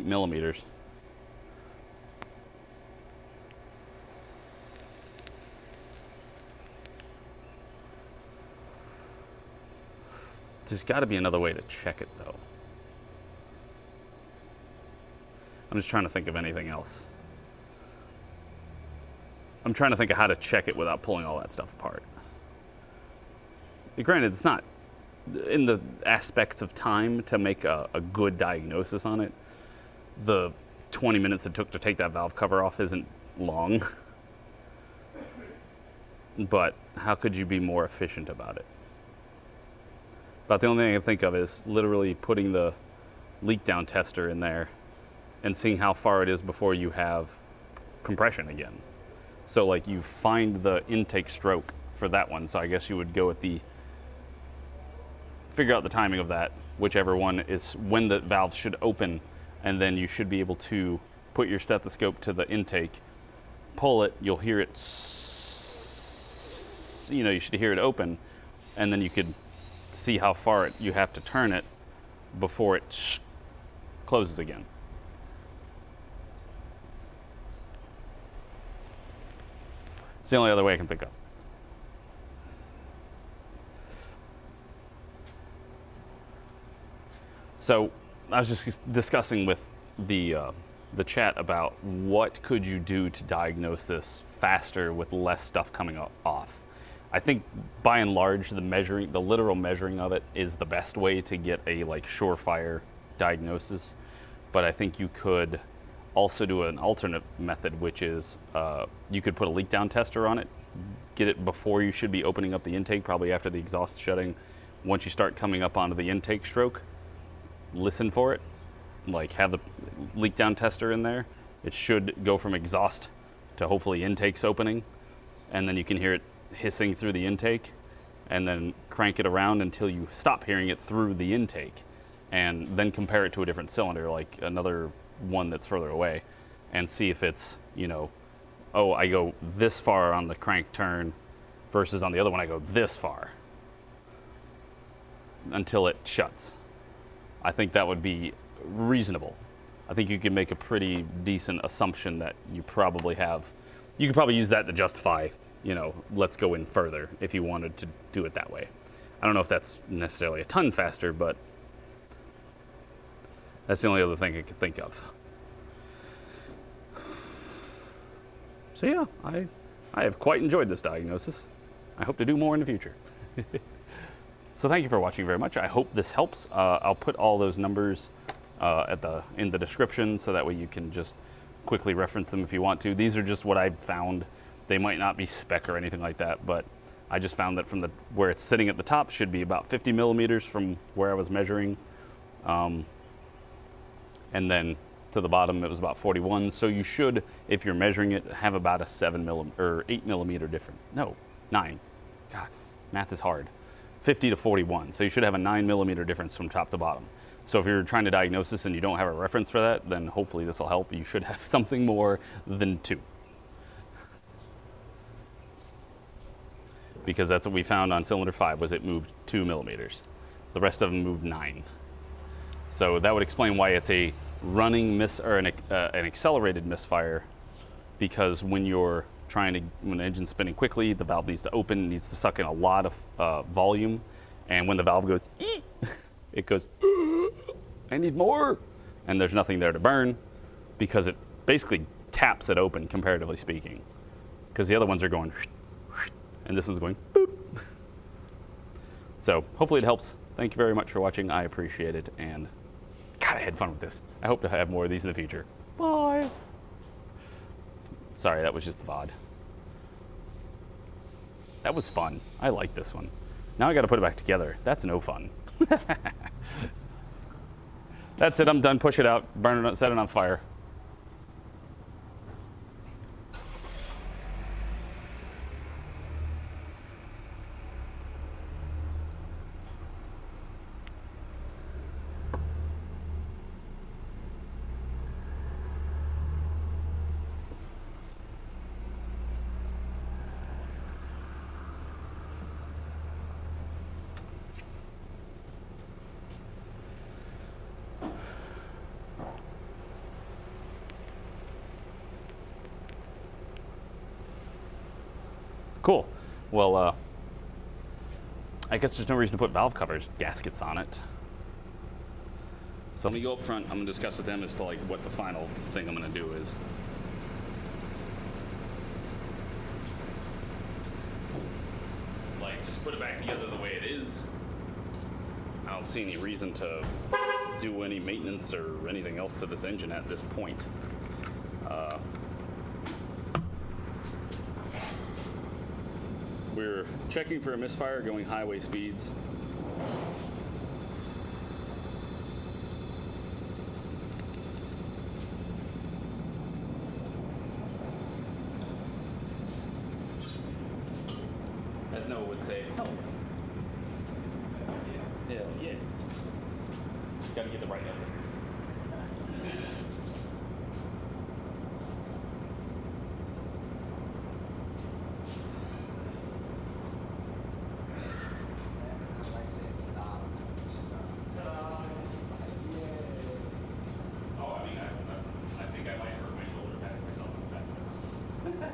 millimeters. There's got to be another way to check it, though. I'm just trying to think of anything else. I'm trying to think of how to check it without pulling all that stuff apart. Granted, it's not in the aspects of time to make a good diagnosis on it. The 20 minutes it took to take that valve cover off isn't long. But how could you be more efficient about it? About the only thing I can think of is literally putting the leak down tester in there and seeing how far it is before you have compression again. So like you find the intake stroke for that one. So I guess you would go with figure out the timing of that, whichever one is when the valve should open, and then you should be able to put your stethoscope to the intake, pull it, you'll hear it, you should hear it open, and then you could see how far you have to turn it before it closes again. It's the only other way I can think of. So I was just discussing with the chat about what could you do to diagnose this faster with less stuff coming off. I think by and large the literal measuring of it is the best way to get a surefire diagnosis. But I think you could also do an alternate method, which is you could put a leak down tester on it, get it before you should be opening up the intake, probably after the exhaust shutting. Once you start coming up onto the intake stroke, listen for it, have the leak down tester in there. It should go from exhaust to hopefully intake's opening, and then you can hear it hissing through the intake, and then crank it around until you stop hearing it through the intake, and then compare it to a different cylinder, like another one that's further away, and see if it's, oh, I go this far on the crank turn versus on the other one I go this far until it shuts. I think that would be reasonable. I think you can make a pretty decent assumption that you could probably use that to justify, let's go in further if you wanted to do it that way. I don't know if that's necessarily a ton faster, but that's the only other thing I could think of. So yeah, I have quite enjoyed this diagnosis. I hope to do more in the future. So thank you for watching very much. I hope this helps. I'll put all those numbers in the description, so that way you can just quickly reference them if you want to. These are just what I've found. They might not be spec or anything like that, but I just found that from where it's sitting at the top should be about 50 millimeters from where I was measuring. And then to the bottom it was about 41. So you should, if you're measuring it, have about a 8 millimeter difference. No, 9. God, math is hard. 50 to 41. So you should have a 9 millimeter difference from top to bottom. So if you're trying to diagnose this and you don't have a reference for that, then hopefully this will help. You should have something more than 2. Because that's what we found on cylinder 5, was it moved 2 millimeters. The rest of them moved 9. So that would explain why it's a running an accelerated misfire, because when the engine's spinning quickly, the valve needs to open, it needs to suck in a lot of volume, and when the valve goes, it goes, I need more, and there's nothing there to burn, because it basically taps it open, comparatively speaking, because the other ones are going, and this one's going, boop. So hopefully it helps. Thank you very much for watching. I appreciate it, and God, I had fun with this. I hope to have more of these in the future. Bye. Sorry, that was just the VOD. That was fun. I like this one. Now I got to put it back together. That's no fun. That's it. I'm done. Push it out. Burn it. Set it on fire. Cool. Well, I guess there's no reason to put valve covers, gaskets on it. So let me go up front. I'm gonna discuss with them as to like what the final thing I'm gonna do is. Like, just put it back together the way it is. I don't see any reason to do any maintenance or anything else to this engine at this point. We're checking for a misfire going highway speeds. As Noah would say, help. Yeah. Gotta get the right emphasis. Oh, I mean, I think I might hurt my shoulder, patting myself on the back.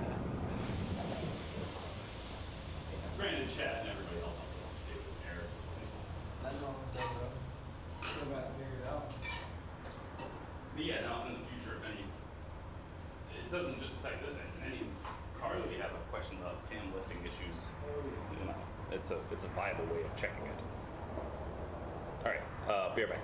Granted, Chad and everybody else on the did with air. That's all I'm talking about. Still got to figure it out. But yeah, now in the future, if any, it doesn't just affect this engine. Any car that we have a question about cam lifting issues, you know, it's a viable way of checking it. All right, be right back.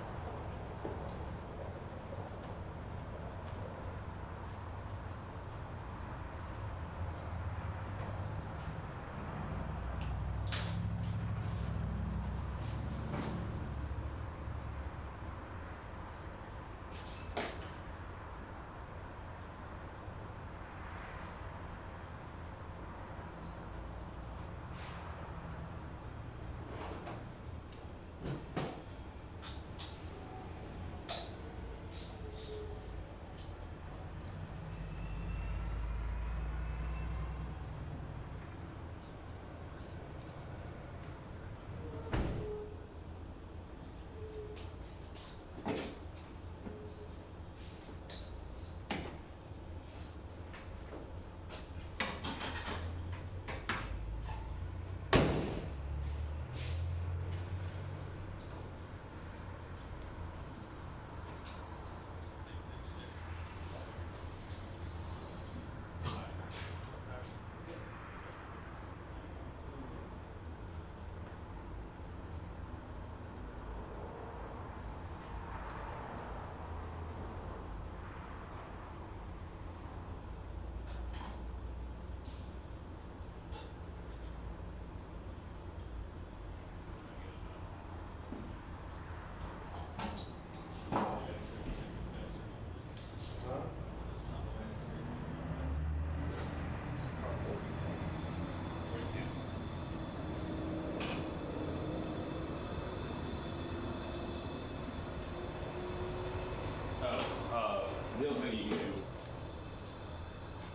The other thing you can do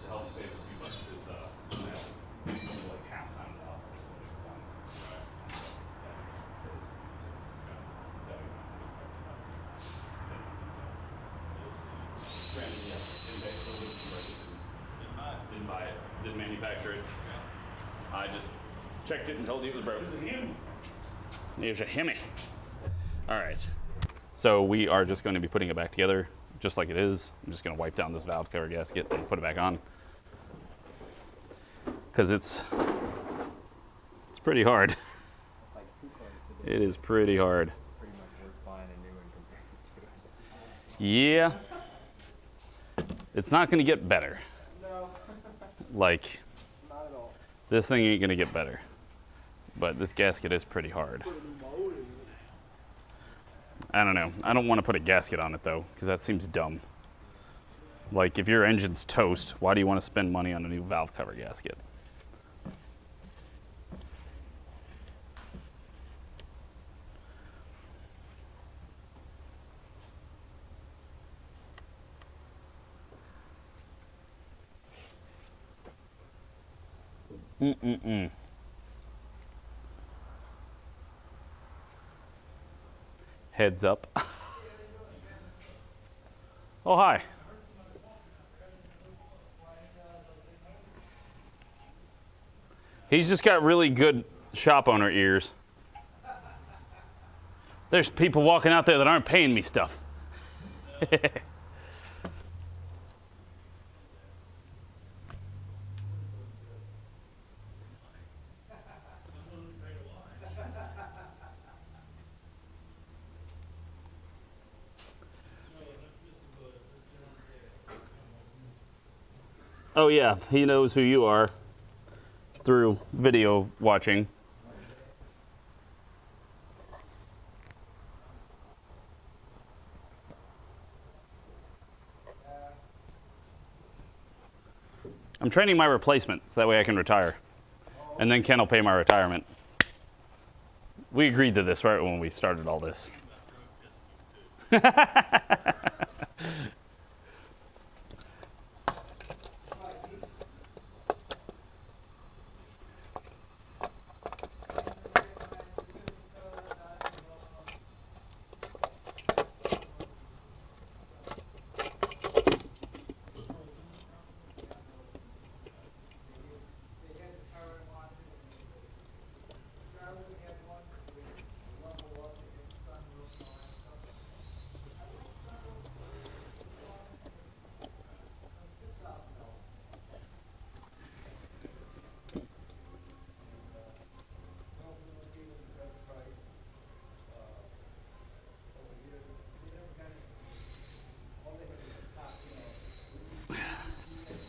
to help save a few bucks is like halftime to Granted, didn't buy it, didn't manufacture it. I just checked it and told you it was broken. It's a him. Here's a Hemi. All right. So we are just going to be putting it back together just like it is. I'm just going to wipe down this valve cover gasket and put it back on. Because it's pretty hard. Like 2 cars today. It is pretty hard. Pretty much worth buying a new one compared to it. Yeah. It's not going to get better. No, Like, not at all. this thing ain't going to get better. But this gasket is pretty hard. I don't know. I don't want to put a gasket on it though, because that seems dumb. Like, if your engine's toast, why do you want to spend money on a new valve cover gasket? Heads up. Oh, hi. He's just got really good shop owner ears. There's people walking out there that aren't paying me stuff. Oh yeah, he knows who you are through video watching. I'm training my replacement so that way I can retire. And then Ken will pay my retirement. We agreed to this right when we started all this.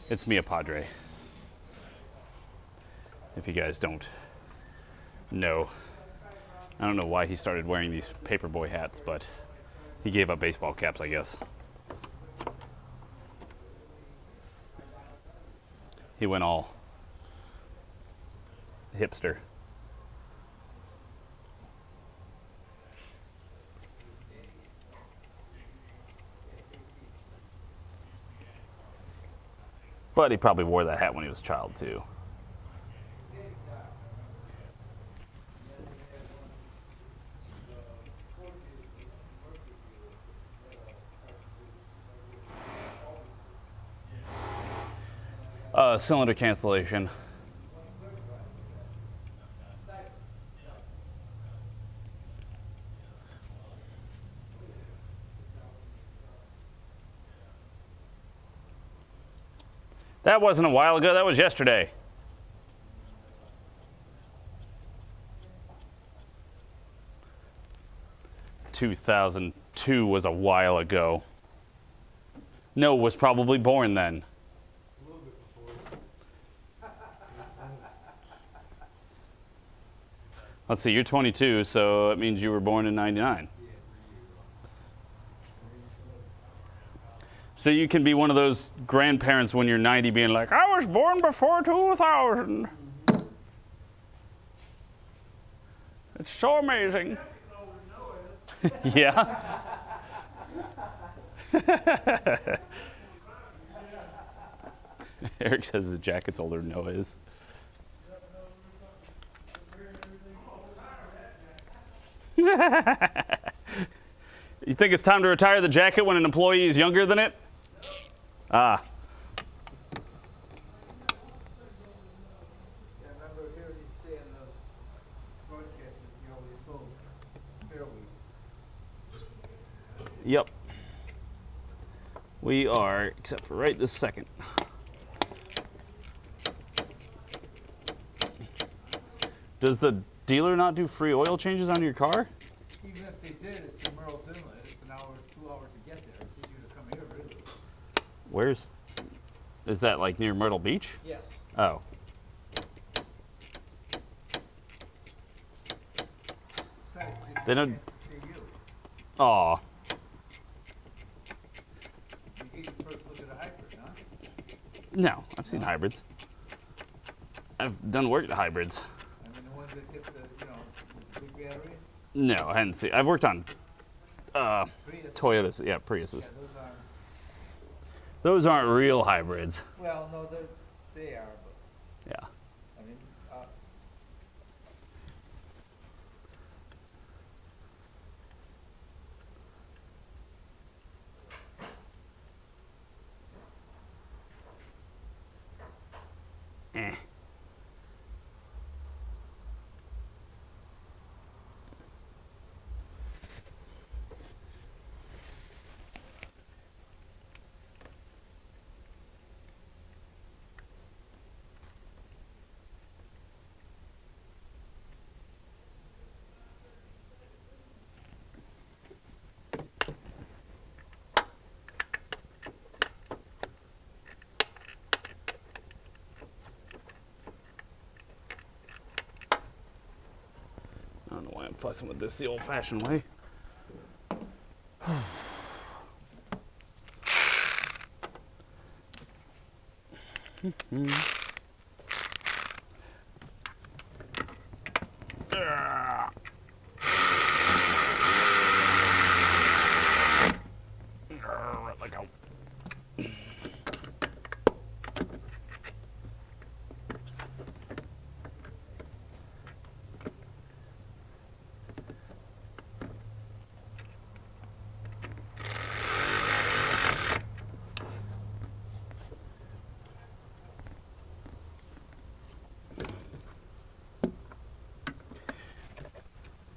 It's Mia Padre. If you guys don't know. I don't know why he started wearing these paperboy hats, but he gave up baseball caps, I guess. He went all hipster. But he probably wore that hat when he was a child, too. Cylinder cancellation. That wasn't a while ago, that was yesterday. "2002 was a while ago." Noah was probably born then. Let's see, you're 22, so it means you were born in 99. So you can be one of those grandparents when you're 90 being like, "I was born before 2000. It's so amazing." Yeah. Eric says his jacket's older than Noah is. You think it's time to retire the jacket when an employee is younger than it? Ah. Yeah, I remember hearing you say in the broadcast that you always sold fairly. Yep. We are, except for right this second. Does the dealer not do free oil changes on your car? Even if they did, it's in Merle's Inlet. It's an hour, 2 hours to get there. It's easier to come here, really. Where's, is that like near Myrtle Beach? Yes. Oh. Besides, They don't. chance to see you. Aw. You gave the first look at a hybrid, huh? No, I've seen hybrids. I've done work at hybrids. I mean, the ones that get the, the big battery? No, I hadn't seen. I've worked on Prius. Toyotas. Yeah, Priuses. Yeah, Those aren't real hybrids. well, no, they are, but, Yeah. I mean, Eh. fussing with this the old-fashioned way. Let go.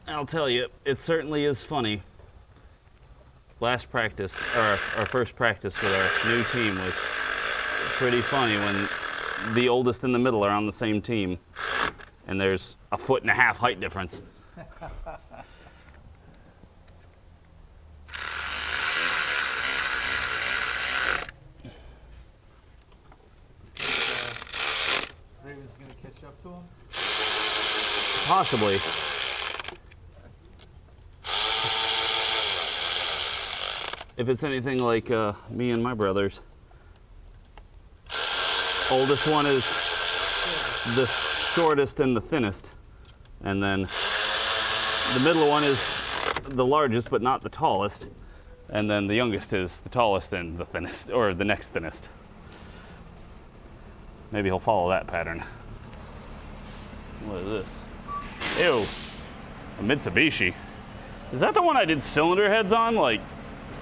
I'll tell you, it certainly is funny. Last practice, or our first practice with our new team was pretty funny when the oldest and the middle are on the same team, and there's a 1.5 foot height difference. Raven's gonna catch up to him? Possibly. If it's anything like me and my brothers. Oldest one is the shortest and the thinnest. And then the middle one is the largest but not the tallest. And then the youngest is the tallest and the thinnest, or the next thinnest. Maybe he'll follow that pattern. What is this? Ew, a Mitsubishi. Is that the one I did cylinder heads on like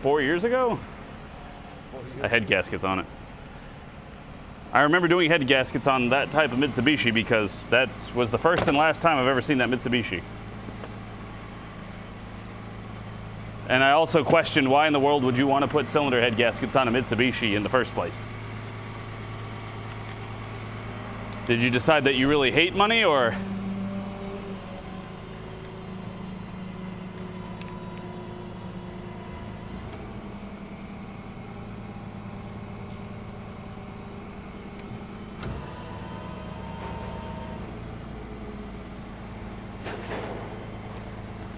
4 years ago? A head gaskets on it. I remember doing head gaskets on that type of Mitsubishi because that was the first and last time I've ever seen that Mitsubishi. And I also questioned why in the world would you want to put cylinder head gaskets on a Mitsubishi in the first place? Did you decide that you really hate money, or?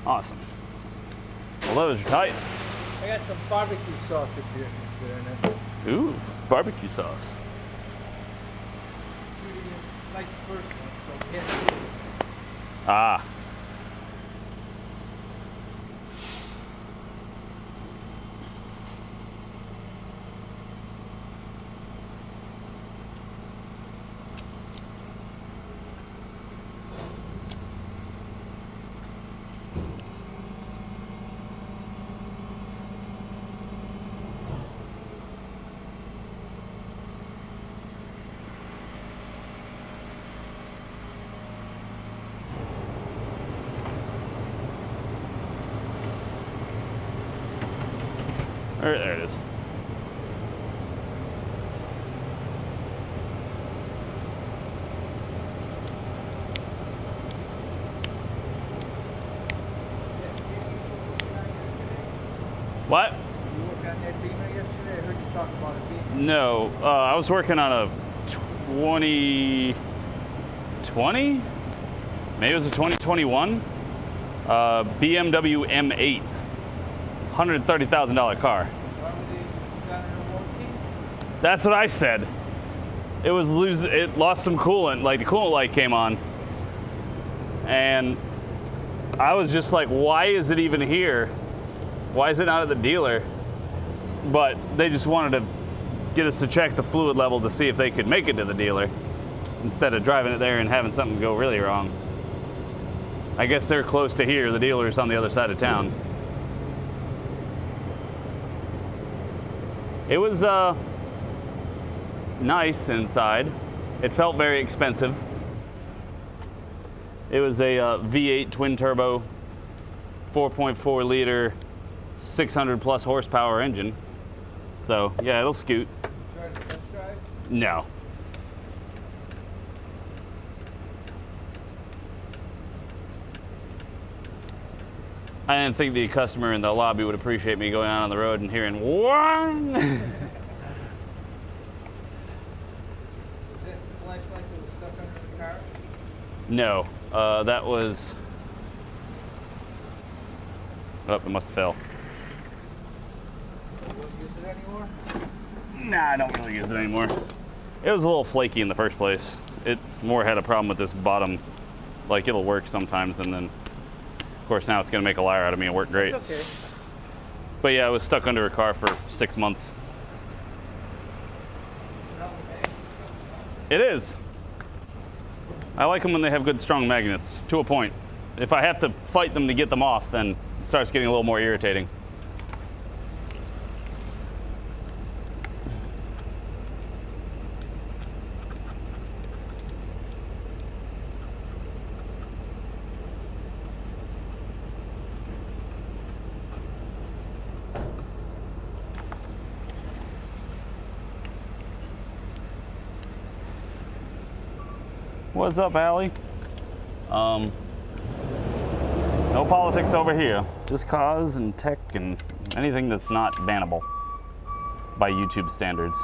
Awesome. Well, those are tight. I got some barbecue sauce if you're interested in it. Ooh, barbecue sauce. You didn't like the first one, so can't do it. Ah. There it is. What? You work on that Beamer yesterday? I heard you talk about a Beamer. No, I was working on a 2020? Maybe it was a 2021 BMW M8. $130,000 car. Why would they design a warranty? That's what I said. It was it lost some coolant, like the coolant light came on. And I was just like, why is it even here? Why is it not at the dealer? But they just wanted to get us to check the fluid level to see if they could make it to the dealer instead of driving it there and having something go really wrong. I guess they're close to here. The dealer's on the other side of town. It was nice inside. It felt very expensive. It was a V8 twin turbo, 4.4 liter, 600 plus horsepower engine. So yeah, it'll scoot. Try to test drive? No. I didn't think the customer in the lobby would appreciate me going out on the road and hearing one. Is that the flashlight that was stuck under the car? No, that was Oh, it must have fell. You don't use it anymore? Nah, I don't really use it anymore. It was a little flaky in the first place. It more had a problem with this bottom. Like, it'll work sometimes, and then, of course, now it's going to make a liar out of me and work great. It's okay. But yeah, I was stuck under a car for 6 months. It is. I like them when they have good, strong magnets, to a point. If I have to fight them to get them off, then it starts getting a little more irritating. What's up, Allie? No politics over here. Just cars and tech and anything that's not bannable by YouTube standards.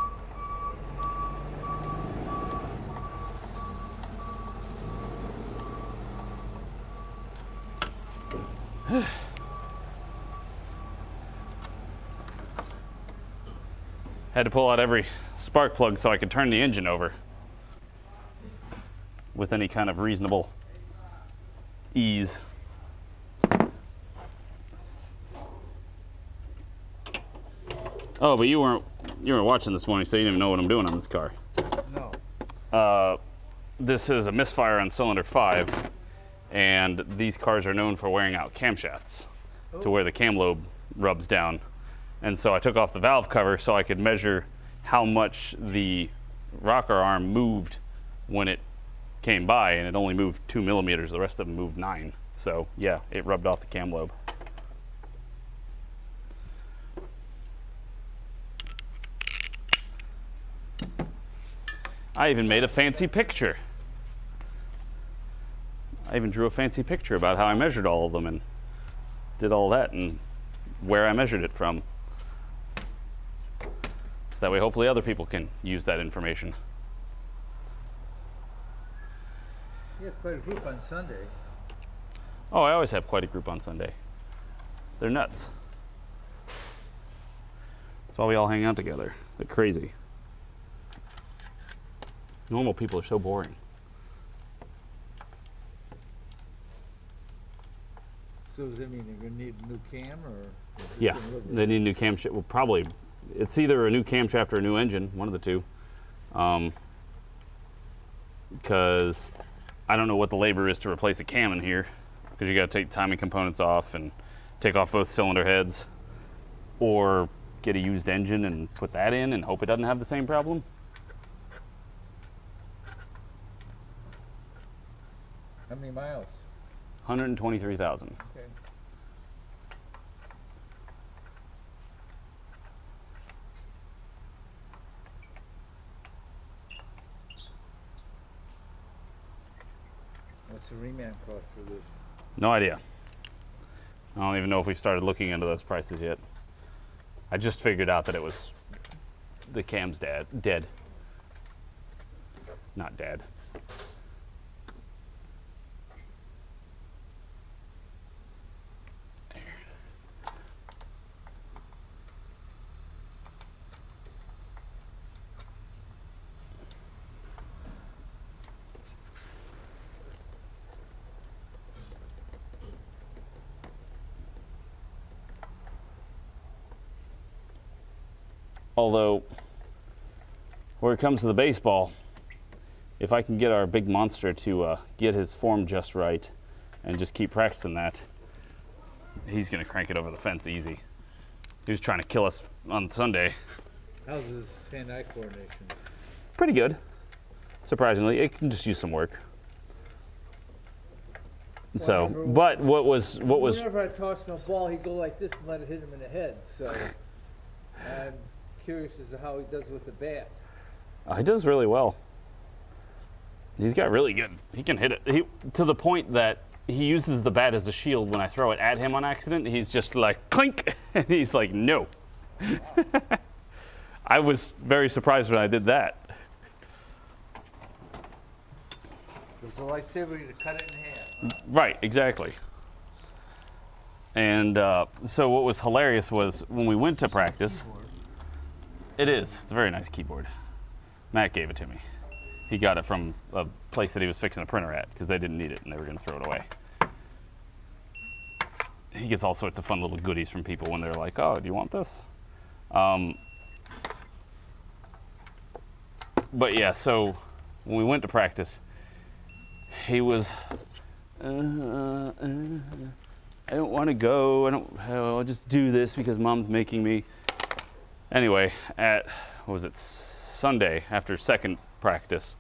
Had to pull out every spark plug so I could turn the engine over with any kind of reasonable ease. Oh, but you weren't watching this morning, so you didn't even know what I'm doing on this car. No. This is a Misfire on cylinder 5, and these cars are known for wearing out camshafts to where the cam lobe rubs down. And so I took off the valve cover so I could measure how much the rocker arm moved when it came by, and it only moved 2 millimeters. The rest of them moved 9. So yeah, it rubbed off the cam lobe. I even made a fancy picture. I even drew a fancy picture about how I measured all of them and did all that and where I measured it from. So that way hopefully other people can use that information. You have quite a group on Sunday. Oh, I always have quite a group on Sunday. They're nuts. That's why we all hang out together. They're crazy. Normal people are so boring. So does that mean they're gonna need a new cam or? Yeah, they need a new camshaft. Well, probably, it's either a new camshaft or a new engine, one of the two. Because I don't know what the labor is to replace a cam in here, because you got to take timing components off and take off both cylinder heads, or get a used engine and put that in and hope it doesn't have the same problem. How many miles? 123,000. Okay. What's the reman cost for this? No idea. I don't even know if we started looking into those prices yet. I just figured out that it was the cam's dead. Not dad. Although, where it comes to the baseball, if I can get our big monster to get his form just right and just keep practicing that, he's going to crank it over the fence easy. He was trying to kill us on Sunday. How's his hand-eye coordination? Pretty good, surprisingly. It can just use some work. So, but what was Whenever I toss him a ball, he'd go like this and let it hit him in the head. So I'm curious as to how he does with the bat. He does really well. He's got really good. He can hit it to the point that he uses the bat as a shield when I throw it at him on accident. He's just like clink, and he's like no. I was very surprised when I did that. There's a lightsaber to cut it in half. Right, exactly. And so what was hilarious was when we went to practice. It is. It's a very nice keyboard. Matt gave it to me. He got it from a place that he was fixing a printer at because they didn't need it and they were going to throw it away. He gets all sorts of fun little goodies from people when they're like, oh, do you want this? But yeah, so when we went to practice, he was, I don't want to go. I'll just do this because mom's making me. Anyway, at, what was it, Sunday after second practice,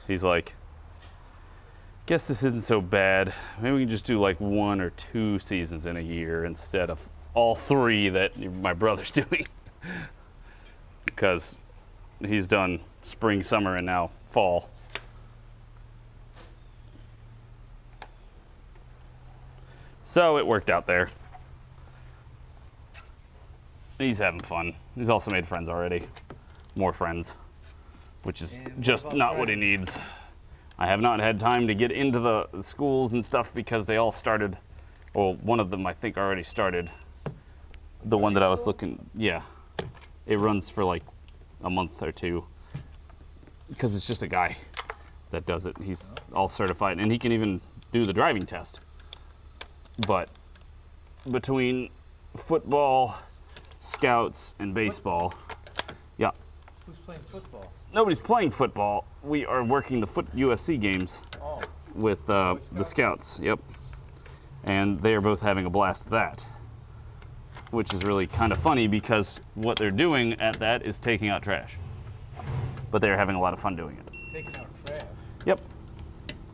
he's like, guess this isn't so bad. Maybe we can just do like 1 or 2 seasons in a year instead of all 3 that my brother's doing. Because he's done spring, summer, and now fall. So it worked out there. He's having fun. He's also made friends already. More friends, which is just not what he needs. I have not had time to get into the schools and stuff because they all started. Well, one of them I think already started. The one that I was looking, yeah. It runs for like a month or 2 because it's just a guy that does it. He's all certified and he can even do the driving test. But between football, scouts, and baseball, yeah. Who's playing football? Nobody's playing football. We are working the USC games with the scouts. Yep. And they are both having a blast at that, which is really kind of funny because what they're doing at that is taking out trash. But they're having a lot of fun doing it. Taking out trash. Yep.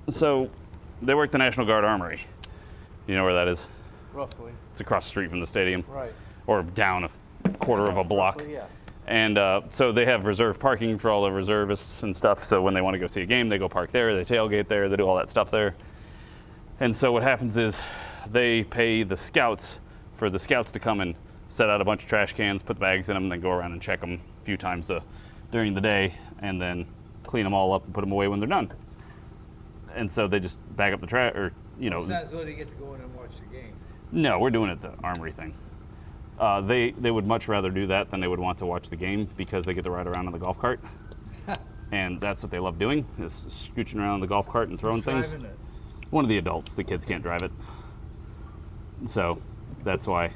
So they work the National Guard Armory. You know where that is? Roughly. It's across the street from the stadium. Right. Or down a quarter of a block. Roughly, yeah. And so they have reserve parking for all the reservists and stuff. So when they want to go see a game, they go park there, they tailgate there, they do all that stuff there. And so what happens is they pay the scouts for the scouts to come and set out a bunch of trash cans, put the bags in them, and then go around and check them a few times during the day, and then clean them all up and put them away when they're done. And so they just bag up the trash, or, you know. It's not as though they get to go in and watch the game. No, we're doing it the Armory thing. They would much rather do that than they would want to watch the game because they get to ride around on the golf cart. And that's what they love doing, is scooching around on the golf cart and throwing things. Driving it. One of the adults, the kids can't drive it. So that's why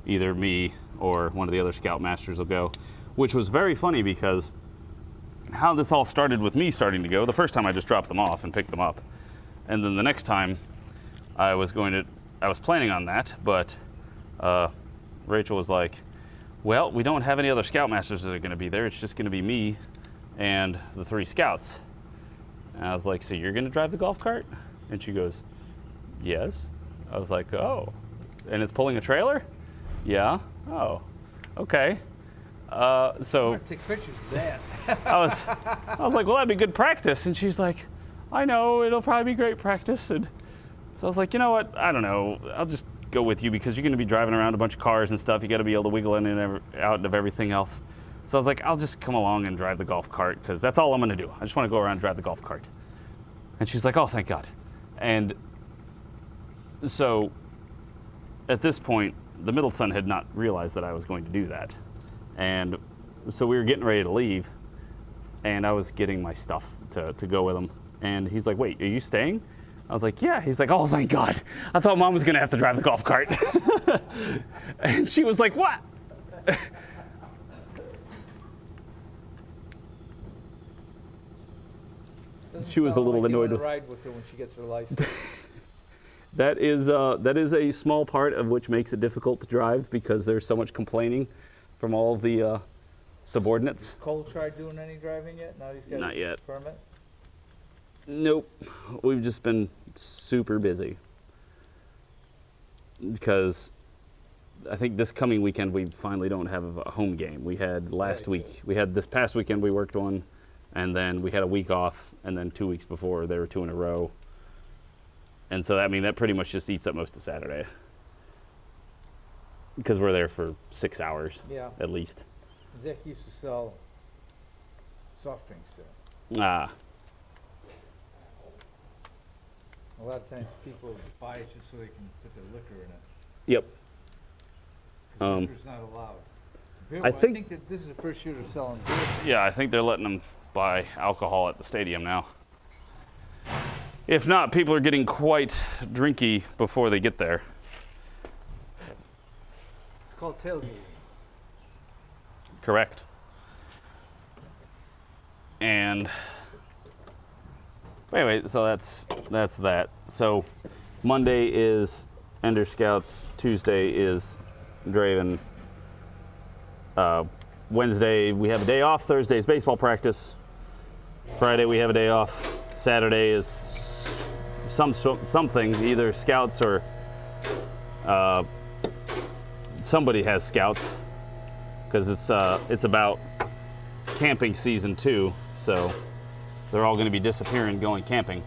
either me or one of the other scoutmasters will go, which was very funny because how this all started with me starting to go, the first time I just dropped them off and picked them up. And then the next time I was planning on that, but Rachel was like, well, we don't have any other scoutmasters that are going to be there. It's just going to be me and the 3 scouts. And I was like, so you're going to drive the golf cart? And she goes, yes. I was like, oh, and it's pulling a trailer? Yeah. Oh, okay. So I'm gonna take pictures of that. I was like, well, that'd be good practice. And she's like, I know, it'll probably be great practice. And so I was like, you know what? I don't know. I'll just go with you because you're going to be driving around a bunch of cars and stuff. You got to be able to wiggle in and out of everything else. So I was like, I'll just come along and drive the golf cart because that's all I'm going to do. I just want to go around and drive the golf cart. And she's like, oh, thank God. And so at this point, the middle son had not realized that I was going to do that. And so we were getting ready to leave, and I was getting my stuff to go with him. And he's like, wait, are you staying? I was like, yeah. He's like, oh, thank God. I thought Mom was going to have to drive the golf cart. And she was like, what? She was a little annoyed with. Ride with her when she gets her license. That is a small part of which makes it difficult to drive because there's so much complaining from all of the subordinates. Cole tried doing any driving yet? Now he's got Not his yet. permit? Nope. We've just been super busy because I think this coming weekend we finally don't have a home game. We had last week. We had this past weekend we worked one, and then we had a week off, and then 2 weeks before there were 2 in a row. And so, I mean, that pretty much just eats up most of Saturday. Because we're there for 6 hours, Yeah. at least. Zach used to sell soft drinks there. Ah, A lot of times people buy it just so they can put their liquor in it. Yep. Liquor's not allowed. Beer, I well, think- that this is the first year they're selling beer. Yeah, I think they're letting them buy alcohol at the stadium now. If not, people are getting quite drinky before they get there. It's called tailgating. Correct. And anyway, so that's that. So Monday is Ender Scouts. Tuesday is Draven. Wednesday we have a day off. Thursday is baseball practice. Friday we have a day off. Saturday is something, either Scouts or somebody has Scouts, because it's about camping season 2, so they're all going to be disappearing going camping.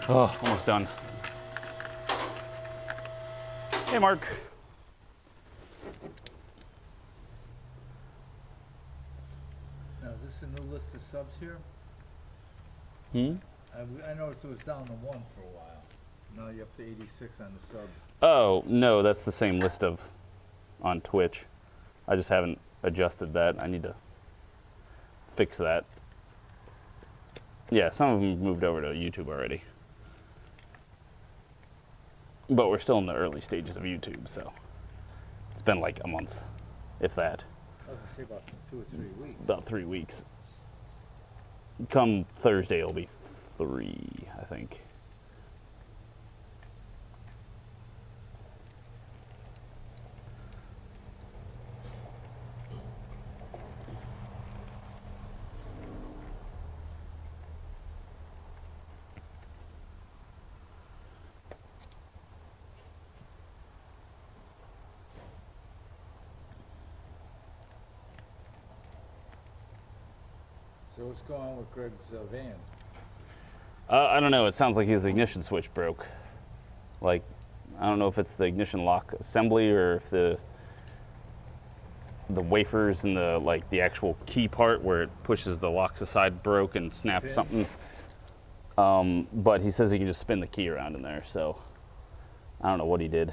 Oh, almost done. Hey, Mark. Now, is this a new list of subs here? Hmm? I noticed it was down to 1 for a while. Now you're up to 86 on the subs. Oh, no, that's the same list of on Twitch. I just haven't adjusted that. I need to fix that. Yeah, some of them moved over to YouTube already. But we're still in the early stages of YouTube, so it's been like a month, if that. I was gonna say about 2 or 3 weeks. About 3 weeks. Come Thursday, it'll be 3, I think. So what's going on with Greg's van? I don't know. It sounds like his ignition switch broke. Like, I don't know if it's the ignition lock assembly or if the wafers and the actual key part where it pushes the locks aside broke and snapped Pin? something. But he says he can just spin the key around in there. So I don't know what he did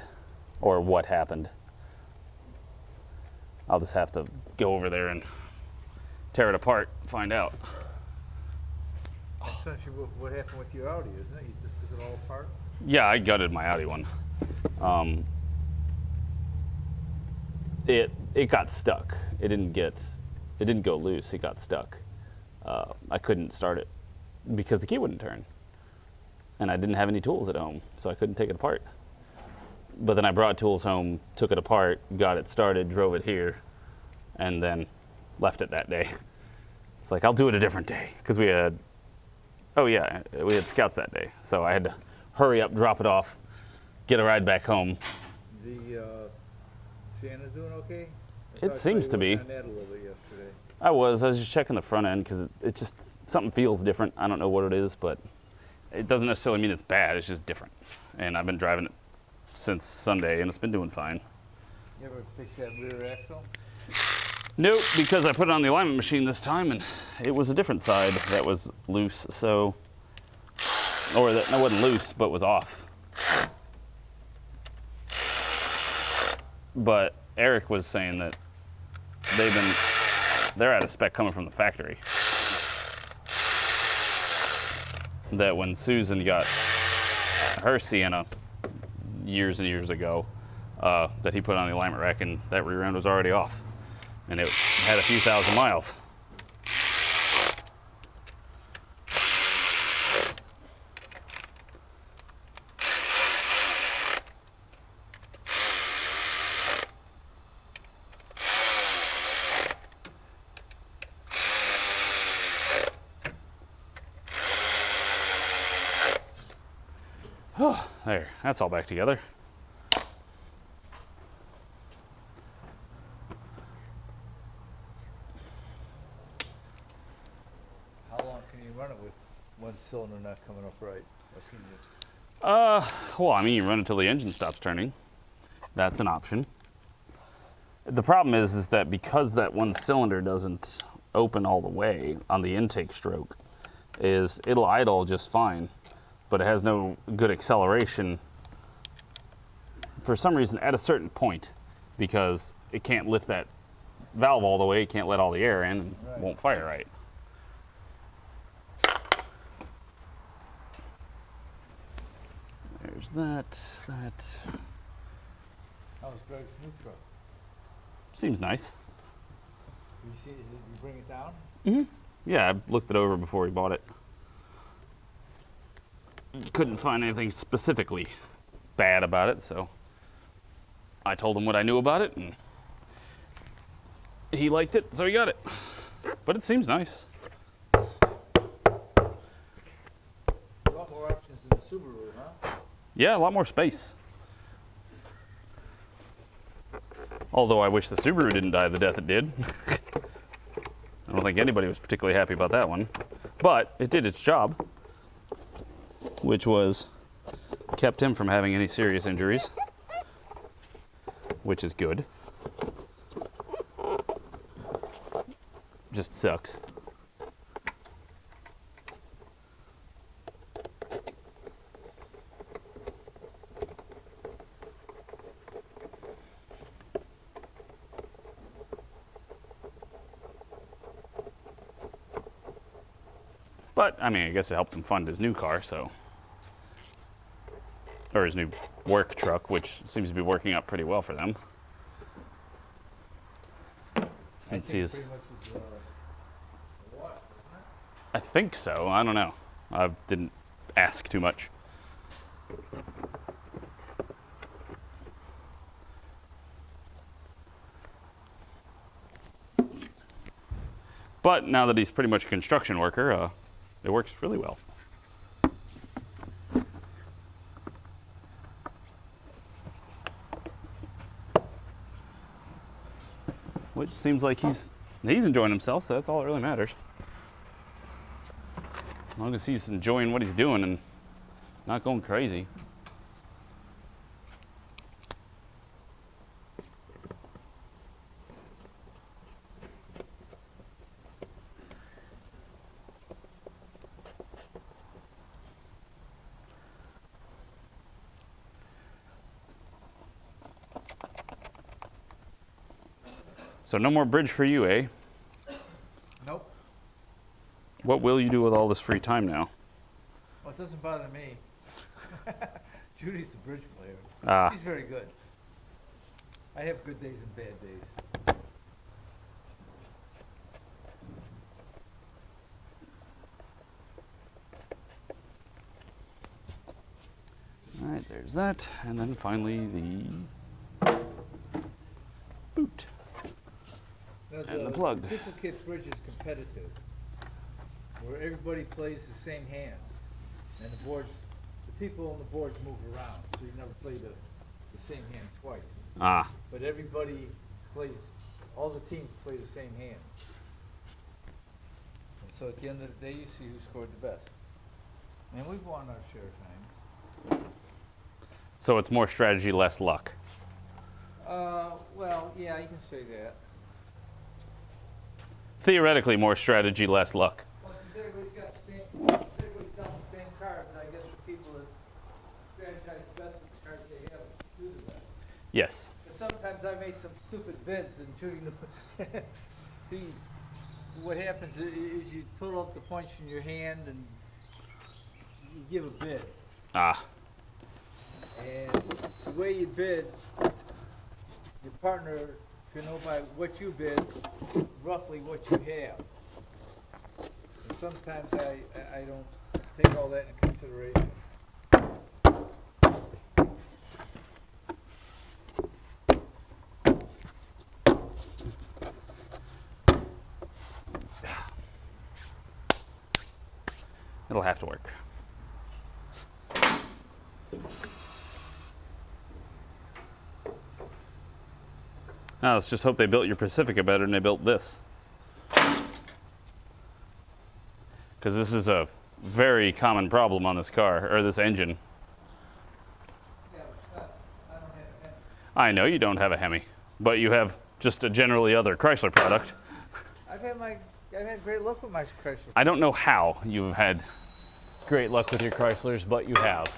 or what happened. I'll just have to go over there and tear it apart, find out. That's essentially what happened with your Audi, isn't it? You just took it all apart? Yeah, I gutted my Audi one. It got stuck. It didn't go loose. It got stuck. I couldn't start it because the key wouldn't turn, and I didn't have any tools at home, so I couldn't take it apart. But then I brought tools home, took it apart, got it started, drove it here, and then left it that day. It's like, I'll do it a different day, because we had Scouts that day, so I had to hurry up, drop it off, get a ride back home. The Sienna doing okay? It seems to be. On that a little bit yesterday. I was just checking the front end, because it just, something feels different. I don't know what it is, but it doesn't necessarily mean it's bad, it's just different. And I've been driving it since Sunday, and it's been doing fine. You ever fix that rear axle? Nope, because I put it on the alignment machine this time, and it was a different side that was loose, so, or that wasn't loose, but was off. But Eric was saying that they're out of spec coming from the factory. That when Susan got her Sienna years and years ago, that he put on the alignment rack, and that rear end was already off. And it had a few thousand miles. Oh, there, that's all back together. How long can you run it with one cylinder not coming up right? Or can you? Well, I mean, you run until the engine stops turning. That's an option. The problem is that because that one cylinder doesn't open all the way on the intake stroke is it'll idle just fine, but it has no good acceleration for some reason at a certain point, because it can't lift that valve all the way, it can't let all the air in, and Right. won't fire right. There's that. How's Greg's new truck? Seems nice. You see, did you bring it down? Yeah, I looked it over before he bought it. Couldn't find anything specifically bad about it, so I told him what I knew about it, and he liked it, so he got it. But it seems nice. A lot more options than the Subaru, huh? Yeah, a lot more space. Although I wish the Subaru didn't die the death it did. I don't think anybody was particularly happy about that one. But it did its job, which was kept him from having any serious injuries, which is good. Just sucks. But, I mean, I guess it helped him fund his new car, so. Or his new work truck, which seems to be working out pretty well for them. Since he is. Pretty much was, what, wasn't I think so. I don't know. I didn't ask too much. But now that he's pretty much a construction worker, it works really well. Which seems like he's enjoying himself, so that's all that really matters. As long as he's enjoying what he's doing and not going crazy. So no more bridge for you, eh? Nope. What will you do with all this free time now? Well, it doesn't bother me. Judy's the bridge player. Ah. She's very good. I have good days and bad days. All right, there's that. And then finally the boot. Now, And the plug. The duplicate bridge is competitive, where everybody plays the same hands, and the people on the boards move around, so you never play the same hand twice. Ah, But everybody plays, all the teams play the same hands. And so at the end of the day, you see who scored the best. And we've won our share of times. so it's more strategy, less luck. Well, yeah, you can say that. Theoretically, more strategy, less luck. Well, since everybody's done the same cards, I guess for people that strategize the best with the cards they have, do the best. Yes. But sometimes I made some stupid bids and shooting the. See, what happens is you total up the points in your hand and you give a bid. Ah, And the way you bid, your partner can know by what you bid, roughly what you have. And sometimes I don't take all that into consideration. it'll have to work. Now let's just hope they built your Pacifica better than they built this. Because this is a very common problem on this car, or this engine. Yeah, but I don't have any. I know you don't have a Hemi, but you have just a generally other Chrysler product. I've had my I've had great luck with my Chrysler. I don't know how you've had great luck with your Chryslers, but you have.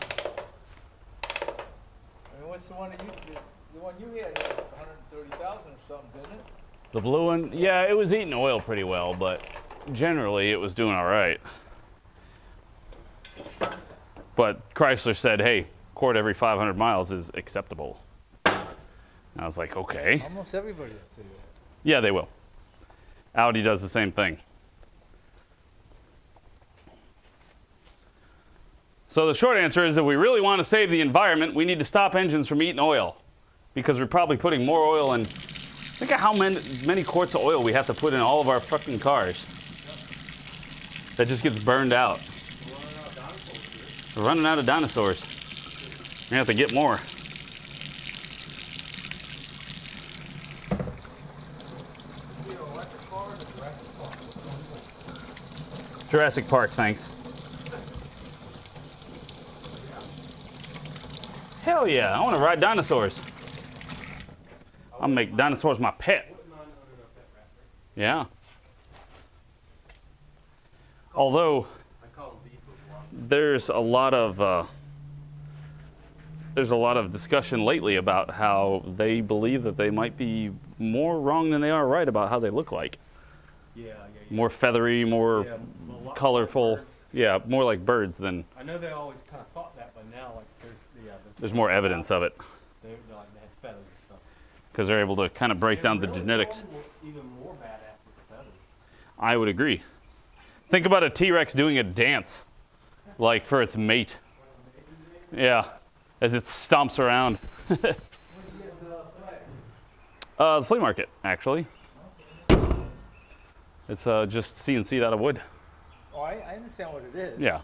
I mean, what's the one that the one you had 130,000 or something, didn't it? The blue one, yeah, it was eating oil pretty well, but generally it was doing all right. But Chrysler said, hey, quart every 500 miles is acceptable. And I was like, okay. Almost everybody will say that. Yeah, they will. Audi does the same thing. So the short answer is, if we really want to save the environment, we need to stop engines from eating oil, because we're probably putting more oil in. Think of how many quarts of oil we have to put in all of our fucking cars. That just gets burned out. We're running out of dinosaurs. We have to get more. Jurassic Park, thanks. Hell yeah, I want to ride dinosaurs. I'll make dinosaurs my pet. Yeah. Although there's a lot of discussion lately about how they believe that they might be more wrong than they are right about how they look like. Yeah. More feathery, more colorful. Yeah, more like birds than. I know they always kind of thought that, but now like There's more evidence of it. They have feathers and stuff. Because they're able to kind of break down the genetics. Even more badass with feathers. I would agree. Think about a T-Rex doing a dance, like for its mate. Yeah, as it stomps around. The flea market, actually. It's just CNC'd out of wood. Oh, I understand what it is. Yeah.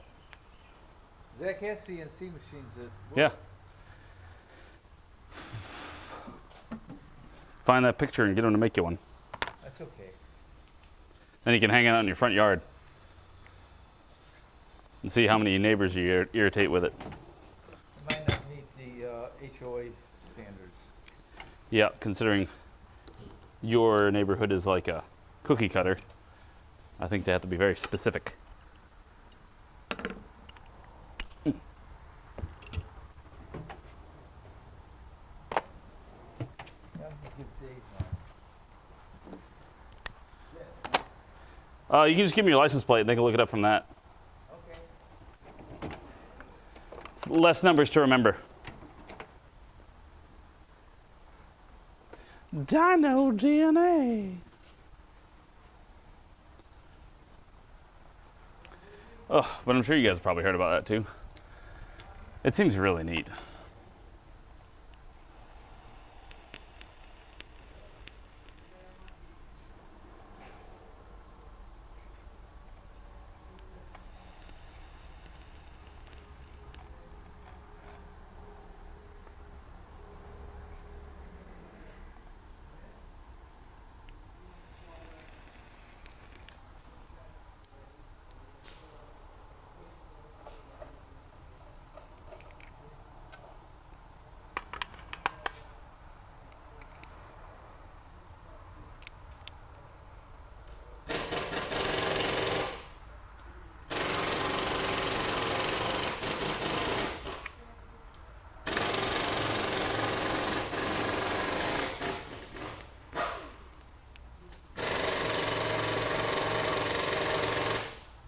Zach has CNC machines that work. Yeah. Find that picture and get him to make you one. That's okay. Then you can hang it out in your front yard and see how many neighbors you irritate with it. It might not meet the HOA standards. Yeah, considering your neighborhood is like a cookie cutter, I think they have to be very specific. You can just give me your license plate and they can look it up from that. Okay. It's less numbers to remember. Dino DNA. Oh, but I'm sure you guys probably heard about that too. It seems really neat.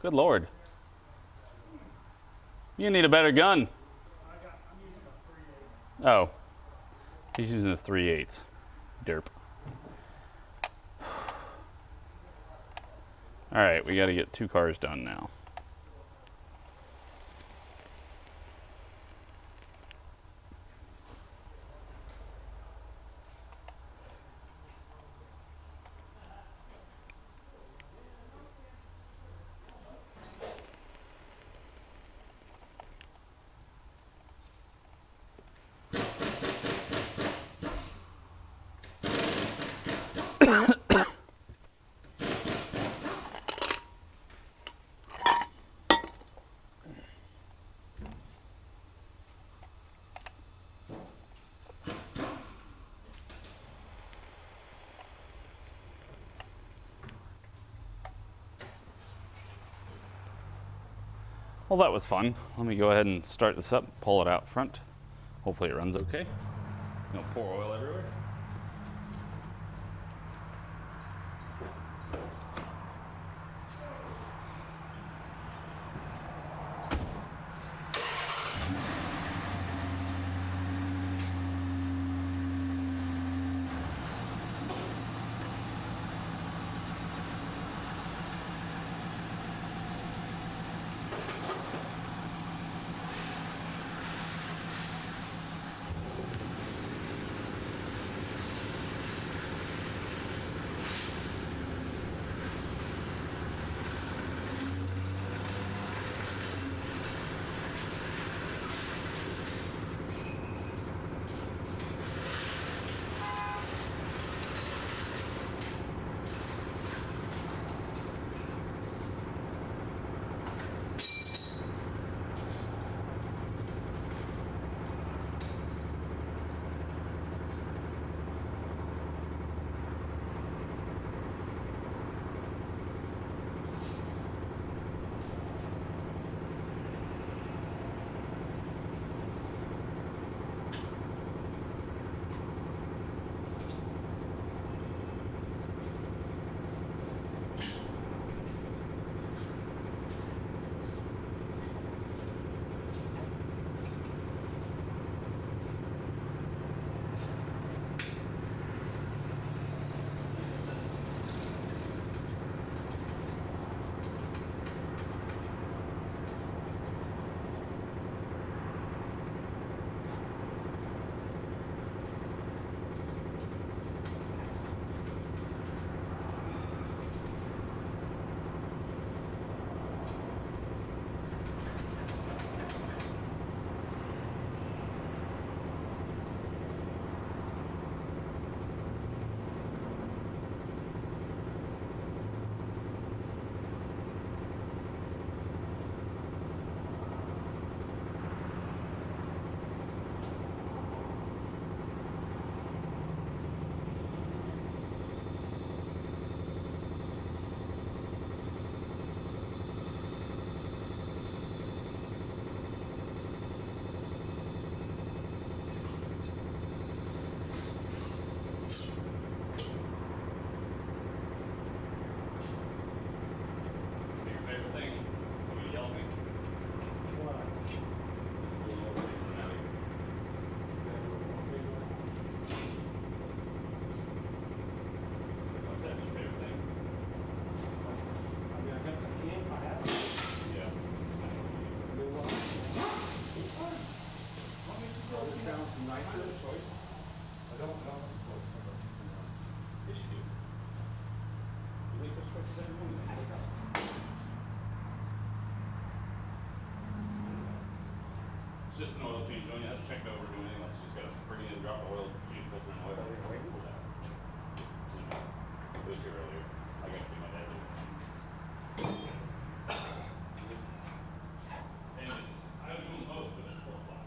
Good Lord. You need a better gun. Oh. He's using his 3/8. Derp. All right, we got to get 2 cars done now. Well, that was fun. Let me go ahead and start this up, pull it out front. Hopefully it runs okay. Don't pour oil everywhere. It's just an oil change. You don't have to check over doing anything else. You just gotta bring it in, drop the oil, change filter and oil. Pull that. It was here earlier. I got to do my dad. And it's, I don't do them both, but it's 4 o'clock.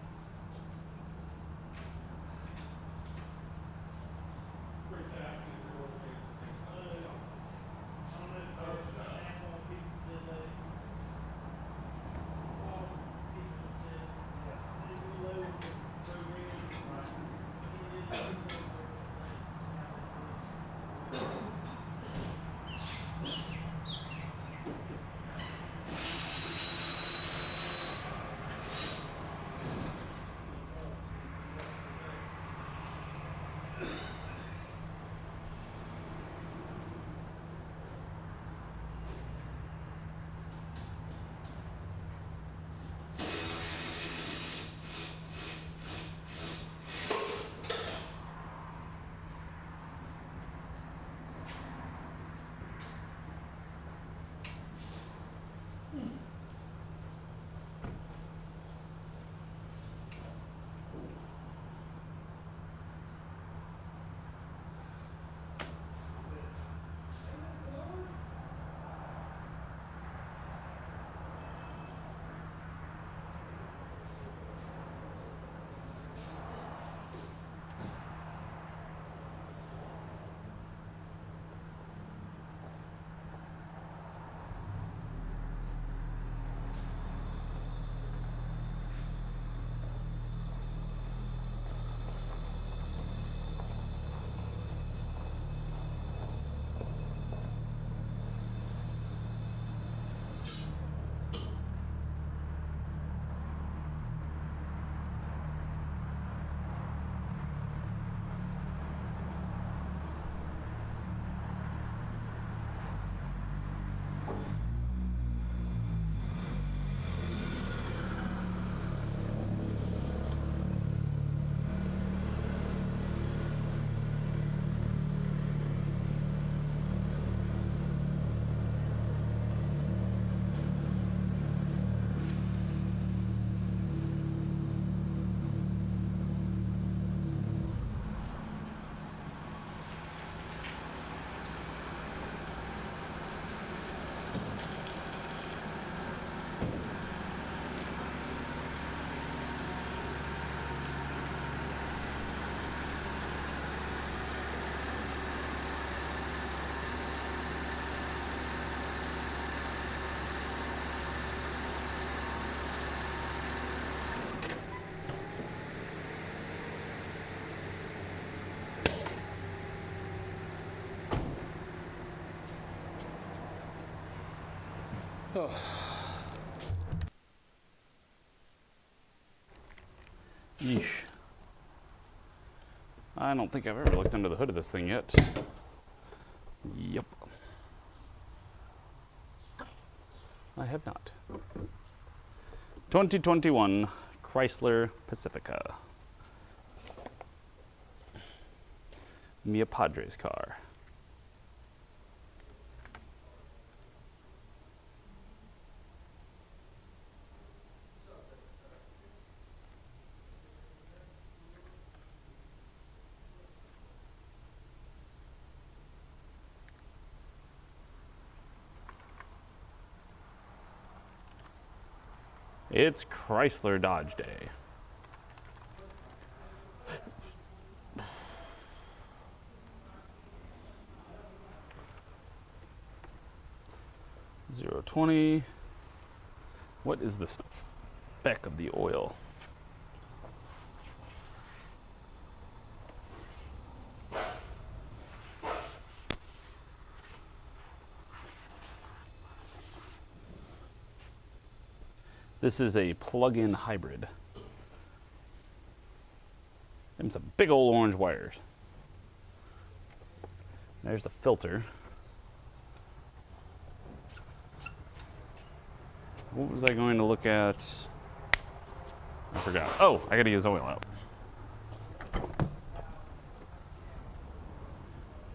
Yeesh. I don't think I've ever looked under the hood of this thing yet. Yep. I have not. 2021 Chrysler Pacifica. Mia Padre's car. It's Chrysler Dodge Day. $0.20. What is the spec of the oil? This is a plug-in hybrid. Them some big old orange wires. There's the filter. What was I going to look at? I forgot. Oh, I gotta get his oil out.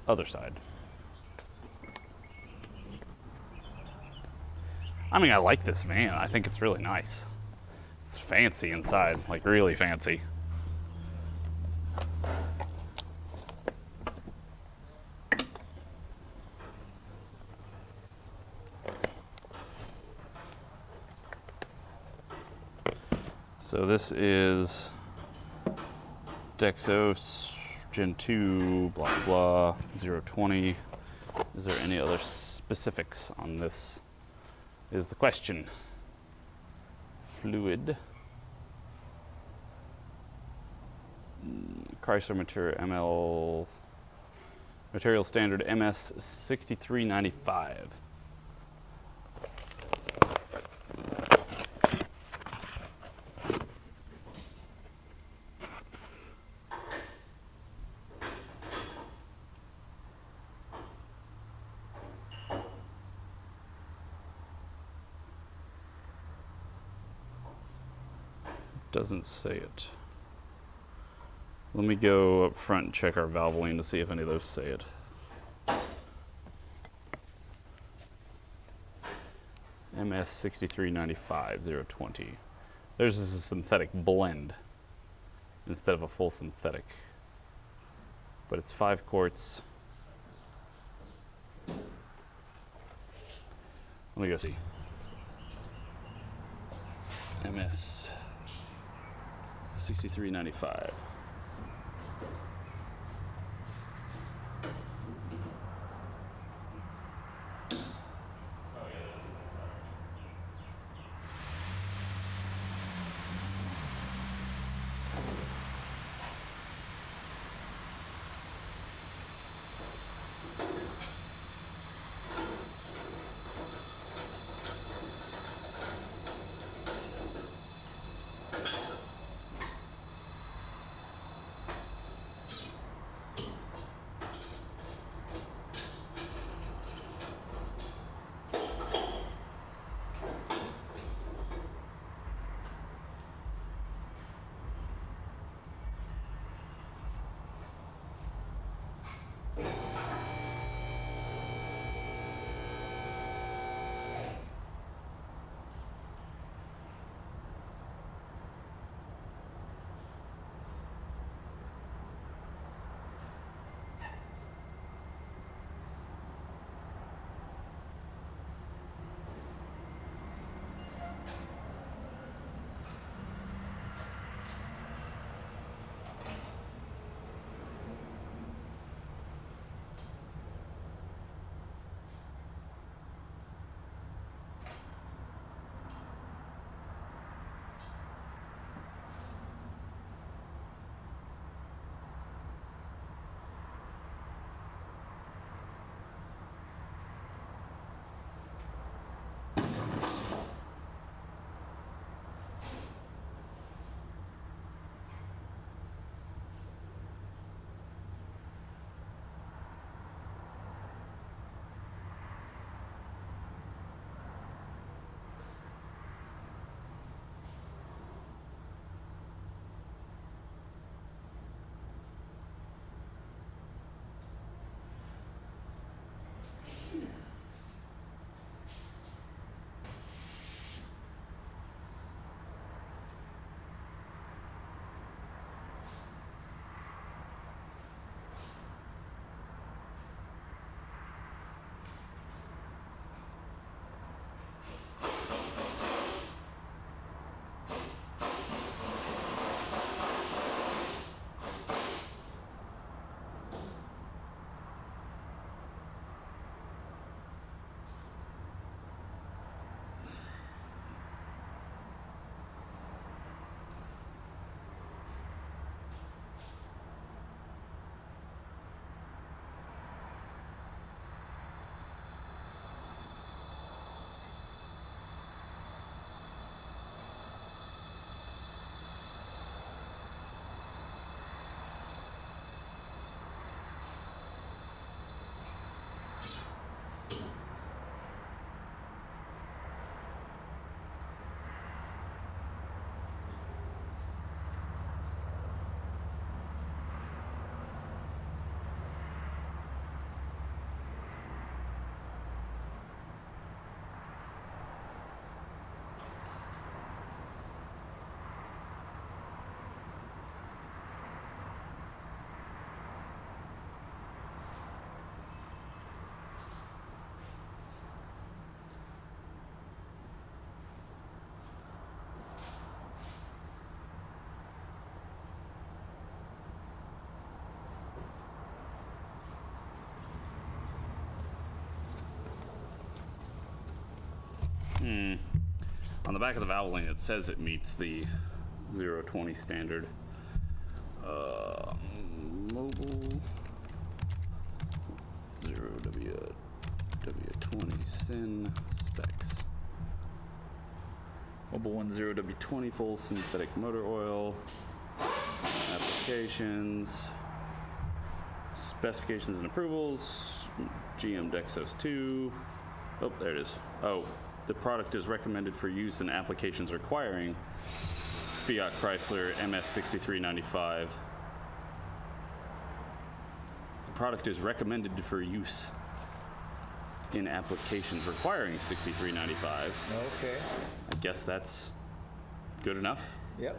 Other side. I mean, I like this van. I think it's really nice. It's fancy inside, like really fancy. So this is Dexos Gen 2, blah, blah, 020. Is there any other specifics on this? Is the question. Fluid. Chrysler Material Standard MS 6395. Doesn't say it. Let me go up front and check our Valvoline to see if any of those say it. MS 6395 020. There's a synthetic blend instead of a full synthetic. But it's 5 quarts. Let me go see. MS 6395. On the back of the valve lane, it says it meets the 020 standard. Mobile 0W20 SYN specs. Mobile 10W20 full synthetic motor oil. Applications. Specifications and approvals. GM Dexos 2. Oh, there it is. Oh, the product is recommended for use in applications requiring Fiat Chrysler MS 6395. The product is recommended for use in applications requiring 6395. Okay. I guess that's good enough. Yep.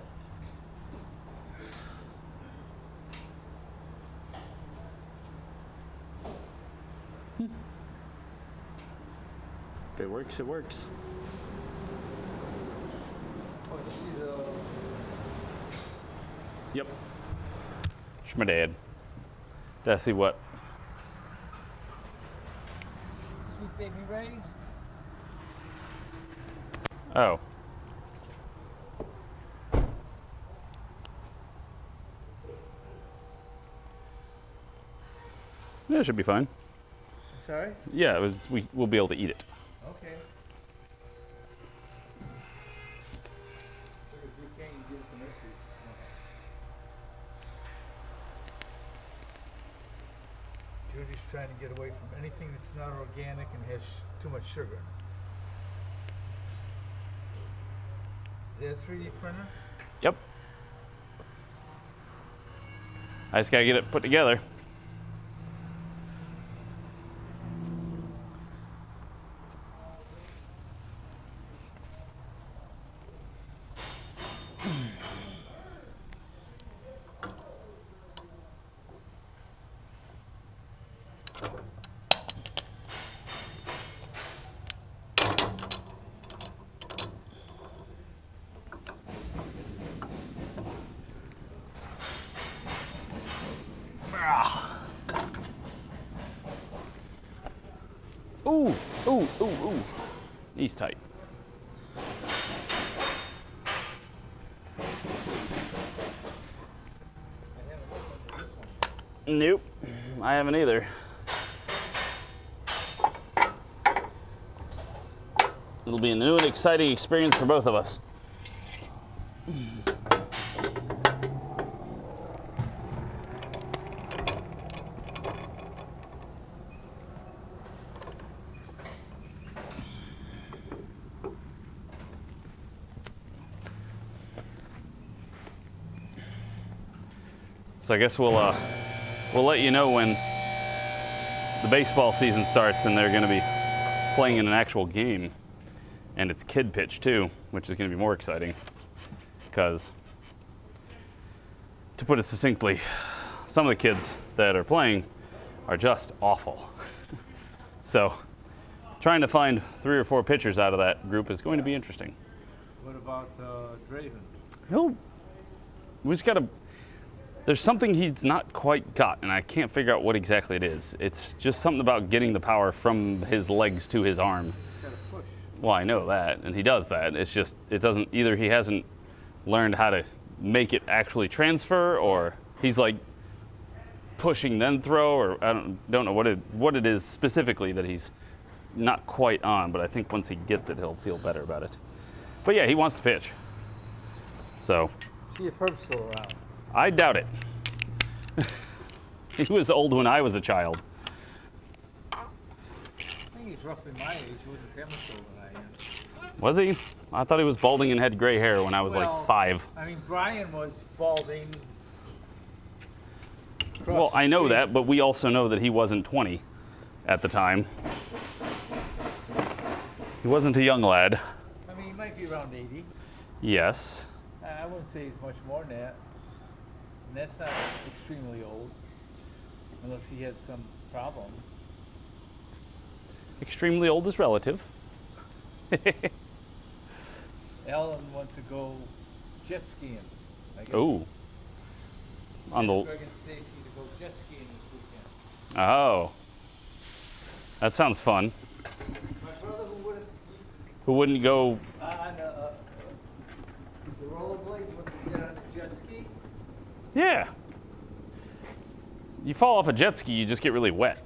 If it works, it works. Oh, you see the Yep. It's my dad. Did I see what? Sweet Baby Ray's? Oh. Yeah, it should be fine. Sorry? Yeah, we'll be able to eat it. Okay. If you can't, you give it to Missy. Judy's trying to get away from anything that's not organic and has too much sugar. Is that a 3D printer? Yep. I just gotta get it put together. Ooh, ooh, ooh, ooh. Knee's tight. Nope, I haven't either. It'll be a new and exciting experience for both of us. So I guess we'll let you know when the baseball season starts and they're going to be playing in an actual game, and it's kid pitch too, which is going to be more exciting because, to put it succinctly, some of the kids that are playing are just awful. So trying to find 3 or 4 pitchers out of that group is going to be interesting. What about Draven? We just got to. There's something he's not quite got, and I can't figure out what exactly it is. It's just something about getting the power from his legs to his arm. He's got to push. Well, I know that, and he does that. It's just, it doesn't, either he hasn't learned how to make it actually transfer, or he's like pushing then throw, or I don't know what it is specifically that he's not quite on, but I think once he gets it, he'll feel better about it. But yeah, he wants to pitch. So. See if Herb's still around. I doubt it. He was old when I was a child. I think he's roughly my age. He wasn't that much older than I am. Was he? I thought he was balding and had gray hair when I was like 5. I mean, Brian was balding. Well, I know that, but we also know that he wasn't 20 at the time. He wasn't a young lad. I mean, he might be around 80. Yes. I wouldn't say he's much more than that. And that's not extremely old, unless he has some problem. Extremely old is relative. Alan wants to go jet skiing. Oh. On the. Greg and Stacy to go jet skiing this weekend. Oh. That sounds fun. My brother, who would Who wouldn't go? The rollerblades, what you get on the jet ski? Yeah. You fall off a jet ski, you just get really wet.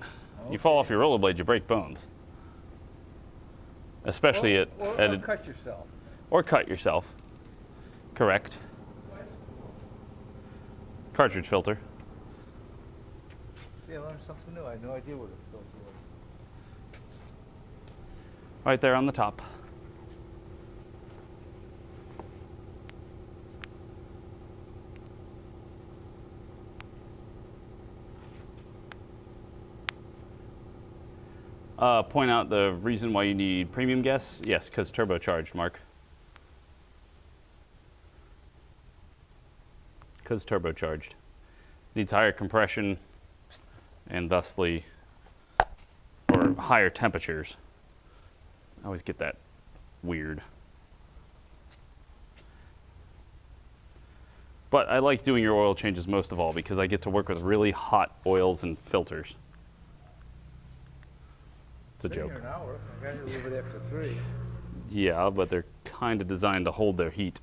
You fall off your rollerblade, you break bones. Especially or at cut yourself. or cut yourself. Correct. Cartridge filter. See, I learned something new. I had no idea what a filter was. Right there on the top. Point out the reason why you need premium gas. Yes, because turbocharged, Mark. Because turbocharged. Needs higher compression and thusly, or higher temperatures. I always get that weird. But I like doing your oil changes most of all because I get to work with really hot oils and filters. It's a Been joke. here an hour. I got here a little bit after 3. Yeah, but they're kind of designed to hold their heat.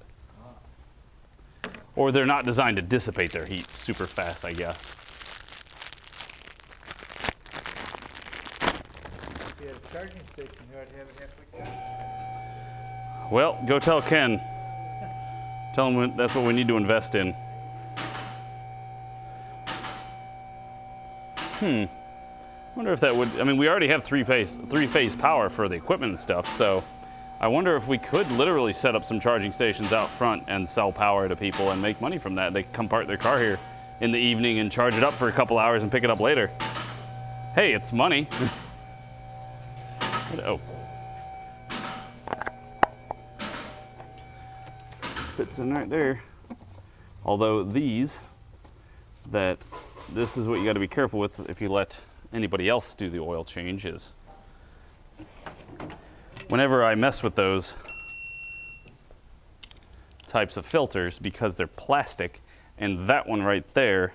Or they're not designed to dissipate their heat super fast, I guess. If you had a charging station here, I'd have it halfway charged. Well, go tell Ken. Tell him that's what we need to invest in. Wonder if that would, I mean, we already have three-phase power for the equipment and stuff, so I wonder if we could literally set up some charging stations out front and sell power to people and make money from that. They come park their car here in the evening and charge it up for a couple hours and pick it up later. Hey, it's money. Oh. Fits in right there. Although this is what you got to be careful with if you let anybody else do the oil change is whenever I mess with those types of filters, because they're plastic, and that one right there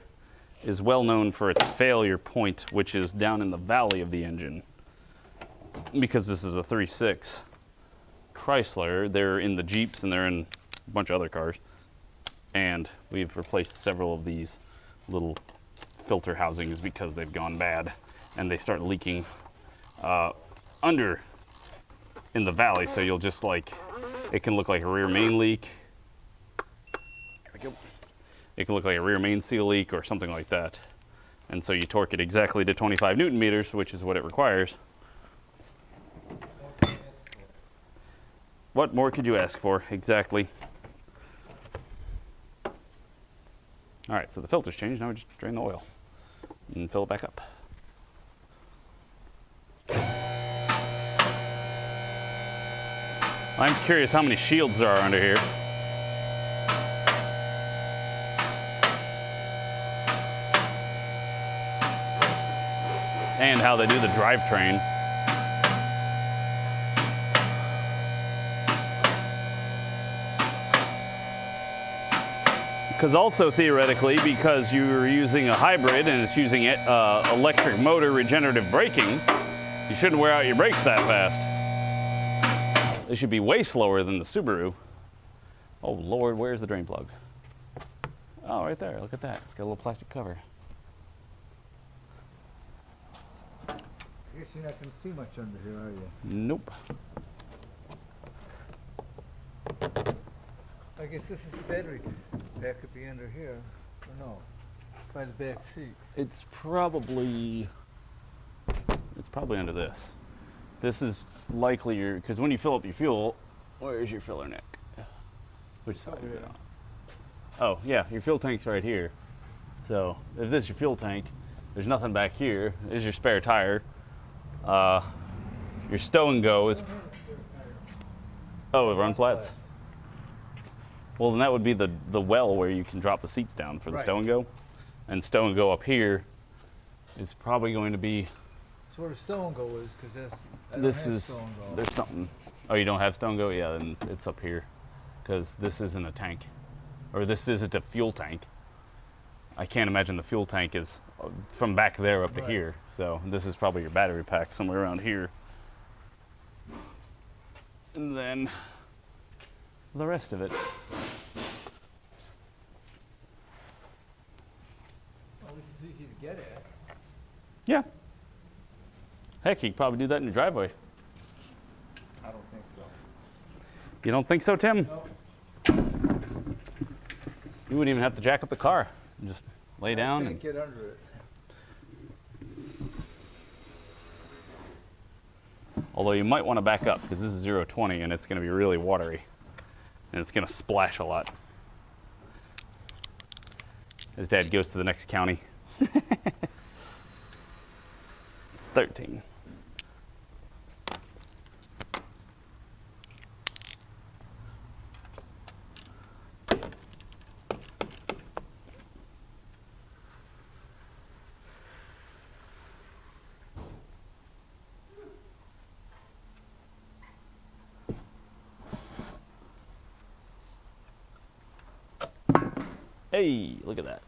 is well known for its failure point, which is down in the valley of the engine. Because this is a 3.6 Chrysler, they're in the Jeeps and they're in a bunch of other cars. And we've replaced several of these little filter housings because they've gone bad and they start leaking under in the valley. So you'll just like, it can look like a rear main leak. There we go. It can look like a rear main seal leak or something like that. And so you torque it exactly to 25 Newton meters, which is what it requires. What more could you ask for? Exactly. All right, so the filter's changed. Now we just drain the oil and fill it back up. I'm curious how many shields there are under here. And how they do the drivetrain. Because also theoretically, because you're using a hybrid and it's using electric motor regenerative braking, you shouldn't wear out your brakes that fast. They should be way slower than the Subaru. Oh Lord, where's the drain plug? Oh, right there, look at that. It's got a little plastic cover. I guess you're not going to see much under here, are you? Nope. I guess this is the battery pack could be under here, or no? By the back seat. It's probably under this. This is likely your, because when you fill up your fuel, where's your filler neck? Which side is it on? Oh yeah, your fuel tank's right here. So if this is your fuel tank, there's nothing back here. This is your spare tire. Your stow and go is, oh, run flats. Well, then that would be the well where you can drop the seats down for the Right. stow and go. And stow and go up here is probably going to be, That's where the stow and go is, because that's, I don't this have is, stow and go. there's something. Oh, you don't have stow and go? Yeah, then it's up here. Because this isn't a tank. Or this isn't a fuel tank. I can't imagine the fuel tank is from back there up to Right. here. So this is probably your battery pack somewhere around here. And then the rest of it. Well, this is easy to get at. Yeah. Heck, you could probably do that in your driveway. I don't think so. You don't think so, Tim? No. You wouldn't even have to jack up the car. Just lay down I and can't get under it. although you might want to back up because this is 0-20 and it's going to be really watery and it's going to splash a lot. His dad goes to the next county. It's 13. Hey, look at that.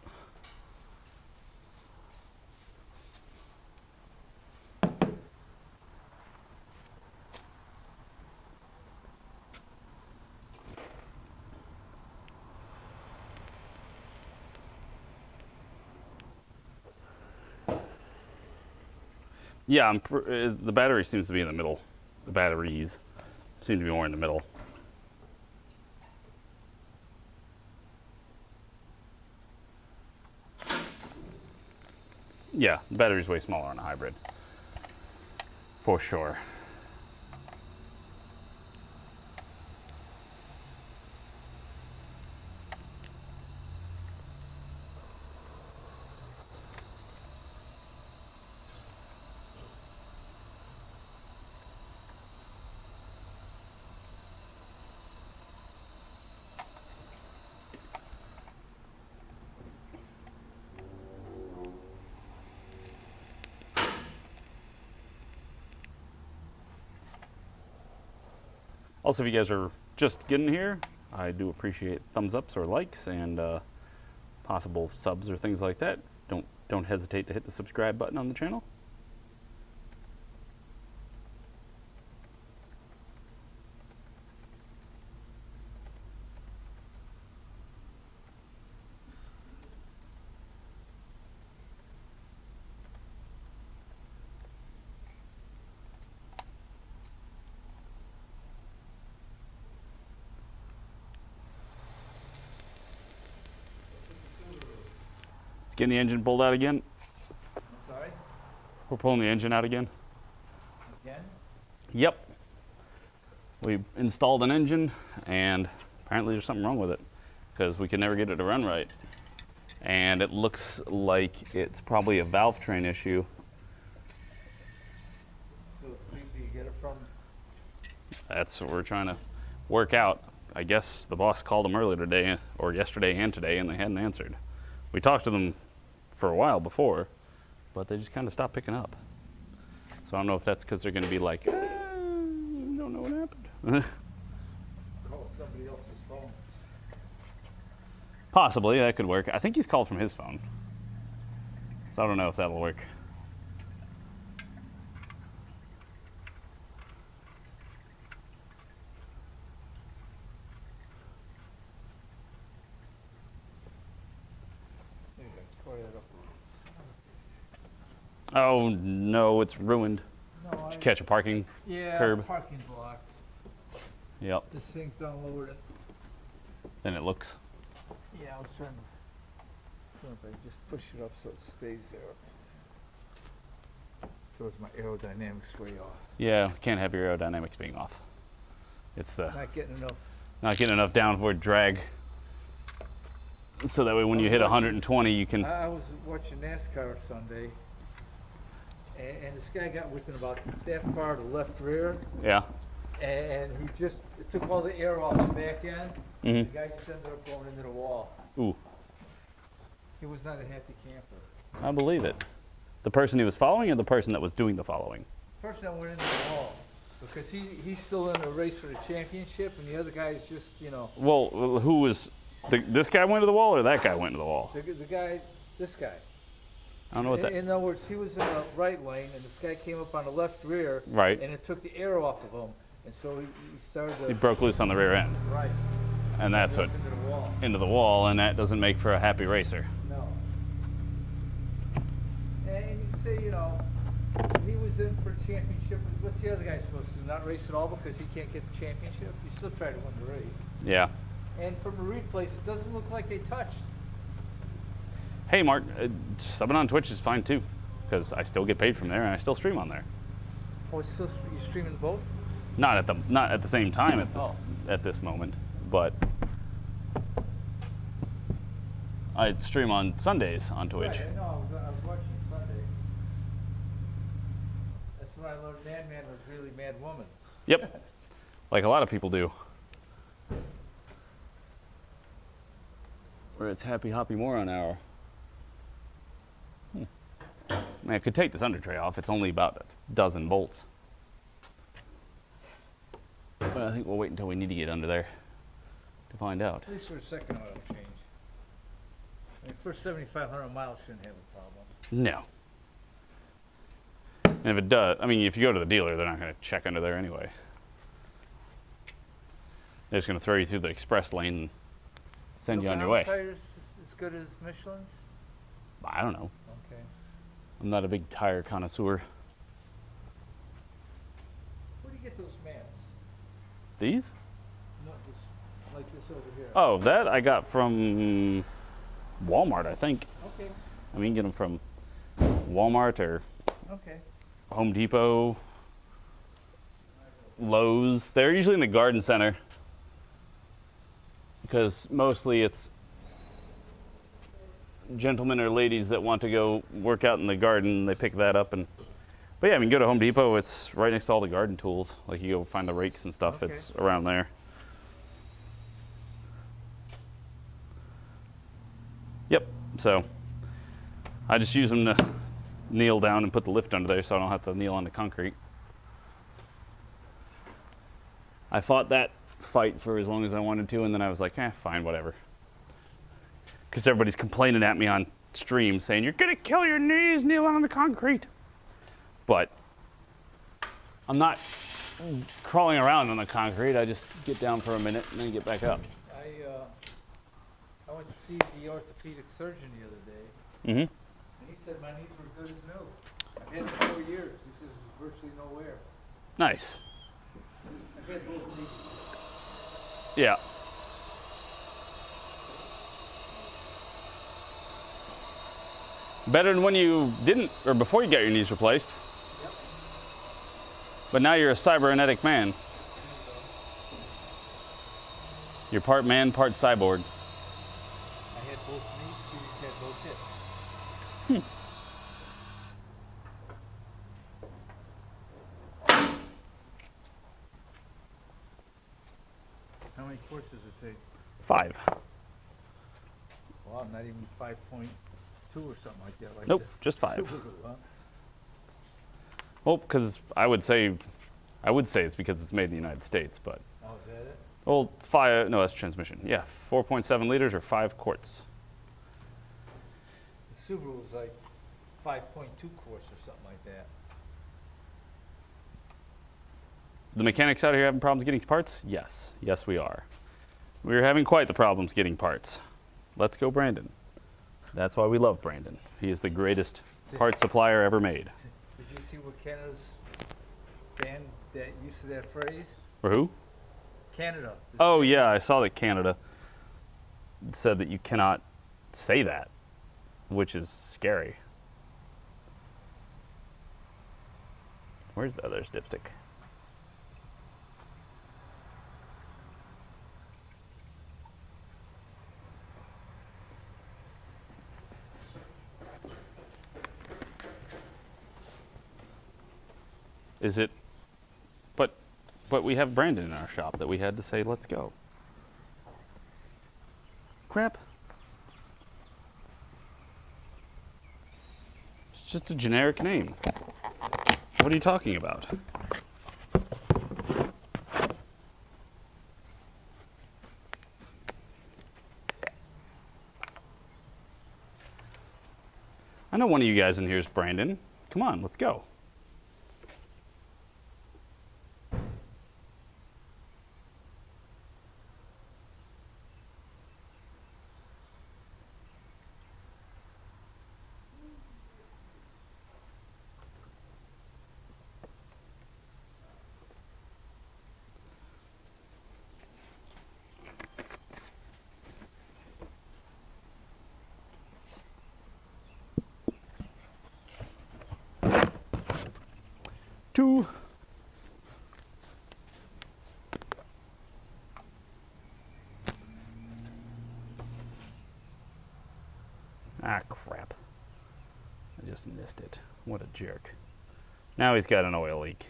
Yeah, the battery seems to be in the middle. The batteries seem to be more in the middle. Yeah, the battery's way smaller on a hybrid. For sure. Also, if you guys are just getting here, I do appreciate thumbs ups or likes and possible subs or things like that. Don't hesitate to hit the subscribe button on the channel. Let's get the engine pulled out again. I'm sorry? We're pulling the engine out again. Again? Yep. We installed an engine and apparently there's something wrong with it because we could never get it to run right. And it looks like it's probably a valve train issue. So it's where do you get it from? That's what we're trying to work out. I guess the boss called them earlier today or yesterday and today and they hadn't answered. We talked to them for a while before, but they just kind of stopped picking up. So I don't know if that's because they're going to be like, don't know what happened. Call somebody else's phone. Possibly, that could work. I think he's called from his phone. So I don't know if that'll work. There you go. Tore that up. Oh no, it's ruined. No, Did you catch a parking yeah, curb? parking block. Yep. This thing's unloaded. Then it looks. Yeah, I was trying to just push it up so it stays there. Throws my aerodynamics way off. Yeah, can't have your aerodynamics being off. It's the Not getting enough. downward drag. So that way when you hit 120 you can. I was watching NASCAR Sunday, and this guy got within about that far to left rear, Yeah. and he just it took all the air off the back end. hmm The guy just ended up going into the wall. Ooh, He was not a happy camper. I believe it. The person he was following or the person that was doing the following? First I went into the wall because he's still in a race for the championship, and the other guy's just Well, who was. This guy went to the wall or that guy went to the wall? the guy, this guy. I don't know what that. In other words, he was in the right lane, and this guy came up on the left rear, Right. and it took the air off of him. And so he started He to, broke loose on the rear end, right, and that's what up into the wall. into the wall, and that doesn't make for a happy racer. No. And you say, you know, he was in for a championship. What's the other guy supposed to do? Not race at all because he can't get the championship? You still try to win the race. Yeah. And from the replays, it doesn't look like they touched. Hey, Mark, subbing on Twitch is fine too, because I still get paid from there, and I still stream on there. Oh, it's still, you're streaming both? Not at the same time Oh. at this moment, but I stream on Sundays on Twitch. Right, I know. I was watching Sunday. That's when I learned Madman was really Mad Woman. Yep, like a lot of people do. Where it's Happy Hoppy Moron Hour. Man, I could take this under tray off. It's only about a dozen bolts. But I think we'll wait until we need to get under there to find out. At least for a second oil change. I mean, first 7,500 miles shouldn't have a problem. No. And if it does, I mean, if you go to the dealer, they're not going to check under there anyway. They're just going to throw you through the express lane and send you on your way. Tires as good as Michelin's? I don't know. Okay. I'm not a big tire connoisseur. Where do you get those mats? These? No, this, like this over here. Oh, that I got from Walmart, I think. Okay. I mean, you can get them from Walmart or Okay. Home Depot, Lowe's. They're usually in the garden center because mostly it's gentlemen or ladies that want to go work out in the garden. They pick that up, and but yeah, I mean, go to Home Depot. It's right next to all the garden tools. Like you go find the rakes and stuff. Okay. It's around there. Yep. So I just use them to kneel down and put the lift under there, so I don't have to kneel on the concrete. I fought that fight for as long as I wanted to, and then I was like, fine, whatever. Because everybody's complaining at me on stream saying, you're gonna kill your knees kneeling on the concrete. But I'm not crawling around on the concrete. I just get down for a minute and then get back up. I went to see the orthopedic surgeon the other day, Mm-hmm. and he said my knees were good as new. I've had them 4 years. He says there's virtually no wear. Nice. I've had both knees. Yeah. Better than when you didn't, or before you got your knees replaced. Yep. But now you're a cybernetic man. You're part man, part cyborg. I had both knees. He just had both hips. How many courses does it take? 5. Well, not even 5.2 or something like that. Like Nope, the just 5. Subaru, huh? Well, because I would say it's because it's made in the United States, but Oh, is that it? well, 5. No, that's transmission. Yeah, 4.7 liters or 5 quarts. The Subaru was like 5.2 course or something like that. The mechanics out here having problems getting parts? Yes, yes, we are. We're having quite the problems getting parts. Let's go, Brandon. That's why we love Brandon. He is the greatest part supplier ever made. Did you see what Canada's banned that use of that phrase? For who? Canada. Oh yeah, I saw that Canada said that you cannot say that, which is scary. Where's the other dipstick? Is it? But we have Brandon in our shop that we had to say, let's go. Crap. It's just a generic name. What are you talking about? I know one of you guys in here is Brandon. Come on, let's go. 2. Ah, crap. I just missed it. What a jerk. Now he's got an oil leak.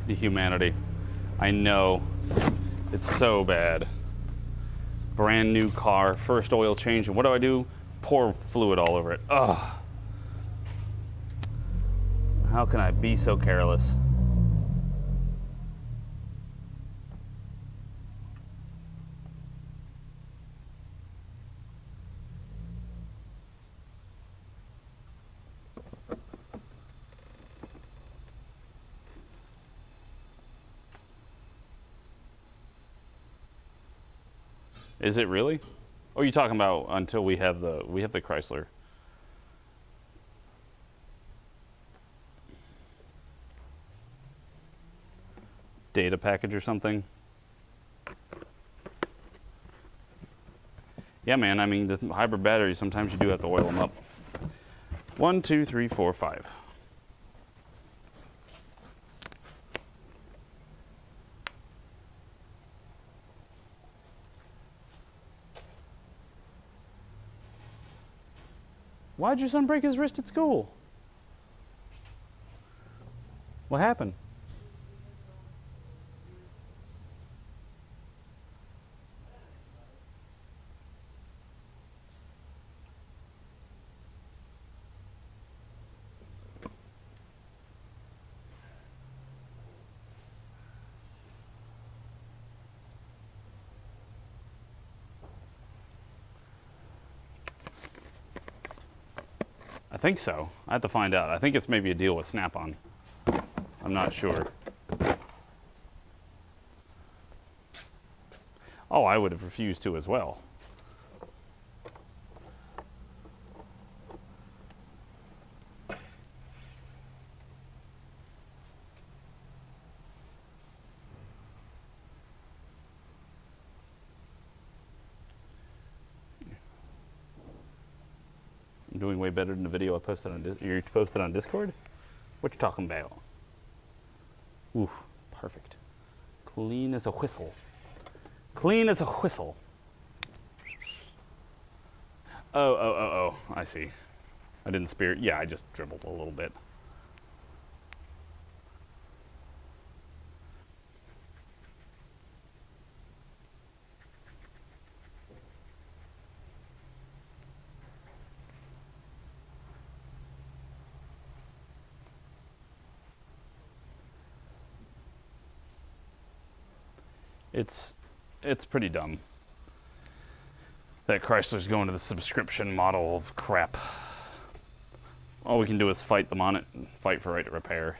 The humanity. I know. It's so bad. Brand new car, first oil change, and what do? Pour fluid all over it. Ugh. How can I be so careless? Is it really? Oh, you're talking about until we have the Chrysler. Data package or something. Yeah, man, I mean, the hybrid batteries, sometimes you do have to oil them up. 1, 2, 3, 4, 5. Why'd your son break his wrist at school? What happened? I think so. I have to find out. I think it's maybe a deal with Snap-on. I'm not sure. Oh, I would have refused to as well. I'm doing way better than the video I posted on you posted on Discord? What you talking about? Oof, perfect. Clean as a whistle. Clean as a whistle. Oh, I see. I didn't spear. Yeah, I just dribbled a little bit. It's pretty dumb that Chrysler's going to the subscription model of crap. All we can do is fight them on it and fight for right to repair.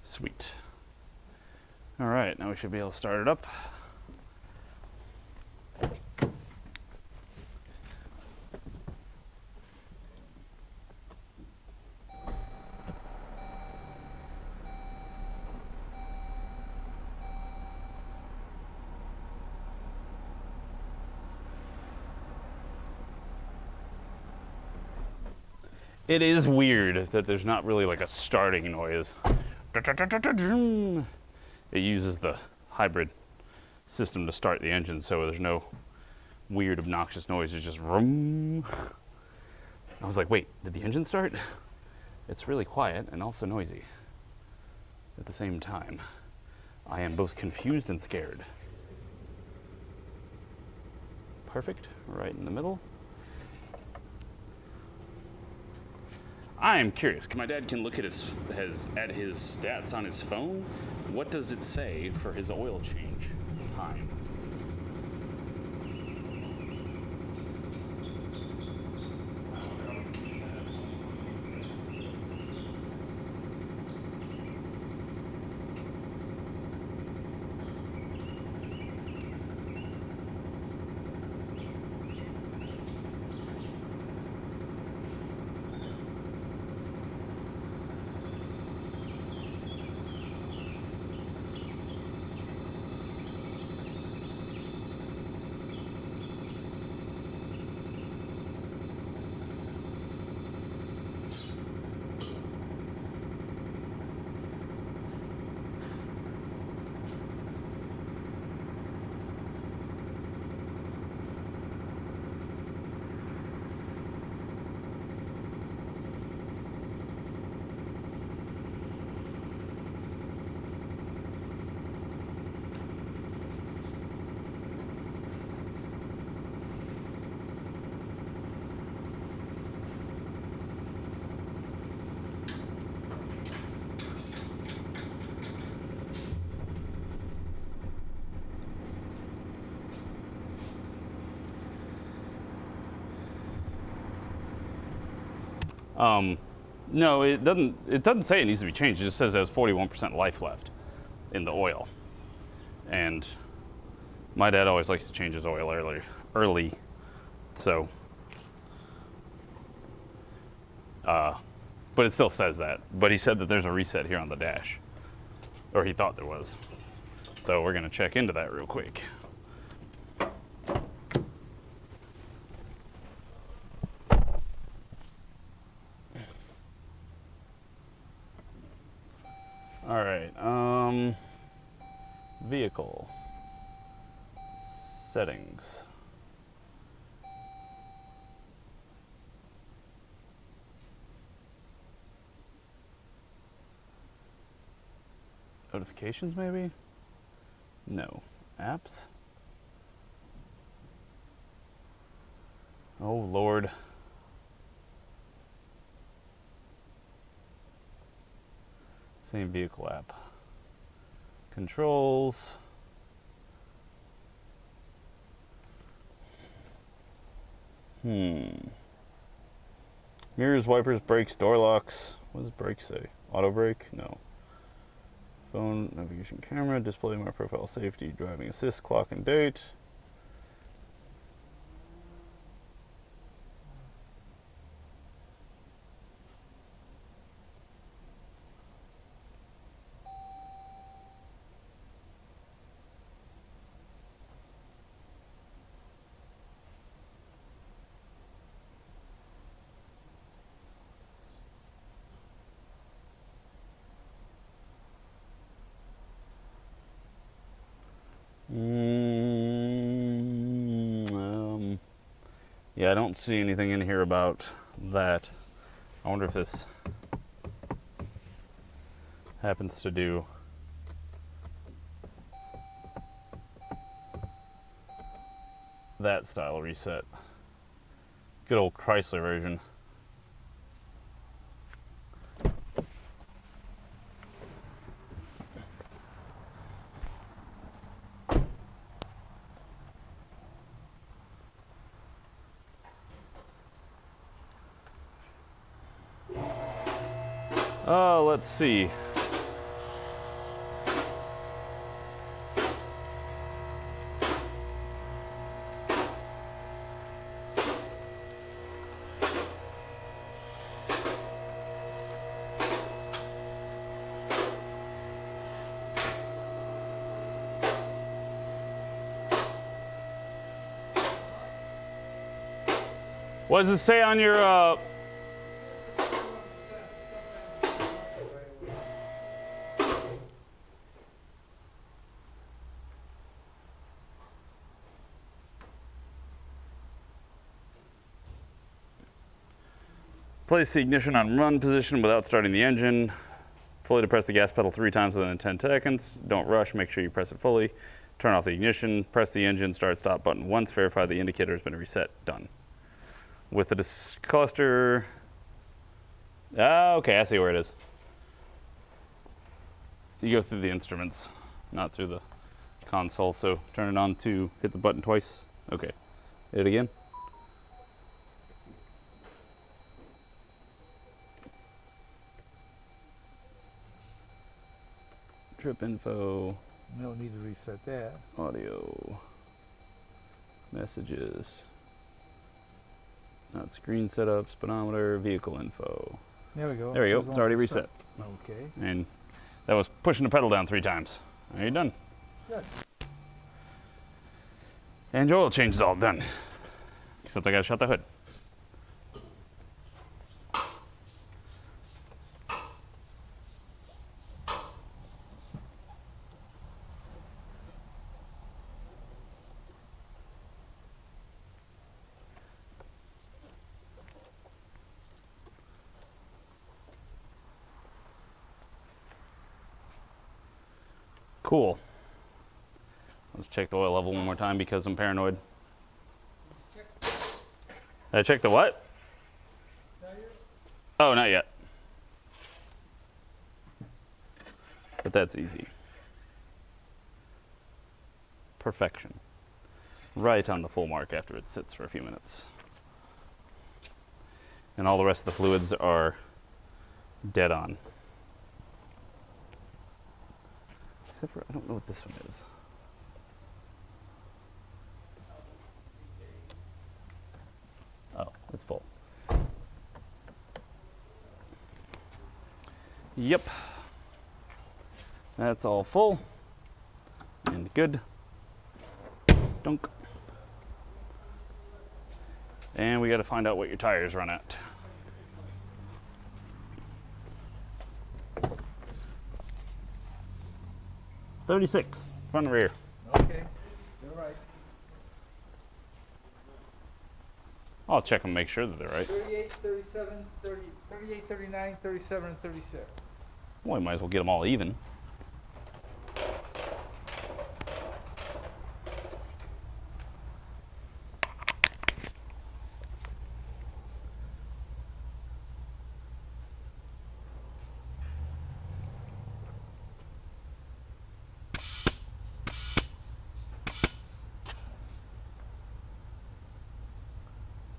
Sweet. All right, now we should be able to start it up. It is weird that there's not really like a starting noise. It uses the hybrid system to start the engine, so there's no weird obnoxious noise. It's just vroom. I was like, wait, did the engine start? It's really quiet and also noisy at the same time. I am both confused and scared. Perfect, right in the middle. I am curious. My dad can look at his stats on his phone. What does it say for his oil change time? No, it doesn't say it needs to be changed. It just says it has 41% life left in the oil. And my dad always likes to change his oil early. So, but it still says that. But he said that there's a reset here on the dash. Or he thought there was. So we're gonna check into that real quick. All right, vehicle settings. Notifications, maybe? No. Apps? Oh, Lord. Same vehicle app. Controls. Mirrors, wipers, brakes, door locks. What does brake say? Auto brake? No. Phone, navigation, camera, display my profile, safety, driving assist, clock and date. Yeah, I don't see anything in here about that. I wonder if this happens to do that style reset. Good old Chrysler version. Let's see. What does it say on your Place the ignition on run position without starting the engine. Fully depress the gas pedal 3 times within 10 seconds. Don't rush, make sure you press it fully. Turn off the ignition, press the engine, start, stop button once, verify the indicator has been reset, done. With the cluster, okay, I see where it is. You go through the instruments, not through the console, so turn it on to hit the button twice. Okay, hit it again. Trip info, No need to reset that. audio, messages, not screen setup, speedometer, vehicle info. There we go. There we go, Says it's on already the reset. front. Okay. And that was pushing the pedal down 3 times. Are you done? Good. And your oil change is all done. Except I gotta shut the hood. Cool. Let's check the oil level one more time because I'm paranoid. Did I check the what? Oh, not yet. But that's easy. Perfection. Right on the full mark after it sits for a few minutes. And all the rest of the fluids are dead on. Except for, I don't know what this one is. Oh, it's full. Yep. That's all full. And good. Dunk. And we got to find out what your tires run at. .36, front and rear. Okay. You're right. I'll check and make sure that they're right. 38, 37, 30, 38, 39, 37, and 36. Well, we might as well get them all even.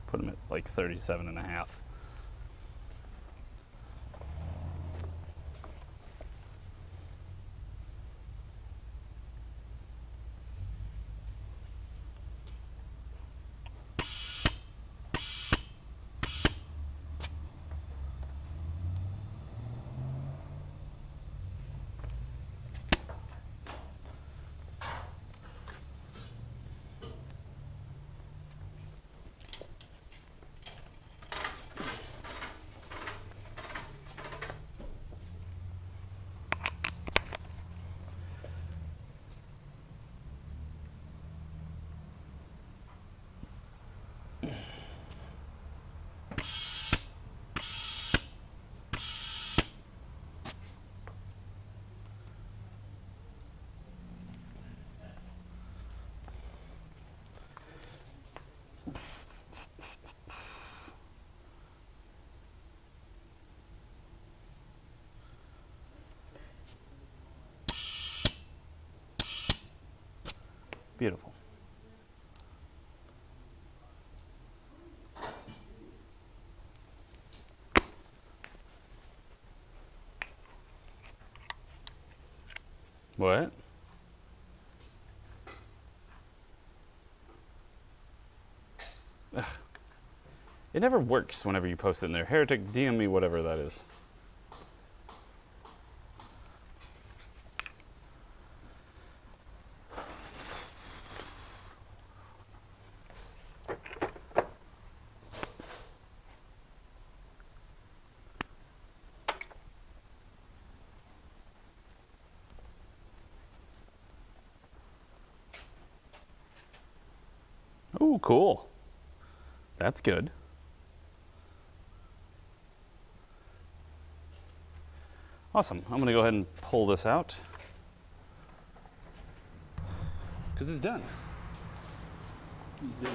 Put them at like 37 and a half. Beautiful. What? Ugh. It never works whenever you post it in there. Heretic, DM me whatever that is. Oh, cool. That's good. Awesome. I'm going to go ahead and pull this out because it's done. He's done.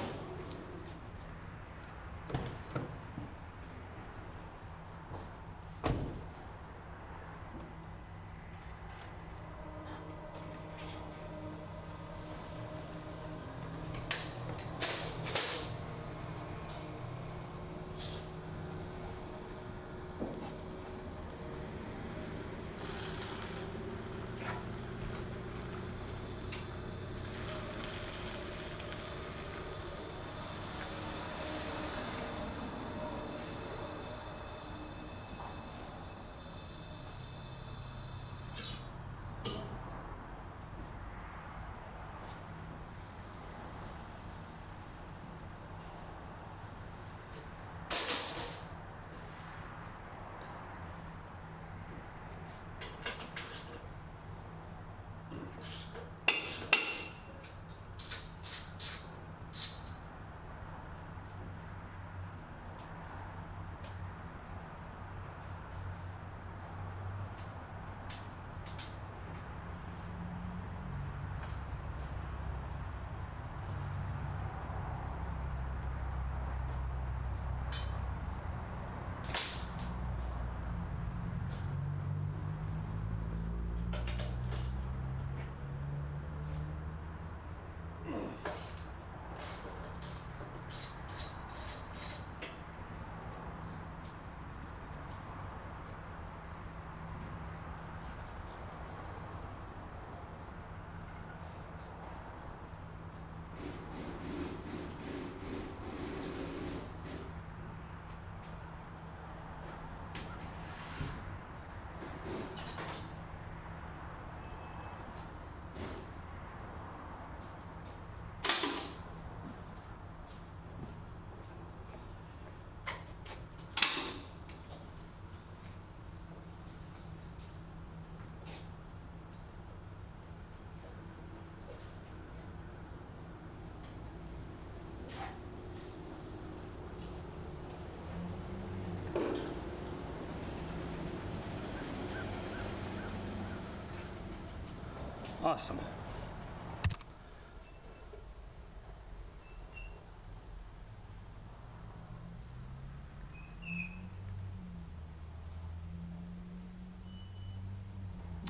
Awesome.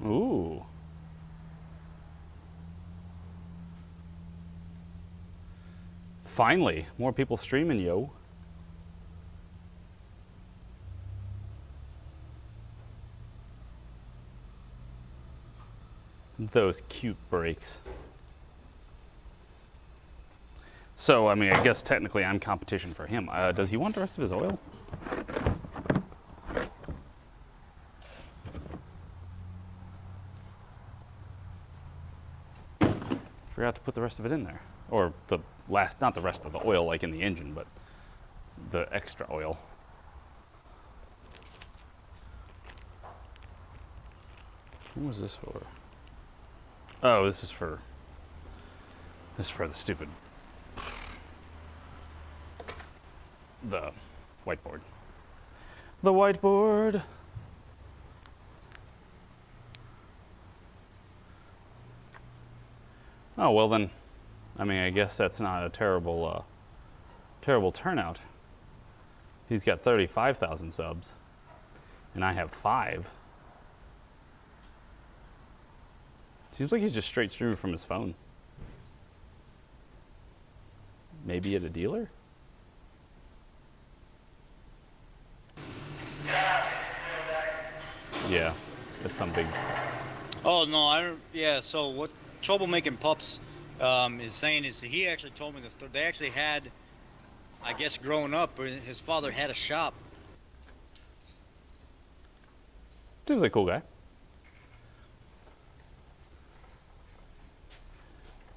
Ooh. Finally, more people streaming, yo. Those cute brakes. So, I mean, I guess technically I'm competition for him. Does he want the rest of his oil? Forgot to put the rest of it in there. Or the last, not the rest of the oil like in the engine, but the extra oil. What was this for? Oh, this is for the stupid, the whiteboard. The whiteboard. Oh, well then, I mean, I guess that's not a terrible, terrible turnout. He's got 35,000 subs, and I have 5. Seems like he's just straight through from his phone. Maybe at a dealer? Yeah, that's some big... Oh, no, I don't, yeah, so what Troublemaking Pups is saying is he actually told me this. They actually had, I guess growing up, his father had a shop. Seems like a cool guy.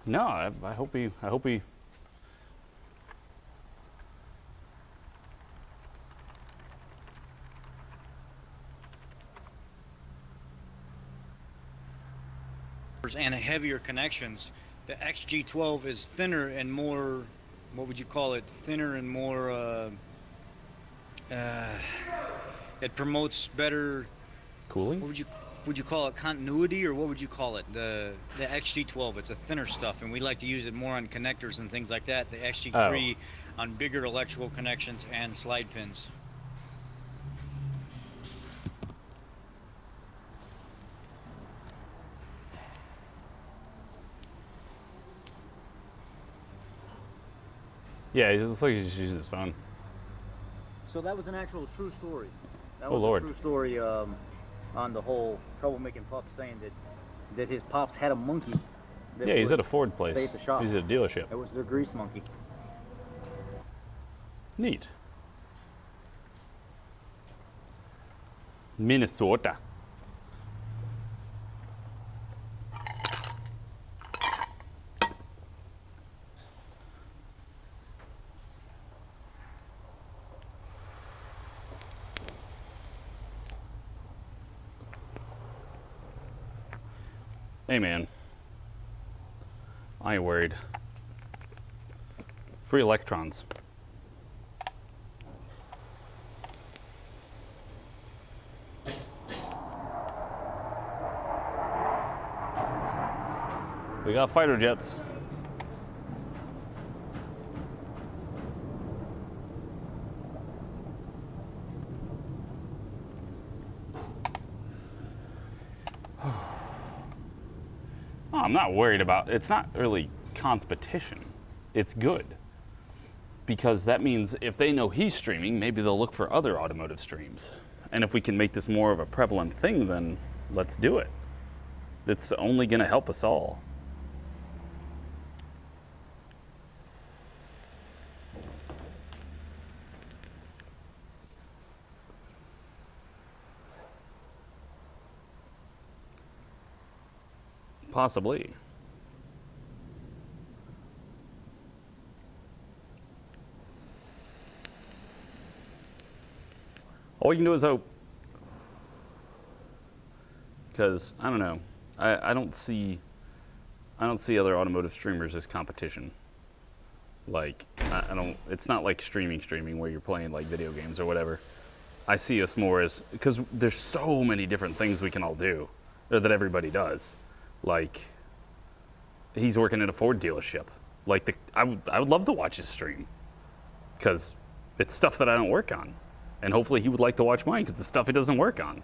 No, I hope he and heavier connections. The XG12 is thinner and more, what would you call it? Thinner and more, it promotes better Cooling? What would you call it? Continuity, or what would you call it? The XG12. It's a thinner stuff, and we like to use it more on connectors and things like that. The XG3 on bigger electrical connections and slide pins. Yeah, it looks like he's just using his phone. So that was an actual true story. That Oh, was Lord. a true story on the whole troublemaking pup, saying that his pops had a monkey. That Yeah, he's would at a Ford place. stay at the shop. He's at a dealership. It was their grease monkey. Neat. Minnesota. Hey man, I ain't worried. Free electrons. We got fighter jets. I'm not worried about, it's not really competition. It's good. Because that means if they know he's streaming, maybe they'll look for other automotive streams. And if we can make this more of a prevalent thing, then let's do it. It's only going to help us all. Possibly. All you can do is hope. Because I don't know. I don't see other automotive streamers as competition. Like I don't, it's not like streaming where you're playing like video games or whatever. I see us more as, because there's so many different things we can all do, or that everybody does. Like, he's working at a Ford dealership. Like, I would love to watch his stream, because it's stuff that I don't work on. And hopefully he would like to watch mine, because it's stuff he doesn't work on.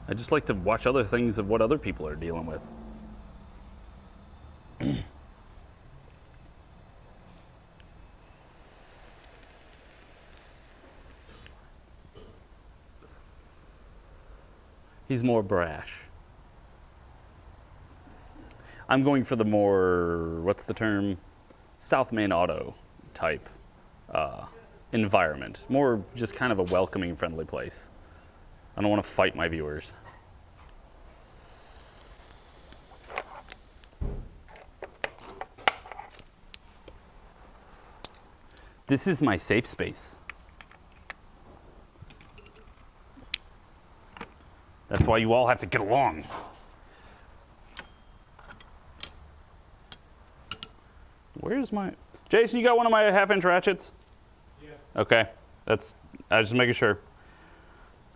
I just like to watch other things of what other people are dealing with. He's more brash. I'm going for the more, what's the term? South Main Auto type environment. More just kind of a welcoming, friendly place. I don't want to fight my viewers. This is my safe space. That's why you all have to get along. Where's my... Jason, you got one of my half-inch ratchets? Yeah. Okay. I was just making sure.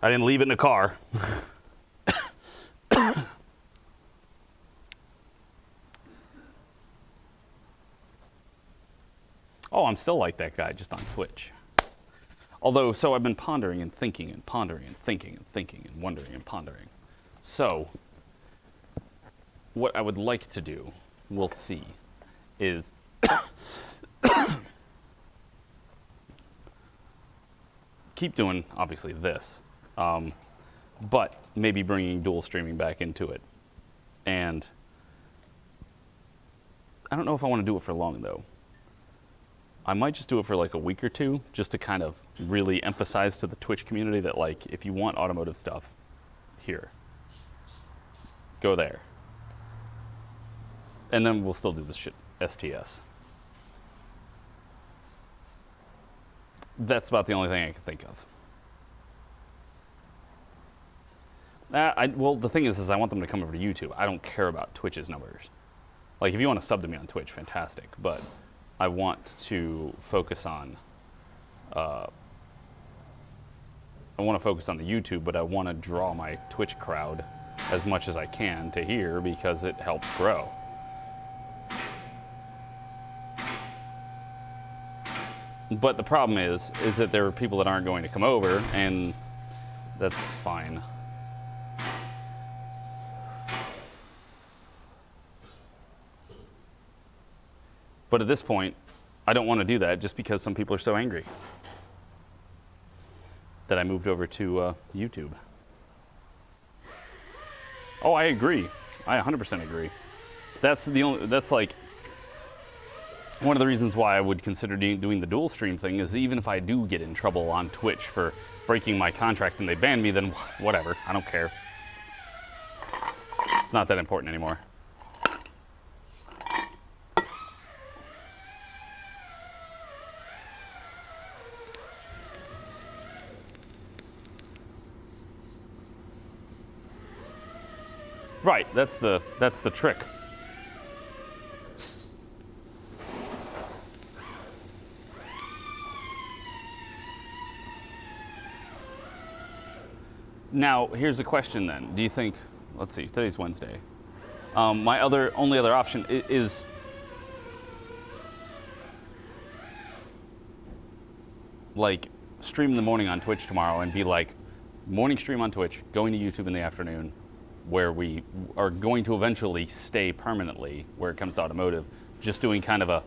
I didn't leave it in the car. Oh, I'm still like that guy, just on Twitch. Although, so I've been pondering and thinking and pondering and thinking and thinking and wondering and pondering. So, what I would like to do, we'll see, is keep doing, obviously, this, but maybe bringing dual streaming back into it. And I don't know if I want to do it for long, though. I might just do it for like a week or two, just to kind of really emphasize to the Twitch community that, like, if you want automotive stuff, here, go there. And then we'll still do this shit STS. That's about the only thing I can think of. Well, the thing is I want them to come over to YouTube. I don't care about Twitch's numbers. Like, if you want to sub to me on Twitch, fantastic. But I want to focus on I want to focus on the YouTube, but I want to draw my Twitch crowd as much as I can to here because it helps grow. But the problem is that there are people that aren't going to come over, and that's fine. But at this point, I don't want to do that just because some people are so angry that I moved over to YouTube. Oh, I agree. I 100% agree. That's like one of the reasons why I would consider doing the dual stream thing is even if I do get in trouble on Twitch for breaking my contract and they ban me, then whatever. I don't care. It's not that important anymore. Right, that's the trick. Now, here's a question then. Do you think, let's see, today's Wednesday. My only other option is like stream in the morning on Twitch tomorrow and be like morning stream on Twitch, going to YouTube in the afternoon, where we are going to eventually stay permanently where it comes to automotive, just doing kind of a,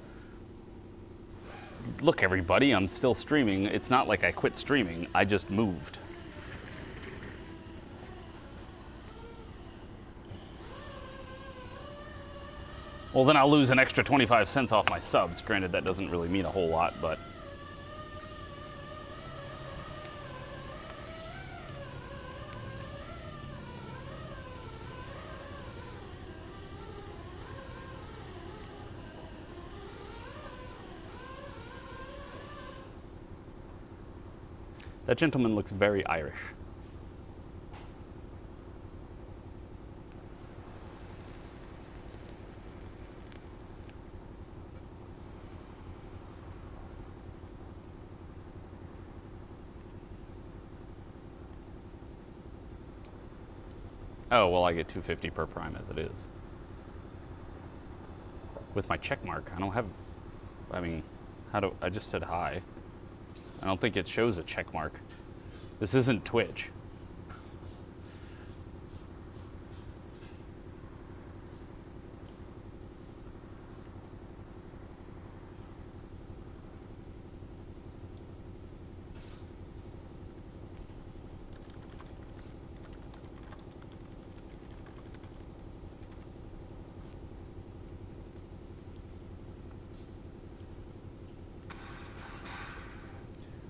look everybody, I'm still streaming. It's not like I quit streaming, I just moved. Well, then I'll lose an extra 25 cents off my subs. Granted, that doesn't really mean a whole lot, but that gentleman looks very Irish. Oh, well, I get $250 per prime as it is. With my check mark, I don't have, I mean, I just said hi. I don't think it shows a check mark. This isn't Twitch.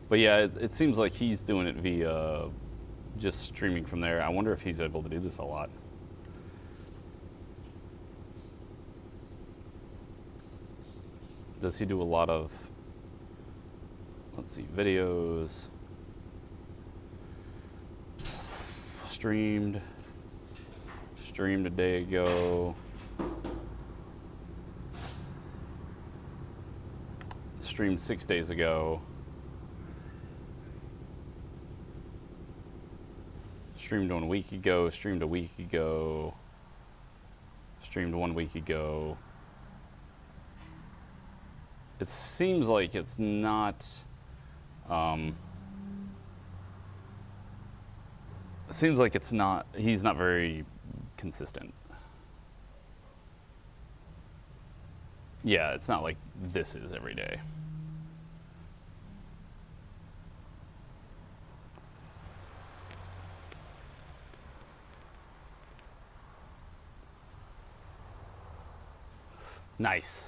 But yeah, it seems like he's doing it via just streaming from there. I wonder if he's able to do this a lot. Does he do a lot of, let's see, videos, streamed a day ago, streamed 6 days ago, streamed 1 week ago, streamed a week ago, streamed 1 week ago. It seems like it's not, he's not very consistent. Yeah, it's not like this is every day. Nice.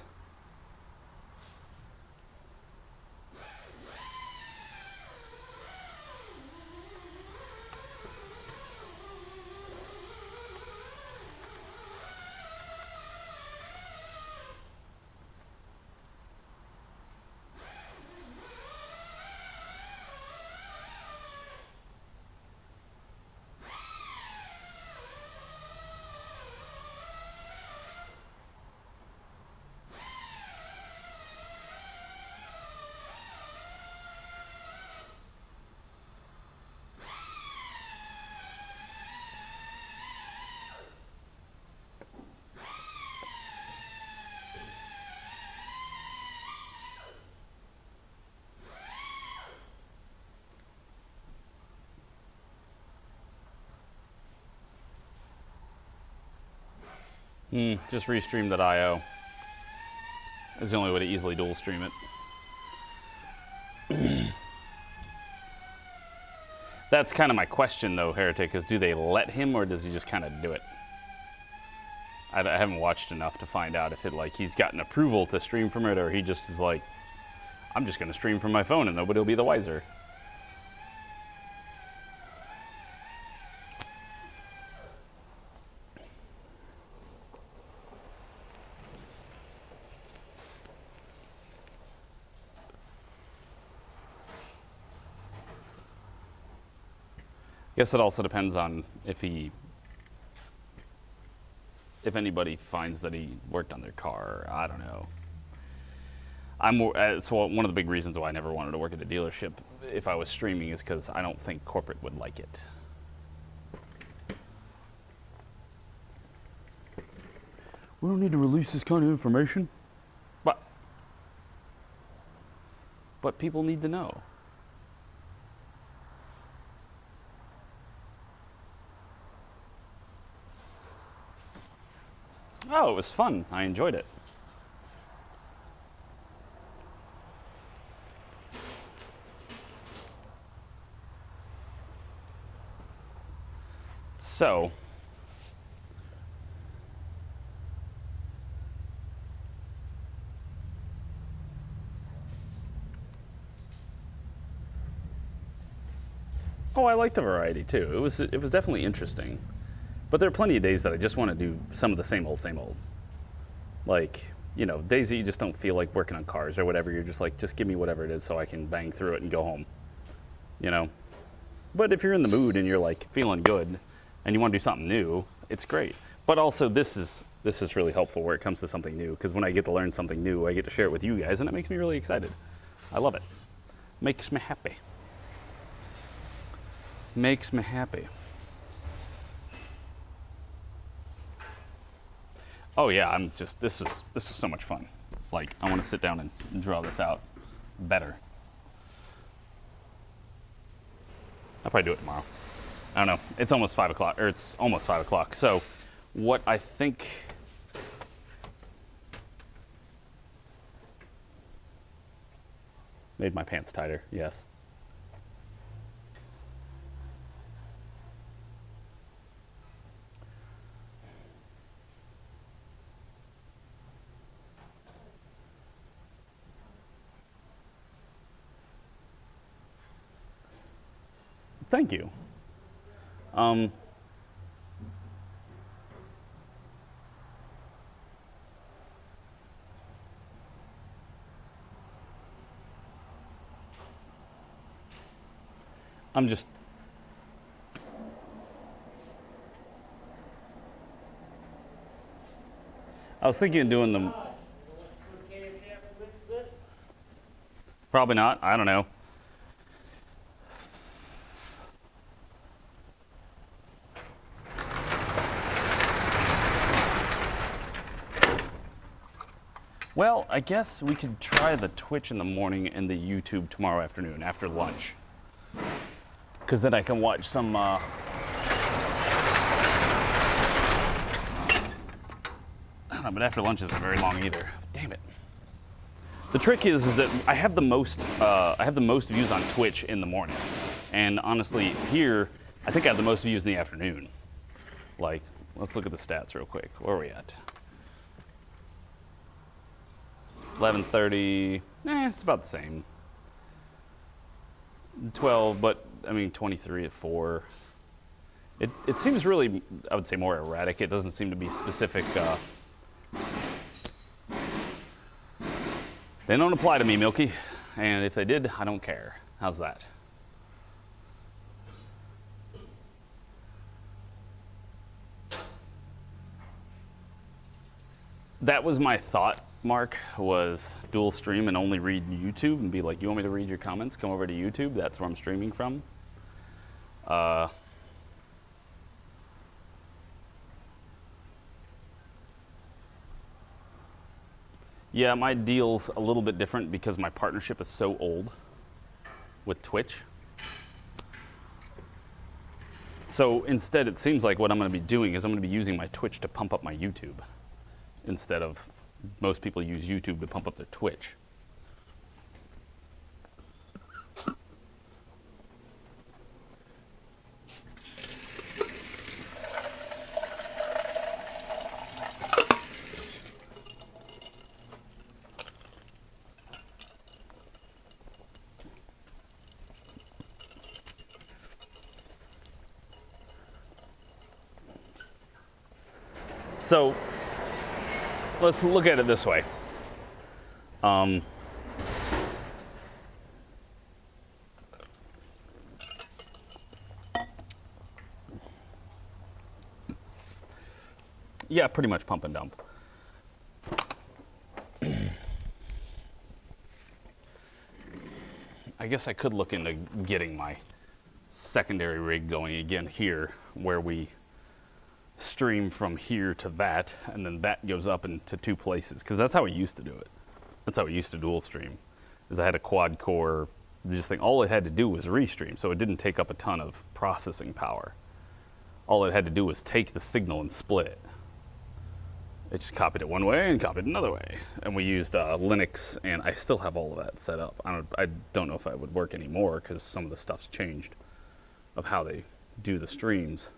Just restream.io is the only way to easily dual stream it. That's kind of my question, though, Heretic, is do they let him, or does he just kind of do it? I haven't watched enough to find out if it, like, he's gotten approval to stream from it, or he just is like, I'm just going to stream from my phone and nobody will be the wiser. I guess it also depends on if anybody finds that he worked on their car. I don't know. So one of the big reasons why I never wanted to work at a dealership if I was streaming is because I don't think corporate would like it. We don't need to release this kind of information. But people need to know. Oh, it was fun. I enjoyed it. So, oh, I liked the variety too. It was definitely interesting. But there are plenty of days that I just want to do some of the same old, same old. Like, you know, days that you just don't feel like working on cars or whatever. You're just like, just give me whatever it is so I can bang through it and go home. You know? But if you're in the mood and you're like feeling good and you want to do something new, it's great. But also this is really helpful where it comes to something new, because when I get to learn something new, I get to share it with you guys, and it makes me really excited. I love it. Makes me happy. Makes me happy. Oh yeah, this was so much fun. Like, I want to sit down and draw this out better. I'll probably do it tomorrow. I don't know. It's almost 5 o'clock, or it's almost 5 o'clock. So what I think, made my pants tighter, yes. Thank you. I'm just, I was thinking of doing them. Probably not. I don't know. Well, I guess we could try the Twitch in the morning and the YouTube tomorrow afternoon after lunch. Because then I can watch some, I don't know, but after lunch isn't very long either. Damn it. The trick is that I have the most views on Twitch in the morning. And honestly, here, I think I have the most views in the afternoon. Like, let's look at the stats real quick. Where are we at? 11:30, it's about the same. 12, but I mean 23 at 4. It seems really, I would say, more erratic. It doesn't seem to be specific. They don't apply to me, Milky, and if they did, I don't care. How's that? That was my thought, Mark, was dual stream and only read YouTube and be like, you want me to read your comments? Come over to YouTube. That's where I'm streaming from. Yeah, my deal's a little bit different because my partnership is so old with Twitch. So instead, it seems like what I'm going to be doing is I'm going to be using my Twitch to pump up my YouTube. instead of most people use YouTube to pump up their Twitch. So let's look at it this way. Yeah, pretty much pump and dump. I guess I could look into getting my secondary rig going again here, where we stream from here to that, and then that goes up into two places, because that's how we used to do it. That's how we used to dual stream, is I had a quad core just thing. All it had to do was restream, so it didn't take up a ton of processing power. All it had to do was take the signal and split it. It just copied it one way and copied it another way. And we used Linux, and I still have all of that set up. I don't know if that would work anymore, because some of the stuff's changed of how they do the streams.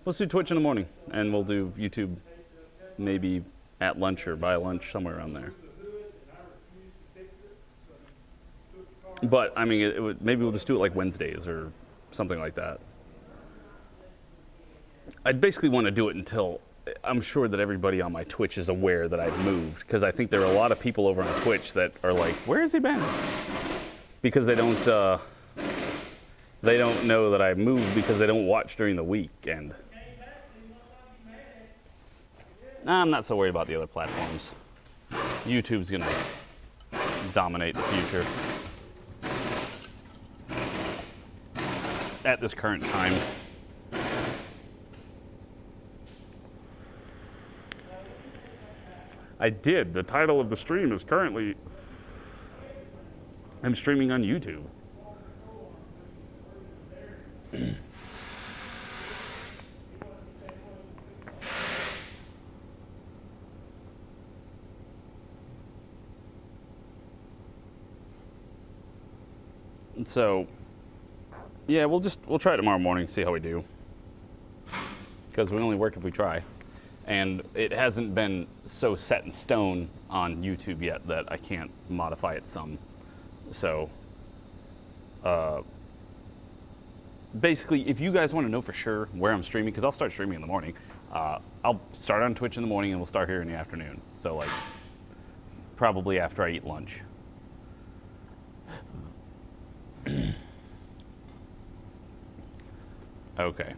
Let's do Twitch in the morning, and we'll do YouTube maybe at lunch or by lunch, somewhere around there. But, I mean, it would, maybe we'll just do it like Wednesdays or something like that. I'd basically want to do it until I'm sure that everybody on my Twitch is aware that I've moved, because I think there are a lot of people over on Twitch that are like, where has he been? Because they don't know that I've moved, because they don't watch during the week. And I'm not so worried about the other platforms. YouTube's gonna dominate the future at this current time. I did. The title of the stream is currently, I'm streaming on YouTube. So, yeah, we'll try it tomorrow morning, see how we do. Because we only work if we try. And it hasn't been so set in stone on YouTube yet that I can't modify it some. So, basically, if you guys want to know for sure where I'm streaming, because I'll start streaming in the morning, I'll start on Twitch in the morning and we'll start here in the afternoon. So, like, probably after I eat lunch. Okay.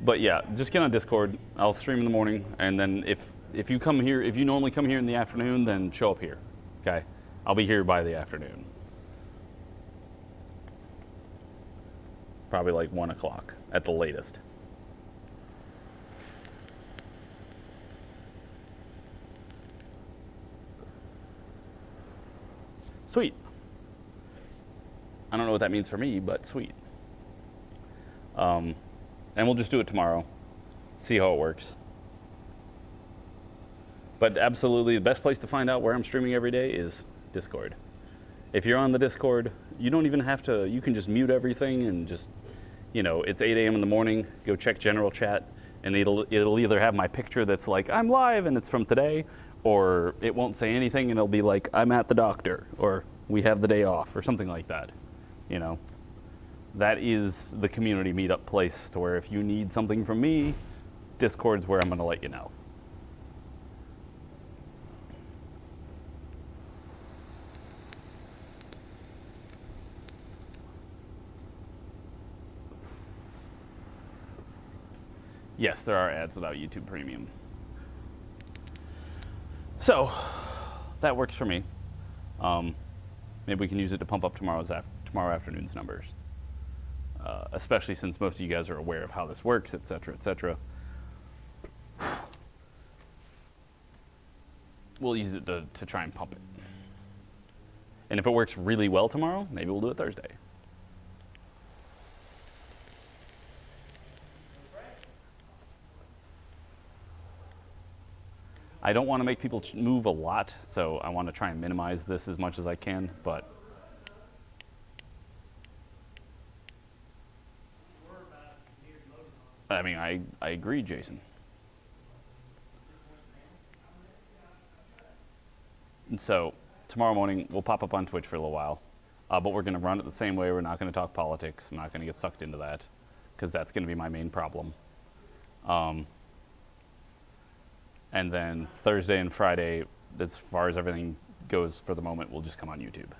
But yeah, just get on Discord. I'll stream in the morning, and then if you come here, if you normally come here in the afternoon, then show up here. Okay? I'll be here by the afternoon. Probably like 1 o'clock at the latest. Sweet. I don't know what that means for me, but sweet. And we'll just do it tomorrow, see how it works. But absolutely, the best place to find out where I'm streaming every day is Discord. If you're on the Discord, you don't even have to, you can just mute everything and just, you know, it's 8 a.m. in the morning, go check general chat, and it'll either have my picture that's like, I'm live and it's from today, or it won't say anything and it'll be like, I'm at the doctor, or we have the day off, or something like that, you know. That is the community meetup place to where if you need something from me, Discord's where I'm going to let you know. Yes, there are ads without YouTube Premium. So, that works for me. Maybe we can use it to pump up tomorrow afternoon's numbers. Especially since most of you guys are aware of how this works, et cetera, et cetera. we'll use it to try and pump it. And if it works really well tomorrow, maybe we'll do it Thursday. I don't want to make people move a lot, so I want to try and minimize this as much as I can, but I mean, I agree, Jason. And so tomorrow morning, we'll pop up on Twitch for a little while, but we're going to run it the same way. We're not going to talk politics. I'm not going to get sucked into that, because that's going to be my main problem. And then Thursday and Friday, as far as everything goes for the moment, we'll just come on YouTube.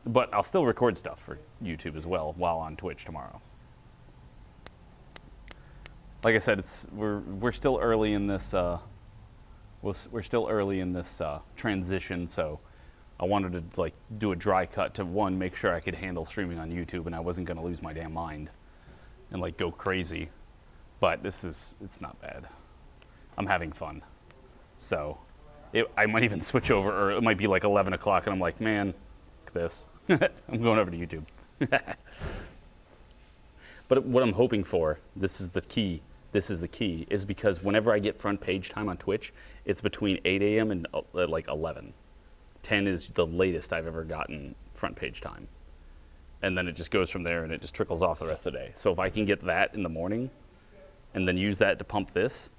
But I'll still record stuff for YouTube as well while on Twitch tomorrow. Like I said, we're still early in this. We're still early in this transition, so I wanted to like do a dry cut to one, make sure I could handle streaming on YouTube, and I wasn't going to lose my damn mind and like go crazy. But it's not bad. I'm having fun, so I might even switch over, or it might be like 11 o'clock, and I'm like, man, look at this. I'm going over to YouTube. But what I'm hoping for, this is the key, is because whenever I get front page time on Twitch, it's between 8 a.m. and like 11. 10 is the latest I've ever gotten front page time. And then it just goes from there, and it just trickles off the rest of the day. So if I can get that in the morning, and then use that to pump this,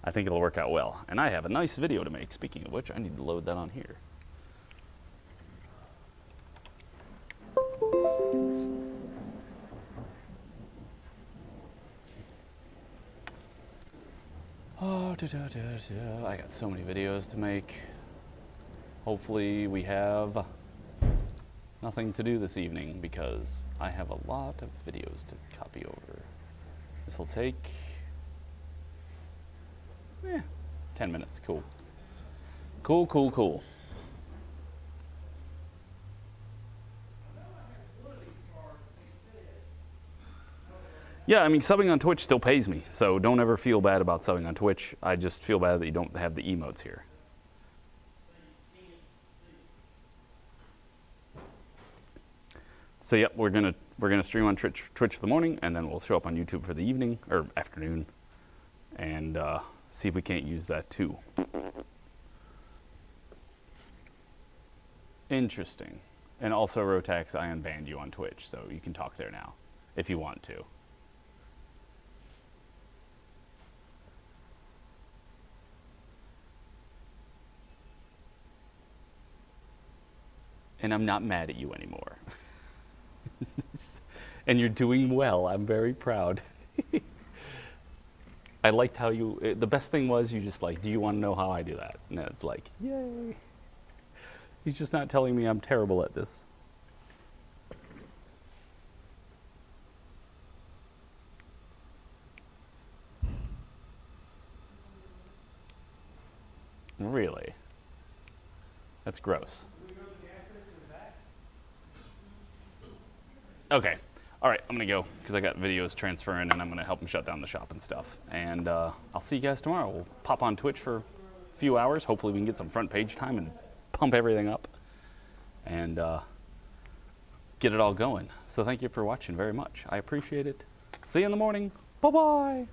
I think it'll work out well. And I have a nice video to make. Speaking of which, I need to load that on here. Oh, I got so many videos to make. Hopefully we have nothing to do this evening, because I have a lot of videos to copy over. This will take 10 minutes. Cool. Cool. Yeah, I mean, subbing on Twitch still pays me, so don't ever feel bad about subbing on Twitch. I just feel bad that you don't have the emotes here. So yep, we're gonna stream on Twitch for the morning, and then we'll show up on YouTube for the evening or afternoon, and see if we can't use that too. Interesting. And also, Rotax, I unbanned you on Twitch, so you can talk there now if you want to. And I'm not mad at you anymore. And you're doing well. I'm very proud. I liked how the best thing was you just like, do you want to know how I do that? And it's like, yay. He's just not telling me I'm terrible at this. Really? That's gross. Okay. All right, I'm going to go because I got videos transferring, and I'm going to help him shut down the shop and stuff. And I'll see you guys tomorrow. We'll pop on Twitch for a few hours. Hopefully we can get some front page time and pump everything up and get it all going. So thank you for watching very much. I appreciate it. See you in the morning. Bye-bye.